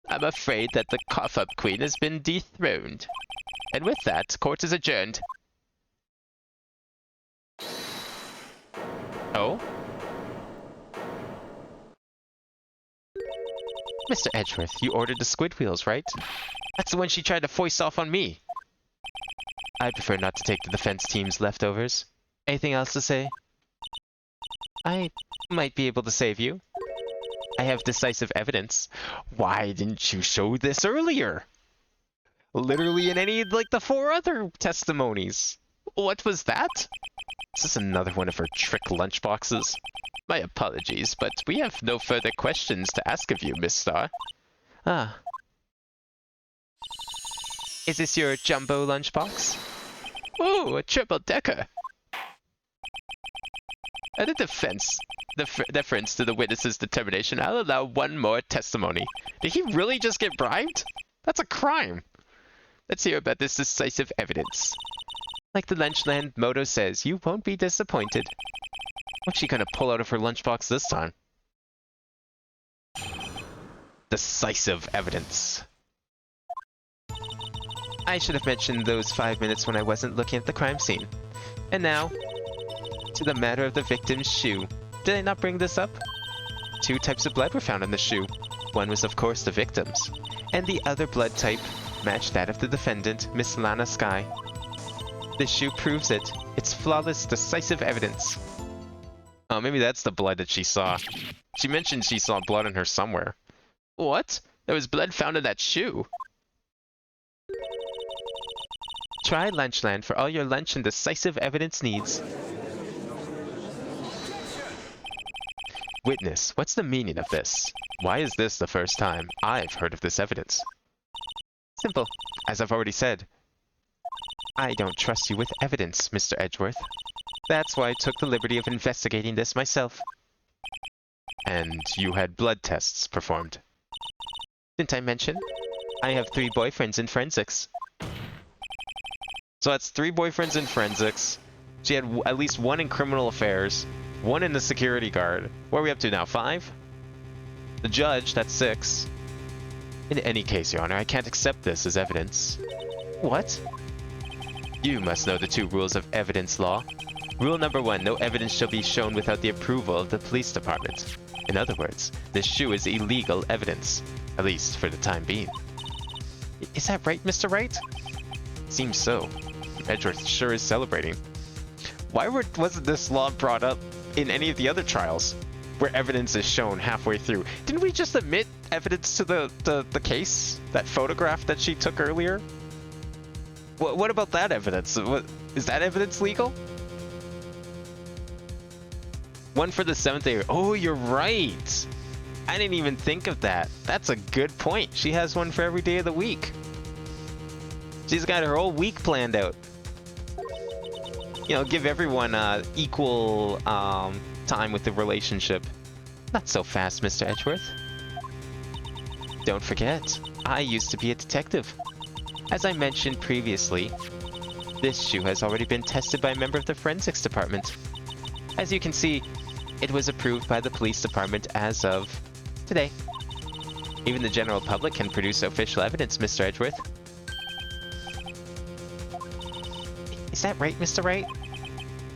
Speaker 1: I'm afraid that the cough-up queen has been dethroned. And with that, court is adjourned. Oh? Mr. Edgeworth, you ordered the squid wheels, right? That's the one she tried to foist off on me. I prefer not to take the defense team's leftovers. Anything else to say? I might be able to save you. I have decisive evidence. Why didn't you show this earlier? Literally in any, like, the 4 other testimonies. What was that? Is this another one of her trick lunchboxes? My apologies, but we have no further questions to ask of you, Miss Starr. Ah. Is this your jumbo lunchbox? Ooh, a triple-decker. At a deference to the witness's determination, I'll allow one more testimony. Did he really just get bribed? That's a crime. Let's hear about this decisive evidence. Like the Lunchland motto says, you won't be disappointed. What's she gonna pull out of her lunchbox this time? Decisive evidence. I should have mentioned those 5 minutes when I wasn't looking at the crime scene. And now, to the matter of the victim's shoe. Did I not bring this up? 2 types of blood were found on the shoe. One was of course the victim's, and the other blood type matched that of the defendant, Miss Lana Skye. The shoe proves it. It's flawless, decisive evidence. Oh, maybe that's the blood that she saw. She mentioned she saw blood on her somewhere. What? There was blood found in that shoe. Try Lunchland for all your lunch and decisive evidence needs. Witness, what's the meaning of this? Why is this the first time I've heard of this evidence? Simple. As I've already said, I don't trust you with evidence, Mr. Edgeworth. That's why I took the liberty of investigating this myself. And you had blood tests performed? Didn't I mention? I have 3 boyfriends in forensics. So that's 3 boyfriends in forensics. She had at least 1 in criminal affairs, 1 in the security guard. What are we up to now? 5? The judge, that's 6. In any case, Your Honor, I can't accept this as evidence. What? You must know the 2 rules of evidence law. Rule number 1, no evidence shall be shown without the approval of the police department. In other words, this shoe is illegal evidence, at least for the time being. Is that right, Mr. Wright? Seems so. Edgeworth sure is celebrating. Why wasn't this law brought up in any of the other trials, where evidence is shown halfway through? Didn't we just admit evidence to the case? That photograph that she took earlier? What about that evidence? Is that evidence legal? 1 for the 7th day. Oh, you're right! I didn't even think of that. That's a good point. She has 1 for every day of the week. She's got her whole week planned out. You know, give everyone equal time with the relationship. Not so fast, Mr. Edgeworth. Don't forget, I used to be a detective. As I mentioned previously, this shoe has already been tested by a member of the forensics department. As you can see, it was approved by the police department as of today. Even the general public can produce official evidence, Mr. Edgeworth. Is that right, Mr. Wright?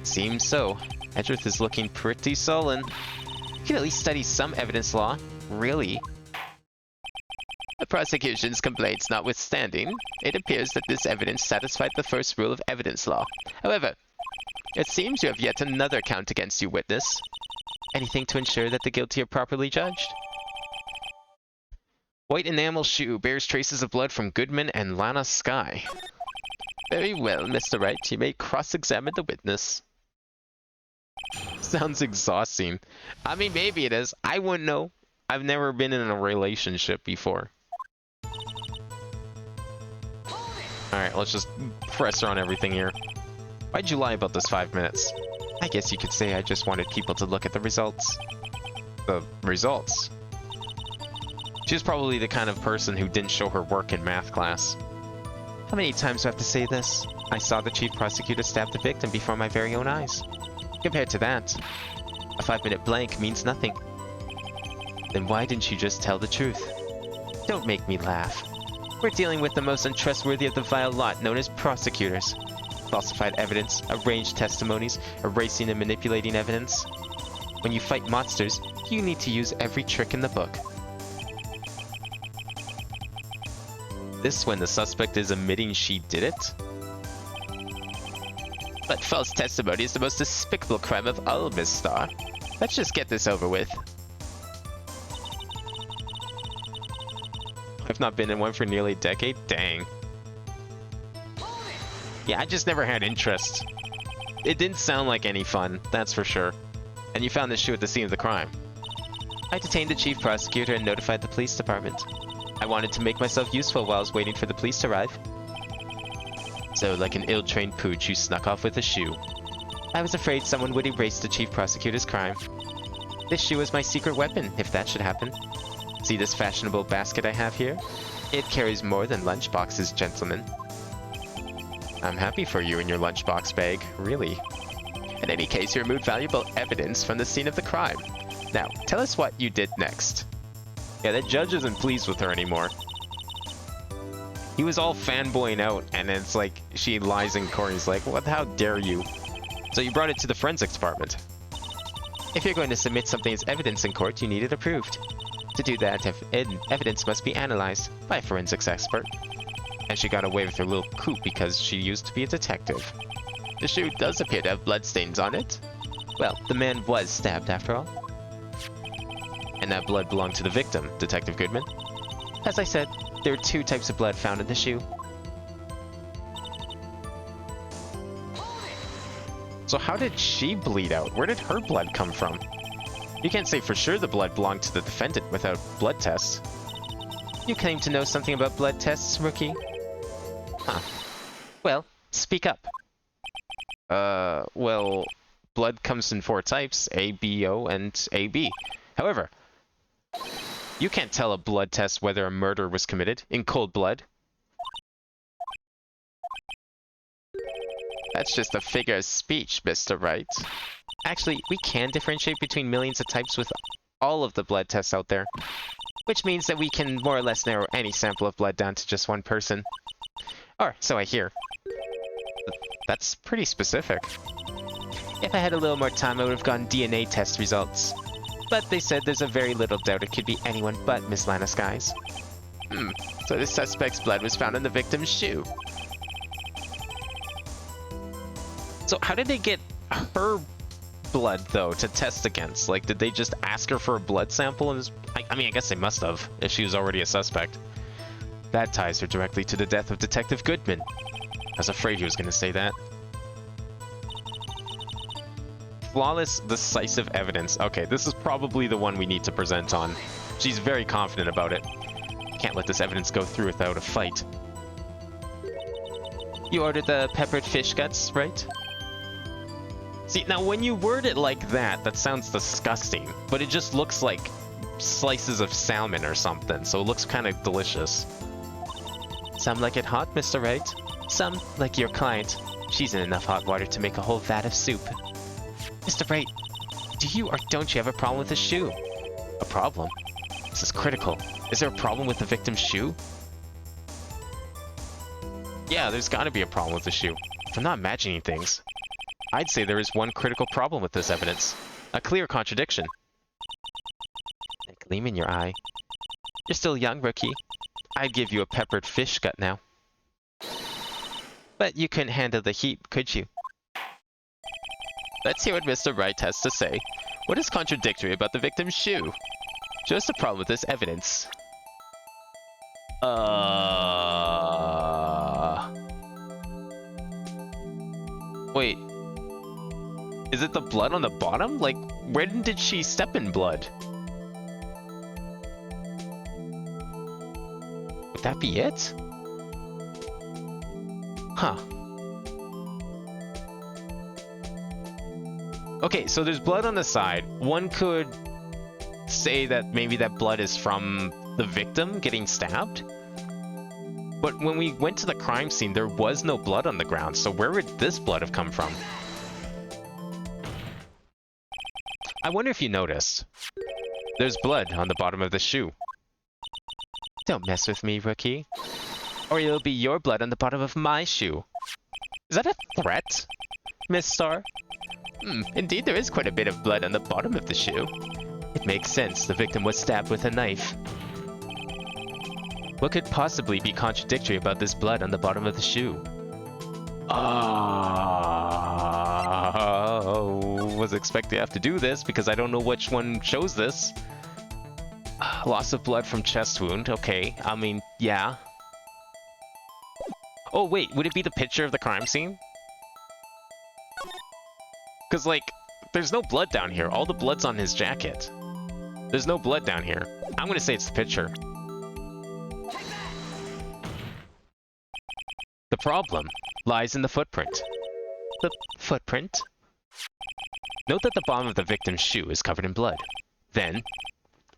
Speaker 1: Seems so. Edgeworth is looking pretty sullen. You can at least study some evidence law. Really? The prosecution's complaints notwithstanding, it appears that this evidence satisfied the first rule of evidence law. However, it seems you have yet another count against you, witness. Anything to ensure that the guilty are properly judged? White enamel shoe bears traces of blood from Goodman and Lana Skye. Very well, Mr. Wright. You may cross-examine the witness. Sounds exhausting. I mean, maybe it is. I wouldn't know. I've never been in a relationship before. Alright, let's just press her on everything here. Why'd you lie about this 5 minutes? I guess you could say I just wanted people to look at the results. The results? She's probably the kind of person who didn't show her work in math class. How many times do I have to say this? I saw the chief prosecutor stab the victim before my very own eyes. Compared to that, a 5-minute blank means nothing. Then why didn't you just tell the truth? Don't make me laugh. We're dealing with the most untrustworthy of the vile lot known as prosecutors. Falsified evidence, arranged testimonies, erasing and manipulating evidence. When you fight monsters, you need to use every trick in the book. This when the suspect is admitting she did it? But false testimony is the most despicable crime of all, Miss Starr. Let's just get this over with. I've not been in one for nearly a decade? Dang. Yeah, I just never had interest. It didn't sound like any fun, that's for sure. And you found this shoe at the scene of the crime. I detained the chief prosecutor and notified the police department. I wanted to make myself useful while I was waiting for the police to arrive. So, like an ill-trained pooch who snuck off with a shoe. I was afraid someone would erase the chief prosecutor's crime. This shoe is my secret weapon, if that should happen. See this fashionable basket I have here? It carries more than lunchboxes, gentlemen. I'm happy for you and your lunchbox bag, really. In any case, you removed valuable evidence from the scene of the crime. Now, tell us what you did next. Yeah, the judge isn't pleased with her anymore. He was all fanboying out, and it's like, she lies in court, he's like, what, how dare you? So you brought it to the forensics department. If you're going to submit something as evidence in court, you need it approved. To do that, evidence must be analyzed by a forensics expert. And she got away with her little coup because she used to be a detective. The shoe does appear to have bloodstains on it. Well, the man was stabbed after all. And that blood belonged to the victim, Detective Goodman. As I said, there are 2 types of blood found in the shoe. So how did she bleed out? Where did her blood come from? You can't say for sure the blood belonged to the defendant without blood tests. You claim to know something about blood tests, rookie? Huh. Well, speak up. Well, blood comes in 4 types, A, B, O, and AB. However, you can't tell a blood test whether a murder was committed in cold blood. That's just a figure of speech, Mr. Wright. Actually, we can differentiate between millions of types with all of the blood tests out there, which means that we can more or less narrow any sample of blood down to just one person. Or, so I hear. That's pretty specific. If I had a little more time, I would have gotten DNA test results. But they said there's a very little doubt it could be anyone but Miss Lana Skies. So the suspect's blood was found in the victim's shoe. So how did they get her blood, though, to test against? Like, did they just ask her for a blood sample? And I mean, I guess they must have, if she was already a suspect. That ties her directly to the death of Detective Goodman. I was afraid he was going to say that. Flawless, decisive evidence. Okay, this is probably the one we need to present on. She's very confident about it. Can't let this evidence go through without a fight. You ordered the peppered fish guts, right? See, now when you word it like that, that sounds disgusting, but it just looks like slices of salmon or something, so it looks kind of delicious. Some like it hot, Mr. Wright. Some, like your client, she's in enough hot water to make a whole vat of soup. Mr. Wright, do you or don't you have a problem with the shoe? A problem? This is critical. Is there a problem with the victim's shoe? Yeah, there's gotta be a problem with the shoe. If I'm not imagining things. I'd say there is one critical problem with this evidence. A clear contradiction. A gleam in your eye. You're still young, rookie. I'd give you a peppered fish gut now. But you couldn't handle the heat, could you? Let's hear what Mr. Wright has to say. What is contradictory about the victim's shoe? Show us the problem with this evidence. Wait. Is it the blood on the bottom? Like, when did she step in blood? Would that be it? Huh. Okay, so there's blood on the side. One could say that maybe that blood is from the victim getting stabbed. But when we went to the crime scene, there was no blood on the ground, so where would this blood have come from? I wonder if you noticed. There's blood on the bottom of the shoe. Don't mess with me, rookie. Or it'll be your blood on the bottom of my shoe. Is that a threat, Miss Star? Indeed, there is quite a bit of blood on the bottom of the shoe. It makes sense. The victim was stabbed with a knife. What could possibly be contradictory about this blood on the bottom of the shoe? Was expecting to have to do this because I don't know which one shows this. Loss of blood from chest wound. Okay, I mean, yeah. Oh, wait, would it be the picture of the crime scene? Because, like, there's no blood down here. All the blood's on his jacket. There's no blood down here. I'm gonna say it's the picture. The problem lies in the footprint. The footprint? Note that the bottom of the victim's shoe is covered in blood. Then,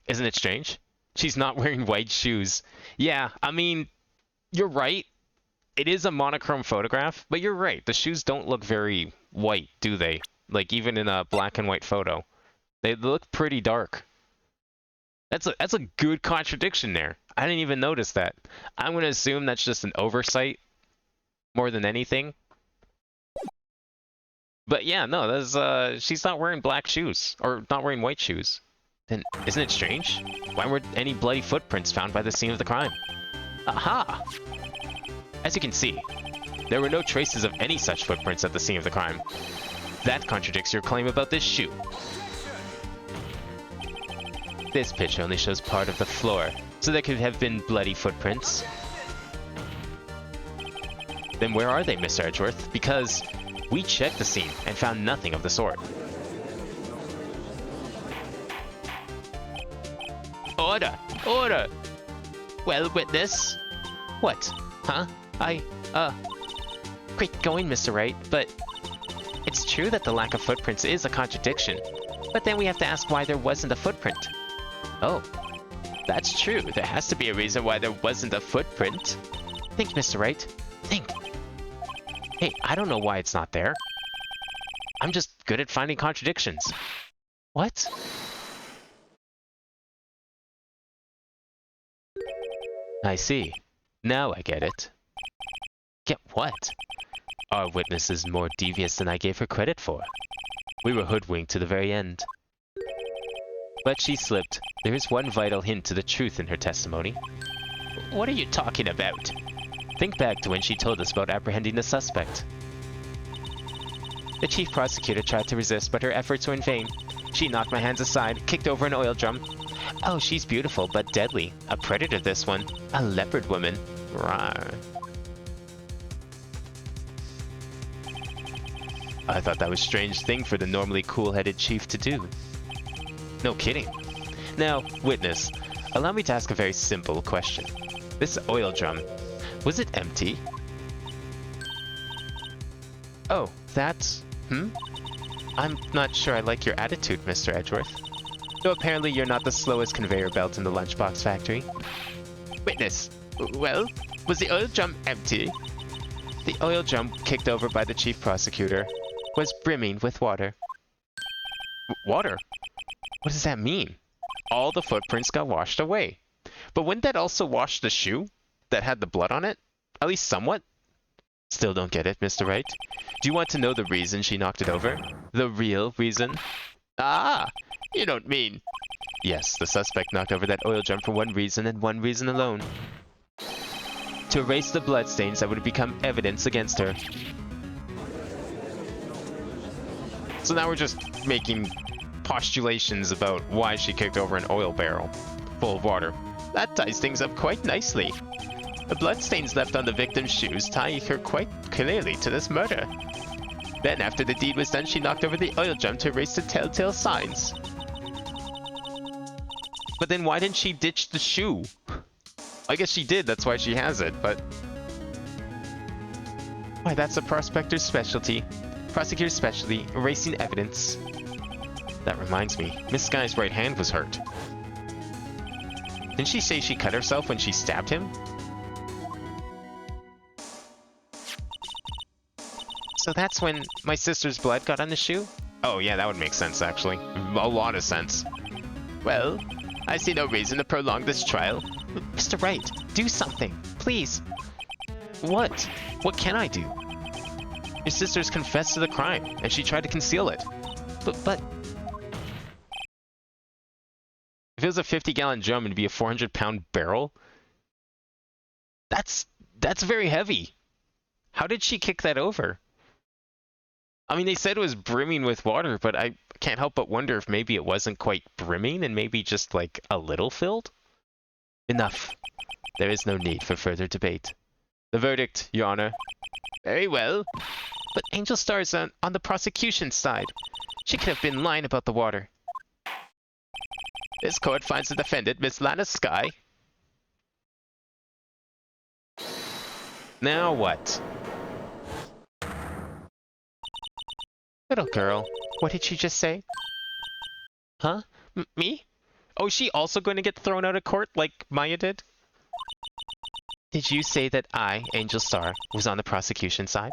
Speaker 1: isn't it strange? She's not wearing white shoes. Yeah, I mean, you're right. It is a monochrome photograph, but you're right. The shoes don't look very white, do they? Like, even in a black and white photo. They look pretty dark. That's a good contradiction there. I didn't even notice that. I'm going to assume that's just an oversight more than anything. But yeah, no, that's she's not wearing black shoes or not wearing white shoes. Then isn't it strange? Why weren't any bloody footprints found by the scene of the crime? Aha! As you can see, there were no traces of any such footprints at the scene of the crime. That contradicts your claim about this shoe. This picture only shows part of the floor, so there could have been bloody footprints. Then where are they, Mr. Edgeworth? Because we checked the scene and found nothing of the sort. Order! Order! Well, witness? What? Huh? Quick going, Mr. Wright, but it's true that the lack of footprints is a contradiction. But then we have to ask why there wasn't a footprint. Oh, that's true. There has to be a reason why there wasn't a footprint. Think, Mr. Wright. Think. Hey, I don't know why it's not there. I'm just good at finding contradictions. What? I see. Now I get it. Get what? Our witness is more devious than I gave her credit for. We were hoodwinked to the very end. But she slipped. There is one vital hint to the truth in her testimony. What are you talking about? Think back to when she told us about apprehending the suspect. The chief prosecutor tried to resist, but her efforts were in vain. She knocked my hands aside, kicked over an oil drum. Oh, she's beautiful, but deadly. A predator, this one. A leopard woman. Rawr. I thought that was a strange thing for the normally cool-headed chief to do. No kidding. Now, witness, allow me to ask a very simple question. This oil drum, was it empty? Oh, that's... I'm not sure I like your attitude, Mr. Edgeworth. Though apparently you're not the slowest conveyor belt in the lunchbox factory. Witness, well, was the oil drum empty? The oil drum, kicked over by the chief prosecutor, was brimming with water. Water? What does that mean? All the footprints got washed away. But wouldn't that also wash the shoe that had the blood on it? At least somewhat? Still don't get it, Mr. Wright. Do you want to know the reason she knocked it over? The real reason? Ah! You don't mean... Yes, the suspect knocked over that oil drum for one reason and one reason alone. To erase the bloodstains that would become evidence against her. So now we're just making postulations about why she kicked over an oil barrel full of water. That ties things up quite nicely. The bloodstains left on the victim's shoes tie her quite clearly to this murder. Then, after the deed was done, she knocked over the oil drum to erase the telltale signs. But then why didn't she ditch the shoe? I guess she did, that's why she has it, but... Why, that's a prosecutor's specialty. Prosecutor's specialty, erasing evidence. That reminds me, Miss Skye's right hand was hurt. Didn't she say she cut herself when she stabbed him? So that's when my sister's blood got on the shoe? Oh yeah, that would make sense actually. A lot of sense. Well, I see no reason to prolong this trial. Mr. Wright, do something, please. What? What can I do? Your sister's confessed to the crime, and she tried to conceal it. But... If it was a 50-gallon drum, it'd be a 400-pound barrel? That's very heavy. How did she kick that over? I mean, they said it was brimming with water, but I can't help but wonder if maybe it wasn't quite brimming and maybe just, like, a little filled? Enough. There is no need for further debate. The verdict, Your Honor. Very well. But Angel Star's on the prosecution's side. She could have been lying about the water. This court finds the defendant, Miss Lana Skye. Now what? Little girl, what did she just say? Huh? Me? Oh, is she also going to get thrown out of court like Maya did? Did you say that I, Angel Star, was on the prosecution side?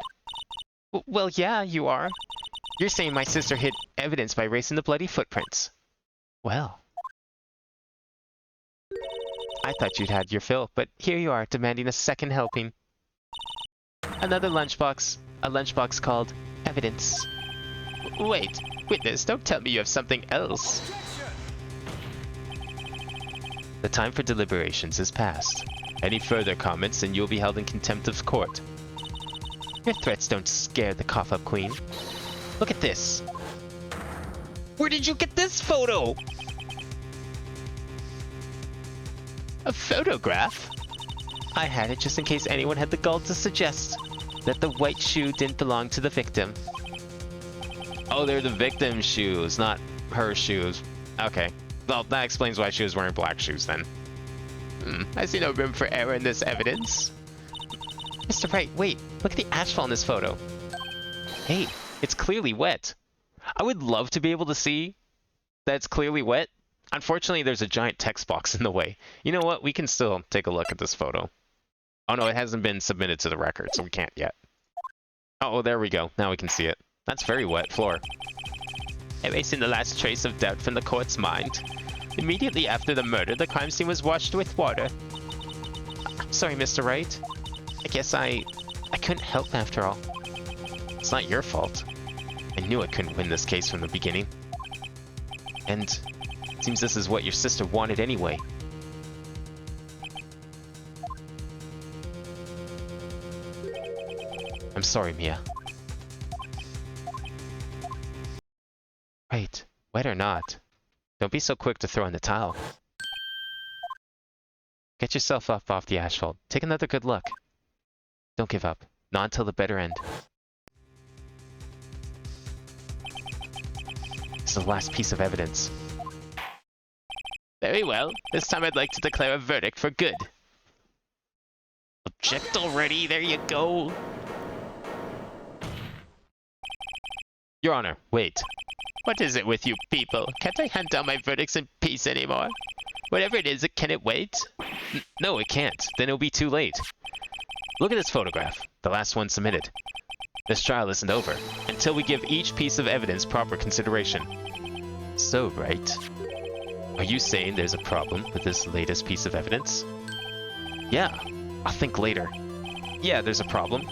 Speaker 1: Well, yeah, you are. You're saying my sister hid evidence by erasing the bloody footprints. Well. I thought you'd had your fill, but here you are, demanding a second helping. Another lunchbox. A lunchbox called evidence. Wait, witness, don't tell me you have something else. The time for deliberations is past. Any further comments and you'll be held in contempt of court. Your threats don't scare the cough-up queen. Look at this. Where did you get this photo? A photograph? I had it just in case anyone had the gall to suggest that the white shoe didn't belong to the victim. Oh, they're the victim's shoes, not her shoes. Okay. Well, that explains why she was wearing black shoes then. I see no room for error in this evidence. Mr. Wright, wait. Look at the asphalt in this photo. Hey, it's clearly wet. I would love to be able to see that it's clearly wet. Unfortunately, there's a giant text box in the way. You know what? We can still take a look at this photo. Oh no, it hasn't been submitted to the record, so we can't yet. Oh, there we go. Now we can see it. That's very wet floor. Erasing the last trace of doubt from the court's mind. Immediately after the murder, the crime scene was washed with water. I'm sorry, Mr. Wright. I guess I couldn't help after all. It's not your fault. I knew I couldn't win this case from the beginning. And it seems this is what your sister wanted anyway. I'm sorry, Mia. Right, wet or not, don't be so quick to throw in the towel. Get yourself up off the asphalt. Take another good look. Don't give up. Not until the better end. This is the last piece of evidence. Very well. This time I'd like to declare a verdict for good. Object already. There you go. Your Honor, wait. What is it with you people? Can't I hand down my verdicts in peace anymore? Whatever it is, can it wait? No, it can't. Then it'll be too late. Look at this photograph, the last one submitted. This trial isn't over until we give each piece of evidence proper consideration. So, Wright, are you saying there's a problem with this latest piece of evidence? Yeah, I'll think later. Yeah, there's a problem.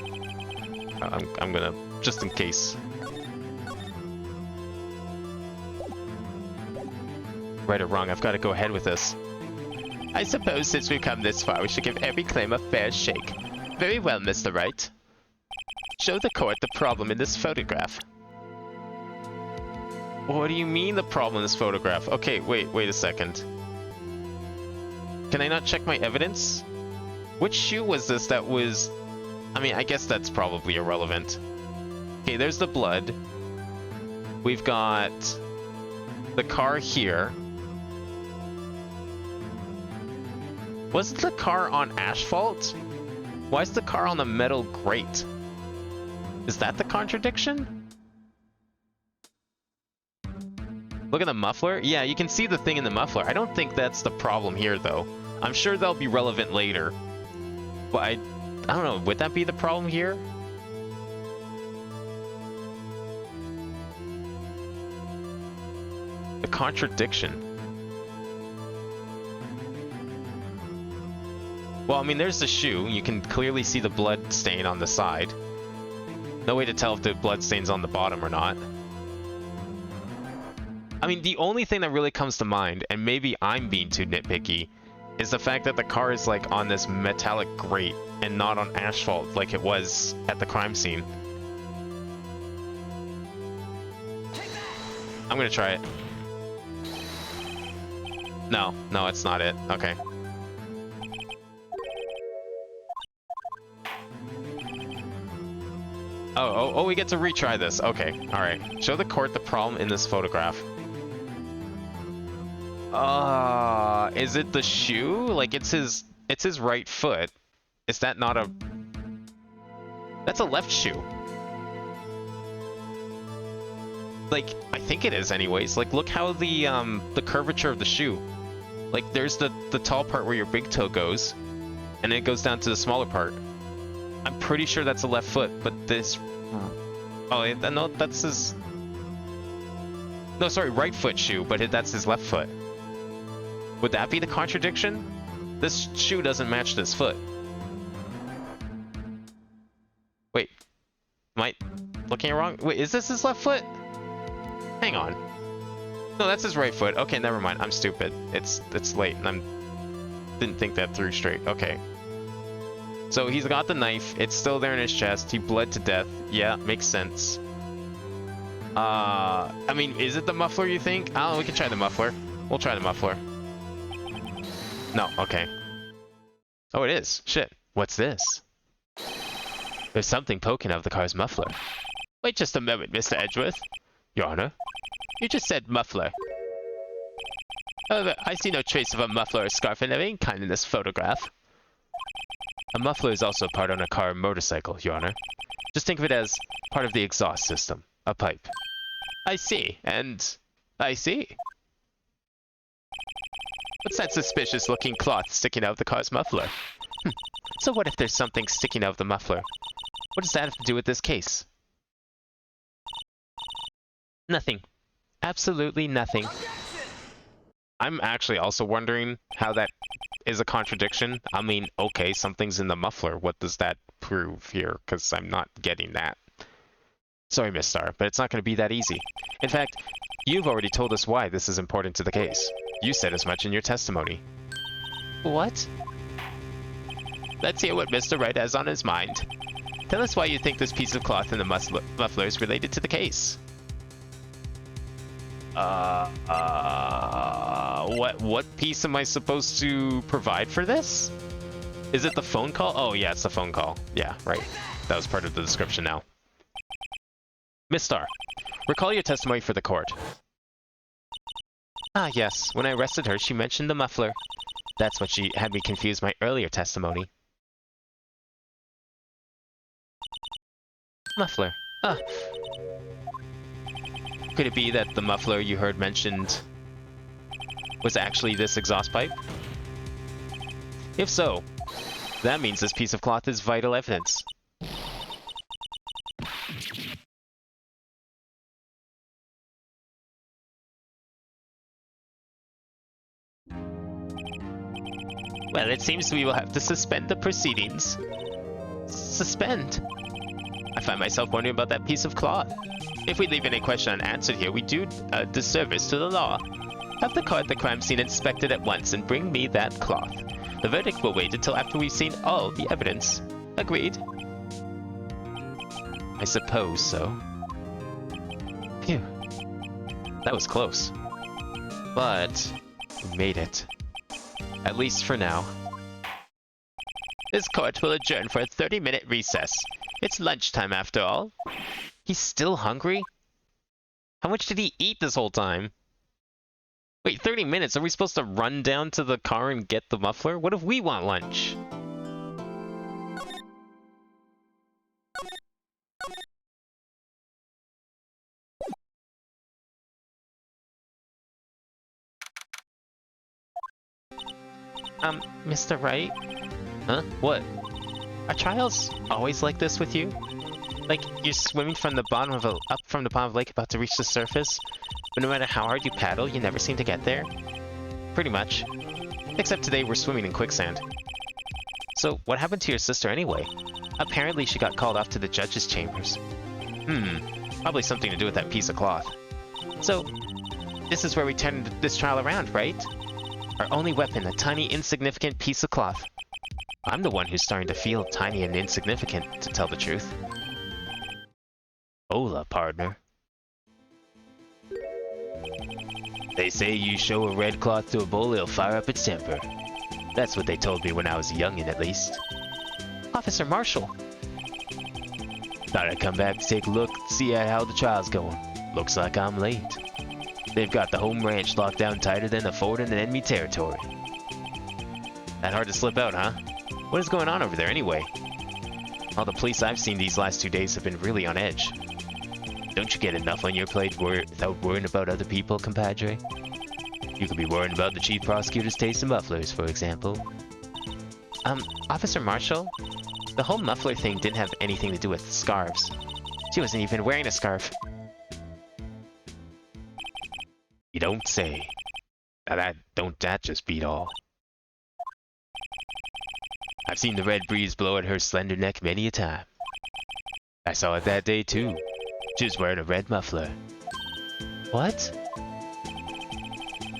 Speaker 1: I'm gonna, just in case. Right or wrong, I've got to go ahead with this. I suppose since we've come this far, we should give every claim a fair shake. Very well, Mr. Wright. Show the court the problem in this photograph. What do you mean the problem in this photograph? Okay, wait a second. Can I not check my evidence? Which shoe was this that was... I mean, I guess that's probably irrelevant. Okay, there's the blood. We've got the car here. Wasn't the car on asphalt? Why is the car on the metal grate? Is that the contradiction? Look at the muffler. Yeah, you can see the thing in the muffler. I don't think that's the problem here, though. I'm sure they'll be relevant later. But I don't know. Would that be the problem here? The contradiction. Well, I mean, there's the shoe. You can clearly see the blood stain on the side. No way to tell if the blood stain's on the bottom or not. I mean, the only thing that really comes to mind, and maybe I'm being too nitpicky, is the fact that the car is like on this metallic grate and not on asphalt like it was at the crime scene. I'm gonna try it. No, it's not it. Okay. Oh, we get to retry this. Okay, alright. Show the court the problem in this photograph. Is it the shoe? Like, it's his right foot. Is that not a... That's a left shoe. Like, I think it is anyways. Like, look how the curvature of the shoe. Like, there's the tall part where your big toe goes, and then it goes down to the smaller part. I'm pretty sure that's a left foot, but this... Oh, no, that's his... No, sorry, right foot shoe, but that's his left foot. Would that be the contradiction? This shoe doesn't match this foot. Wait. Am I looking at it wrong? Wait, is this his left foot? Hang on. No, that's his right foot. Okay, never mind. I'm stupid. It's late, and didn't think that through straight. Okay. So he's got the knife. It's still there in his chest. He bled to death. Yeah, makes sense. I mean, is it the muffler, you think? Oh, we can try the muffler. We'll try the muffler. No, okay. Oh, it is. Shit. What's this? There's something poking out of the car's muffler. Wait just a moment, Mr. Edgeworth. Your Honor, you just said muffler. However, I see no trace of a muffler or scarf of any kind in this photograph. A muffler is also part on a car or motorcycle, Your Honor. Just think of it as part of the exhaust system, a pipe. I see, and I see. What's that suspicious-looking cloth sticking out of the car's muffler? So what if there's something sticking out of the muffler? What does that have to do with this case? Nothing. Absolutely nothing. I'm actually also wondering how that is a contradiction. I mean, okay, something's in the muffler. What does that prove here? Because I'm not getting that. Sorry, Miss Star, but it's not going to be that easy. In fact, you've already told us why this is important to the case. You said as much in your testimony. What? Let's hear what Mr. Wright has on his mind. Tell us why you think this piece of cloth in the muffler is related to the case. What piece am I supposed to provide for this? Is it the phone call? Oh, yeah, it's the phone call. Yeah, right. That was part of the description now. Miss Star, recall your testimony for the court. Ah, yes. When I arrested her, she mentioned the muffler. That's what she had me confuse my earlier testimony. Muffler. Ah. Could it be that the muffler you heard mentioned was actually this exhaust pipe? If so, that means this piece of cloth is vital evidence. Well, it seems we will have to suspend the proceedings. Suspend? I find myself wondering about that piece of cloth. If we leave any question unanswered here, we do a disservice to the law. Have the car at the crime scene inspected at once and bring me that cloth. The verdict will wait until after we've seen all the evidence. Agreed? I suppose so. Phew. That was close. But we made it. At least for now. This court will adjourn for a 30-minute recess. It's lunchtime after all. He's still hungry? How much did he eat this whole time? Wait, 30 minutes? Are we supposed to run down to the car and get the muffler? What if we want lunch? Mr. Wright? Huh? What? Are trials always like this with you? Like, you're swimming from the bottom of up from the bottom of the lake about to reach the surface, but no matter how hard you paddle, you never seem to get there? Pretty much. Except today we're swimming in quicksand. So, what happened to your sister anyway? Apparently she got called off to the judge's chambers. Probably something to do with that piece of cloth. So, this is where we turned this trial around, right? Our only weapon, a tiny, insignificant piece of cloth. I'm the one who's starting to feel tiny and insignificant, to tell the truth. Hola, partner. They say you show a red cloth to a bull, it'll fire up its temper. That's what they told me when I was a youngin', at least. Officer Marshall. Thought I'd come back to take a look, see how the trial's going. Looks like I'm late. They've got the home ranch locked down tighter than the fort in enemy territory. That hard to slip out, huh? What is going on over there anyway? All the police I've seen these last 2 days have been really on edge. Don't you get enough on your plate without worrying about other people, compadre? You could be worrying about the chief prosecutor's taste in mufflers, for example. Officer Marshall? The whole muffler thing didn't have anything to do with scarves. She wasn't even wearing a scarf. You don't say. Now that just beat all. I've seen the red breeze blow at her slender neck many a time. I saw it that day too. She was wearing a red muffler. What?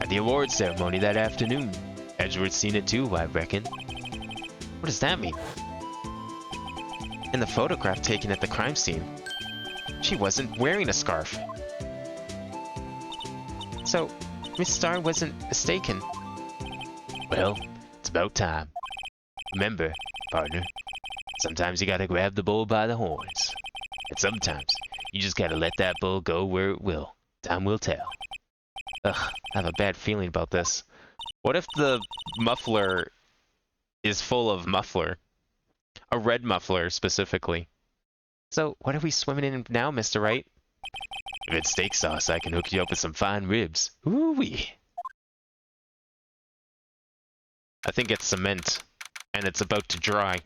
Speaker 1: At the awards ceremony that afternoon. Edgeworth's seen it too, I reckon. What does that mean? In the photograph taken at the crime scene, she wasn't wearing a scarf. So, Miss Starr wasn't mistaken. Well, it's about time. Remember, partner, sometimes you gotta grab the bull by the horns. And sometimes, you just gotta let that bull go where it will. Time will tell. Ugh, I have a bad feeling about this. What if the muffler is full of muffler? A red muffler, specifically. So, what are we swimming in now, Mr. Wright? If it's steak sauce, I can hook you up with some fine ribs. Ooh-wee. I think it's cement, and it's about to dry.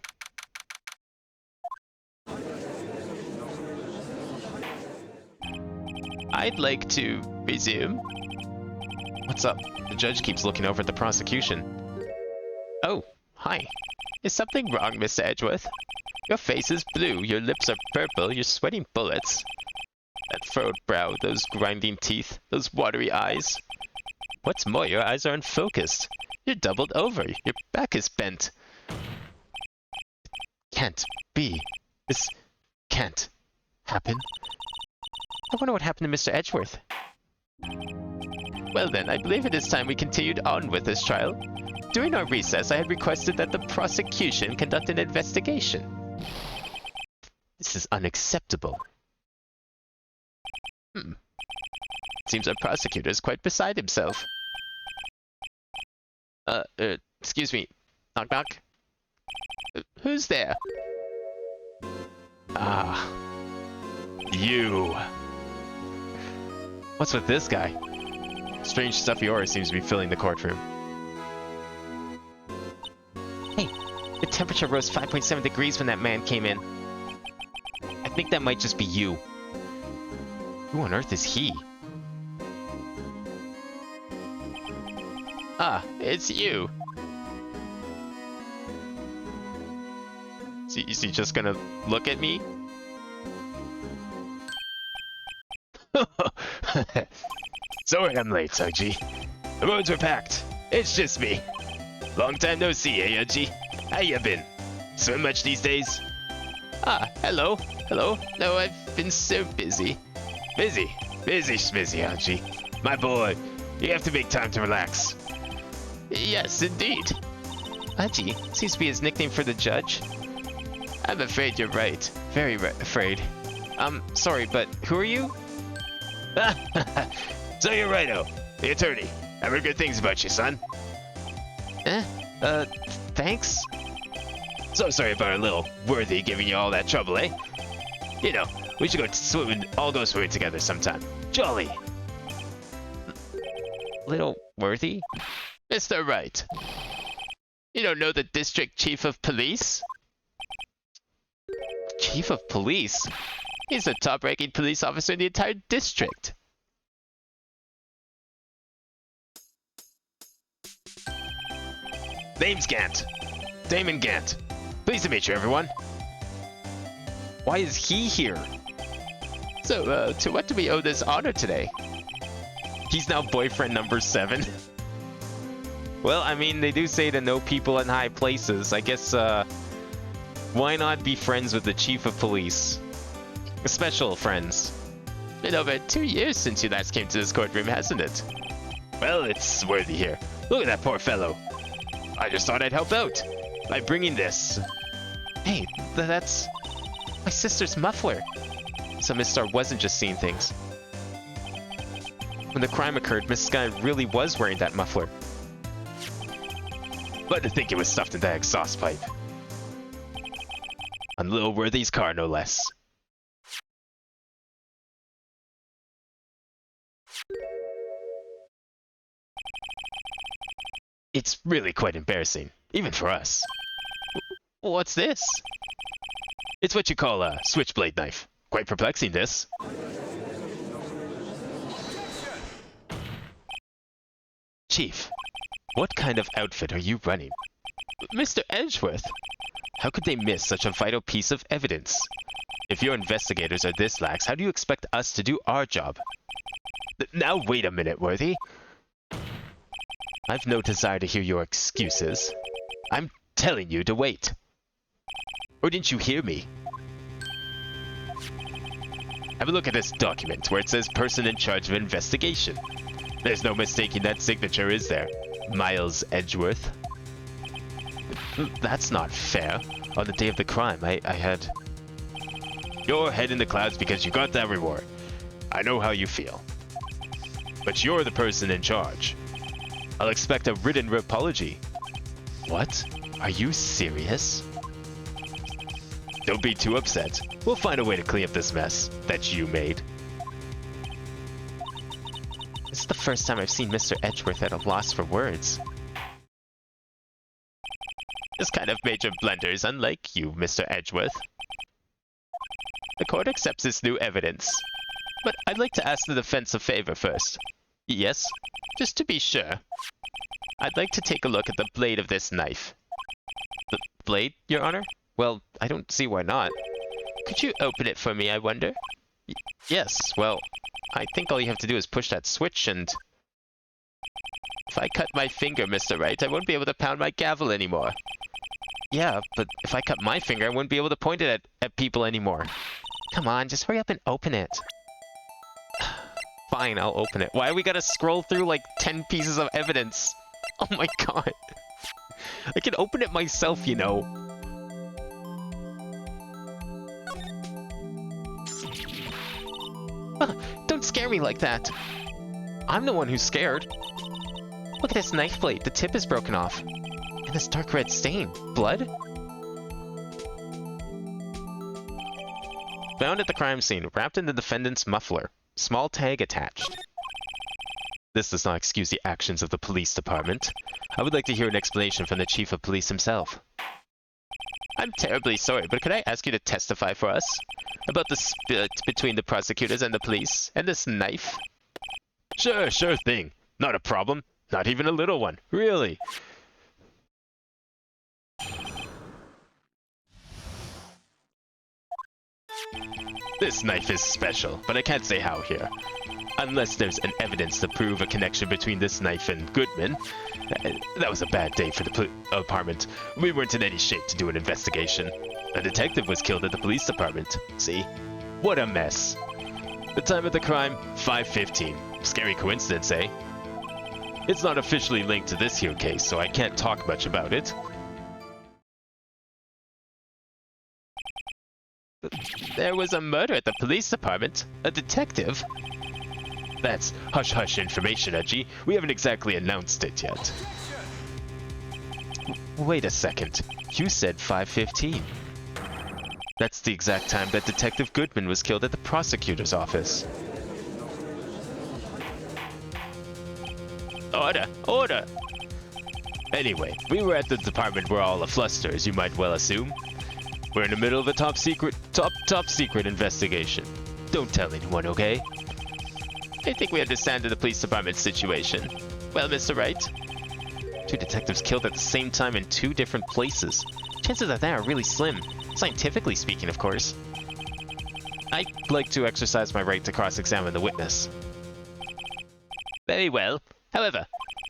Speaker 1: I'd like to resume. What's up? The judge keeps looking over at the prosecution. Oh, hi. Is something wrong, Mr. Edgeworth? Your face is blue, your lips are purple, you're sweating bullets. That furrowed brow, those grinding teeth, those watery eyes. What's more, your eyes are unfocused. You're doubled over, your back is bent. Can't be. This can't happen. I wonder what happened to Mr. Edgeworth. Well then, I believe it is time we continued on with this trial. During our recess, I had requested that the prosecution conduct an investigation. This is unacceptable. Seems our prosecutor is quite beside himself. Excuse me. Knock knock. Who's there? Ah. You. What's with this guy? Strange stuffy aura seems to be filling the courtroom. Hey, the temperature rose 5.7 degrees when that man came in. I think that might just be you. Who on earth is he? Ah, it's you. Is he just gonna look at me? Sorry I'm late, Sugji. The roads were packed. It's just me. Long time no see, eh, Yuji? How you been? Swim much these days? Ah, hello. Hello. No, I've been so busy. Busy, Yuji. My boy, you have to make time to relax. Yes, indeed. Aji seems to be his nickname for the judge. I'm afraid you're right. Very afraid. Sorry, but who are you? So you're Righto, the attorney. I've heard good things about you, son. Thanks? So sorry about our little worthy giving you all that trouble, eh? You know, we should all go swimming together sometime. Jolly! Little worthy? Mr. Wright. You don't know the district chief of police? Chief of police? He's the top-ranking police officer in the entire district. Name's Gant. Damon Gant. Pleased to meet you, everyone. Why is he here? So, to what do we owe this honor today? He's now boyfriend number 7. Well, I mean, they do say to know people in high places. I guess, why not be friends with the chief of police? Special friends. Been over 2 years since you last came to this courtroom, hasn't it? Well, it's worthy here. Look at that poor fellow. I just thought I'd help out by bringing this. Hey, that's my sister's muffler. So Miss Starr wasn't just seeing things. When the crime occurred, Miss Sky really was wearing that muffler. But to think it was stuffed in that exhaust pipe. On Little Worthy's car, no less. It's really quite embarrassing, even for us. What's this? It's what you call a switchblade knife. Quite perplexing, this. Chief, what kind of outfit are you running? Mr. Edgeworth, how could they miss such a vital piece of evidence? If your investigators are this lax, how do you expect us to do our job? Now wait a minute, Worthy. I've no desire to hear your excuses. I'm telling you to wait. Or didn't you hear me? Have a look at this document where it says person in charge of investigation. There's no mistaking that signature, is there? Miles Edgeworth. That's not fair. On the day of the crime, I had... Your head in the clouds because you got that reward. I know how you feel. But you're the person in charge. I'll expect a written apology. What? Are you serious? Don't be too upset. We'll find a way to clean up this mess that you made. This is the first time I've seen Mr. Edgeworth at a loss for words. This kind of major blunder is unlike you, Mr. Edgeworth. The court accepts this new evidence. But I'd like to ask the defense a favor first. Yes? Just to be sure. I'd like to take a look at the blade of this knife. The blade, Your Honor? Well, I don't see why not. Could you open it for me, I wonder? Yes, well, I think all you have to do is push that switch and... If I cut my finger, Mr. Wright, I won't be able to pound my gavel anymore. Yeah, but if I cut my finger, I wouldn't be able to point it at people anymore. Come on, just hurry up and open it. Fine, I'll open it. Why we gotta scroll through like 10 pieces of evidence? Oh my god. I can open it myself, you know. Don't scare me like that. I'm the one who's scared. Look at this knife blade. The tip is broken off. And this dark red stain. Blood? Found at the crime scene, wrapped in the defendant's muffler. Small tag attached. This does not excuse the actions of the police department. I would like to hear an explanation from the chief of police himself. I'm terribly sorry, but could I ask you to testify for us? About the split between the prosecutors and the police, and this knife? Sure thing. Not a problem. Not even a little one. Really. This knife is special, but I can't say how here. Unless there's an evidence to prove a connection between this knife and Goodman. That was a bad day for the department. We weren't in any shape to do an investigation. A detective was killed at the police department. See? What a mess. The time of the crime, 5:15. Scary coincidence, eh? It's not officially linked to this here case, so I can't talk much about it. There was a murder at the police department. A detective? That's hush-hush information, Edgy. We haven't exactly announced it yet. Wait a second. You said 5:15. That's the exact time that Detective Goodman was killed at the prosecutor's office. Order! Order! Anyway, we were at the department where all afluster, as you might well assume. We're in the middle of a top secret investigation. Don't tell anyone, okay? I think we understand the police department's situation. Well, Mr. Wright? 2 detectives killed at the same time in 2 different places. Chances of that are really slim. Scientifically speaking, of course. I'd like to exercise my right to cross-examine the witness. Very well. However,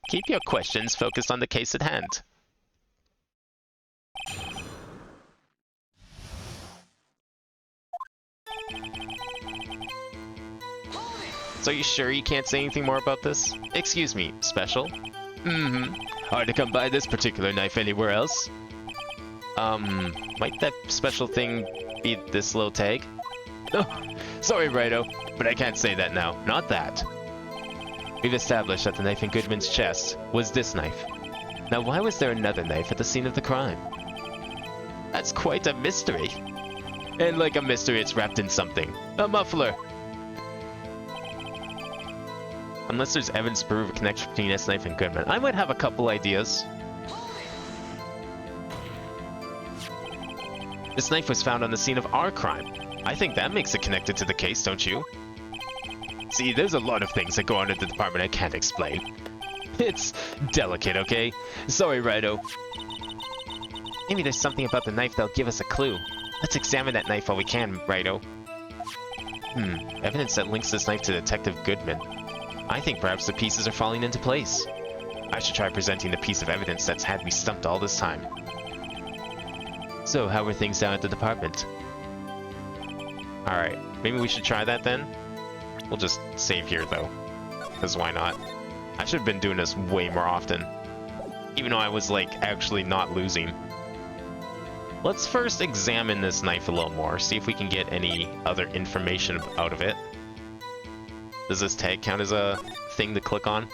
Speaker 1: keep your questions focused on the case at hand. So are you sure you can't say anything more about this? Excuse me, special? Hard to come by this particular knife anywhere else. Might that special thing be this little tag? Oh, sorry, Righto, but I can't say that now. Not that. We've established that the knife in Goodman's chest was this knife. Now, why was there another knife at the scene of the crime? That's quite a mystery. And like a mystery, it's wrapped in something. A muffler. Unless there's evidence to prove a connection between this knife and Goodman. I might have a couple ideas. This knife was found on the scene of our crime. I think that makes it connected to the case, don't you? See, there's a lot of things that go on at the department I can't explain. It's delicate, okay? Sorry, Righto. Maybe there's something about the knife that'll give us a clue. Let's examine that knife while we can, Righto. Evidence that links this knife to Detective Goodman. I think perhaps the pieces are falling into place. I should try presenting the piece of evidence that's had me stumped all this time. So, how were things down at the department? Alright, maybe we should try that then? We'll just save here though, because why not? I should have been doing this way more often, even though I was like actually not losing. Let's first examine this knife a little more, see if we can get any other information out of it. Does this tag count as a thing to click on?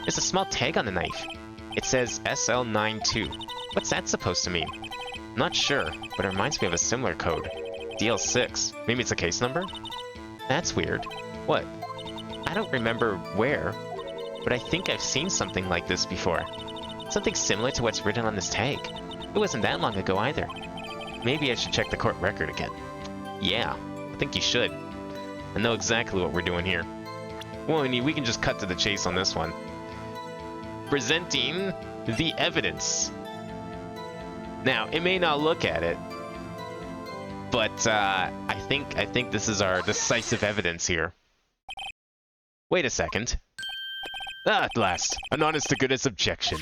Speaker 1: There's a small tag on the knife. It says SL92. What's that supposed to mean? I'm not sure, but it reminds me of a similar code. DL6. Maybe it's a case number? That's weird. What? I don't remember where, but I think I've seen something like this before. Something similar to what's written on this tag. It wasn't that long ago either. Maybe I should check the court record again. Yeah, I think you should. I know exactly what we're doing here. Well, we can just cut to the chase on this one. Presenting the evidence. Now, it may not look at it, but I think this is our decisive evidence here. Wait a second. Ah, at last, an honest-to-goodness objection.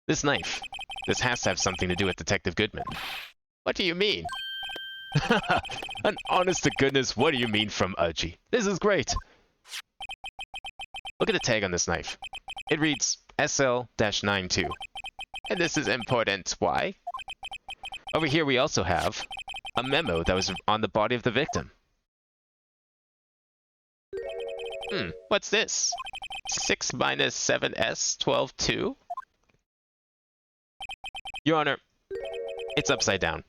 Speaker 1: This knife. This has to have something to do with Detective Goodman. What do you mean? An honest-to-goodness, what do you mean from Udgy? This is great. Look at the tag on this knife. It reads SL-92. And this is important. Why? Over here we also have a memo that was on the body of the victim. What's this? 6 minus 7s 12 2? Your Honor, it's upside down.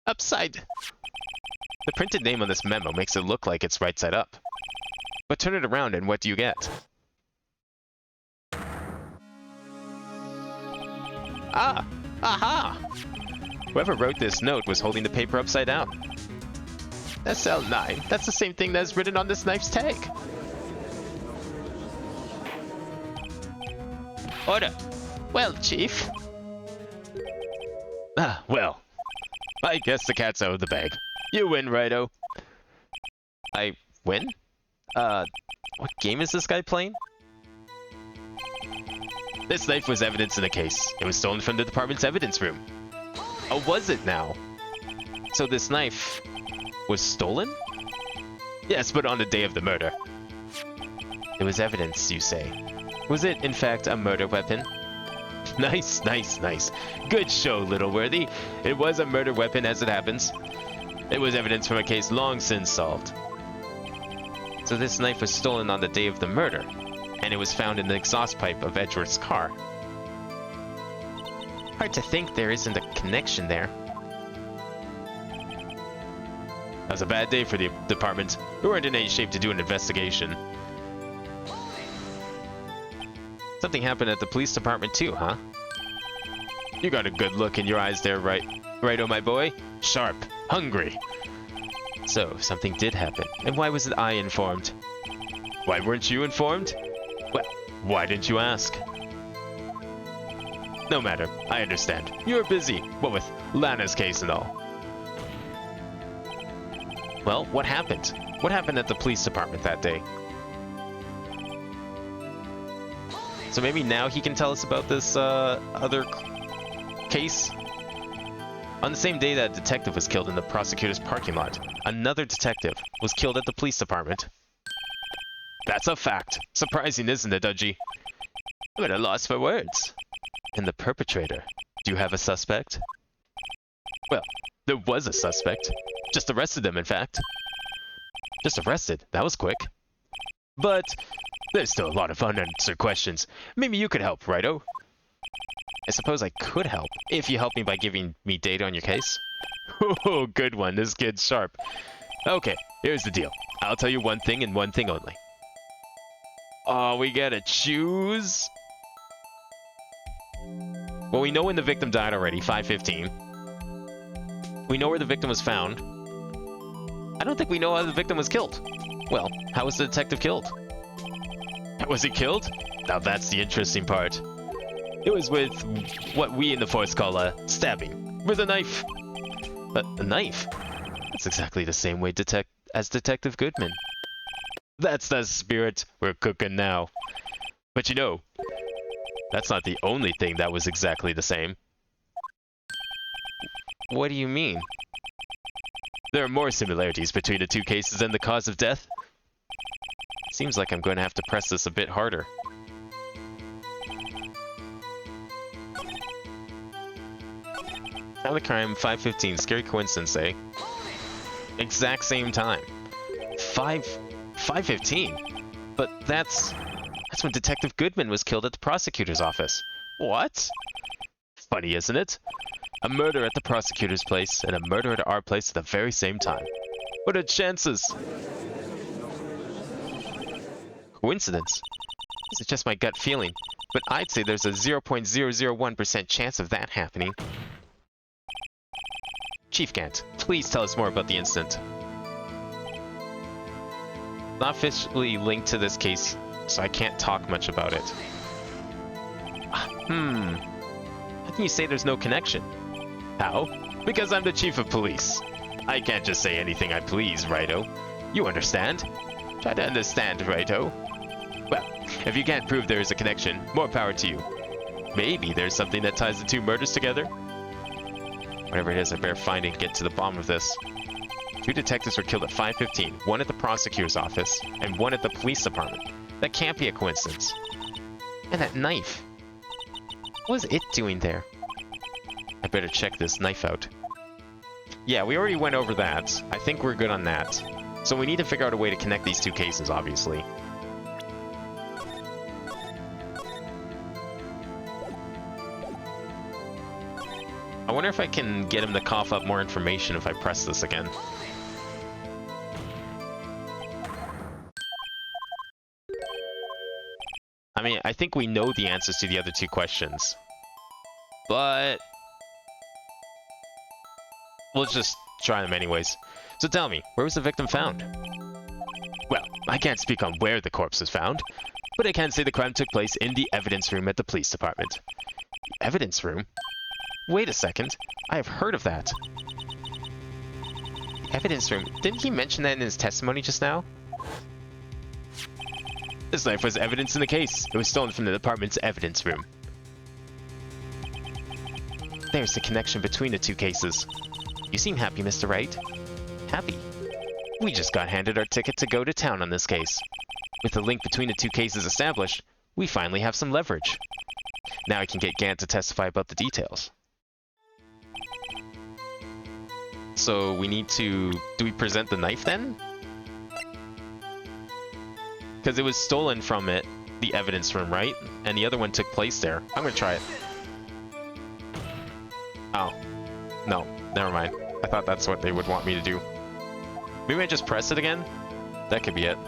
Speaker 1: Upside? The printed name on this memo makes it look like it's right side up. But turn it around and what do you get? Ah! Aha! Whoever wrote this note was holding the paper upside down. SL9. That's the same thing that's written on this knife's tag. Order. Well, Chief. Ah, well. I guess the cat's out of the bag. You win, Righto. I win? What game is this guy playing? This knife was evidence in the case. It was stolen from the department's evidence room. Oh, was it now? So this knife was stolen? Yes, but on the day of the murder. It was evidence, you say. Was it, in fact, a murder weapon? Nice, nice, nice. Good show, Little Worthy. It was a murder weapon, as it happens. It was evidence from a case long since solved. So this knife was stolen on the day of the murder, and it was found in the exhaust pipe of Edgeworth's car. Hard to think there isn't a connection there. That was a bad day for the department. We weren't in any shape to do an investigation. Something happened at the police department too, huh? You got a good look in your eyes there, Righto, my boy. Sharp, hungry. So, something did happen. And why wasn't I informed? Why weren't you informed? Well, why didn't you ask? No matter, I understand. You're busy, what with Lana's case and all. Well, what happened? What happened at the police department that day? So maybe now he can tell us about this other case? On the same day that a detective was killed in the prosecutor's parking lot, another detective was killed at the police department. That's a fact. Surprising, isn't it, Udgy? I'm at a loss for words. And the perpetrator? Do you have a suspect? Well, there was a suspect. Just arrested them, in fact. Just arrested? That was quick. But there's still a lot of unanswered questions. Maybe you could help, Righto? I suppose I could help, if you help me by giving me data on your case. Oh, good one. This kid's sharp. Okay, here's the deal. I'll tell you one thing and one thing only. Oh, we gotta choose. Well, we know when the victim died already, 5:15. We know where the victim was found. I don't think we know how the victim was killed. Well, how was the detective killed? Was he killed? Now that's the interesting part. It was with what we in the Force call a stabbing. With a knife. A knife? That's exactly the same way as Detective Goodman. That's the spirit. We're cooking now. But you know, that's not the only thing that was exactly the same. What do you mean? There are more similarities between the two cases than the cause of death. Seems like I'm going to have to press this a bit harder. Time of the crime, 5:15. Scary coincidence, eh? Exact same time. 5:15? But that's when Detective Goodman was killed at the prosecutor's office. What? Funny, isn't it? A murder at the prosecutor's place and a murder at our place at the very same time. What are the chances? Coincidence? This is just my gut feeling, but I'd say there's a 0.001% chance of that happening. Chief Gant, please tell us more about the incident. Not officially linked to this case, so I can't talk much about it. How can you say there's no connection? How? Because I'm the chief of police. I can't just say anything I please, Righto. You understand? Try to understand, Righto. Well, if you can't prove there is a connection, more power to you. Maybe there's something that ties the two murders together? Whatever it is, I better find and get to the bottom of this. Two detectives were killed at 5:15, one at the prosecutor's office, and one at the police department. That can't be a coincidence. And that knife. What was it doing there? I better check this knife out. Yeah, we already went over that. I think we're good on that. So we need to figure out a way to connect these two cases, obviously. I wonder if I can get him to cough up more information if I press this again. I mean, I think we know the answers to the other two questions. But we'll just try them anyways. So tell me, where was the victim found? Well, I can't speak on where the corpse was found, but I can say the crime took place in the evidence room at the police department. The evidence room? Wait a second, I have heard of that. The evidence room? Didn't he mention that in his testimony just now? This knife was evidence in the case. It was stolen from the department's evidence room. There's the connection between the two cases. You seem happy, Mr. Wright. Happy? We just got handed our ticket to go to town on this case. With the link between the two cases established, we finally have some leverage. Now I can get Gant to testify about the details. So we need to... do we present the knife then? Because it was stolen from the evidence room, right? And the other one took place there. I'm gonna try it. Oh. No, never mind. I thought that's what they would want me to do. Maybe I just press it again? That could be it.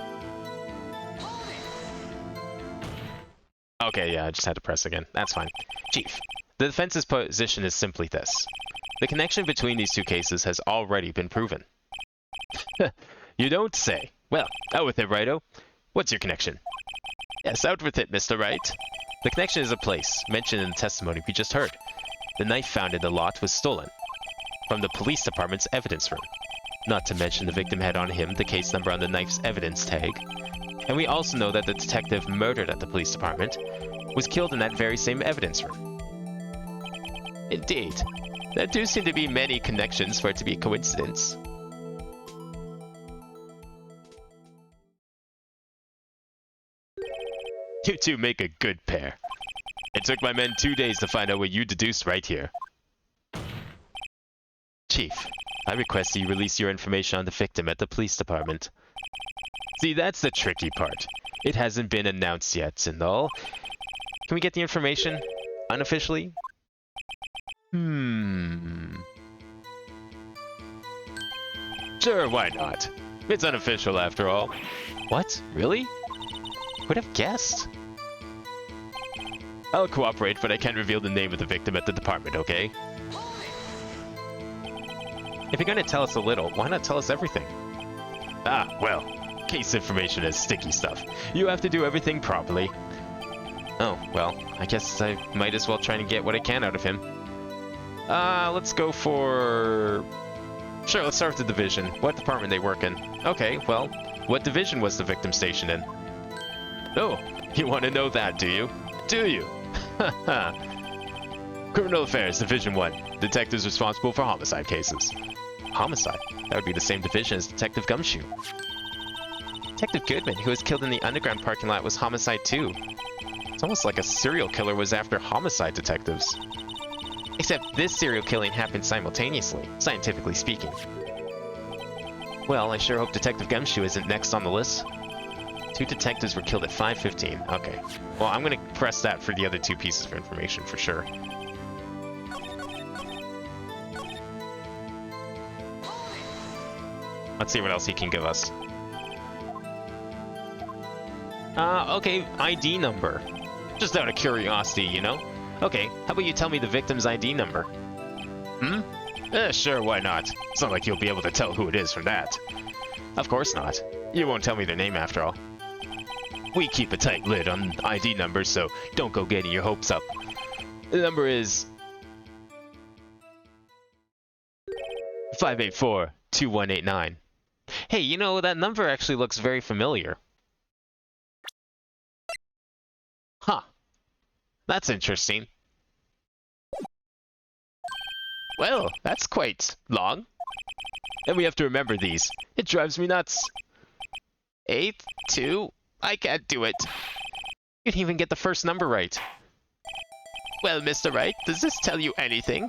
Speaker 1: Okay, yeah, I just had to press again. That's fine. Chief, the defense's position is simply this. The connection between these two cases has already been proven. You don't say. Well, out with it, Righto. What's your connection? Yes, out with it, Mr. Wright. The connection is a place, mentioned in the testimony we just heard. The knife found in the lot was stolen from the police department's evidence room. Not to mention the victim had on him the case number on the knife's evidence tag. And we also know that the detective murdered at the police department was killed in that very same evidence room. Indeed. There do seem to be many connections for it to be a coincidence. You two make a good pair. It took my men 2 days to find out what you deduced right here. Chief, I request that you release your information on the victim at the police department. See, that's the tricky part. It hasn't been announced yet and all. Can we get the information unofficially? Sure, why not? It's unofficial after all. What? Really? Would have guessed. I'll cooperate, but I can't reveal the name of the victim at the department, okay? If you're gonna tell us a little, why not tell us everything? Ah, well, case information is sticky stuff. You have to do everything properly. Oh, well, I guess I might as well try and get what I can out of him. Let's go for... Sure, let's start with the division. What department they work in? Okay, well, what division was the victim stationed in? Oh, you want to know that, do you? Do you? Haha. Criminal Affairs, Division 1. Detectives responsible for homicide cases. Homicide? That would be the same division as Detective Gumshoe. Detective Goodman, who was killed in the underground parking lot, was homicide too. It's almost like a serial killer was after homicide detectives. Except this serial killing happened simultaneously, scientifically speaking. Well, I sure hope Detective Gumshoe isn't next on the list. 2 detectives were killed at 5:15. Okay. Well, I'm gonna press that for the other 2 pieces of information for sure. Let's see what else he can give us. Okay, ID number. Just out of curiosity, you know? Okay, how about you tell me the victim's ID number? Hmm? Sure, why not? It's not like you'll be able to tell who it is from that. Of course not. You won't tell me their name after all. We keep a tight lid on ID numbers, so don't go getting your hopes up. The number is... 584-2189. Hey, you know, that number actually looks very familiar. Huh. That's interesting. Well, that's quite long. And we have to remember these. It drives me nuts. 8, 2... I can't do it. You didn't even get the first number right. Well, Mr. Wright, does this tell you anything?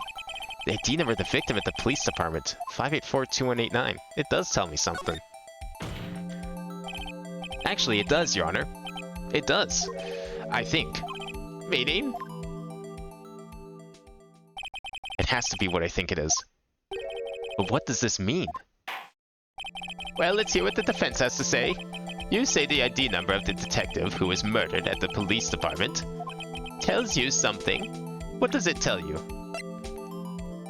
Speaker 1: The ID number of the victim at the police department. 584-2189. It does tell me something. Actually, it does, Your Honor. It does. I think. Meaning? It has to be what I think it is. But what does this mean? Well, let's hear what the defense has to say. You say the ID number of the detective who was murdered at the police department tells you something. What does it tell you?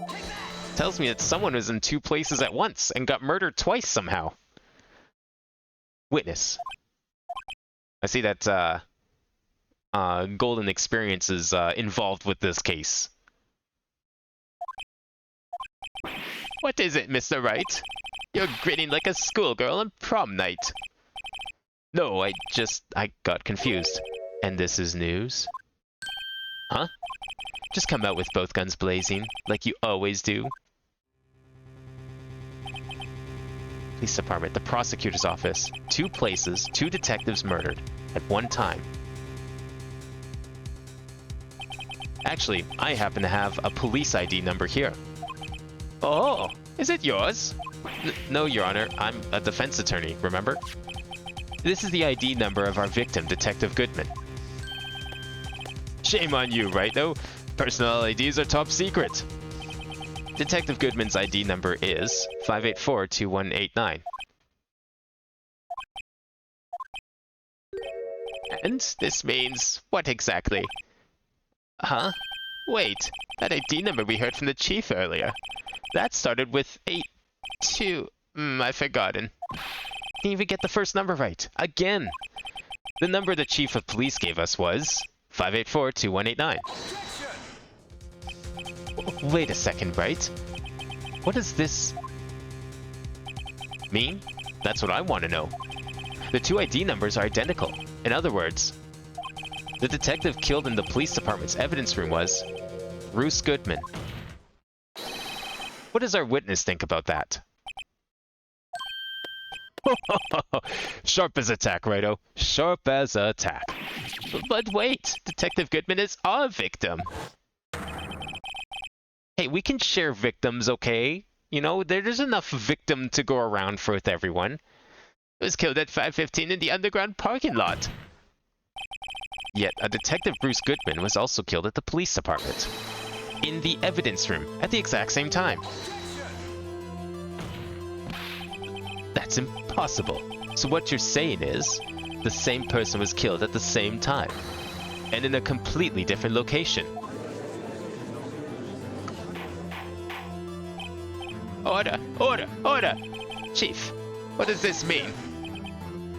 Speaker 1: It tells me that someone was in 2 places at once and got murdered twice somehow. Witness. I see that Golden Experience is involved with this case. What is it, Mr. Wright? You're grinning like a schoolgirl on prom night. No, I got confused. And this is news? Huh? Just come out with both guns blazing, like you always do. Police department, the prosecutor's office. 2 places, 2 detectives murdered at one time. Actually, I happen to have a police ID number here. Oh, is it yours? No, Your Honor, I'm a defense attorney, remember? This is the ID number of our victim, Detective Goodman. Shame on you, right though? Personal IDs are top secret. Detective Goodman's ID number is 584-2189. And this means what exactly? Huh? Wait, that ID number we heard from the chief earlier. That started with 82. I've forgotten. Didn't even get the first number right. Again. The number the chief of police gave us was 584-2189. Wait a second, right? What does this mean? That's what I want to know. The 2 ID numbers are identical. In other words, the detective killed in the police department's evidence room was Bruce Goodman. What does our witness think about that? Sharp as a tack, Righto. Sharp as a tack. But wait, Detective Goodman is our victim. Hey, we can share victims, okay? You know, there's enough victim to go around for with everyone. It was killed at 5:15 in the underground parking lot. Yet, a Detective Bruce Goodman was also killed at the police department. In the evidence room, at the exact same time. That's impossible. So what you're saying is, the same person was killed at the same time, and in a completely different location. Order! Order! Order! Chief, what does this mean?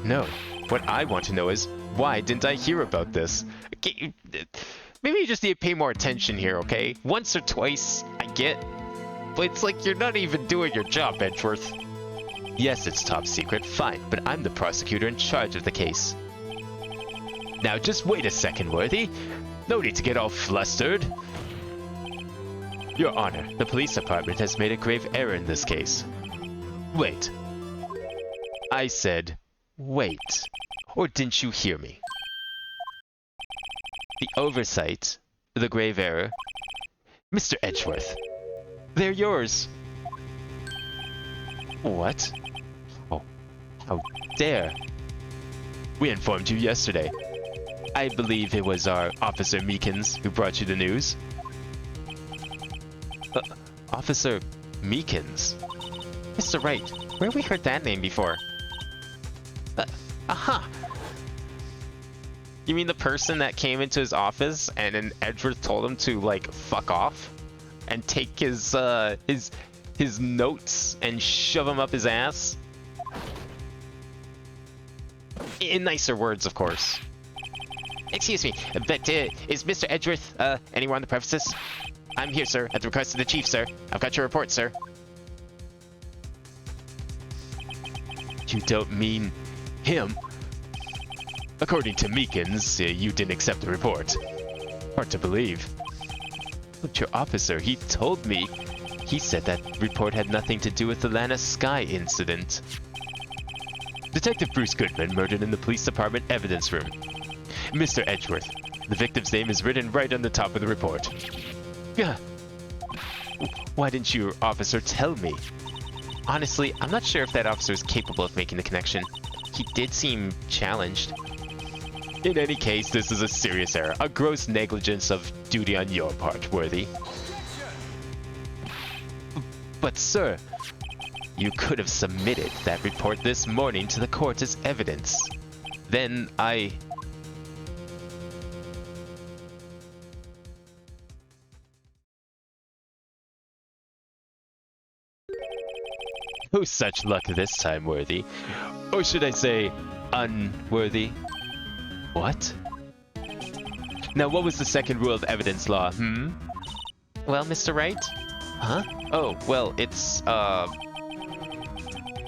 Speaker 1: No, what I want to know is, why didn't I hear about this? Maybe you just need to pay more attention here, okay? Once or twice, I get, but it's like you're not even doing your job, Edgeworth. Yes, it's top secret, fine, but I'm the prosecutor in charge of the case. Now just wait a second, Worthy. No need to get all flustered. Your Honor, the police department has made a grave error in this case. Wait. I said, wait. Or didn't you hear me? The oversight, the grave error. Mr. Edgeworth, they're yours. What? Oh, how dare. We informed you yesterday. I believe it was our Officer Meekins who brought you the news. Officer Meekins? Mr. Wright, where have we heard that name before? Aha! You mean the person that came into his office and then Edgeworth told him to, like, fuck off? And take his notes and shove them up his ass? In nicer words, of course. Excuse me, but is Mr. Edgeworth anywhere on the premises? I'm here, sir, at the request of the chief, sir. I've got your report, sir. You don't mean him? According to Meekins, you didn't accept the report. Hard to believe. But your officer, he told me. He said that report had nothing to do with the Lana Sky incident. Detective Bruce Goodman murdered in the police department evidence room. Mr. Edgeworth, the victim's name is written right on the top of the report. Yeah. Why didn't your officer tell me? Honestly, I'm not sure if that officer is capable of making the connection. He did seem challenged. In any case, this is a serious error, a gross negligence of duty on your part, Worthy. But sir, you could have submitted that report this morning to the court as evidence. Then No such luck this time, Worthy. Or should I say, unworthy? What? Now, what was the second rule of evidence law, Well, Mr. Wright? Huh? Oh, well, it's,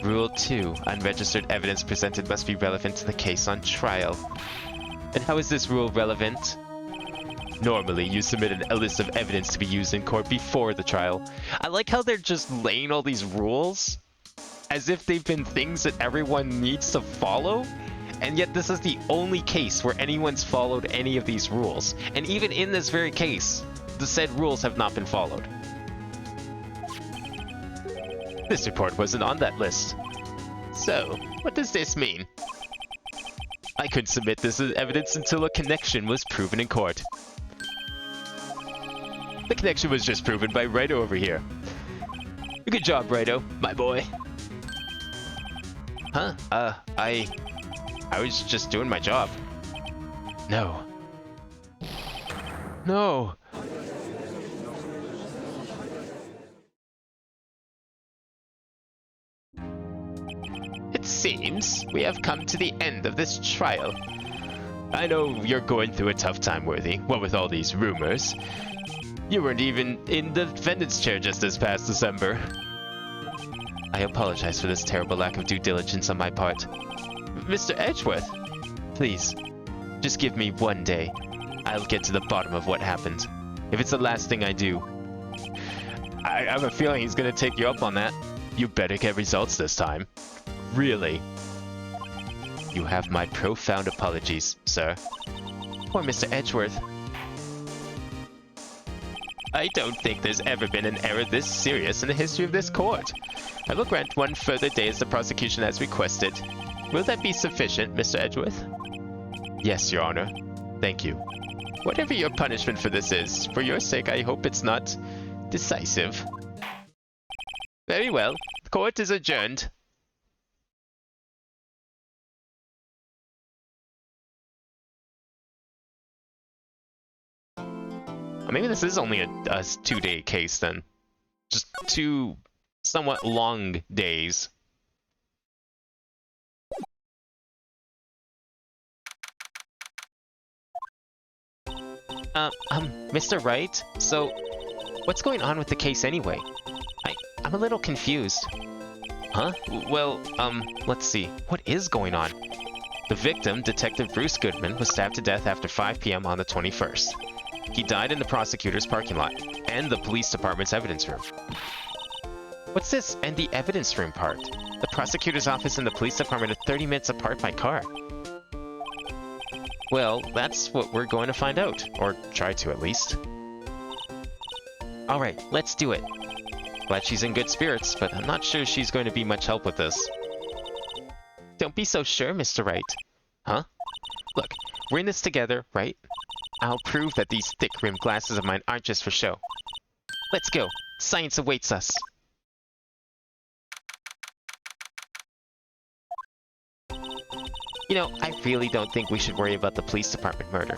Speaker 1: Rule 2. Unregistered evidence presented must be relevant to the case on trial. And how is this rule relevant? Normally, you submit a list of evidence to be used in court before the trial. I like how they're just laying all these rules as if they've been things that everyone needs to follow. And yet this is the only case where anyone's followed any of these rules. And even in this very case, the said rules have not been followed. This report wasn't on that list. So, what does this mean? I couldn't submit this as evidence until a connection was proven in court. The connection was just proven by Wright over here. Good job, Wright, my boy. Huh? I was just doing my job. No. No. It seems we have come to the end of this trial. I know you're going through a tough time, Worthy, what with all these rumors. You weren't even in the defendant's chair just this past December. I apologize for this terrible lack of due diligence on my part. Mr. Edgeworth, please, just give me one day. I'll get to the bottom of what happened. If it's the last thing I do. I have a feeling he's gonna take you up on that. You better get results this time. Really. You have my profound apologies, sir. Poor Mr. Edgeworth. I don't think there's ever been an error this serious in the history of this court. I will grant one further day as the prosecution has requested. Will that be sufficient, Mr. Edgeworth? Yes, Your Honor. Thank you. Whatever your punishment for this is, for your sake I hope it's not decisive. Very well. The court is adjourned. Maybe this is only a 2-day case then. Just 2 somewhat long days. Mr. Wright? So, what's going on with the case anyway? I'm a little confused. Huh? Well, let's see. What is going on? The victim, Detective Bruce Goodman, was stabbed to death after 5 p.m. on the 21st. He died in the prosecutor's parking lot, and the police department's evidence room. What's this, and the evidence room part? The prosecutor's office and the police department are 30 minutes apart by car. Well, that's what we're going to find out. Or try to, at least. Alright, let's do it. Glad she's in good spirits, but I'm not sure she's going to be much help with this. Don't be so sure, Mr. Wright. Huh? Look, we're in this together, right? I'll prove that these thick-rimmed glasses of mine aren't just for show. Let's go. Science awaits us. You know, I really don't think we should worry about the police department murder.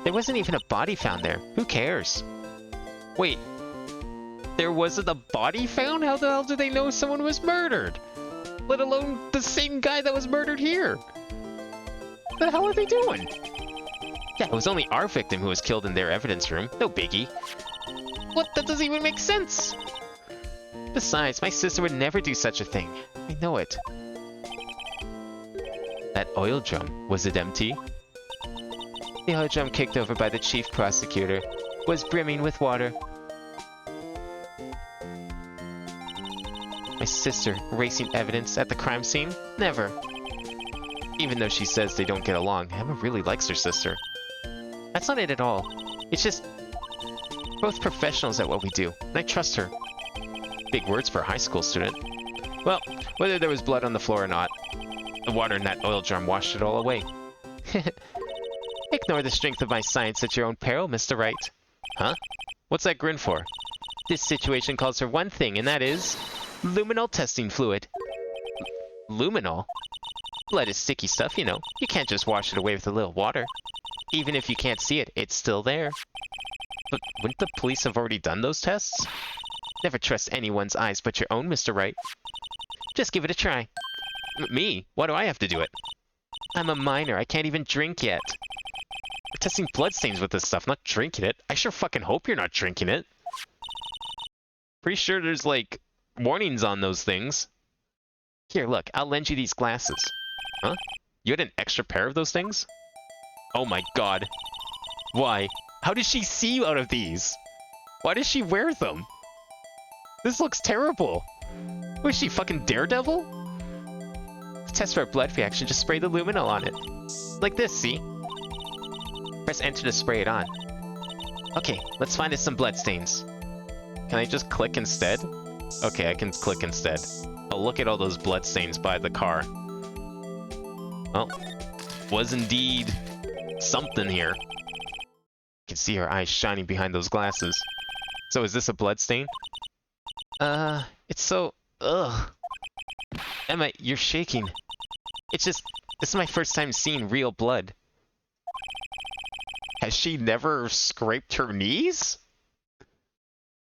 Speaker 1: There wasn't even a body found there. Who cares? Wait. There wasn't a body found? How the hell do they know someone was murdered? Let alone the same guy that was murdered here. What the hell are they doing? Yeah, it was only our victim who was killed in their evidence room. No biggie. What? That doesn't even make sense. Besides, my sister would never do such a thing. I know it. That oil drum, was it empty? The oil drum kicked over by the chief prosecutor was brimming with water. My sister erasing evidence at the crime scene? Never. Even though she says they don't get along, Emma really likes her sister. That's not it at all. It's just... we're both professionals at what we do, and I trust her. Big words for a high school student. Well, whether there was blood on the floor or not, the water in that oil drum washed it all away. Ignore the strength of my science at your own peril, Mr. Wright. Huh? What's that grin for? This situation calls for one thing, and that is... luminol testing fluid. Luminol? Blood is sticky stuff, you know. You can't just wash it away with a little water. Even if you can't see it, it's still there. But wouldn't the police have already done those tests? Never trust anyone's eyes but your own, Mr. Wright. Just give it a try. Me? Why do I have to do it? I'm a minor. I can't even drink yet. We're testing bloodstains with this stuff, not drinking it. I sure fucking hope you're not drinking it. Pretty sure there's, like, warnings on those things. Here, look. I'll lend you these glasses. Huh? You had an extra pair of those things? Oh my god. Why? How does she see you out of these? Why does she wear them? This looks terrible. Was she fucking Daredevil? To test for a blood reaction, just spray the luminol on it. Like this, see? Press enter to spray it on. Okay, let's find us some bloodstains. Can I just click instead? Okay, I can click instead. Oh, look at all those bloodstains by the car. Well, was indeed something here. You can see her eyes shining behind those glasses. So is this a bloodstain? It's so... ugh. Emma, you're shaking. It's just... this is my first time seeing real blood. Has she never scraped her knees?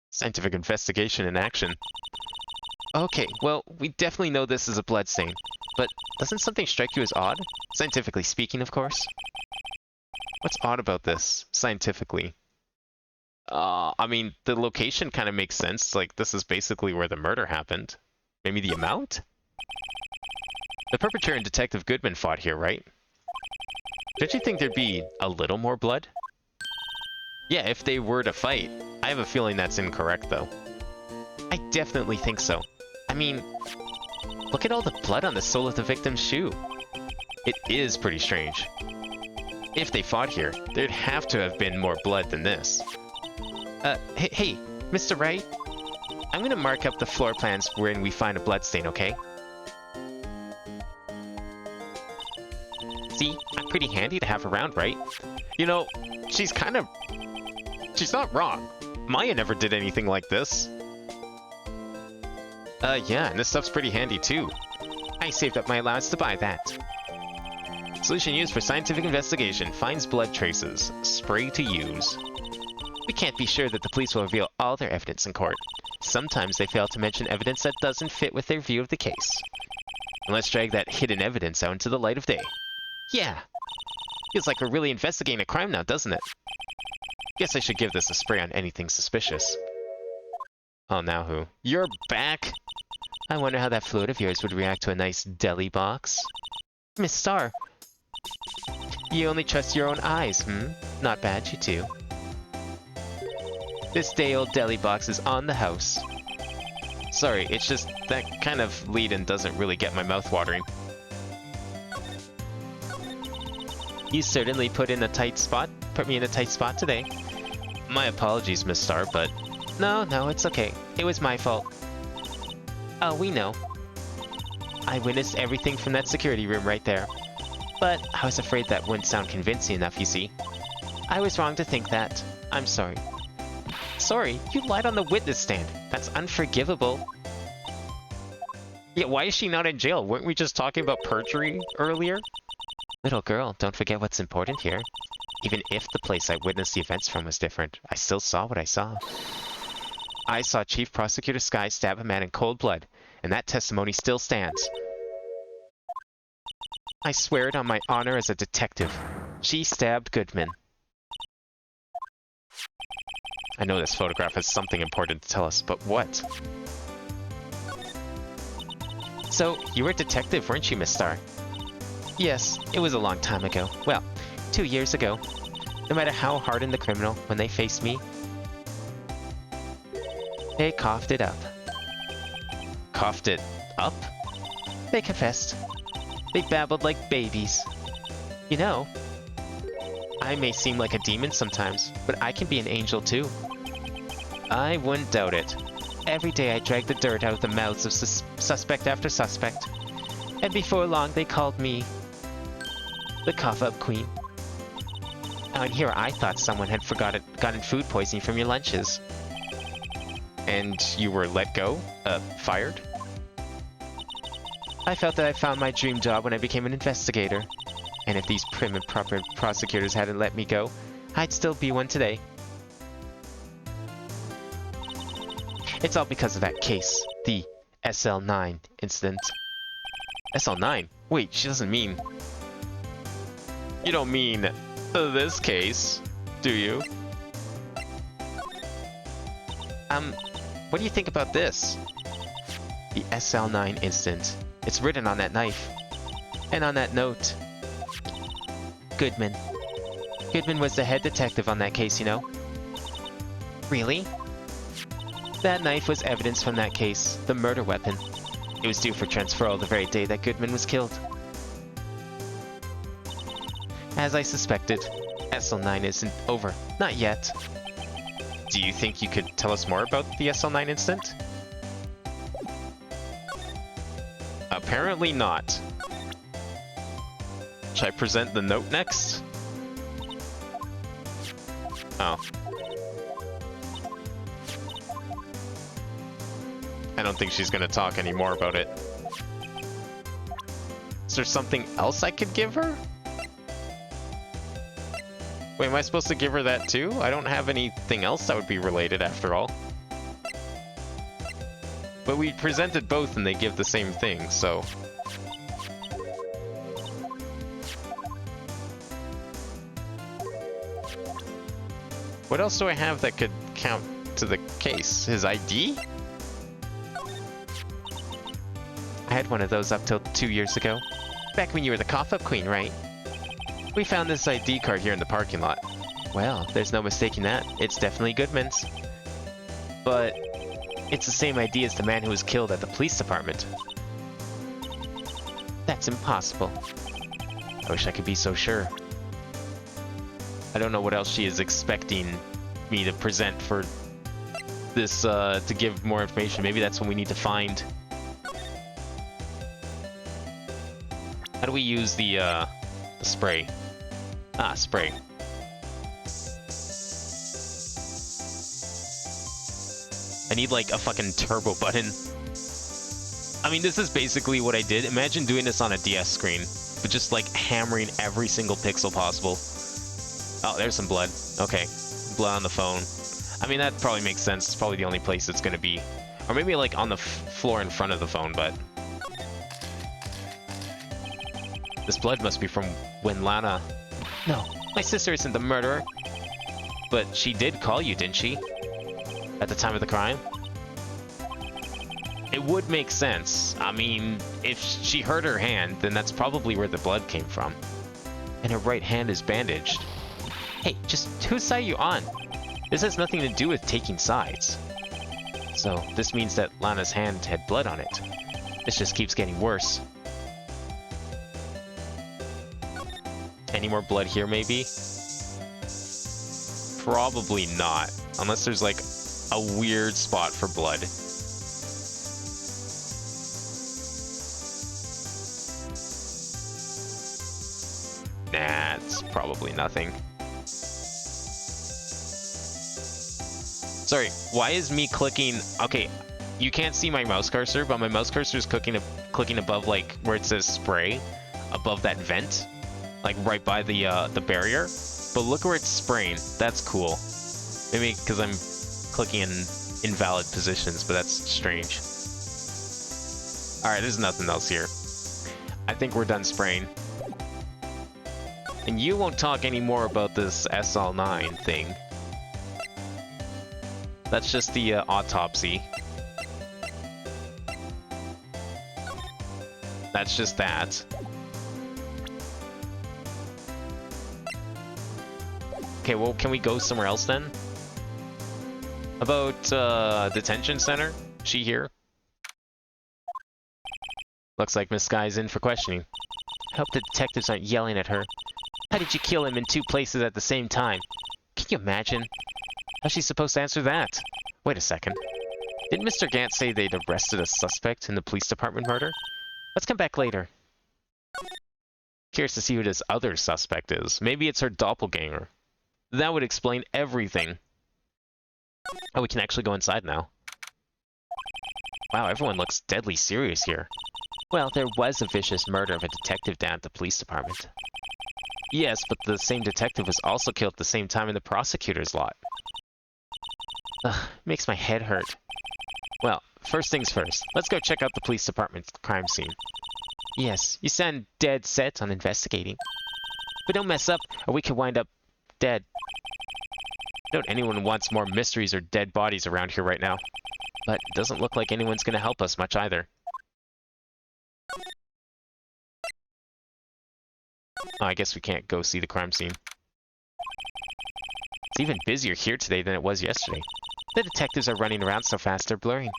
Speaker 1: Scientific investigation in action. Okay, well, we definitely know this is a bloodstain. But doesn't something strike you as odd? Scientifically speaking, of course. What's odd about this, scientifically? I mean, the location kind of makes sense. Like, this is basically where the murder happened. Maybe the amount? The perpetrator and Detective Goodman fought here, right? Don't you think there'd be a little more blood? Yeah, if they were to fight. I have a feeling that's incorrect, though. I definitely think so. I mean, look at all the blood on the sole of the victim's shoe. It is pretty strange. If they fought here, there'd have to have been more blood than this. Hey, Mr. Wright? I'm gonna mark up the floor plans wherein we find a bloodstain, okay? See, I'm pretty handy to have around, right? You know, she's not wrong. Maya never did anything like this. Yeah, and this stuff's pretty handy too. I saved up my allowance to buy that. Solution used for scientific investigation. Finds blood traces. Spray to use.
Speaker 2: We can't be sure that the police will reveal all their evidence in court. Sometimes they fail to mention evidence that doesn't fit with their view of the case.
Speaker 1: And let's drag that hidden evidence out into the light of day.
Speaker 2: Yeah.
Speaker 1: Feels like we're really investigating a crime now, doesn't it? Guess I should give this a spray on anything suspicious. Oh, now who? You're back!
Speaker 2: I wonder how that fluid of yours would react to a nice deli box. Miss Star, you only trust your own eyes, Not bad, you too. This day-old deli box is on the house.
Speaker 1: Sorry, it's just that kind of lead-in doesn't really get my mouth watering.
Speaker 2: You certainly put me in a tight spot today.
Speaker 1: My apologies, Miss Star, but...
Speaker 2: No, it's okay. It was my fault. Oh, we know. I witnessed everything from that security room right there. But I was afraid that wouldn't sound convincing enough, you see. I was wrong to think that. I'm sorry.
Speaker 1: Sorry, you lied on the witness stand. That's unforgivable. Yeah, why is she not in jail? Weren't we just talking about perjury earlier?
Speaker 2: Little girl, don't forget what's important here. Even if the place I witnessed the events from was different, I still saw what I saw. I saw Chief Prosecutor Sky stab a man in cold blood, and that testimony still stands. I swear it on my honor as a detective. She stabbed Goodman.
Speaker 1: I know this photograph has something important to tell us, but what?
Speaker 2: So, you were a detective, weren't you, Miss Star? Yes, it was a long time ago. Well, 2 years ago. No matter how hardened the criminal, when they faced me, they coughed it up.
Speaker 1: Coughed it up?
Speaker 2: They confessed. They babbled like babies. You know, I may seem like a demon sometimes, but I can be an angel too.
Speaker 1: I wouldn't doubt it.
Speaker 2: Every day I drag the dirt out of the mouths of suspect after suspect. And before long they called me the cough-up queen. And here I thought someone had gotten food poisoning from your lunches.
Speaker 1: And you were let go? Fired?
Speaker 2: I felt that I found my dream job when I became an investigator. And if these prim and proper prosecutors hadn't let me go, I'd still be one today. It's all because of that case, the SL9 incident.
Speaker 1: SL9? Wait, she doesn't mean... You don't mean this case, do you?
Speaker 2: What do you think about this? The SL9 incident. It's written on that knife. And on that note. Goodman. Goodman was the head detective on that case, you know? Really? That knife was evidence from that case, the murder weapon. It was due for transferal the very day that Goodman was killed. As I suspected, SL9 isn't over. Not yet.
Speaker 1: Do you think you could tell us more about the SL9 incident? Apparently not. Should I present the note next? Oh. I don't think she's gonna talk anymore about it. Is there something else I could give her? Wait, am I supposed to give her that too? I don't have anything else that would be related after all. But we presented both and they give the same thing, so... What else do I have that could count to the case? His ID?
Speaker 2: I had one of those up till 2 years ago. Back when you were the cough-up queen, right?
Speaker 1: We found this ID card here in the parking lot.
Speaker 2: Well, there's no mistaking that. It's definitely Goodman's. But it's the same ID as the man who was killed at the police department. That's impossible.
Speaker 1: I wish I could be so sure. I don't know what else she is expecting me to present for this, to give more information. Maybe that's what we need to find. How do we use the spray? Ah, spray. I need like a fucking turbo button. I mean, this is basically what I did. Imagine doing this on a DS screen, but just like hammering every single pixel possible. Oh, there's some blood. Okay. blood on the phone. I mean, that probably makes sense. It's probably the only place it's gonna be. Or maybe like on the floor in front of the phone, but... This blood must be from when Lana... No, my sister isn't the murderer. But she did call you, didn't she? At the time of the crime? It would make sense. I mean, if she hurt her hand, then that's probably where the blood came from. And her right hand is bandaged. Hey, just whose side are you on? This has nothing to do with taking sides. So, this means that Lana's hand had blood on it. This just keeps getting worse. Any more blood here, maybe? Probably not. Unless there's, like, a weird spot for blood. Nah, it's probably nothing. Sorry, why is me clicking... Okay, you can't see my mouse cursor, but my mouse cursor is clicking above, like, where it says spray, above that vent, like, right by the barrier. But look where it's spraying. That's cool. Maybe because I'm clicking in invalid positions, but that's strange. Alright, there's nothing else here. I think we're done spraying. And you won't talk anymore about this SL9 thing. That's just the autopsy. That's just that. Okay, well, can we go somewhere else then? About, detention center? She here? Looks like Miss Sky's in for questioning. I hope the detectives aren't yelling at her. How did you kill him in 2 places at the same time? Can you imagine? How's she supposed to answer that? Wait a second. Didn't Mr. Gant say they'd arrested a suspect in the police department murder? Let's come back later. Curious to see who this other suspect is. Maybe it's her doppelganger. That would explain everything. Oh, we can actually go inside now. Wow, everyone looks deadly serious here. Well, there was a vicious murder of a detective down at the police department. Yes, but the same detective was also killed at the same time in the prosecutor's lot. Ugh, makes my head hurt. Well, first things first. Let's go check out the police department's crime scene. Yes, you sound dead set on investigating. But don't mess up, or we could wind up dead. I doubt anyone wants more mysteries or dead bodies around here right now. But it doesn't look like anyone's gonna help us much either. Oh, I guess we can't go see the crime scene. It's even busier here today than it was yesterday. The detectives are running around so fast they're blurring.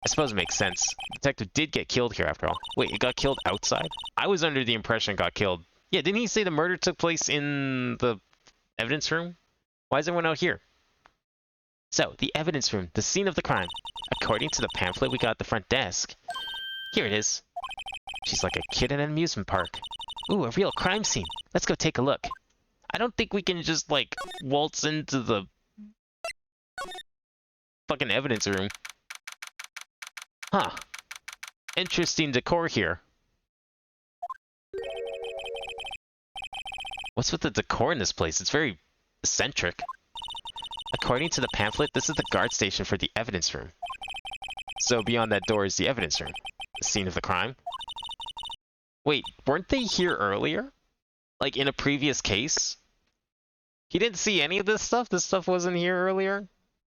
Speaker 1: I suppose it makes sense. The detective did get killed here after all. Wait, he got killed outside? I was under the impression it got killed. Yeah, didn't he say the murder took place in the evidence room? Why is everyone out here? So, the evidence room, the scene of the crime. According to the pamphlet we got at the front desk. Here it is. She's like a kid in an amusement park. Ooh, a real crime scene. Let's go take a look. I don't think we can just, like, waltz into the fucking evidence room. Huh. Interesting decor here. What's with the decor in this place? It's very eccentric. According to the pamphlet, this is the guard station for the evidence room. So beyond that door is the evidence room. The scene of the crime. Wait, weren't they here earlier? Like in a previous case? He didn't see any of this stuff? This stuff wasn't here earlier?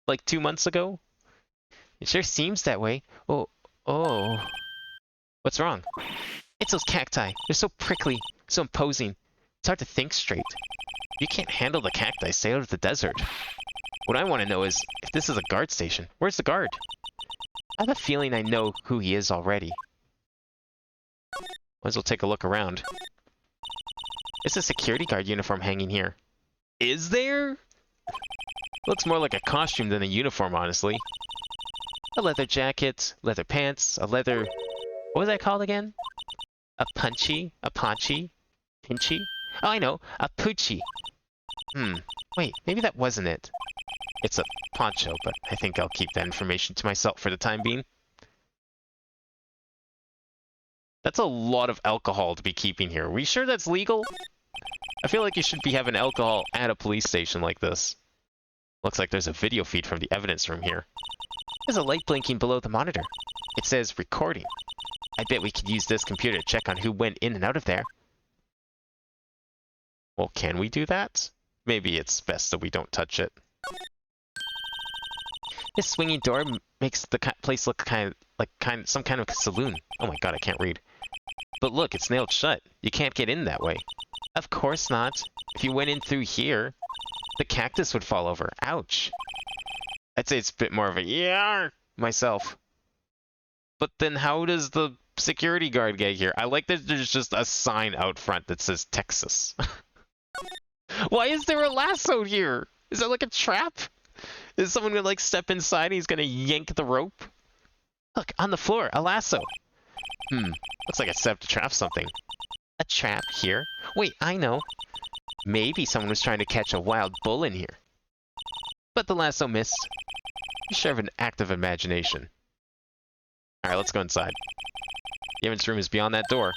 Speaker 1: Like 2 months ago? It sure seems that way. Oh. What's wrong? It's those cacti. They're so prickly, so imposing. It's hard to think straight. If you can't handle the cacti, stay out of the desert. What I want to know is, if this is a guard station, where's the guard? I have a feeling I know who he is already. Might as well take a look around. There's a security guard uniform hanging here. Is there? Looks more like a costume than a uniform, honestly. A leather jacket, leather pants, a leather... What was that called again? A punchy? A paunchy? Pinchy? Oh, I know. A poochie. Wait, maybe that wasn't it. It's a poncho, but I think I'll keep that information to myself for the time being. That's a lot of alcohol to be keeping here. Are we sure that's legal? I feel like you should be having alcohol at a police station like this. Looks like there's a video feed from the evidence room here.
Speaker 2: There's a light blinking below the monitor. It says recording. I bet we could use this computer to check on who went in and out of there.
Speaker 1: Well, can we do that? Maybe it's best that we don't touch it.
Speaker 2: This swinging door makes the place look some kind of saloon.
Speaker 1: Oh my god, I can't read.
Speaker 2: But look, it's nailed shut. You can't get in that way.
Speaker 1: Of course not. If you went in through here,
Speaker 2: the cactus would fall over. Ouch.
Speaker 1: I'd say it's a bit more of a yeah myself. But then how does the security guard get here? I like that there's just a sign out front that says Texas. Why is there a lasso here? Is that like a trap? Is someone gonna like step inside and he's gonna yank the rope?
Speaker 2: Look, on the floor, a lasso.
Speaker 1: Looks like I set up to trap something.
Speaker 2: A trap here? Wait, I know. Maybe someone was trying to catch a wild bull in here. But the lasso missed.
Speaker 1: You sure have an active imagination. Alright, let's go inside. The evidence room is beyond that door.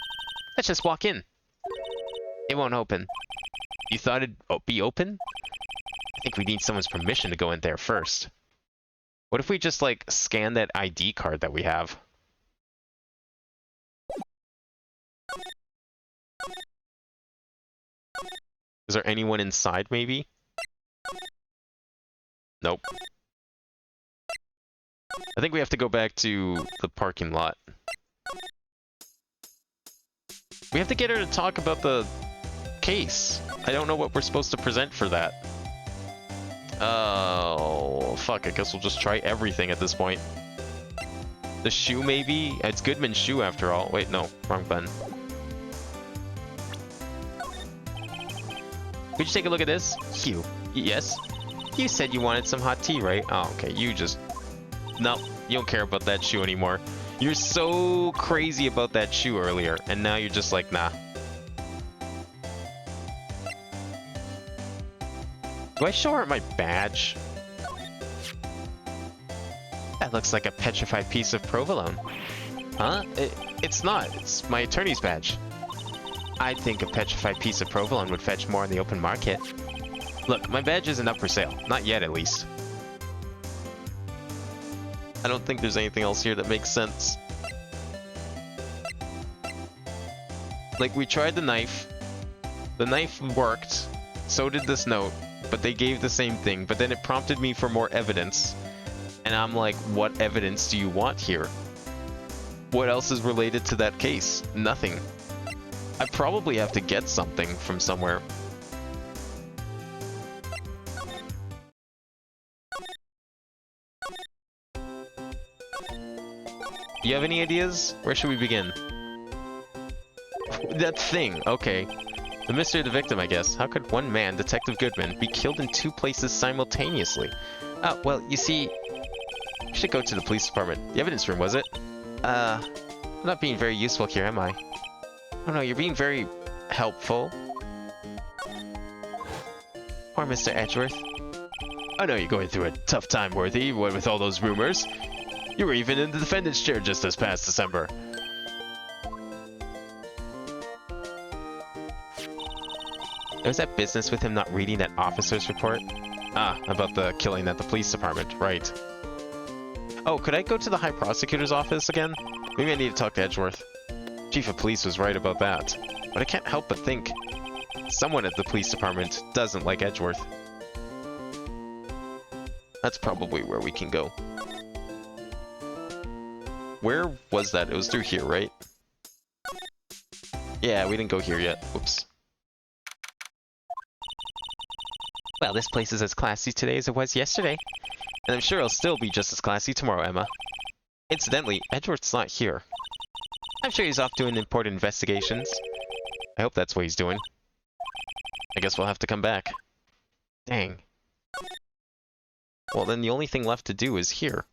Speaker 2: Let's just walk in. It won't open.
Speaker 1: You thought it'd be open?
Speaker 2: I think we need someone's permission to go in there first.
Speaker 1: What if we just, like, scan that ID card that we have? Is there anyone inside, maybe? Nope. I think we have to go back to the parking lot. We have to get her to talk about the case. I don't know what we're supposed to present for that. Oh, fuck, I guess we'll just try everything at this point. The shoe, maybe? It's Goodman's shoe, after all. Wait, no, wrong button.
Speaker 2: Could you take a look at this?
Speaker 1: Hugh.
Speaker 2: Yes?
Speaker 1: You said you wanted some hot tea, right? Oh, okay, you just... Nope, you don't care about that shoe anymore. You're so crazy about that shoe earlier, and now you're just like, nah. Do I show her my badge?
Speaker 2: That looks like a petrified piece of provolone.
Speaker 1: Huh? It's not. It's my attorney's badge.
Speaker 2: I'd think a petrified piece of provolone would fetch more in the open market.
Speaker 1: Look, my badge isn't up for sale. Not yet, at least. I don't think there's anything else here that makes sense. Like, we tried the knife. The knife worked. So did this note. But they gave the same thing. But then it prompted me for more evidence. And I'm like, what evidence do you want here? What else is related to that case? Nothing. I probably have to get something from somewhere. Do you have any ideas? Where should we begin? That thing, okay. The mystery of the victim, I guess. How could one man, Detective Goodman, be killed in two places simultaneously?
Speaker 2: Oh, well, you see...
Speaker 1: We should go to the police department. The evidence room, was it?
Speaker 2: I'm not being very useful here, am I?
Speaker 1: Oh no, you're being very helpful.
Speaker 2: Poor Mr. Edgeworth.
Speaker 1: I know you're going through a tough time, Worthy, what with all those rumors. You were even in the defendant's chair just this past December.
Speaker 2: There was that business with him not reading that officer's report.
Speaker 1: Ah, about the killing at the police department, right. Oh, could I go to the High Prosecutor's office again? Maybe I need to talk to Edgeworth. Chief of Police was right about that. But I can't help but think someone at the police department doesn't like Edgeworth. That's probably where we can go. Where was that? It was through here, right? Yeah, we didn't go here yet. Oops.
Speaker 2: Well, this place is as classy today as it was yesterday.
Speaker 1: And I'm sure it'll still be just as classy tomorrow, Emma. Incidentally, Edgeworth's not here.
Speaker 2: I'm sure he's off doing important investigations.
Speaker 1: I hope that's what he's doing. I guess we'll have to come back.
Speaker 2: Dang.
Speaker 1: Well, then the only thing left to do is here.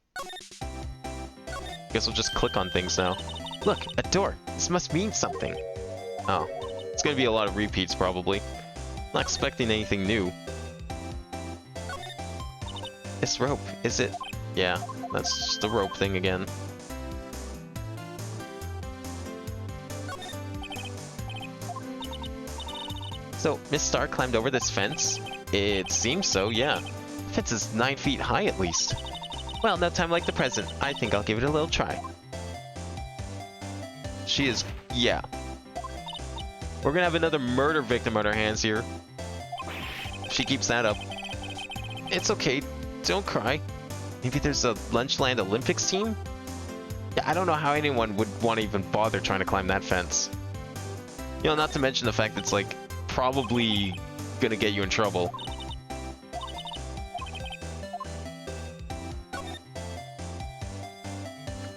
Speaker 1: Guess we'll just click on things now.
Speaker 2: Look, a door. This must mean something.
Speaker 1: Oh. It's gonna be a lot of repeats, probably. Not expecting anything new.
Speaker 2: This rope, is it?
Speaker 1: Yeah, that's just the rope thing again. So, Miss Star climbed over this fence? It seems so, yeah. The fence is 9 feet high at least. Well, no time like the present. I think I'll give it a little try. She is... yeah. We're gonna have another murder victim on our hands here. If she keeps that up. It's okay. Don't cry. Maybe there's a Lunchland Olympics team? Yeah, I don't know how anyone would want to even bother trying to climb that fence. You know, not to mention the fact that it's, like, probably gonna get you in trouble.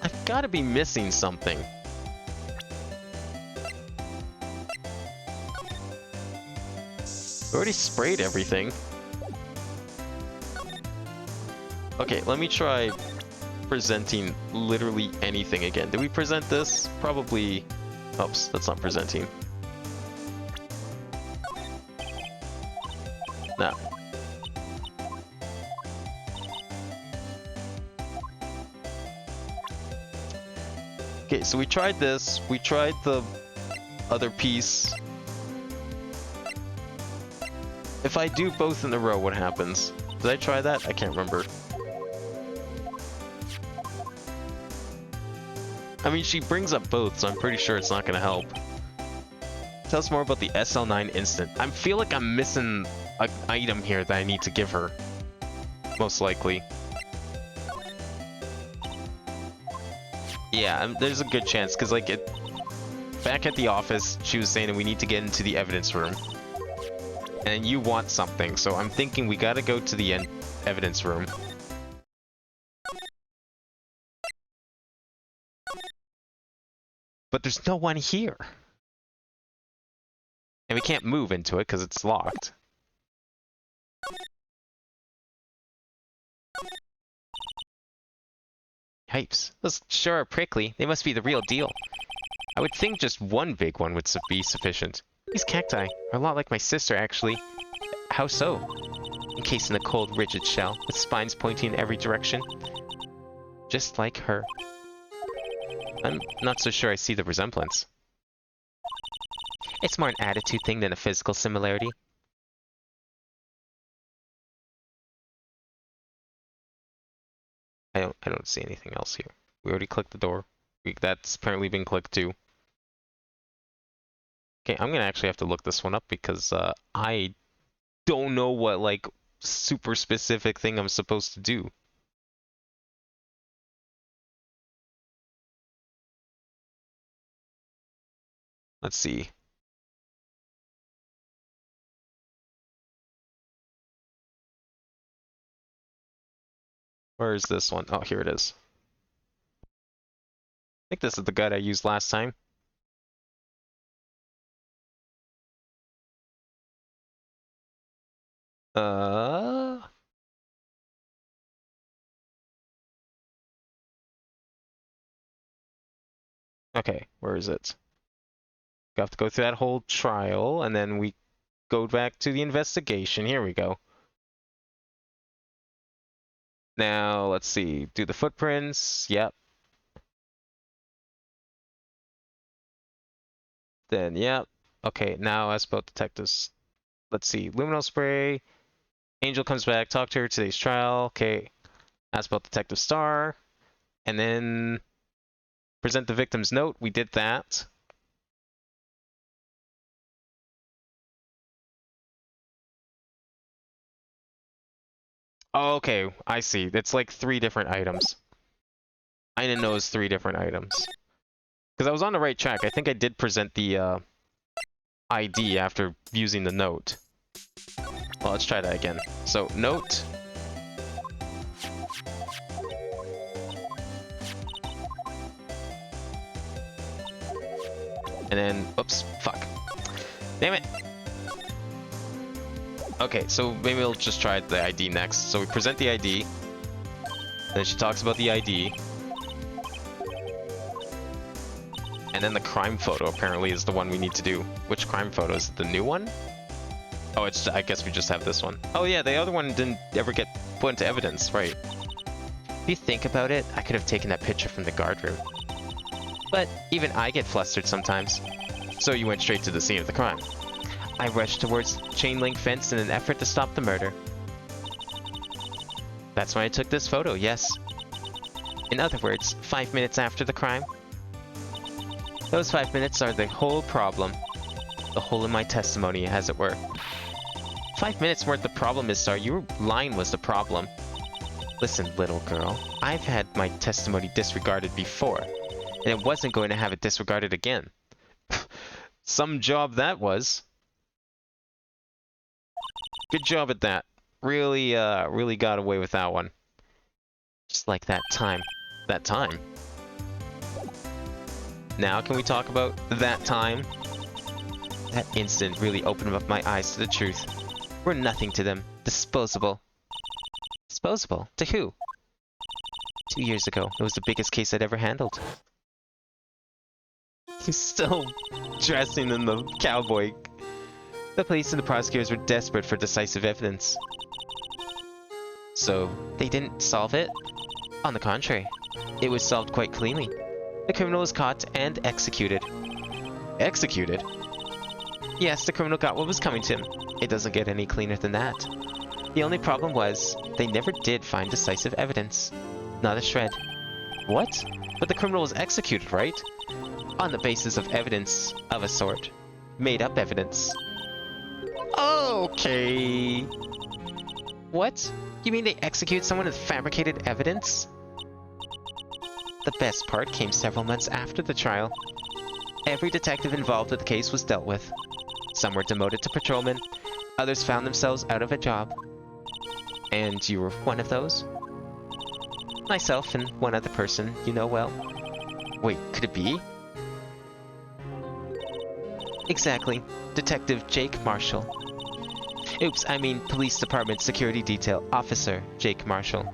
Speaker 1: I've got to be missing something. We already sprayed everything. Okay, let me try presenting literally anything again. Did we present this? Probably... oops, that's not presenting. No. Okay, so we tried this. We tried the other piece. If I do both in a row, what happens? Did I try that? I can't remember. I mean, she brings up both, so I'm pretty sure it's not going to help. Tell us more about the SL9 instant. I feel like I'm missing an item here that I need to give her. Most likely. Yeah, there's a good chance, because, like, back at the office, she was saying that we need to get into the evidence room. And you want something, so I'm thinking we gotta go to the evidence room. But there's no one here. And we can't move into it because it's locked. Yipes. Those sure are prickly. They must be the real deal. I would think just one big one would be sufficient. These cacti are a lot like my sister, actually. How so? Encased in a cold, rigid shell, with spines pointing in every direction. Just like her. I'm not so sure I see the resemblance. It's more an attitude thing than a physical similarity. I don't see anything else here. We already clicked the door. That's apparently been clicked too. Okay, I'm gonna actually have to look this one up because I don't know what, like, super specific thing I'm supposed to do. Let's see. Where is this one? Oh, here it is. I think this is the guide I used last time. Okay, where is it? We have to go through that whole trial, and then we go back to the investigation. Here we go. Now, let's see. Do the footprints. Yep. Then, yep. Okay, now ask about detectives. Let's see. Luminol spray. Angel comes back. Talk to her. Today's trial. Okay. Ask about Detective Star. And then present the victim's note. We did that. Oh, okay, I see. It's like 3 different items. I didn't know it was 3 different items. Because I was on the right track. I think I did present the ID after using the note. Well, let's try that again. So, note. And then, oops, fuck. Damn it! Okay, so maybe we'll just try the ID next. So we present the ID. Then she talks about the ID. And then the crime photo apparently is the one we need to do. Which crime photo? Is it the new one? Oh, it's. I guess we just have this one. Oh yeah, the other one didn't ever get put into evidence, right? If you think about it, I could have taken that picture from the guard room. But even I get flustered sometimes. So you went straight to the scene of the crime.
Speaker 2: I rushed towards chain link fence in an effort to stop the murder. That's when I took this photo, yes. In other words, 5 minutes after the crime. Those 5 minutes are the whole problem. The hole in my testimony, as it were. 5 minutes weren't the problem, Miss Star. Your line was the problem. Listen, little girl. I've had my testimony disregarded before, and it wasn't going to have it disregarded again. Some job that was. Good job at that. Really, really got away with that one. Just like that time. That time? Now can we talk about that time? That instant really opened up my eyes to the truth. We're nothing to them. Disposable. Disposable? To who? 2 years ago, it was the biggest case I'd ever handled. He's still dressing in the cowboy. The police and the prosecutors were desperate for decisive evidence. So, they didn't solve it? On the contrary, it was solved quite cleanly. The criminal was caught and executed. Executed? Yes, the criminal got what was coming to him. It doesn't get any cleaner than that. The only problem was, they never did find decisive evidence. Not a shred. What? But the criminal was executed, right? On the basis of evidence of a sort. Made up evidence. Okay. What? You mean they execute someone with fabricated evidence? The best part came several months after the trial. Every detective involved with the case was dealt with. Some were demoted to patrolmen, others found themselves out of a job. And you were one of those? Myself and one other person you know well. Wait, could it be? Exactly. Detective Jake Marshall. Oops, I mean Police Department Security Detail Officer Jake Marshall.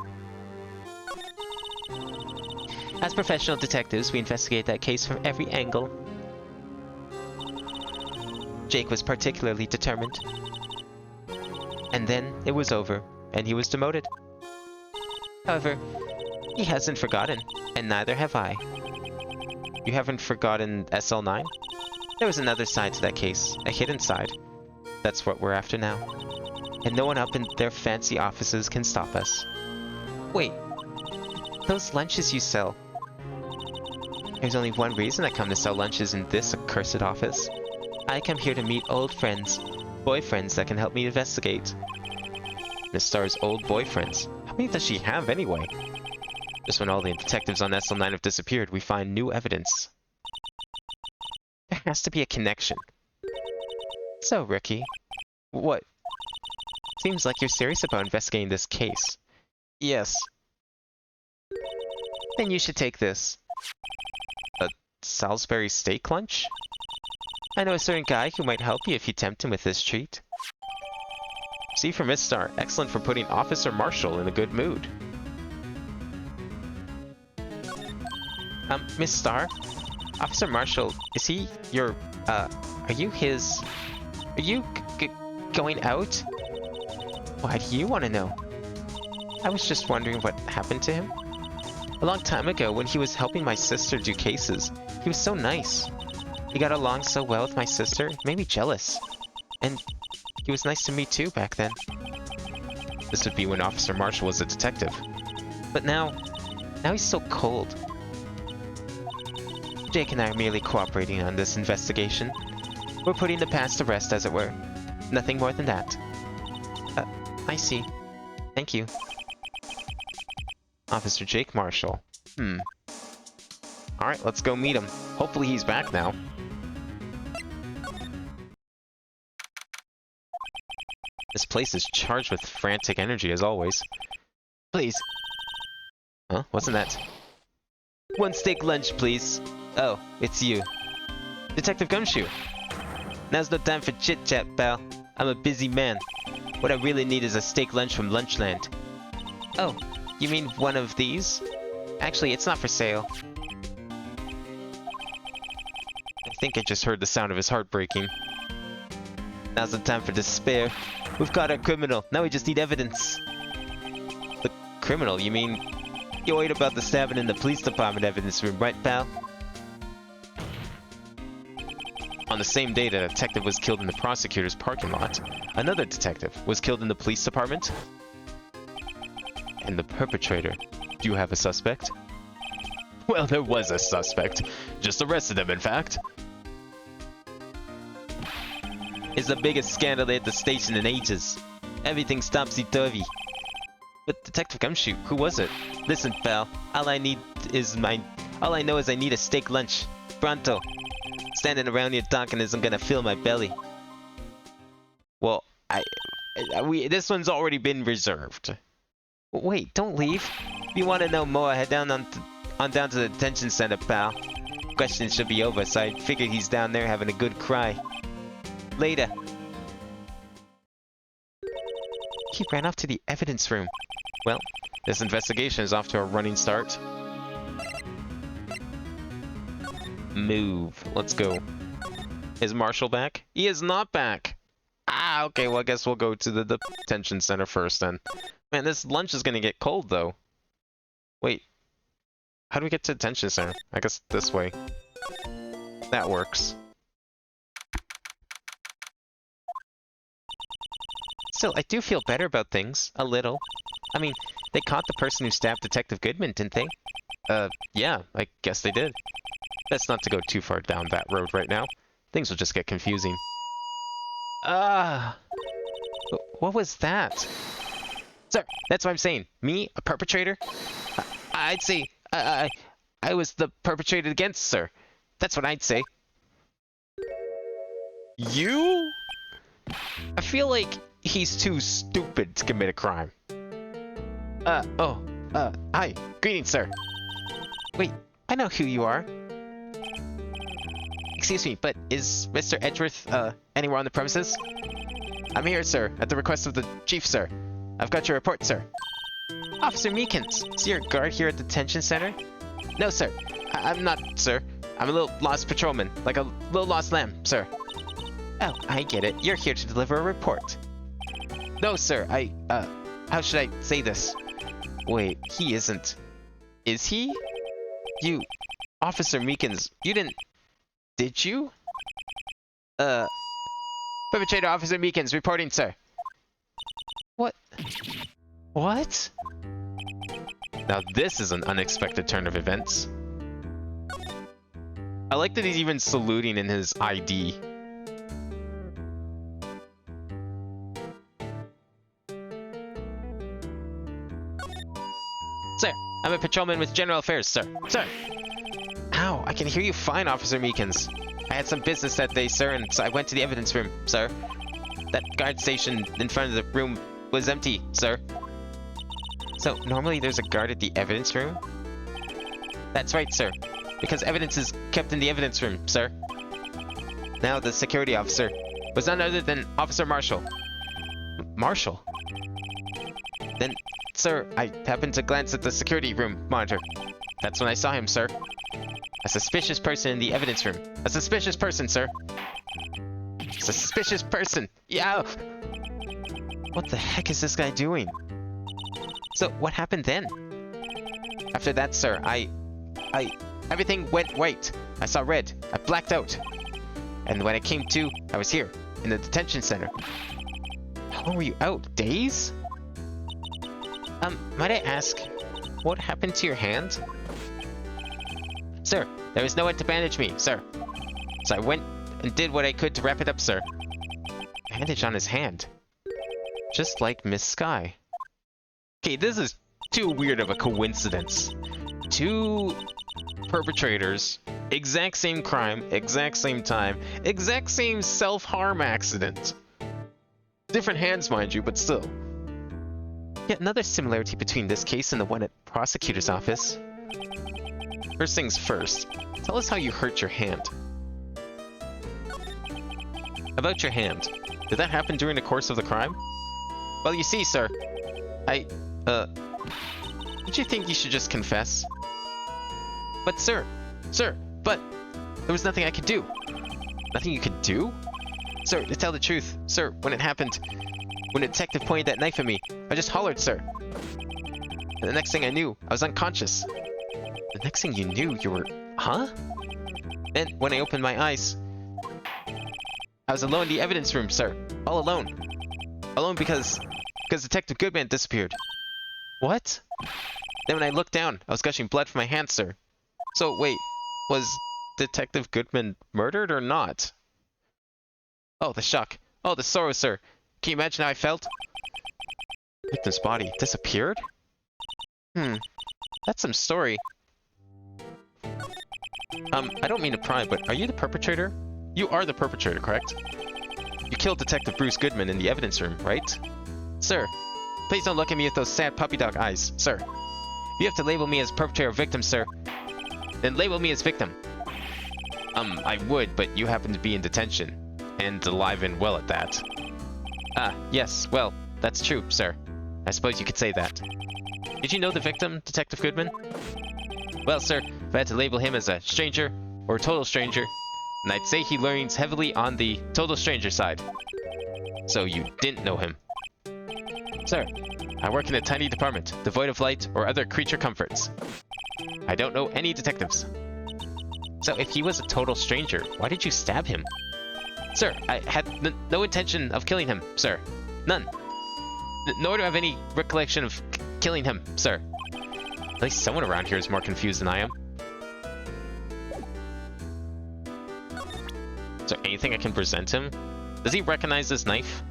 Speaker 2: As professional detectives, we investigate that case from every angle. Jake was particularly determined. And then it was over, and he was demoted. However, he hasn't forgotten, and neither have I. You haven't forgotten SL9? There was another side to that case, a hidden side. That's what we're after now. And no one up in their fancy offices can stop us. Wait, those lunches you sell. There's only one reason I come to sell lunches in this accursed office. I come here to meet old friends, boyfriends that can help me investigate. Miss Star's old boyfriends. How many does she have anyway? Just when all the detectives on SL9 have disappeared, we find new evidence. There has to be a connection. So, Ricky, what? Seems like you're serious about investigating this case. Yes. Then you should take this. A Salisbury steak lunch? I know a certain guy who might help you if you tempt him with this treat. C for Miss Star. Excellent for putting Officer Marshall in a good mood. Miss Star? Officer Marshall, is he your, are you his... Are you going out? Why do you want to know? I was just wondering what happened to him. A long time ago, when he was helping my sister do cases, he was so nice. He got along so well with my sister, it made me jealous. And he was nice to me too back then. This would be when Officer Marshall was a detective. But now he's so cold. Jake and I are merely cooperating on this investigation. We're putting the past to rest, as it were. Nothing more than that. I see. Thank you. Officer Jake Marshall. Alright, let's go meet him. Hopefully he's back now. This place is charged with frantic energy, as always. Please. Huh? Wasn't that? One steak lunch, please. Oh, it's you. Detective Gumshoe. Now's no time for chit-chat, pal. I'm a busy man. What I really need is a steak lunch from Lunchland. Oh, you mean one of these? Actually, it's not for sale. I think I just heard the sound of his heart breaking. Now's the time for despair. We've caught our criminal. Now we just need evidence. The criminal? You mean... You worried about the stabbing in the police department evidence room, right, pal?
Speaker 1: On the same day that a detective was killed in the prosecutor's parking lot, another detective was killed in the police department. And the perpetrator. Do you have a suspect? Well, there was a suspect. Just arrested him, in fact. It's the biggest scandal at the station in ages. Everything's topsy-turvy. But Detective Gumshoe, who was it? Listen, pal. All I know is I need a steak lunch. Pronto. Standing around here talking isn't gonna fill my belly. Well, this one's already been reserved. Wait, don't leave. If you want to know more, head down on down to the detention center, pal. Questions should be over, so I figured he's down there having a good cry. Later. He ran off to the evidence room. Well, this investigation is off to a running start. Move. Let's go. Is Marshall back? He is not back. Ah, okay, well I guess we'll go to the detention center first then. Man, this lunch is gonna get cold though. Wait. How do we get to detention center? I guess this way. That works. Still, I do feel better about things. A little. I mean, they caught the person who stabbed Detective Goodman, didn't they? Yeah, I guess they did. Best not to go too far down that road right now. Things will just get confusing. What was that? Sir, that's what I'm saying. Me, a perpetrator? I'd say I was the perpetrated against, sir. That's what I'd say. You? I feel like he's too stupid to commit a crime. Hi. Greetings, sir. Wait, I know who you are. Excuse me, but is Mr. Edgeworth, anywhere on the premises? I'm here, sir, at the request of the chief, sir. I've got your report, sir. Officer Meekins, is your guard here at the detention center? No, sir. I'm not, sir. I'm a little lost patrolman, like a little lost lamb, sir. Oh, I get it. You're here to deliver a report. No, sir. How should I say this? Wait, he isn't. Is he? You, Officer Meekins, you didn't... Did you? Perpetrator Officer Meekins reporting, sir. What? What? Now this is an unexpected turn of events. I like that he's even saluting in his ID. Sir, I'm a patrolman with General Affairs, sir. Sir! Ow, I can hear you fine, Officer Meekins. I had some business that day, sir, and so I went to the evidence room, sir. That guard station in front of the room was empty, sir. So, normally there's a guard at the evidence room? That's right, sir. Because evidence is kept in the evidence room, sir. Now, the security officer was none other than Officer Marshall. Marshall? Then, sir, I happened to glance at the security room monitor. That's when I saw him, sir. A suspicious person in the evidence room. A suspicious person, sir. Suspicious person. Yeah. What the heck is this guy doing? So, what happened then? After that, sir, everything went white. I saw red. I blacked out. And when I came to, I was here, in the detention center. How long were you out? Days? Might I ask, what happened to your hand? Sir, there was no one to bandage me, sir. So I went and did what I could to wrap it up, sir. Bandage on his hand. Just like Miss Sky. Okay, this is too weird of a coincidence. Two perpetrators, exact same crime, exact same time, exact same self-harm accident. Different hands, mind you, but still. Yet another similarity between this case and the one at prosecutor's office. First things first, tell us how you hurt your hand. About your hand, did that happen during the course of the crime? Well, you see, sir, don't you think you should just confess? But sir, but there was nothing I could do. Nothing you could do? Sir, to tell the truth, sir, when it happened, when the detective pointed that knife at me, I just hollered, sir. And the next thing I knew, I was unconscious. The next thing you knew, you were... Huh? And when I opened my eyes,
Speaker 2: I was alone in the evidence room, sir. All alone. Alone because Detective Goodman disappeared. What? Then when I looked down, I was gushing blood from my hands, sir. So, wait, was Detective Goodman murdered or not? Oh, the shock. Oh, the sorrow, sir. Can you imagine how I felt? Victim's body disappeared? That's some story. I don't mean to pry, but are you the perpetrator? You are the perpetrator, correct? You killed Detective Bruce Goodman in the evidence room, right? Sir, please don't look at me with those sad puppy dog eyes, sir. If you have to label me as perpetrator or victim, sir, then label me as victim. I would, but you happen to be in detention. And alive and well at that. Ah, yes, well, that's true, sir. I suppose you could say that. Did you know the victim, Detective Goodman? Well, sir, if I had to label him as a stranger, or a total stranger, then I'd say he leans heavily on the total stranger side. So you didn't know him. Sir, I work in a tiny department, devoid of light or other creature comforts. I don't know any detectives. So if he was a total stranger, why did you stab him? Sir, I had no intention of killing him, sir. None. Nor do I have any recollection of killing him, sir. At least someone around here is more confused than I am. Is there anything I can present him? Does he recognize this knife?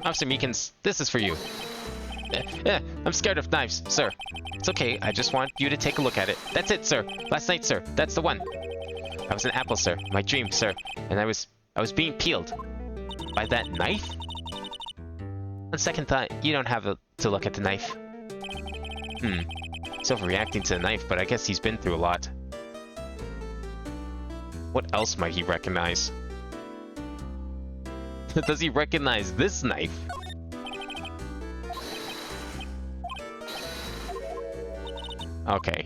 Speaker 2: Officer Meekins, this is for you. I'm scared of knives, sir. It's okay, I just want you to take a look at it. That's it, sir. Last night, sir. That's the one. I was an apple, sir. My dream, sir. And I was being peeled. By that knife? On second thought, you don't have to look at the knife. He's overreacting to the knife, but I guess he's been through a lot. What else might he recognize? Does he recognize this knife? Okay.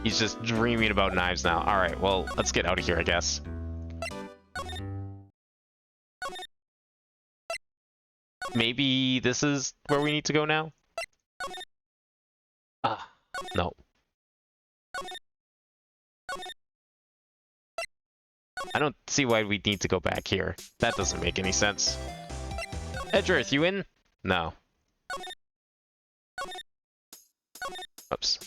Speaker 2: He's just dreaming about knives now. Alright, well, let's get out of here, I guess. Maybe this is where we need to go now? Ah, no. I don't see why we need to go back here. That doesn't make any sense. Edgeworth, you in? No. Oops.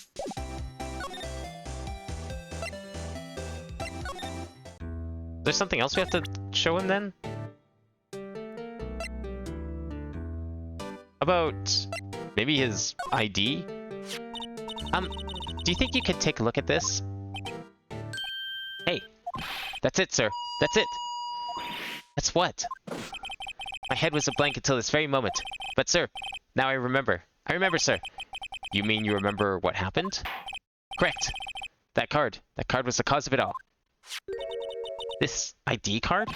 Speaker 2: Is there something else we have to show him then? About maybe his ID? Do you think you could take a look at this? Hey, that's it, sir. That's it. That's what? My head was a blank until this very moment. But, sir, now I remember. I remember, sir. You mean you remember what happened? Correct. That card. That card was the cause of it all. This ID card?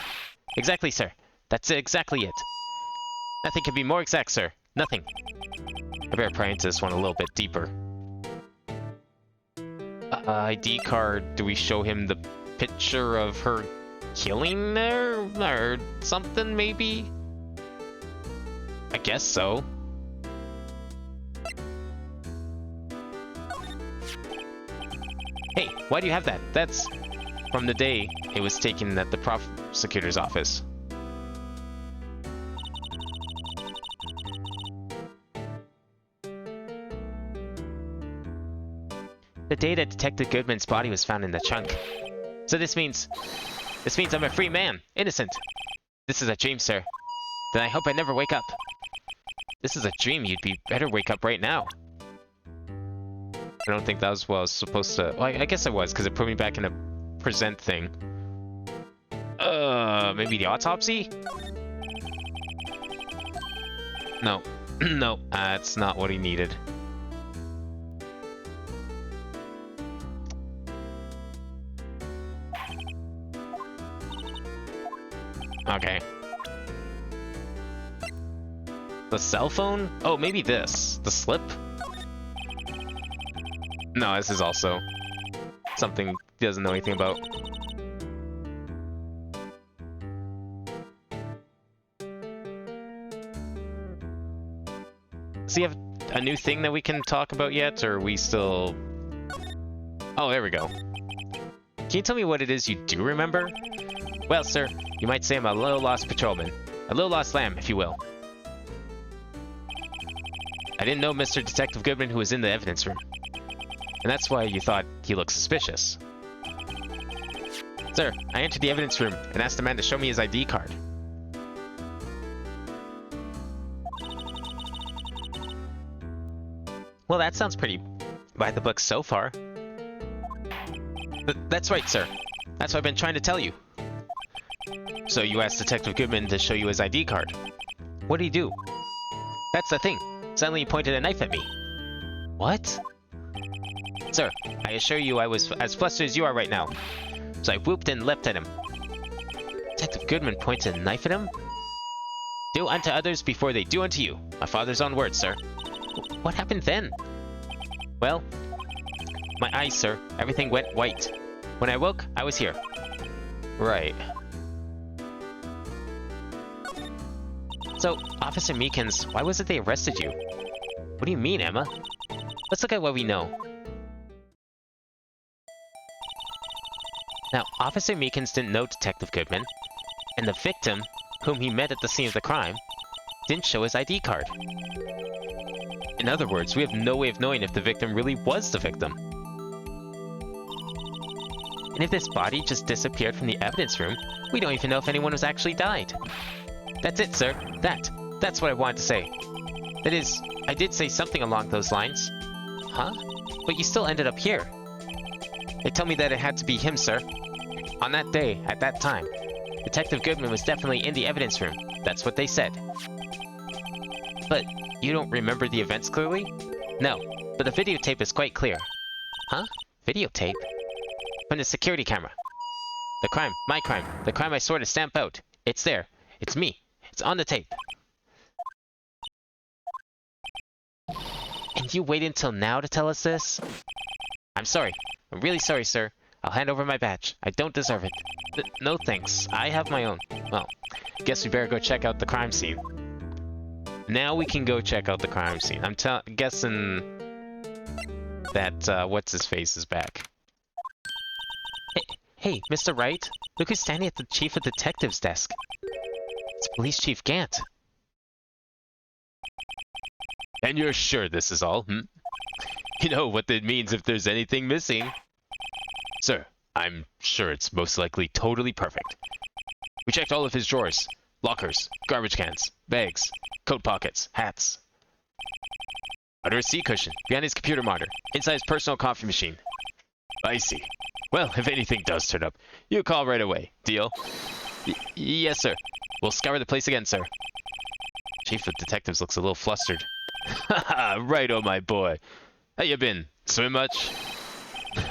Speaker 2: Exactly, sir. That's exactly it. Nothing can be more exact, sir. Nothing. I better pry into this one a little bit deeper. ID card. Do we show him the picture of her killing her? Or something, maybe? I guess so. Hey, why do you have that? That's from the day it was taken at the prosecutor's office. The day that Detective Goodman's body was found in the trunk. So this means I'm a free man, innocent. This is a dream, sir. Then I hope I never wake up. This is a dream. You'd be better wake up right now. I don't think that was what I was supposed to... Well, I guess it was, because it put me back in a present thing. Maybe the autopsy? No. No, that's not what he needed. Okay. The cell phone? Oh, maybe this. The slip? No, this is also something he doesn't know anything about. Does he have a new thing that we can talk about yet, or are we still... Oh, there we go. Can Can you tell me what it is you do remember? Well, sir, you might say I'm a low-lost patrolman. A low-lost lamb, if you will. I didn't know Mr. Detective Goodman who was in the evidence room. And that's why you thought he looked suspicious. Sir, I entered the evidence room and asked the man to show me his ID card. Well, that sounds pretty by the book so far. That's right, sir. That's what I've been trying to tell you. So you asked Detective Goodman to show you his ID card. What did he do? That's the thing. Suddenly he pointed a knife at me. What? Sir, I assure you I was as flustered as you are right now. So I whooped and leapt at him. Detective Goodman pointed a knife at him? Do unto others before they do unto you. My father's own words, sir. What happened then? Well, my eyes, sir. Everything went white. When I woke, I was here.
Speaker 1: Right.
Speaker 2: So, Officer Meekins, why was it they arrested you? What do you mean, Emma? Let's look at what we know. Now, Officer Meekins didn't know Detective Goodman, and the victim, whom he met at the scene of the crime, didn't show his ID card. In other words, we have no way of knowing if the victim really was the victim. And if this body just disappeared from the evidence room, we don't even know if anyone was actually died. That's it, sir. That's what I wanted to say. That is, I did say something along those lines. Huh? But you still ended up here. They tell me that it had to be him, sir. On that day, at that time, Detective Goodman was definitely in the evidence room. That's what they said. But you don't remember the events clearly? No, but the videotape is quite clear. Huh? Videotape? From the security camera. The crime, my crime, the crime I swore to stamp out. It's there. It's me. It's on the tape. And you waited until now to tell us this? I'm sorry. I'm really sorry, sir. I'll hand over my badge. I don't deserve it. No thanks. I have my own. Well, guess we better go check out the crime scene. Now we can go check out the crime scene. I'm guessing that, what's-his-face is back. Hey, Mr. Wright. Look who's standing at the Chief of Detectives desk. It's Police Chief Gant.
Speaker 1: And you're sure this is all, hmm? You know what that means if there's anything missing. Sir, I'm sure it's most likely totally perfect. We checked all of his drawers, lockers, garbage cans, bags, coat pockets, hats. Under his seat cushion, behind his computer monitor, inside his personal coffee machine. I see. Well, if anything does turn up, you call right away. Deal? Yes, sir. We'll scour the place again, sir. Chief of Detectives looks a little flustered. Haha, righto, my boy. How you been? Swim much?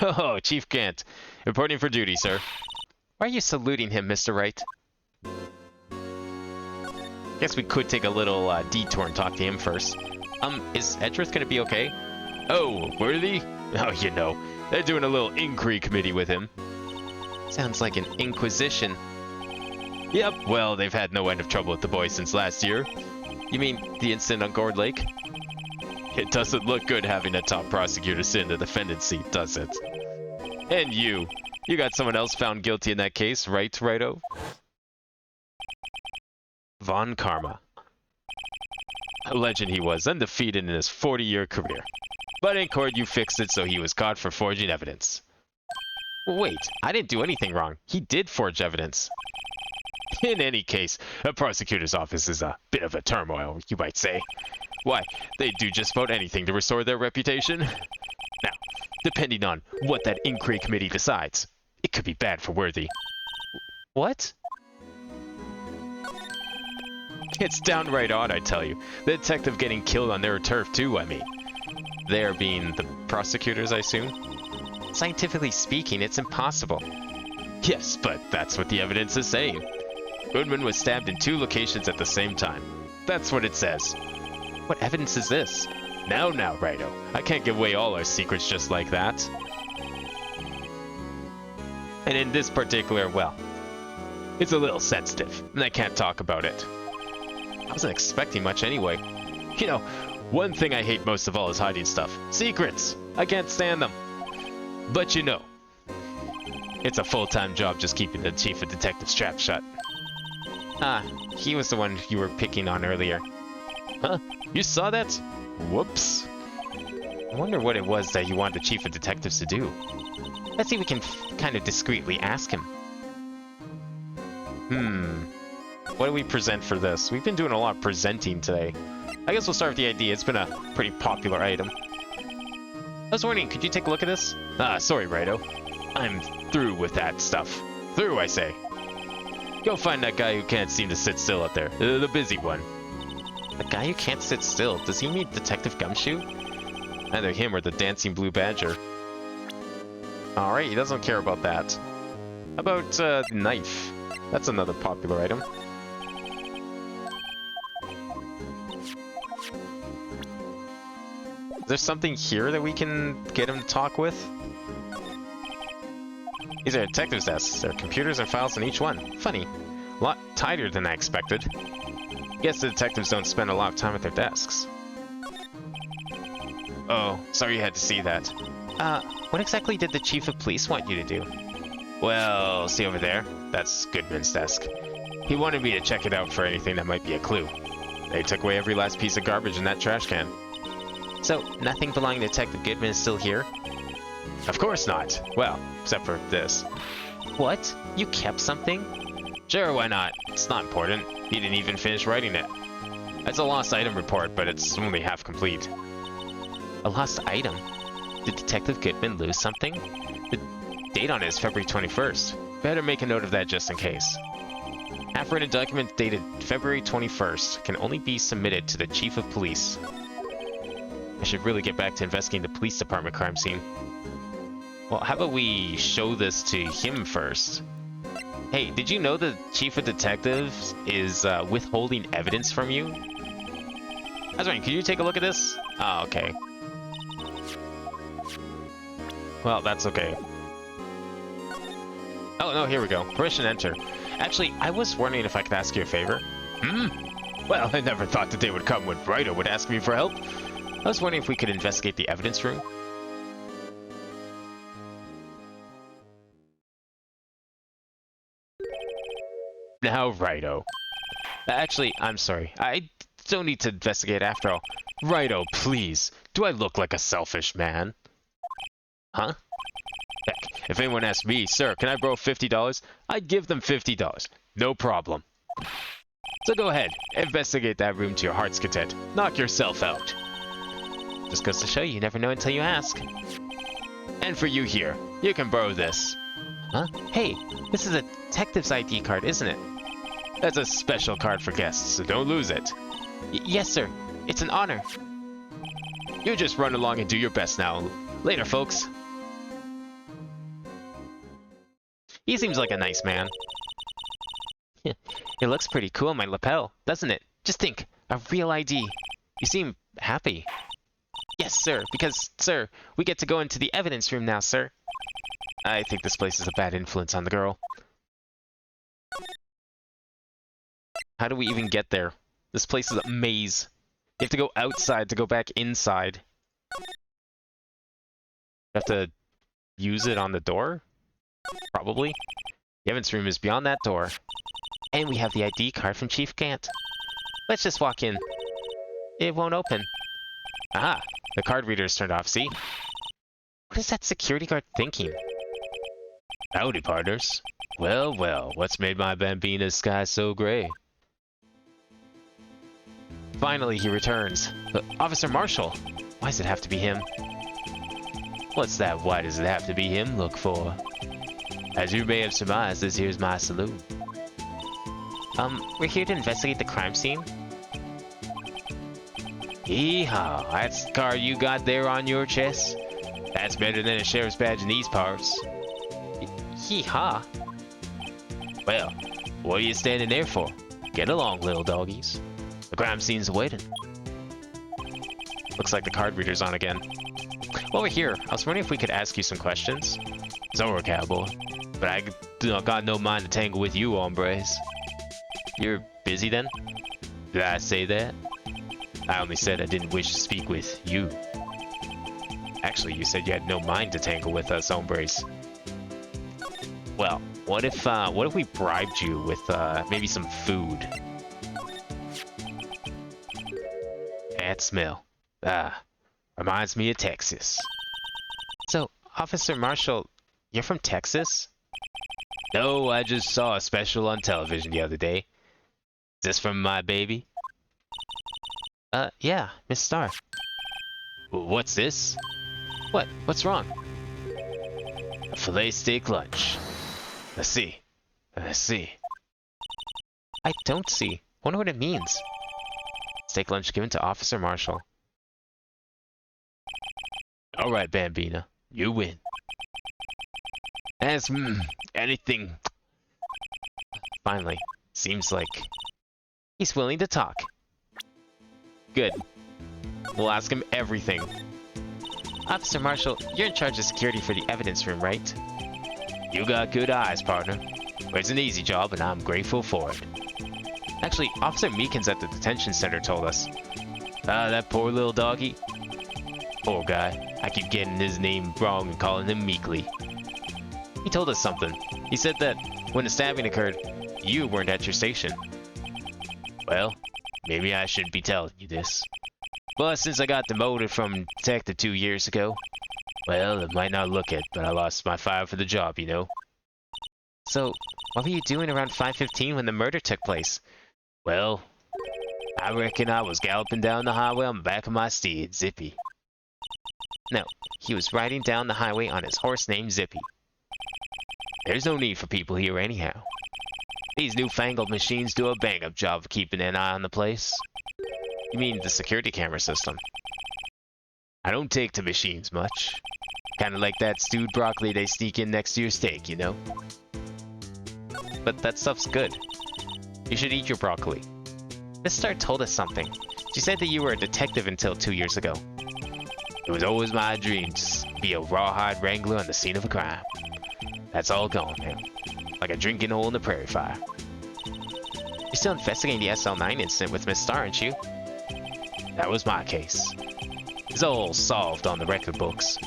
Speaker 1: Oh, Chief Gant. Reporting for duty, sir.
Speaker 2: Why are you saluting him, Mr. Wright?
Speaker 1: Guess we could take a little detour and talk to him first.
Speaker 2: Is Edgeworth gonna be okay?
Speaker 1: Oh, Worthy? Oh, you know, they're doing a little inquiry committee with him.
Speaker 2: Sounds like an inquisition.
Speaker 1: Yep, well, they've had no end of trouble with the boy since last year.
Speaker 2: You mean the incident on Gourd Lake?
Speaker 1: It doesn't look good having a top prosecutor sit in the defendant's seat, does it? And you got someone else found guilty in that case, right, Righto? Von Karma. A legend he was, undefeated in his 40-year career. But in court, you fixed it so he was caught for forging evidence.
Speaker 2: Wait, I didn't do anything wrong. He did forge evidence.
Speaker 1: In any case, a prosecutor's office is a bit of a turmoil, you might say. Why, they do just about anything to restore their reputation. Now, depending on what that inquiry committee decides, it could be bad for Worthy.
Speaker 2: What?
Speaker 1: It's downright odd, I tell you. The detective getting killed on their turf too, I mean. There being the prosecutors, I assume?
Speaker 2: Scientifically speaking, it's impossible.
Speaker 1: Yes, but that's what the evidence is saying. Goodman was stabbed in 2 locations at the same time. That's what it says.
Speaker 2: What evidence is this?
Speaker 1: Now, Righto. I can't give away all our secrets just like that. And in this particular, well, it's a little sensitive, and I can't talk about it.
Speaker 2: I wasn't expecting much anyway.
Speaker 1: You know, one thing I hate most of all is hiding stuff. Secrets! I can't stand them. But you know, It's a full-time job just keeping the chief of detectives trap shut. Ah, he was the one you were picking on earlier. Huh? You saw that? Whoops. I wonder what it was that you want the chief of detectives to do. Let's see if we can kind of discreetly ask him. What do we present for this? We've been doing a lot of presenting today. I guess we'll start with the ID. It's been a pretty popular item. I was wondering, could you take a look at this? Ah, sorry, Righto. I'm through with that stuff. Through, I say. Go find that guy who can't seem to sit still out there. The busy one. The guy who can't sit still? Does he mean Detective Gumshoe? Either him or the Dancing Blue Badger. Alright, he doesn't care about that. How about, knife? That's another popular item. Is there something here that we can get him to talk with? These are detectives' desks. There are computers and files in each one. Funny. A lot tighter than I expected. Guess the detectives don't spend a lot of time at their desks. Oh, sorry you had to see that. What exactly did the chief of police want you to do? Well, see over there? That's Goodman's desk. He wanted me to check it out for anything that might be a clue. They took away every last piece of garbage in that trash can. So, nothing belonging to Detective Goodman is still here? Of course not. Well, except for this. What? You kept something? Sure, why not? It's not important. He didn't even finish writing it. It's a lost item report, but it's only half complete. A lost item? Did Detective Goodman lose something? The date on it is February 21st. Better make a note of that just in case. Half-written document dated February 21st can only be submitted to the Chief of Police. I should really get back to investigating the police department crime scene. Well, how about we show this to him first? Hey, did you know the Chief of Detectives is withholding evidence from you? I was wondering, could you take a look at this? Oh, okay. Well, that's okay. Oh, no, here we go. Permission to enter. Actually, I was wondering if I could ask you a favor. Well, I never thought the day would come when Wright would ask me for help. I was wondering if we could investigate the evidence room. Now, Righto. Actually, I'm sorry. I don't need to investigate after all. Righto, please. Do I look like a selfish man? Huh? Heck, if anyone asked me, sir, can I borrow $50? I'd give them $50. No problem. So go ahead, investigate that room to your heart's content. Knock yourself out. Just goes to show you never know until you ask. And for you here, you can borrow this. Huh? Hey, this is a detective's ID card, isn't it? That's a special card for guests, so don't lose it. Yes, sir. It's an honor. You just run along and do your best now. Later, folks. He seems like a nice man. It looks pretty cool on my lapel, doesn't it? Just think, a real ID. You seem happy. Yes, sir, because, sir, we get to go into the evidence room now, sir. I think this place is a bad influence on the girl. How do we even get there? This place is a maze. You have to go outside to go back inside. You have to use it on the door? Probably. The evidence room is beyond that door. And we have the ID card from Chief Gant. Let's just walk in. It won't open. Aha! The card reader is turned off, see? What is that security guard thinking? Howdy, partners. Well, well, what's made my Bambina's sky so gray? Finally, he returns. Officer Marshall! Why does it have to be him? What's that why does it have to be him look for? As you may have surmised, this here's my saloon. We're here to investigate the crime scene. Hee-haw, that's the card you got there on your chest? That's better than a sheriff's badge in these parts. Hee-haw? Well, what are you standing there for? Get along, little doggies. The crime scene's waiting. Looks like the card reader's on again. While we're here, I was wondering if we could ask you some questions. Sorry, cowboy, but I got no mind to tangle with you, hombres. You're busy then? Did I say that? I only said I didn't wish to speak with you. Actually, you said you had no mind to tangle with us, hombres. Well, what if we bribed you with maybe some food? That smell. Ah, reminds me of Texas.
Speaker 2: So, Officer Marshall, you're from Texas?
Speaker 1: No, I just saw a special on television the other day. Is this from my baby?
Speaker 2: Yeah, Miss Star.
Speaker 1: What's this?
Speaker 2: What? What's wrong?
Speaker 1: A filet steak lunch. I see. I see.
Speaker 2: I don't see. Wonder what it means.
Speaker 1: Steak lunch given to Officer Marshall. Alright, Bambina. You win. As, anything...
Speaker 2: Finally. Seems like he's willing to talk.
Speaker 1: Good. We'll ask him everything.
Speaker 2: Officer Marshall, you're in charge of security for the evidence room, right?
Speaker 1: You got good eyes, partner. But it's an easy job, and I'm grateful for it.
Speaker 2: Actually, Officer Meekins at the detention center told us.
Speaker 1: Ah, that poor little doggy. Poor guy. I keep getting his name wrong and calling him Meekly.
Speaker 2: He told us something. He said that when the stabbing occurred, you weren't at your station.
Speaker 1: Well, maybe I shouldn't be telling you this. But since I got demoted from detective 2 years ago, well, it might not look it, but I lost my fire for the job, you know?
Speaker 2: So, what were you doing around 5:15 when the murder took place?
Speaker 1: Well, I reckon I was galloping down the highway on the back of my steed, Zippy.
Speaker 2: No, he was riding down the highway on his horse named Zippy.
Speaker 1: There's no need for people here anyhow. These newfangled machines do a bang-up job of keeping an eye on the place.
Speaker 2: You mean the security camera system?
Speaker 1: I don't take to machines much. Kinda like that stewed broccoli they sneak in next to your steak, you know?
Speaker 2: But that stuff's good. You should eat your broccoli. Miss Star told us something. She said that you were a detective until 2 years ago.
Speaker 1: It was always my dream to be a rawhide wrangler on the scene of a crime. That's all gone now. Like a drinking hole in the prairie fire.
Speaker 2: You're still investigating the SL9 incident with Miss Star, aren't you?
Speaker 1: That was my case. It's all solved on the record books,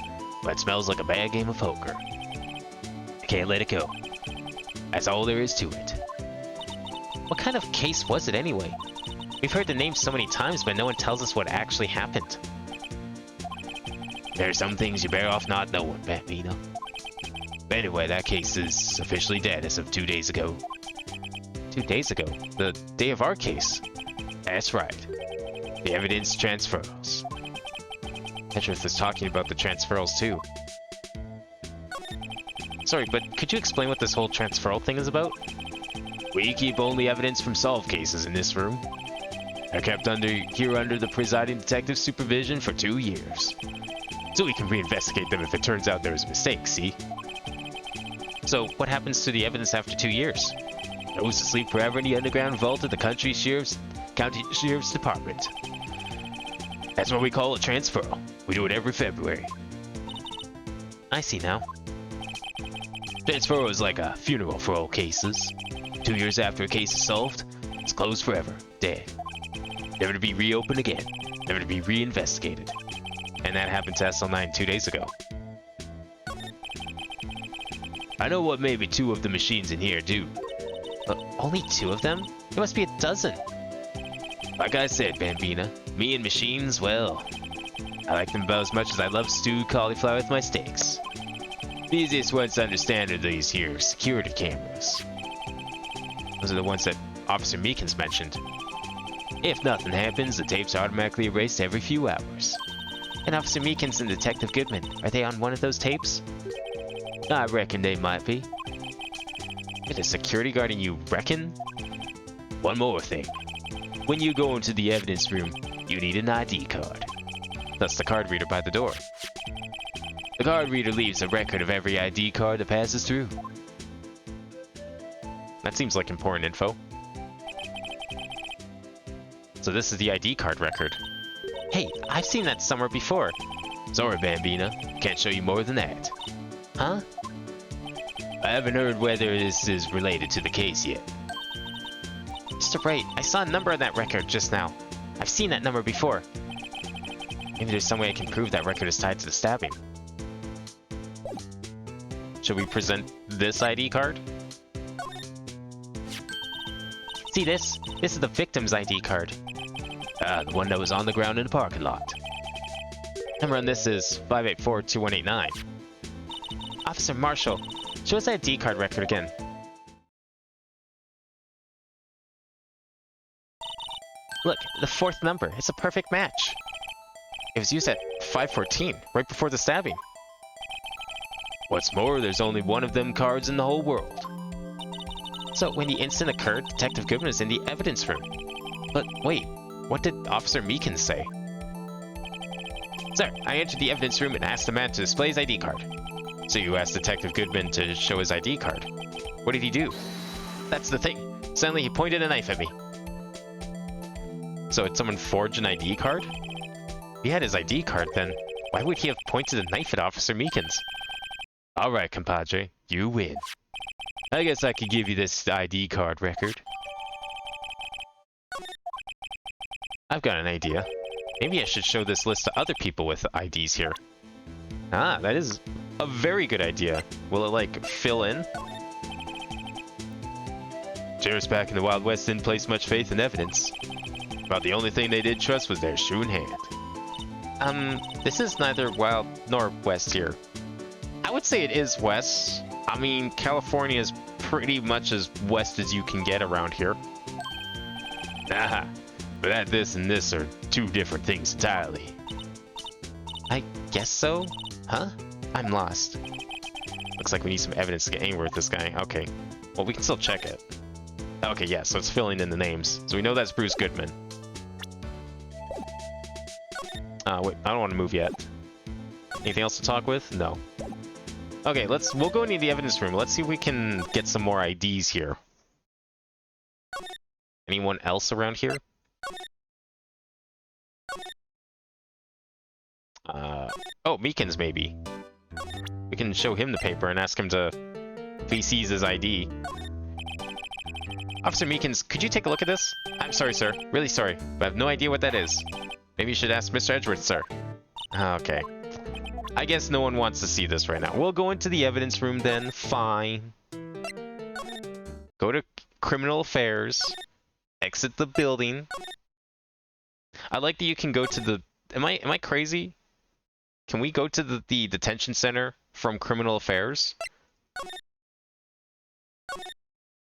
Speaker 1: but it smells like a bad game of poker. I can't let it go. That's all there is to it.
Speaker 2: What kind of case was it anyway? We've heard the name so many times, but no one tells us what actually happened.
Speaker 1: There are some things you're better off not knowing, Bambino. But anyway, that case is officially dead as of 2 days ago.
Speaker 2: 2 days ago? The day of our case?
Speaker 1: That's right. The evidence transfers.
Speaker 2: Petrus is talking about the transferals too. Sorry, but could you explain what this whole transferal thing is about?
Speaker 1: We keep only evidence from solved cases in this room. They're kept under the presiding detective's supervision for 2 years. So we can reinvestigate them if it turns out there was a mistake, see?
Speaker 2: So what happens to the evidence after 2 years?
Speaker 1: It goes to sleep forever in the underground vault of the county sheriff's department. That's what we call a transferal. We do it every February.
Speaker 2: I see now.
Speaker 1: Transferal is like a funeral for old cases. 2 years after a case is solved, it's closed forever, dead. Never to be reopened again, never to be reinvestigated.
Speaker 2: And that happened to SL9 2 days ago.
Speaker 1: I know what maybe 2 of the machines in here do.
Speaker 2: Only 2 of them? There must be a dozen.
Speaker 1: Like I said, Bambina, me and machines, well, I like them about as much as I love stewed cauliflower with my steaks. The easiest ones to understand are these here security cameras.
Speaker 2: Those are the ones that Officer Meekins mentioned.
Speaker 1: If nothing happens, the tape's automatically erased every few hours.
Speaker 2: And Officer Meekins and Detective Goodman, are they on one of those tapes?
Speaker 1: I reckon they might be.
Speaker 2: It is security guarding you reckon?
Speaker 1: One more thing. When you go into the evidence room, you need an ID card.
Speaker 2: That's the card reader by the door.
Speaker 1: The card reader leaves a record of every ID card that passes through.
Speaker 2: That seems like important info. So this is the ID card record. Hey, I've seen that somewhere before.
Speaker 1: Sorry, Bambina. Can't show you more than that.
Speaker 2: Huh?
Speaker 1: I haven't heard whether this is related to the case yet.
Speaker 2: Mr. Wright, I saw a number on that record just now. I've seen that number before. Maybe there's some way I can prove that record is tied to the stabbing.
Speaker 1: Should we present this ID card?
Speaker 2: See this? This is the victim's ID card.
Speaker 1: Ah, the one that was on the ground in the parking lot.
Speaker 2: Number on this is 584-2189. Officer Marshall, show us that ID card record again. Look, the fourth number. It's a perfect match. It was used at 5:14, right before the stabbing.
Speaker 1: What's more, there's only one of them cards in the whole world.
Speaker 2: So when the incident occurred, Detective Goodman was in the evidence room. But wait, what did Officer Meekins say? Sir, I entered the evidence room and asked the man to display his ID card.
Speaker 1: So you asked Detective Goodman to show his ID card. What did he do?
Speaker 2: That's the thing. Suddenly he pointed a knife at me.
Speaker 1: So did someone forge an ID card?
Speaker 2: If he had his ID card, then why would he have pointed a knife at Officer Meekins?
Speaker 1: Alright, compadre, you win. I guess I could give you this ID card record.
Speaker 2: I've got an idea. Maybe I should show this list to other people with IDs here.
Speaker 1: Ah, that is a very good idea. Will it, like, fill in? Sheriffs back in the Wild West didn't place much faith in evidence. About the only thing they did trust was their shoe in hand.
Speaker 2: This is neither wild nor west here.
Speaker 1: I would say it is west. I mean, California is pretty much as west as you can get around here. Aha, but that this and this are two different things entirely.
Speaker 2: I guess so? Huh? I'm lost.
Speaker 1: Looks like we need some evidence to get anywhere with this guy. Okay, well, we can still check it. Okay, yeah, so it's filling in the names. So we know that's Bruce Goodman. Wait, I don't want to move yet. Anything else to talk with? No. Okay, we'll go into the evidence room. Let's see if we can get some more IDs here. Anyone else around here? Oh, Meekins, maybe. We can show him the paper and ask him to please seize his ID. Officer Meekins, could you take a look at this?
Speaker 2: I'm sorry, sir. Really sorry, but I have no idea what that is.
Speaker 1: Maybe you should ask Mr. Edgeworth, sir. Okay. I guess no one wants to see this right now. We'll go into the evidence room then. Fine. Go to Criminal Affairs. Exit the building. I like that you can go to the... Am I crazy? Can we go to the detention center from Criminal Affairs?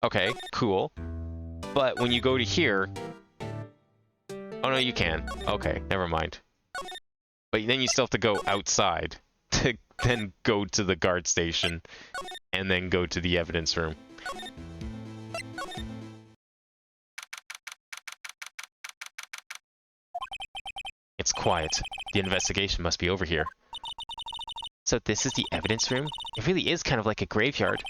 Speaker 1: Okay, cool. But when you go to here... Oh no, you can. Okay, never mind. But then you still have to go outside to then go to the guard station and then go to the evidence room. It's quiet. The investigation must be over here.
Speaker 2: So this is the evidence room? It really is kind of like a graveyard.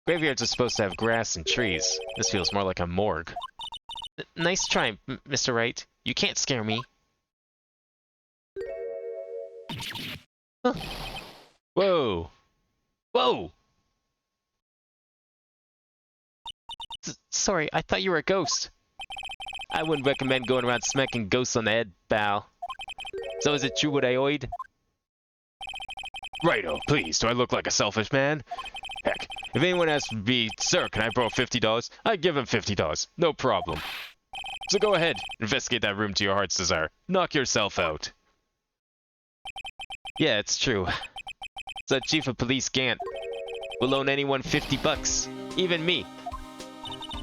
Speaker 1: Graveyards are supposed to have grass and trees. This feels more like a morgue.
Speaker 2: Nice try, Mr. Wright. You can't scare me.
Speaker 1: Huh. Whoa! Whoa!
Speaker 2: Sorry, I thought you were a ghost.
Speaker 1: I wouldn't recommend going around smacking ghosts on the head, pal. So is it true what I heard? Righto, please, do I look like a selfish man? Heck, if anyone asks me, sir, can I borrow $50? I'd give him $50, no problem. So go ahead, investigate that room to your heart's desire. Knock yourself out. Yeah, it's true. So Chief of Police Gant will loan anyone $50, even me.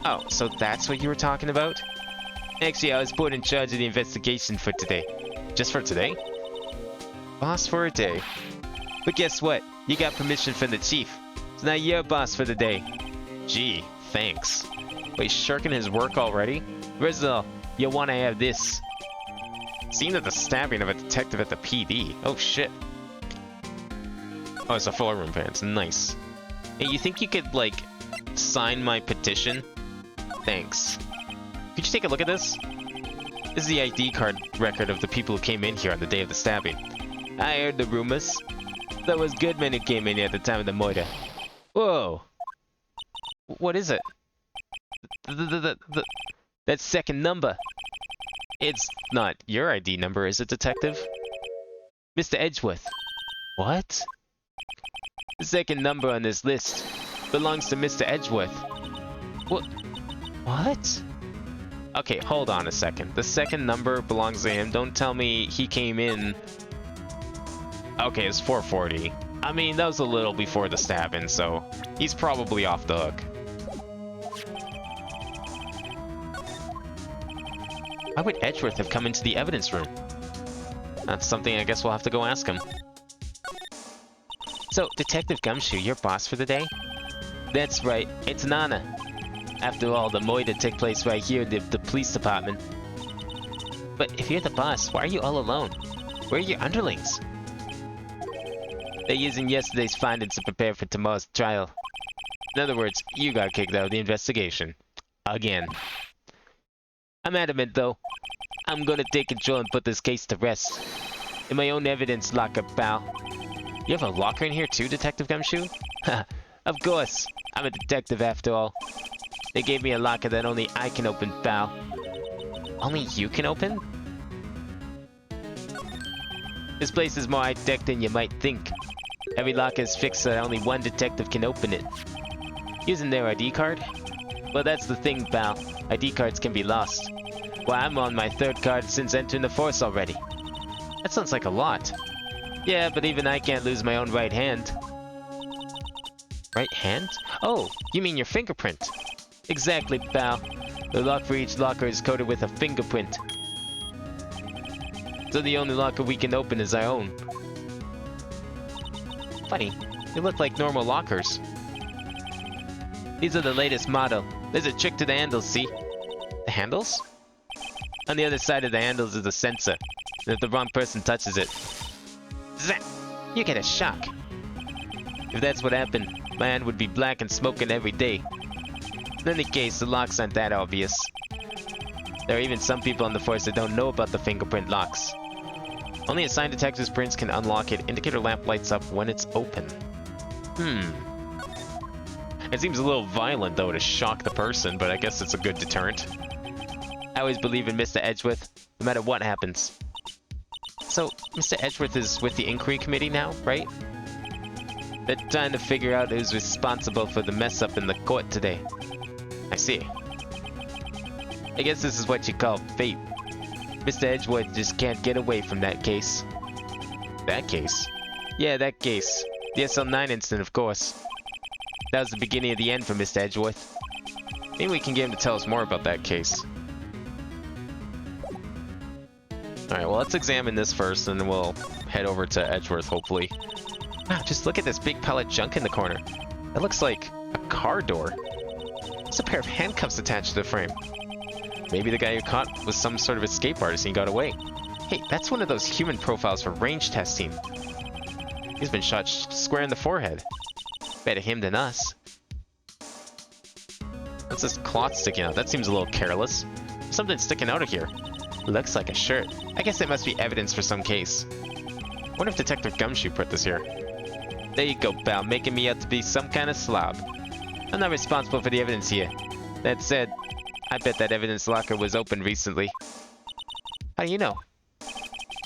Speaker 2: Oh, so that's what you were talking about?
Speaker 1: Actually, I was put in charge of the investigation for today.
Speaker 2: Just for today?
Speaker 1: Boss for a day. But guess what? You got permission from the chief. So now you're boss for the day. Gee, thanks. Wait, shirking his work already? Rizal, you wanna have this. Scene of the stabbing of a detective at the PD. Oh shit. Oh, it's a 4-room pants. Nice. Hey, you think you could, like, sign my petition? Thanks. Could you take a look at this? This is the ID card record of the people who came in here on the day of the stabbing. I heard the rumors. That was Goodman who came in here at the time of the murder. Whoa.
Speaker 2: What is it?
Speaker 1: That second number. It's not your ID number, is it, detective? Mr. Edgeworth. What?
Speaker 2: The second number on this list belongs to Mr. Edgeworth. What? What? Okay, hold on a second. The second number belongs to him. Don't tell me he came in... Okay, it's 440. I mean, that was a little before the stabbing, so he's probably off the hook. Why would Edgeworth have come into the evidence room? That's something I guess we'll have to go ask him. So, Detective Gumshoe, your boss for the day? That's right, it's Nana. After all, the murder took place right here in the police department. But if you're the boss, why are you all alone? Where are your underlings? They're using yesterday's findings to prepare for tomorrow's trial. In other words, you got kicked out of the investigation. Again. I'm adamant, though. I'm gonna take control and put this case to rest. In my own evidence locker, pal. You have a locker in here too, Detective Gumshoe? Ha, of course. I'm a detective after all. They gave me a locker that only I can open, pal. Only you can open? This place is more high-tech than you might think. Every locker is fixed so that only one detective can open it. Using their ID card? Well, that's the thing, pal. ID cards can be lost. Well, I'm on my third card since entering the force already. That sounds like a lot. Yeah, but even I can't lose my own right hand. Right hand? Oh, you mean your fingerprint. Exactly, pal. The lock for each locker is coded with a fingerprint. So the only locker we can open is our own. Funny, they look like normal lockers. These are the latest model. There's a trick to the handles, see? The handles? On the other side of the handles is a sensor. And if the wrong person touches it, zap! You get a shock. If that's what happened, my hand would be black and smoking every day. In any case, the locks aren't that obvious. There are even some people on the force that don't know about the fingerprint locks. Only assigned detective's prints can unlock it. Indicator lamp lights up when it's open. It seems a little violent, though, to shock the person, but I guess it's a good deterrent. I always believe in Mr. Edgeworth, no matter what happens. So, Mr. Edgeworth is with the inquiry committee now, right? They're trying to figure out who's responsible for the mess-up in the court today. I see. I guess this is what you call fate. Mr. Edgeworth just can't get away from that case. That case? Yeah, that case. The SL9 incident, of course. That was the beginning of the end for Mr. Edgeworth. Maybe we can get him to tell us more about that case. Alright, well, let's examine this first, and then we'll head over to Edgeworth, hopefully. Wow, just look at this big pile of junk in the corner. That looks like a car door. There's a pair of handcuffs attached to the frame. Maybe the guy who caught was some sort of escape artist and he got away. Hey, that's one of those human profiles for range testing. He's been shot square in the forehead. Better him than us. What's this cloth sticking out? That seems a little careless. There's something sticking out of here. Looks like a shirt. I guess it must be evidence for some case. Wonder if Detective Gumshoe put this here. There you go, pal, making me out to be some kind of slob. I'm not responsible for the evidence here. That said, I bet that evidence locker was opened recently. How do you know?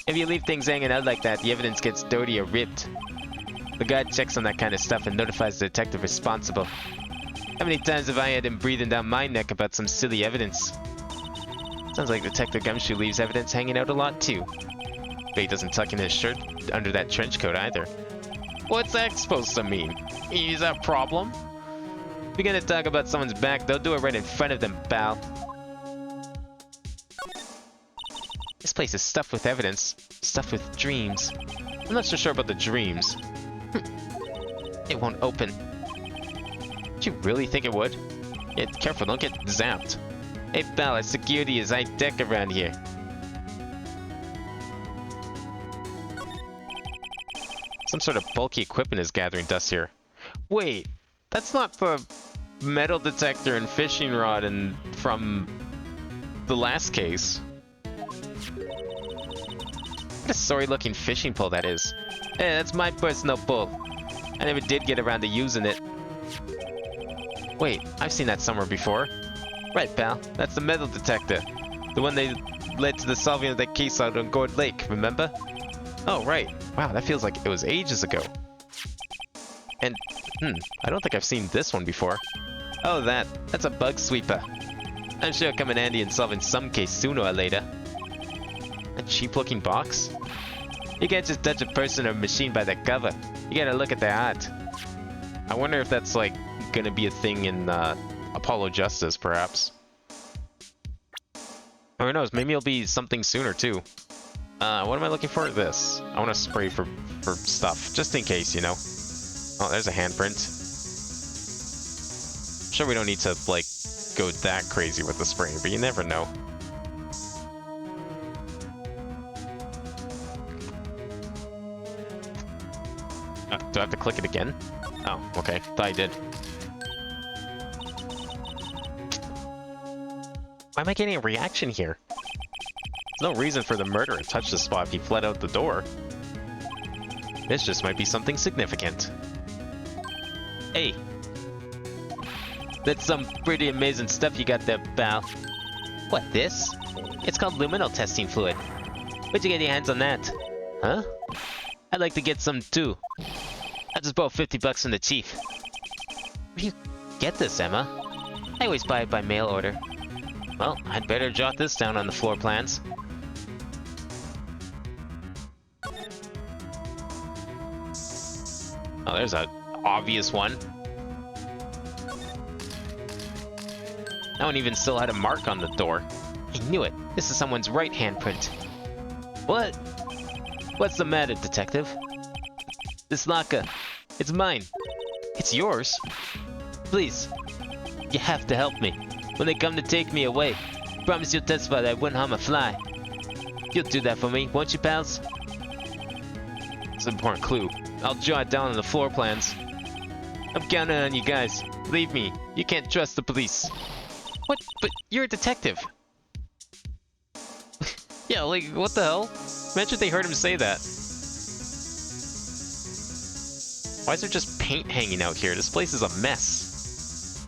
Speaker 2: If you leave things hanging out like that, the evidence gets dirty or ripped. The guard checks on that kind of stuff and notifies the detective responsible. How many times have I had him breathing down my neck about some silly evidence? Sounds like Detective Gumshoe leaves evidence hanging out a lot too. But he doesn't tuck in his shirt under that trench coat either. What's that supposed to mean? Is that a problem? If you're gonna talk about someone's back, they'll do it right in front of them, pal. This place is stuffed with evidence, stuffed with dreams. I'm not so sure about the dreams. It won't open. Do you really think it would? Yeah, careful, don't get zapped. Hey pal, our security is high-tech around here. Some sort of bulky equipment is gathering dust here. Wait, that's not the metal detector and fishing rod from the last case. What a sorry-looking fishing pole that is. Hey, that's my personal pole. I never did get around to using it. Wait, I've seen that somewhere before. Right, pal. That's the metal detector. The one that led to the solving of that case out on Gourd Lake, remember? Oh, right. Wow, that feels like it was ages ago. And
Speaker 1: I don't think I've seen this one before. Oh, that's a bug sweeper. I'm sure it'll come in handy in solving some case sooner or later. A cheap-looking box? You can't just judge a person or machine by their cover. You gotta look at their art. I wonder if that's, like, gonna be a thing in, Apollo Justice, perhaps. Or who knows, maybe it'll be something sooner, too. What am I looking for? This. I want to spray for stuff, just in case, you know. Oh, there's a handprint. Sure, we don't need to, like, go that crazy with the spraying, but you never know. Do I have to click it again? Oh, okay. Thought I did. Why am I getting a reaction here? There's no reason for the murderer to touch the spot if he fled out the door. This just might be something significant. Hey! That's some pretty amazing stuff you got there, pal. What, this? It's called luminal testing fluid. Where'd you get your hands on that? Huh? I'd like to get some too. I just bought 50 bucks from the chief. Where do you get this, Emma? I always buy it by mail order. Well, I'd better jot this down on the floor plans. Oh, there's an obvious one. That one even still had a mark on the door. I knew it. This is someone's right handprint. What? What's the matter, detective? This locker. It's mine. It's yours? Please. You have to help me. When they come to take me away, promise you'll testify that I wouldn't harm a fly. You'll do that for me, won't you, pals? It's an important clue. I'll jot it down on the floor plans. I'm counting on you guys. Believe me, you can't trust the police. What? But you're a detective. Yeah, like, what the hell? Imagine they heard him say that. Why is there just paint hanging out here? This place is a mess.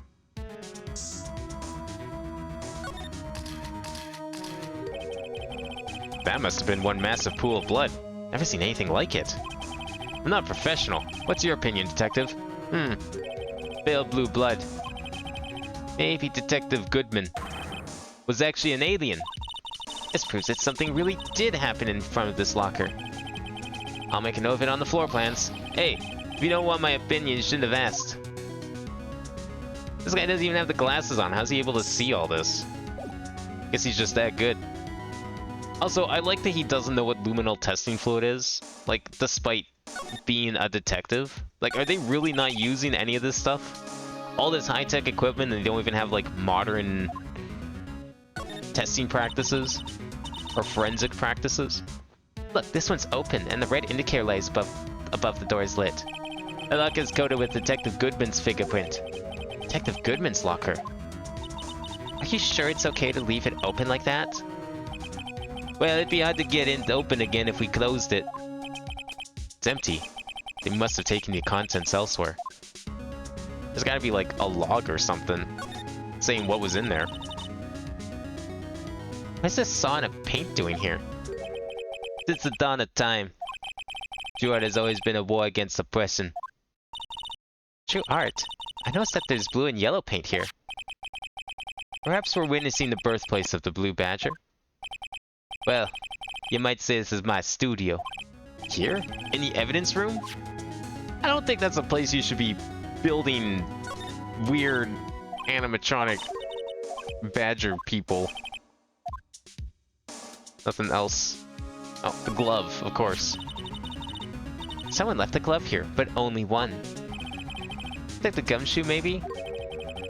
Speaker 1: That must have been one massive pool of blood. Never seen anything like it. I'm not professional. What's your opinion, detective? Pale blue blood. Maybe Detective Goodman was actually an alien. This proves that something really did happen in front of this locker. I'll make a note of it on the floor plans. Hey, if you don't want my opinion, you shouldn't have asked. This guy doesn't even have the glasses on. How's he able to see all this? Guess he's just that good. Also, I like that he doesn't know what luminal testing fluid is. Like, despite being a detective. Like, are they really not using any of this stuff? All this high-tech equipment and they don't even have, like, modern testing practices? Or forensic practices? Look, this one's open and the red indicator light above the door is lit. The locker is coated with Detective Goodman's fingerprint. Detective Goodman's locker? Are you sure it's okay to leave it open like that? Well, it'd be hard to get it open again if we closed it. It's empty. They must have taken the contents elsewhere. There's gotta be like a log or something saying what was in there. What's this saw and a paint doing here? Since the dawn of time, true art has always been a war against oppression. True art? I noticed that there's blue and yellow paint here. Perhaps we're witnessing the birthplace of the Blue Badger? Well, you might say this is my studio. Here? In the evidence room? I don't think that's a place you should be building weird animatronic badger people. Nothing else. Oh, the glove, of course. Someone left a glove here, but only one. Like the gumshoe, maybe?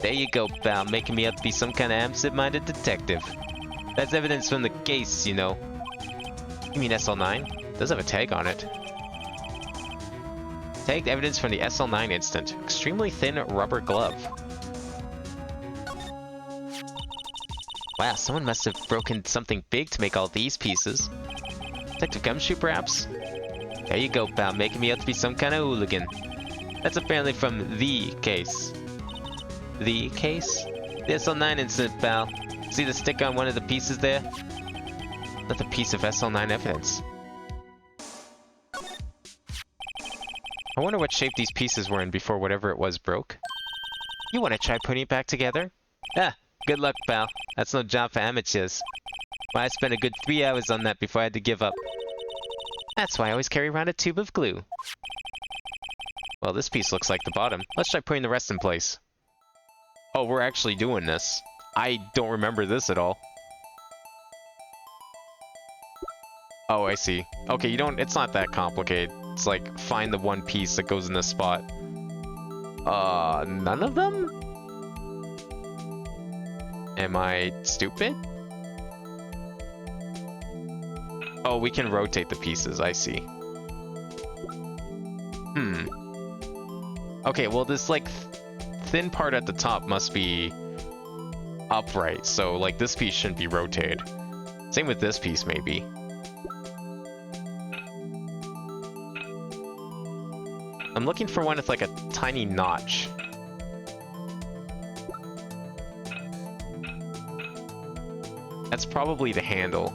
Speaker 1: There you go, pal, making me out to be some kind of absent-minded detective. That's evidence from the case, you know. You mean SL9? It does have a tag on it. Tagged evidence from the SL9 incident. Extremely thin rubber glove. Wow, someone must have broken something big to make all these pieces. Detective Gumshoe, perhaps? There you go, pal, making me out to be some kind of hooligan. That's apparently from the case. The case? The SL9 incident, pal. See the sticker on one of the pieces there? Another piece of SL9 evidence.
Speaker 2: I wonder what shape these pieces were in before whatever it was broke. You want to try putting it back together? Ah, good luck, pal. That's no job for amateurs. Why, I spent a good 3 hours on that before I had to give up. That's why I always carry around a tube of glue. Well, this piece looks like the bottom. Let's try putting the rest in place. Oh, we're actually doing this. I don't remember this at all. Oh, I see. Okay, you don't... It's not that complicated. It's like, find the one piece that goes in this spot. None of them? Am I stupid? Oh, we can rotate the pieces, I see. Okay, well this, like, thin part at the top must be upright, so, like, this piece shouldn't be rotated. Same with this piece, maybe. I'm looking for one with, like, a tiny notch. That's probably the handle.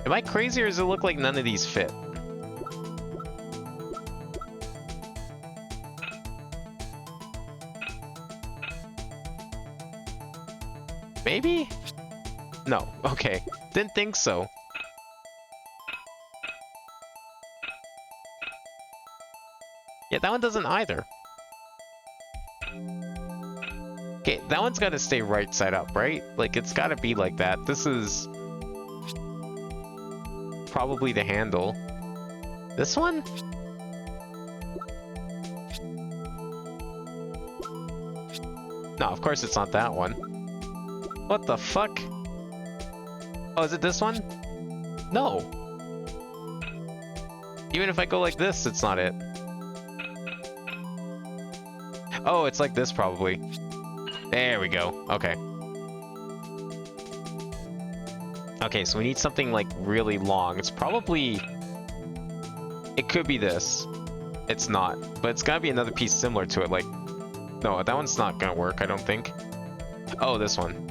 Speaker 2: Am I crazy, or does it look like none of these fit? Maybe? No. Okay. Didn't think so. Yeah, that one doesn't either. Okay, that one's gotta stay right side up, right? Like, it's gotta be like that. This is... probably the handle. This one? No, of course it's not that one. What the fuck? Oh, is it this one? No. Even if I go like this, it's not it. Oh, it's like this probably. There we go. Okay. Okay, so we need something like really long. It's probably... It could be this. It's not. But it's gotta be another piece similar to it, like... No, that one's not gonna work, I don't think. Oh, this one.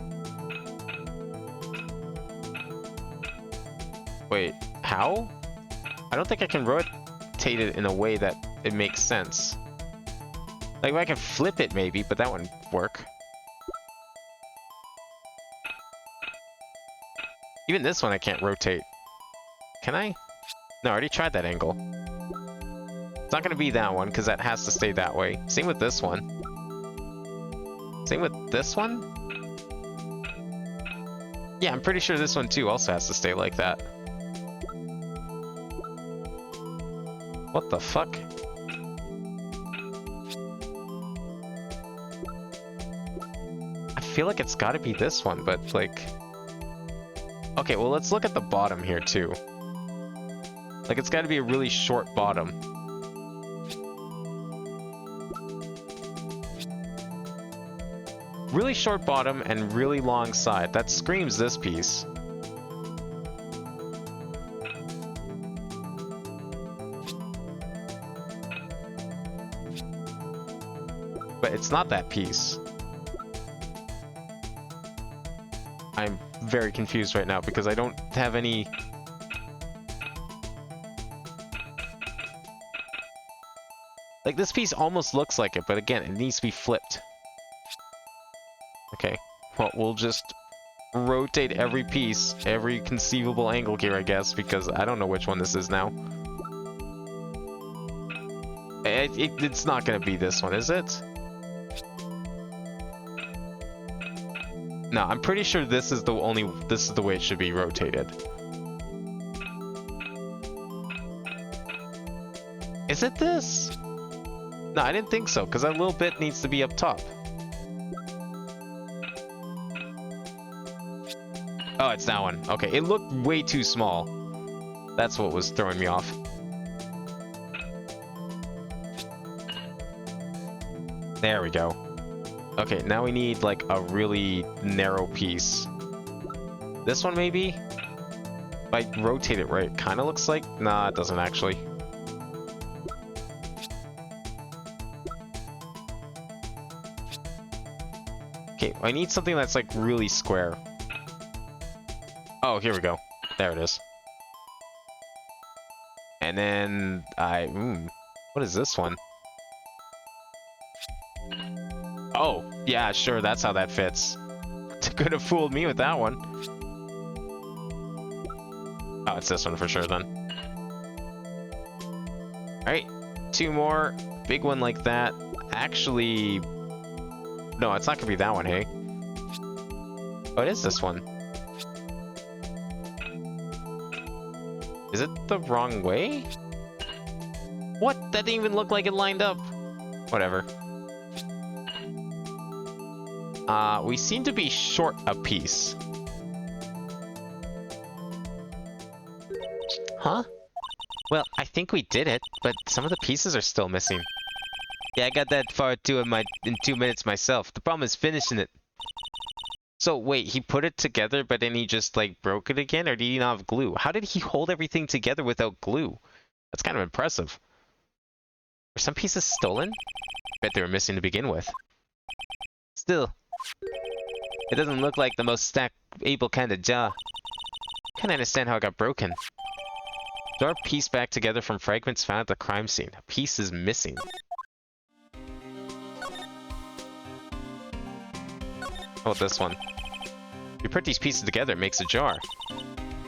Speaker 2: Wait, how? I don't think I can rotate it in a way that it makes sense. Like, I can flip it maybe, but that wouldn't work. Even this one I can't rotate. Can I? No, I already tried that angle. It's not gonna be that one, because that has to stay that way. Same with this one. Same with this one? Yeah, I'm pretty sure this one too also has to stay like that. What the fuck? I feel like it's gotta be this one, but like... Okay, well let's look at the bottom here too. Like, it's gotta be a really short bottom. Really short bottom and really long side. That screams this piece. But it's not that piece. I'm very confused right now because I don't have any... Like, this piece almost looks like it, but again, it needs to be flipped. Okay, well, we'll just rotate every piece, every conceivable angle here, I guess, because I don't know which one this is now. It's not gonna be this one, is it? No, I'm pretty sure this is the way it should be rotated. Is it this? No, I didn't think so, because that little bit needs to be up top. Oh, it's that one. Okay, it looked way too small. That's what was throwing me off. There we go. Okay, now we need like a really narrow piece. This one maybe? If I rotate it right, it kind of looks like... Nah, it doesn't actually. Okay, I need something that's like really square. Oh, here we go. There it is.
Speaker 1: And then what is this one? Oh, yeah, sure, that's how that fits. Could have fooled me with that one. Oh, it's this one for sure then. Alright, 2 more. Big one like that. Actually, no, it's not gonna be that one, hey? Oh, it is this one. Is it the wrong way? What? That didn't even look like it lined up. Whatever. We seem to be short a piece. Huh? Well, I think we did it, but some of the pieces are still missing. Yeah, I got that far in 2 minutes myself. The problem is finishing it. So wait, he put it together, but then he just like broke it again, or did he not have glue? How did he hold everything together without glue? That's kind of impressive. Were some pieces stolen? Bet they were missing to begin with. Still, it doesn't look like the most able kind of jar. Can't understand how it got broken. Jar pieced back together from fragments found at the crime scene. A piece is missing. How about this one? You put these pieces together, it makes a jar.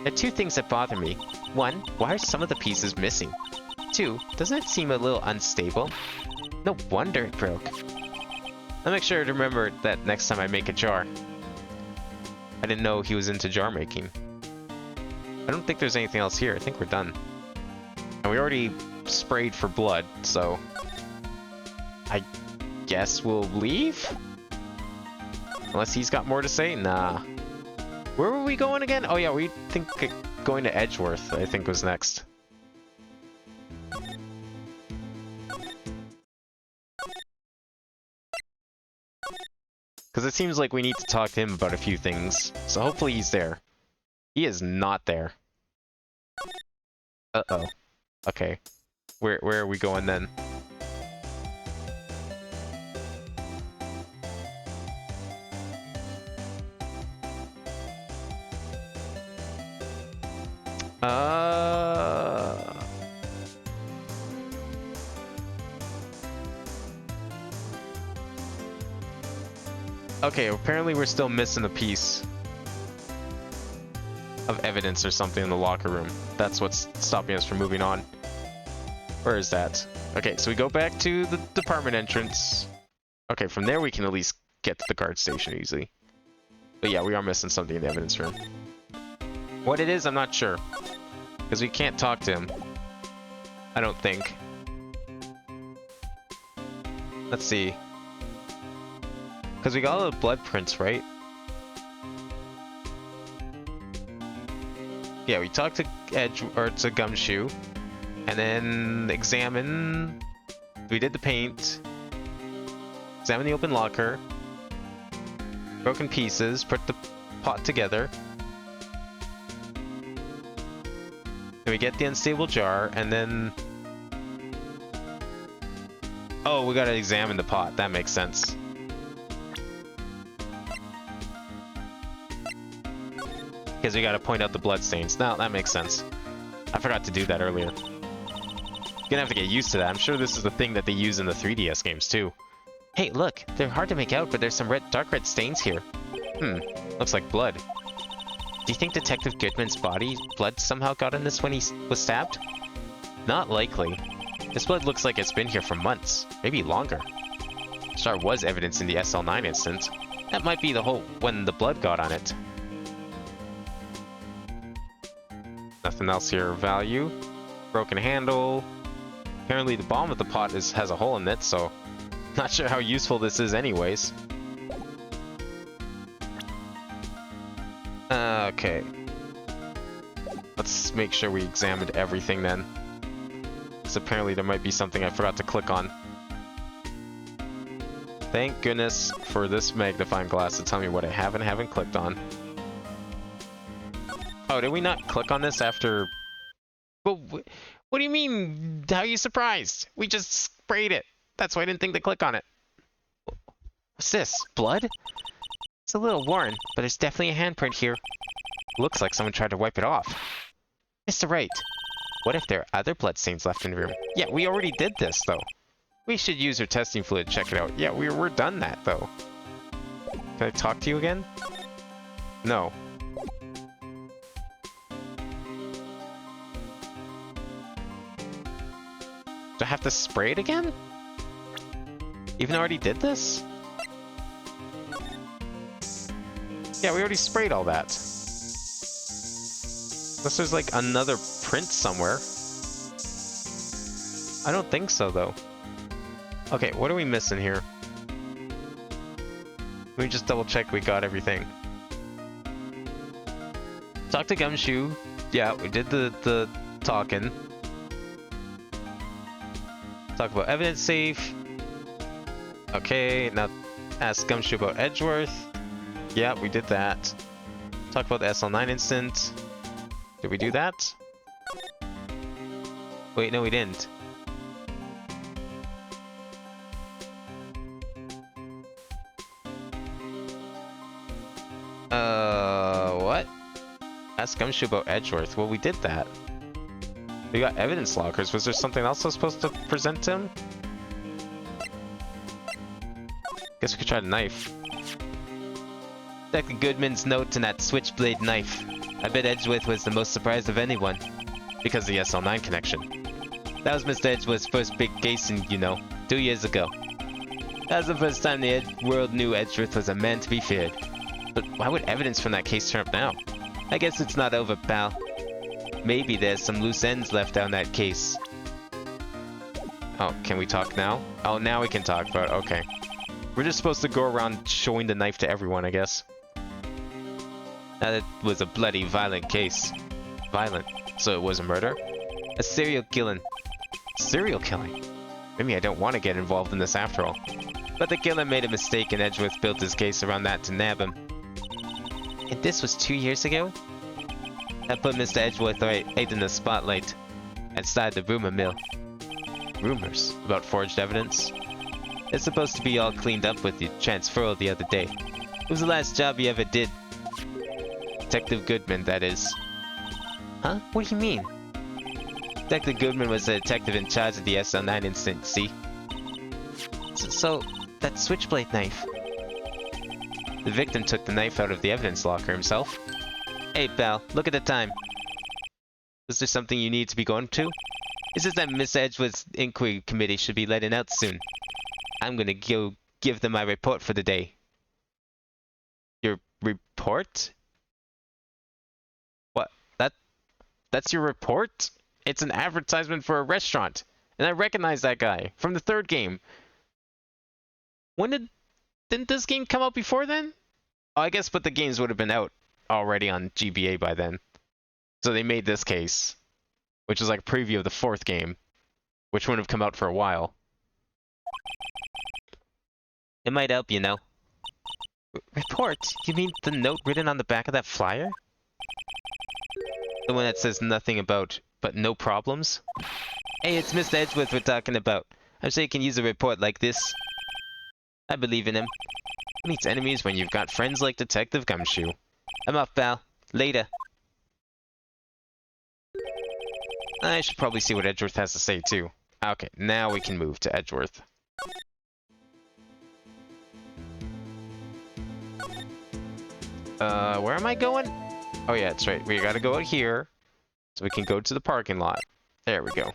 Speaker 1: There are 2 things that bother me. 1, why are some of the pieces missing? 2, doesn't it seem a little unstable? No wonder it broke. I'll make sure to remember that next time I make a jar. I didn't know he was into jar making. I don't think there's anything else here. I think we're done. And we already sprayed for blood, so I guess we'll leave? Unless he's got more to say? Nah. Where were we going again? Oh yeah, we think going to Edgeworth, I think was next. Because it seems like we need to talk to him about a few things. So hopefully he's there. He is not there. Uh-oh. Okay. Where are we going then? Okay, apparently we're still missing a piece of evidence or something in the locker room. That's what's stopping us from moving on. Where is that? Okay, so we go back to the department entrance. Okay, from there we can at least get to the guard station easily. But yeah, we are missing something in the evidence room. What it is, I'm not sure. Because we can't talk to him. I don't think. Let's see. Because we got all the blood prints, right? Yeah, we talked to Gumshoe. And then examine... We did the paint. Examine the open locker. Broken pieces. Put the pot together. Then we get the unstable jar, and then... Oh, we gotta examine the pot. That makes sense. Because we gotta point out the bloodstains. No, that makes sense. I forgot to do that earlier. Gonna have to get used to that. I'm sure this is the thing that they use in the 3DS games too. Hey, look! They're hard to make out, but there's some dark red stains here. Looks like blood. Do you think Detective Goodman's blood somehow got in this when he was stabbed? Not likely. This blood looks like it's been here for months, maybe longer. Sure was evidence in the SL9 instance. That might be the whole when the blood got on it. Nothing else here of value. Broken handle. Apparently the bottom of the pot has a hole in it, so not sure how useful this is anyways. Okay. Let's make sure we examined everything then. Because apparently there might be something I forgot to click on. Thank goodness for this magnifying glass to tell me what I haven't clicked on. Oh, did we not click on this after... Well, what do you mean? How are you surprised? We just sprayed it. That's why I didn't think to click on it. What's this? Blood? It's a little worn, but there's definitely a handprint here. Looks like someone tried to wipe it off. Mr. Wright, What if there are other bloodstains left in the room? Yeah, we already did this, though. We should use our testing fluid to check it out. Yeah, we're done that, though. Can I talk to you again? No. Do I have to spray it again? Even though I already did this? Yeah, we already sprayed all that. Unless there's like another print somewhere. I don't think so, though. Okay, what are we missing here? Let me just double check we got everything. Talk to Gumshoe. Yeah, we did the talking. Talk about evidence safe. Okay, now ask Gumshoe about Edgeworth. Yeah, we did that. Talk about the SL9 instant. Did we do that? Wait, no, we didn't. What? Ask Gumshoe about Edgeworth. Well, we did that. We got evidence lockers. Was there something else I was supposed to present to him? Guess we could try the knife. Dr. Goodman's note and that switchblade knife. I bet Edgeworth was the most surprised of anyone. Because of the SL9 connection. That was Mr. Edgeworth's first big case in, 2 years ago. That was the first time the world knew Edgeworth was a man to be feared. But why would evidence from that case turn up now? I guess it's not over, pal. Maybe there's some loose ends left on that case. Oh, can we talk now? Oh, now we can talk, but okay. We're just supposed to go around showing the knife to everyone, I guess. That was a bloody, violent case. Violent. So it was a murder? A serial killing. Serial killing? Maybe I don't want to get involved in this after all. But the killer made a mistake and Edgeworth built his case around that to nab him. And this was 2 years ago? That put Mr. Edgeworth right in the spotlight. And started the rumor mill. Rumors? About forged evidence? It's supposed to be all cleaned up with the transferal the other day. It was the last job he ever did. Detective Goodman, that is. Huh? What do you mean? Detective Goodman was the detective in charge of the SL9 incident, see? So, that switchblade knife. The victim took the knife out of the evidence locker himself. Hey, pal, look at the time. Was there something you need to be going to? It's just that Miss Edgeworth's inquiry committee should be letting out soon. I'm gonna go give them my report for the day. Your report? What? That's your report? It's an advertisement for a restaurant. And I recognize that guy from the third game. Didn't this game come out before then? Oh, I guess, but the games would have been out already on GBA by then. So they made this case, which is like a preview of the fourth game, which wouldn't have come out for a while. It might help, Report? You mean the note written on the back of that flyer? The one that says nothing about, but no problems? Hey, it's Mr. Edgeworth we're talking about. I'm sure you can use a report like this. I believe in him. Who needs enemies when you've got friends like Detective Gumshoe? I'm off, pal. Later. I should probably see what Edgeworth has to say, too. Okay, now we can move to Edgeworth. Where am I going? Oh yeah, that's right. We gotta go out here, so we can go to the parking lot. There we go.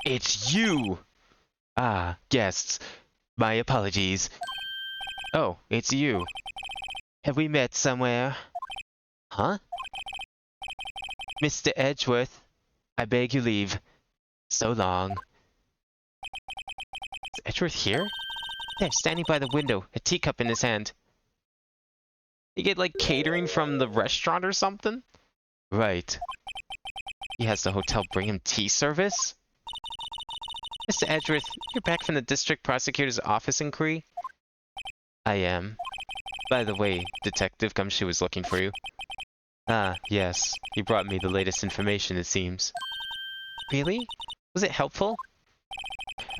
Speaker 1: It's you! Ah, guests. My apologies. Oh, it's you. Have we met somewhere? Huh? Mr. Edgeworth, I beg you leave. So long. Is Edgeworth here? There, standing by the window, a teacup in his hand. You get, like, catering from the restaurant or something? Right. He has the hotel bring him tea service? Mr. Edgeworth, you're back from the district prosecutor's office inquiry? I am. By the way, Detective Gumshoe was looking for you. Ah, yes. He brought me the latest information, it seems. Really? Was it helpful?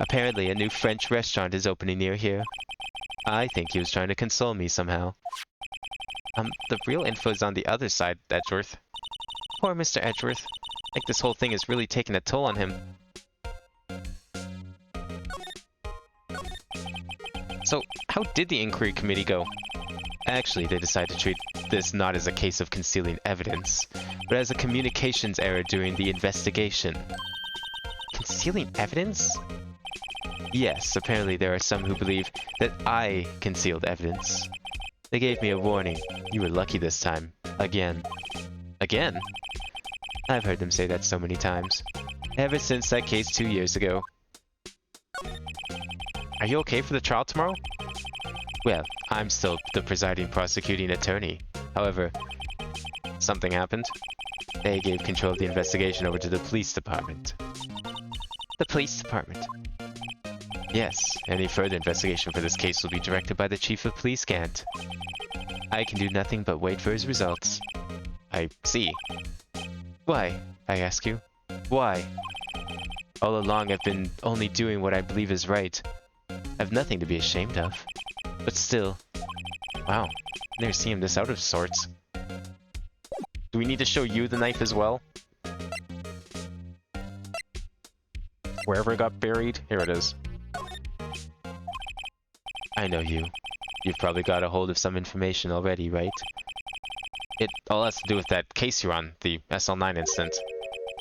Speaker 2: Apparently, a new French restaurant is opening near here. I think he was trying to console me somehow. The real info is on the other side, Edgeworth. Poor Mr. Edgeworth. I think this whole thing is really taking a toll on him. So, how did the inquiry committee go? Actually, they decided to treat this not as a case of concealing evidence, but as a communications error during the investigation. Concealing evidence? Yes, apparently there are some who believe that I concealed evidence. They gave me a warning. You were lucky this time. Again. Again? I've heard them say that so many times. Ever since that case 2 years ago. Are you okay for the trial tomorrow? Well, I'm still the presiding prosecuting attorney. However, something happened. They gave control of the investigation over to the police department. The police department? Yes, any further investigation for this case will be directed by the chief of police, Gant. I can do nothing but wait for his results. I see. Why, I ask you? Why? All along I've been only doing what I believe is right. I've nothing to be ashamed of. But still... Wow, never seen him this out of sorts. Do we need to show you the knife as well? Wherever it got buried? Here it is. I know you. You've probably got a hold of some information already, right? It all has to do with that case you're on, the SL9 incident.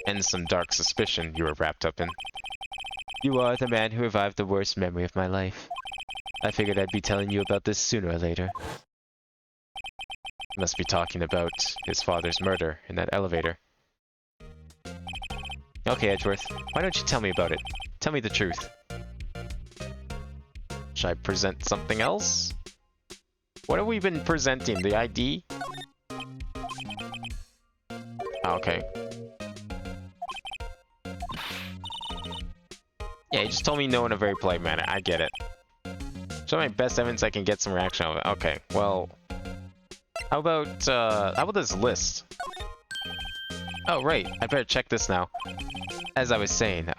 Speaker 2: And some dark suspicion you were wrapped up in. You are the man who revived the worst memory of my life. I figured I'd be telling you about this sooner or later. Must be talking about his father's murder in that elevator. Okay, Edgeworth, why don't you tell me about it? Tell me the truth. Should I present something else? What have we been presenting? The ID? Oh, okay. Yeah, he just told me no in a very polite manner. I get it. Show my best evidence I can get some reaction out of it. Okay, well... How about this list? Oh, right. I better check this now. As I was saying,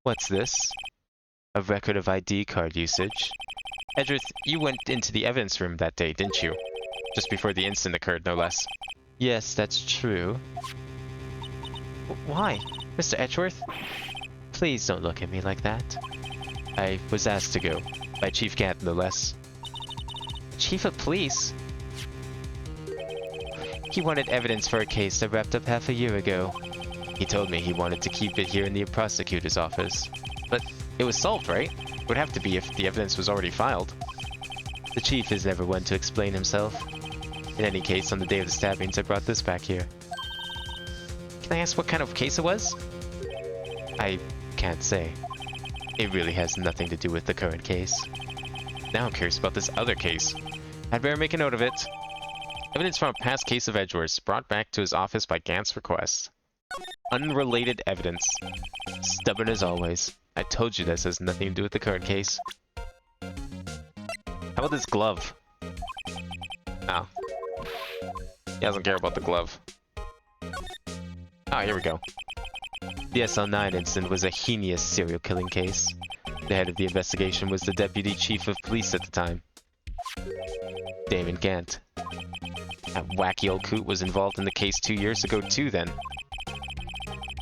Speaker 2: What's this? A record of ID card usage? Edgeworth, you went into the evidence room that day, didn't you? Just before the incident occurred, no less. Yes, that's true. Why? Mr. Edgeworth? Please don't look at me like that. I was asked to go. By Chief Gant, no less. Chief of Police? He wanted evidence for a case that wrapped up half a year ago. He told me he wanted to keep it here in the prosecutor's office. But it was solved, right? It would have to be if the evidence was already filed. The chief is never one to explain himself. In any case, on the day of the stabbings, I brought this back here. Can I ask what kind of case it was? I can't say. It really has nothing to do with the current case. Now I'm curious about this other case. I'd better make a note of it. Evidence from a past case of Edgeworth's brought back to his office by Gant's request. Unrelated evidence. Stubborn as always. I told you this has nothing to do with the current case. How about this glove? Oh. He doesn't care about the glove. Ah, here we go. The SL9 incident was a heinous serial killing case. The head of the investigation was the deputy chief of police at the time. Damon Gant. That wacky old coot was involved in the case 2 years ago too then.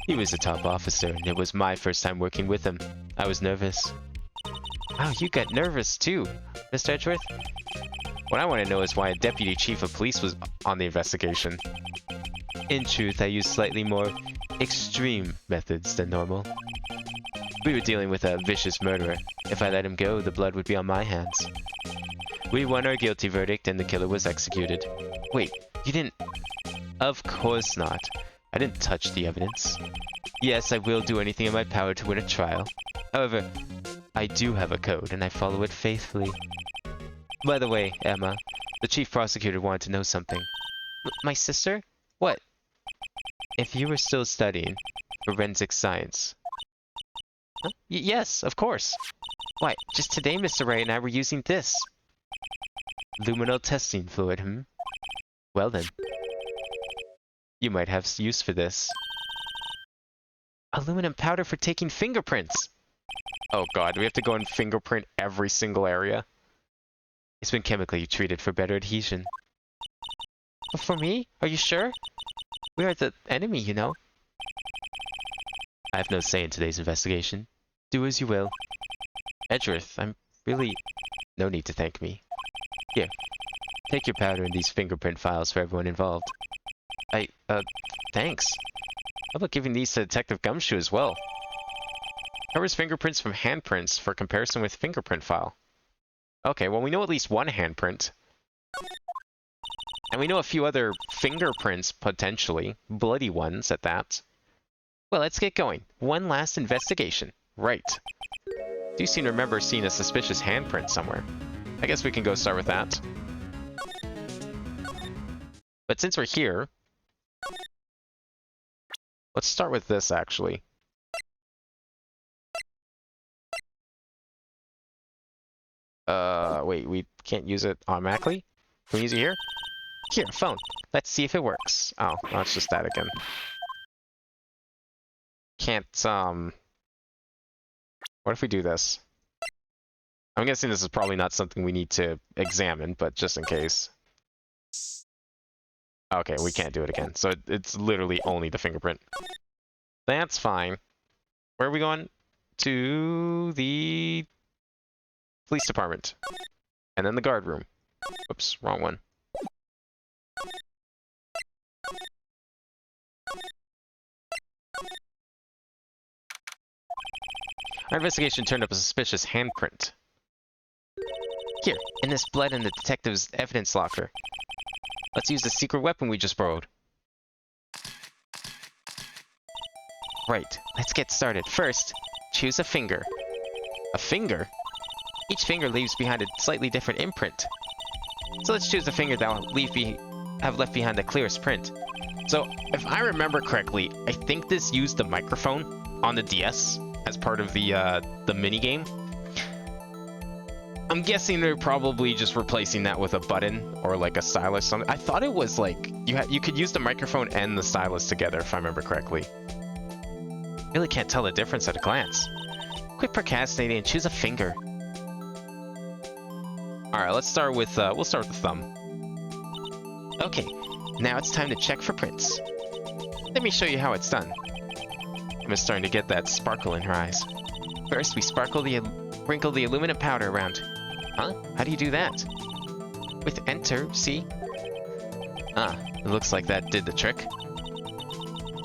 Speaker 2: He was a top officer, and it was my first time working with him. I was nervous. Wow, you got nervous too, Mr. Edgeworth? What I want to know is why a deputy chief of police was on the investigation. In truth, I used slightly more extreme methods than normal. We were dealing with a vicious murderer. If I let him go, the blood would be on my hands. We won our guilty verdict and the killer was executed. Wait, you didn't... Of course not. I didn't touch the evidence. Yes, I will do anything in my power to win a trial. However, I do have a code and I follow it faithfully. By the way, Emma, the chief prosecutor wanted to know something. My sister? What? If you were still studying forensic science... Huh? Yes, of course. Why, just today Mr. Wright and I were using this. Luminal testing fluid, Well then. You might have use for this. Aluminum powder for taking fingerprints. Oh god, do we have to go and fingerprint every single area? It's been chemically treated for better adhesion. For me? Are you sure? We are the enemy, you know. I have no say in today's investigation. Do as you will. Edgeworth, I'm really... No need to thank me. Here, take your powder and these fingerprint files for everyone involved. Thanks. How about giving these to Detective Gumshoe as well? Covers fingerprints from handprints for comparison with fingerprint file. Okay, well we know at least one handprint. And we know a few other fingerprints, potentially. Bloody ones, at that. Well, let's get going. One last investigation. Right. Do seem to remember seeing a suspicious handprint somewhere. I guess we can go start with that. But since we're here... Let's start with this, actually. Wait, we can't use it automatically? Can we use it here? Here, phone. Let's see if it works. Oh, no, it's just that again. Can't, What if we do this? I'm guessing this is probably not something we need to examine, but just in case. Okay, we can't do it again. So it's literally only the fingerprint. That's fine. Where are we going? To the police department. And then the guard room. Oops, wrong one. Our investigation turned up a suspicious handprint. Here, in this blood in the detective's evidence locker. Let's use the secret weapon we just borrowed. Right, let's get started. First, choose a finger. A finger? Each finger leaves behind a slightly different imprint. So let's choose the finger that will have left behind the clearest print. So, if I remember correctly, I think this used the microphone on the DS as part of the minigame. I'm guessing they're probably just replacing that with a button or like a stylus. I thought it was like you could use the microphone and the stylus together, if I remember correctly. Really can't tell the difference at a glance. Quit procrastinating and choose a finger. All right, let's start with we'll start with the thumb. Okay, now it's time to check for prints. Let me show you how it's done. Emma's starting to get that sparkle in her eyes. First, we sprinkle the aluminum powder around. Huh? How do you do that? With enter, see? Ah, it looks like that did the trick.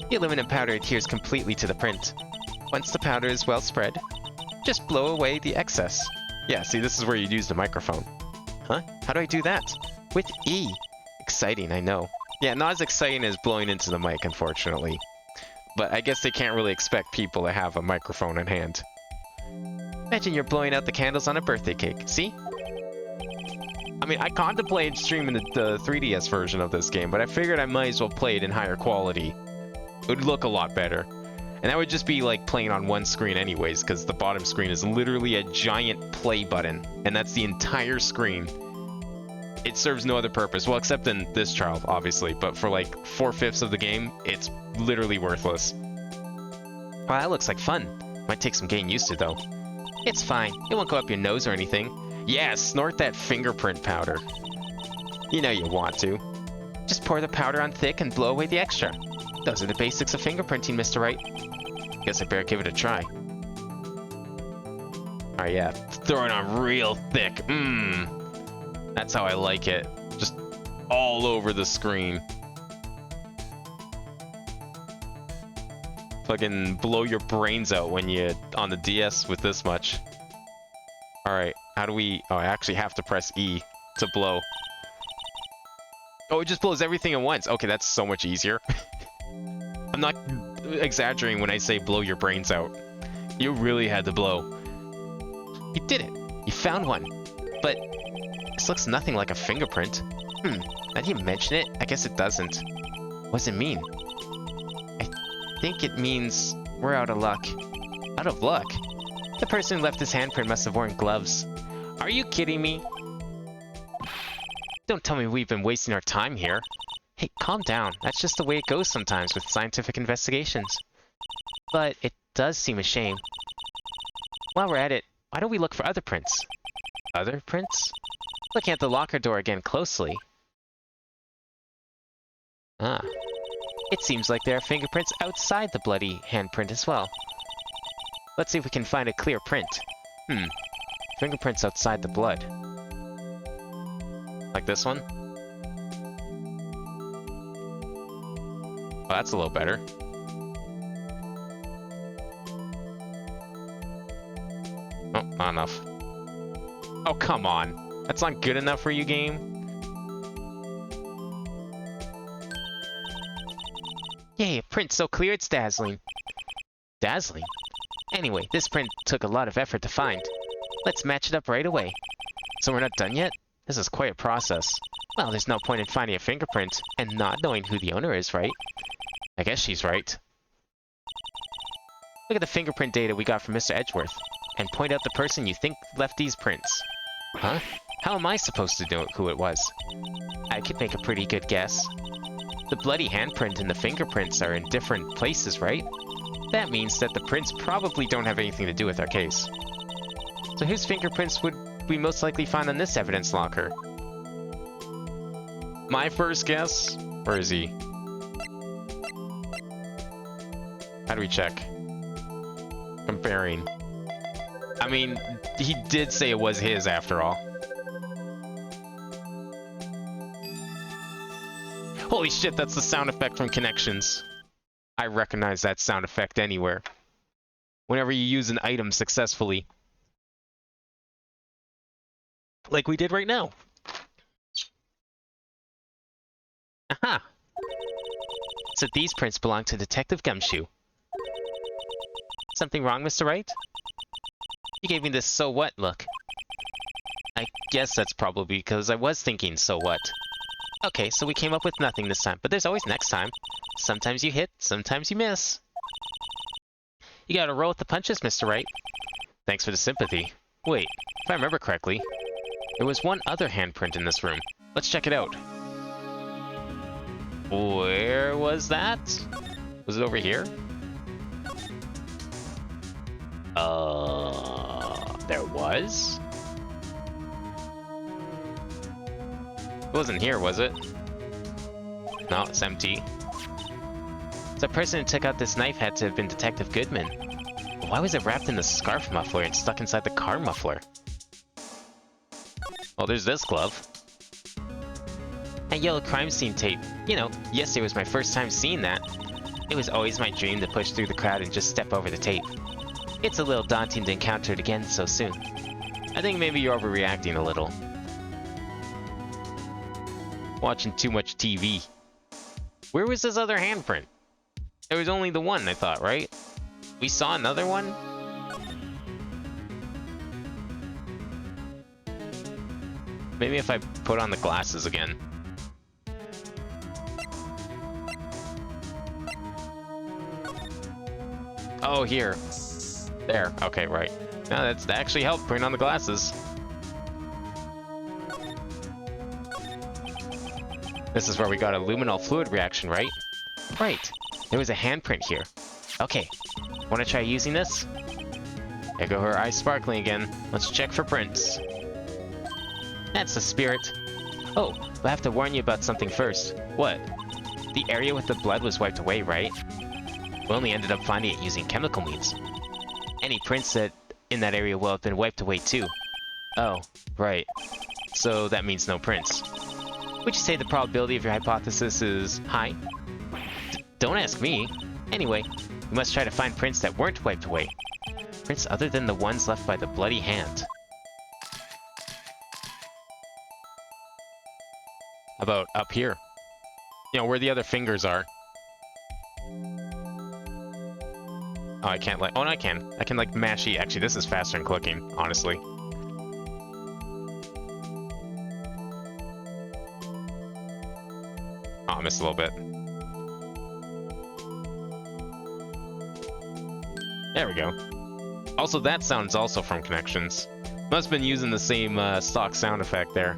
Speaker 2: The aluminum powder adheres completely to the print. Once the powder is well spread, just blow away the excess. Yeah, see, this is where you'd use the microphone. Huh? How do I do that? With E. Exciting, I know. Yeah, not as exciting as blowing into the mic, unfortunately. But I guess they can't really expect people to have a microphone in hand. Imagine you're blowing out the candles on a birthday cake, see? I mean, I contemplated streaming the 3DS version of this game, but I figured I might as well play it in higher quality. It would look a lot better. And that would just be like playing on one screen anyways, because the bottom screen is literally a giant play button, and that's the entire screen. It serves no other purpose, well, except in this trial, obviously, but for like 4/5 of the game, it's literally worthless. Well, that looks like fun. Might take some getting used to, though. It's fine. It won't go up your nose or anything. Yeah, snort that fingerprint powder. You know you want to. Just pour the powder on thick and blow away the extra. Those are the basics of fingerprinting, Mr. Wright. Guess I better give it a try. Alright, yeah. Throw it on real thick. That's how I like it. Just all over the screen. Fucking blow your brains out when you on the DS with this much. Alright, how do we... Oh, I actually have to press E to blow. Oh, it just blows everything at once. Okay, that's so much easier. I'm not exaggerating when I say blow your brains out. You really had to blow. You did it. You found one. But this looks nothing like a fingerprint. Now that you mention it, I guess it doesn't. What does it mean? I think it means we're out of luck. Out of luck? The person who left this handprint must have worn gloves. Are you kidding me? Don't tell me we've been wasting our time here. Hey, calm down. That's just the way it goes sometimes with scientific investigations. but it does seem a shame. While we're at it, why don't we look for other prints? Other prints? Looking at the locker door again closely. Ah. It seems like there are fingerprints outside the bloody handprint as well. Let's see if we can find a clear print. Fingerprints outside the blood. Like this one? Oh, that's a little better. Oh, not enough. Oh, come on. That's not good enough for you, game? Yay, a print so clear it's dazzling. Dazzling? Anyway, this print took a lot of effort to find. Let's match it up right away. So we're not done yet? This is quite a process. Well, there's no point in finding a fingerprint and not knowing who the owner is, right? I guess she's right. Look at the fingerprint data we got from Mr. Edgeworth, and point out the person you think left these prints. Huh? How am I supposed to know who it was? I could make a pretty good guess. The bloody handprint and the fingerprints are in different places, right? That means that the prints probably don't have anything to do with our case. So whose fingerprints would we most likely find on this evidence locker? My first guess? Where is he? How do we check? Comparing. I mean, he did say it was his after all. Holy shit, that's the sound effect from Connections. I recognize that sound effect anywhere. Whenever you use an item successfully. Like we did right now. Aha! So these prints belong to Detective Gumshoe. Something wrong, Mr. Wright? You gave me this so what look. I guess that's probably because I was thinking so what. Okay, so we came up with nothing this time, but there's always next time. Sometimes you hit, sometimes you miss. You gotta roll with the punches, Mr. Wright. Thanks for the sympathy. Wait, if I remember correctly, there was one other handprint in this room. Let's check it out. Where was that? Was it over here? There was? It wasn't here, was it? No, it's empty. The person who took out this knife had to have been Detective Goodman. Why was it wrapped in the scarf muffler and stuck inside the car muffler? Well, there's this glove. That yellow crime scene tape. You know, yesterday was my first time seeing that. It was always my dream to push through the crowd and just step over the tape. It's a little daunting to encounter it again so soon. I think maybe you're overreacting a little. Watching too much TV. Where was this other handprint? There was only the one, I thought, right? We saw another one? Maybe if I put on the glasses again. Oh, here. There. Okay, right. No, that actually helped putting on the glasses. This is where we got a luminol fluid reaction, right? Right. There was a handprint here. Okay. Want to try using this? There go her eyes sparkling again. Let's check for prints. That's the spirit. Oh, but I have to warn you about something first. What? The area with the blood was wiped away, right? We only ended up finding it using chemical means. Any prints that in that area will have been wiped away too. Oh, right. So that means no prints. Would you say the probability of your hypothesis is high? Don't ask me. Anyway, we must try to find prints that weren't wiped away. Prints other than the ones left by the bloody hand. How about up here? You know, where the other fingers are. Oh, I can't like... Oh, no, I can. I can, like, mash E. Actually, this is faster than clicking, honestly. Oh, I missed a little bit. There we go. Also, that sound's also from Connections. Must have been using the same stock sound effect there.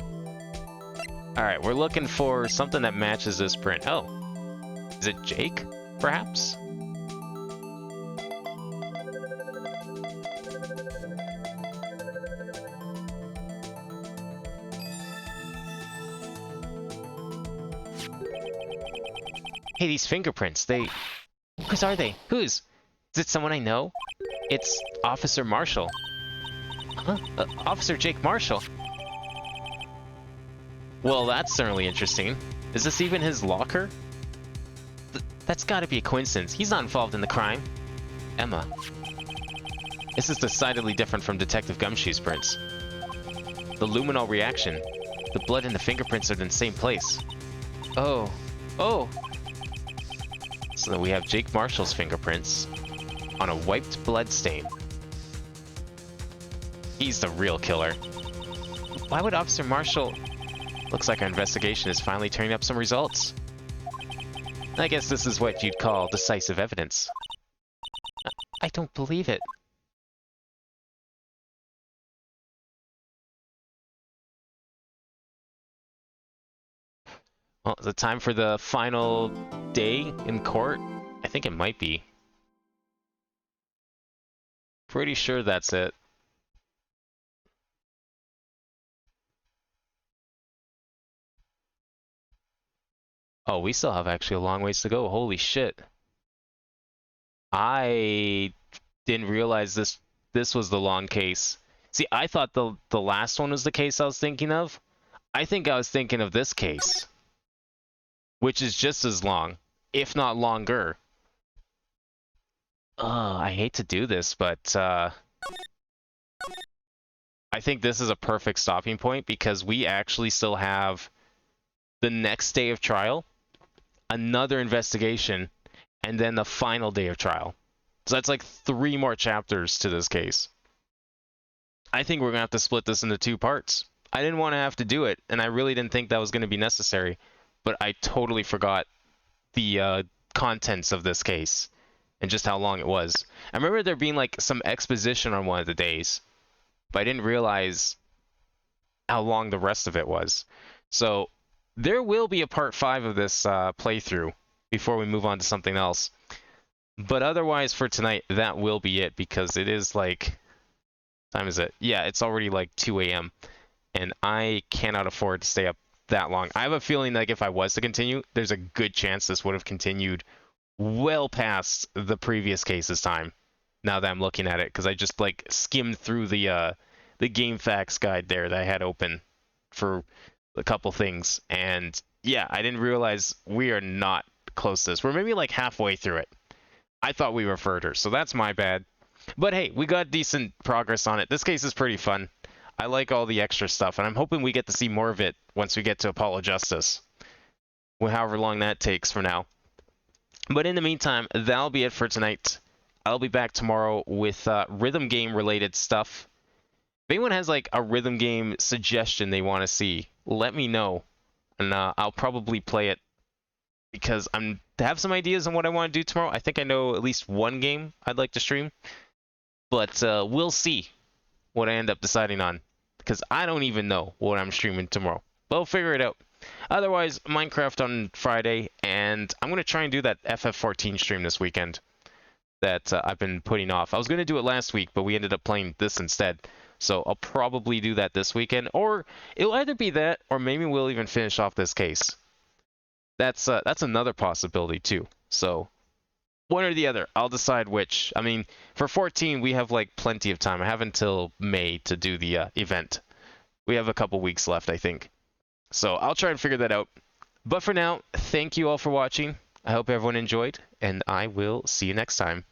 Speaker 2: Alright, we're looking for something that matches this print. Oh. Is it Jake, perhaps? Hey, these fingerprints, whose are they? Whose? Is it someone I know? It's Officer Marshall. Huh? Officer Jake Marshall?
Speaker 1: Well, that's certainly interesting. Is this even his locker?
Speaker 2: That's gotta be a coincidence. He's not involved in the crime. Emma.
Speaker 1: This is decidedly different from Detective Gumshoe's prints. The luminol reaction. The blood and the fingerprints are in the same place.
Speaker 2: Oh. Oh!
Speaker 1: So we have Jake Marshall's fingerprints on a wiped blood stain. He's the real killer.
Speaker 2: Why would Officer Marshall...
Speaker 1: Looks like our investigation is finally turning up some results. I guess this is what you'd call decisive evidence.
Speaker 2: I don't believe it.
Speaker 1: Well, is it time for the final day in court? I think it might be. Pretty sure that's it. Oh, we still have actually a long ways to go. Holy shit. I didn't realize this was the long case. See, I thought the last one was the case I was thinking of. I think I was thinking of this case, which is just as long, if not longer. I hate to do this, but I think this is a perfect stopping point because we actually still have the next day of trial, another investigation, and then the final day of trial. So that's like 3 more chapters to this case. I think we're going to have to split this into 2 parts. I didn't want to have to do it, and I really didn't think that was going to be necessary, but I totally forgot the contents of this case and just how long it was. I remember there being like some exposition on one of the days, but I didn't realize how long the rest of it was. So there will be a part 5 of this playthrough before we move on to something else. But otherwise for tonight, that will be it because it is like... time is it? Yeah, it's already like 2 a.m. and I cannot afford to stay up that long. I have a feeling like if I was to continue, there's a good chance this would have continued well past the previous case's time. Now that I'm looking at it, because I just like skimmed through the game facts guide there that I had open for a couple things, and yeah, I didn't realize we are not close to this. We're maybe like halfway through it. I thought we were further, so that's my bad. But hey, we got decent progress on it. This case is pretty fun. I like all the extra stuff, and I'm hoping we get to see more of it once we get to Apollo Justice. Well, however long that takes for now. But in the meantime, that'll be it for tonight. I'll be back tomorrow with rhythm game related stuff. If anyone has like a rhythm game suggestion they want to see, let me know, and I'll probably play it because I have some ideas on what I want to do tomorrow. I think I know at least one game I'd like to stream, but we'll see what I end up deciding on because I don't even know what I'm streaming tomorrow. But we'll figure it out. Otherwise, Minecraft on Friday, and I'm going to try and do that FF14 stream this weekend that I've been putting off. I was going to do it last week, but we ended up playing this instead. So I'll probably do that this weekend, or it'll either be that, or maybe we'll even finish off this case. That's another possibility too. So one or the other, I'll decide which. I mean, for 14, we have like plenty of time. I have until May to do the event. We have a couple weeks left, I think. So I'll try and figure that out. But for now, thank you all for watching. I hope everyone enjoyed, and I will see you next time.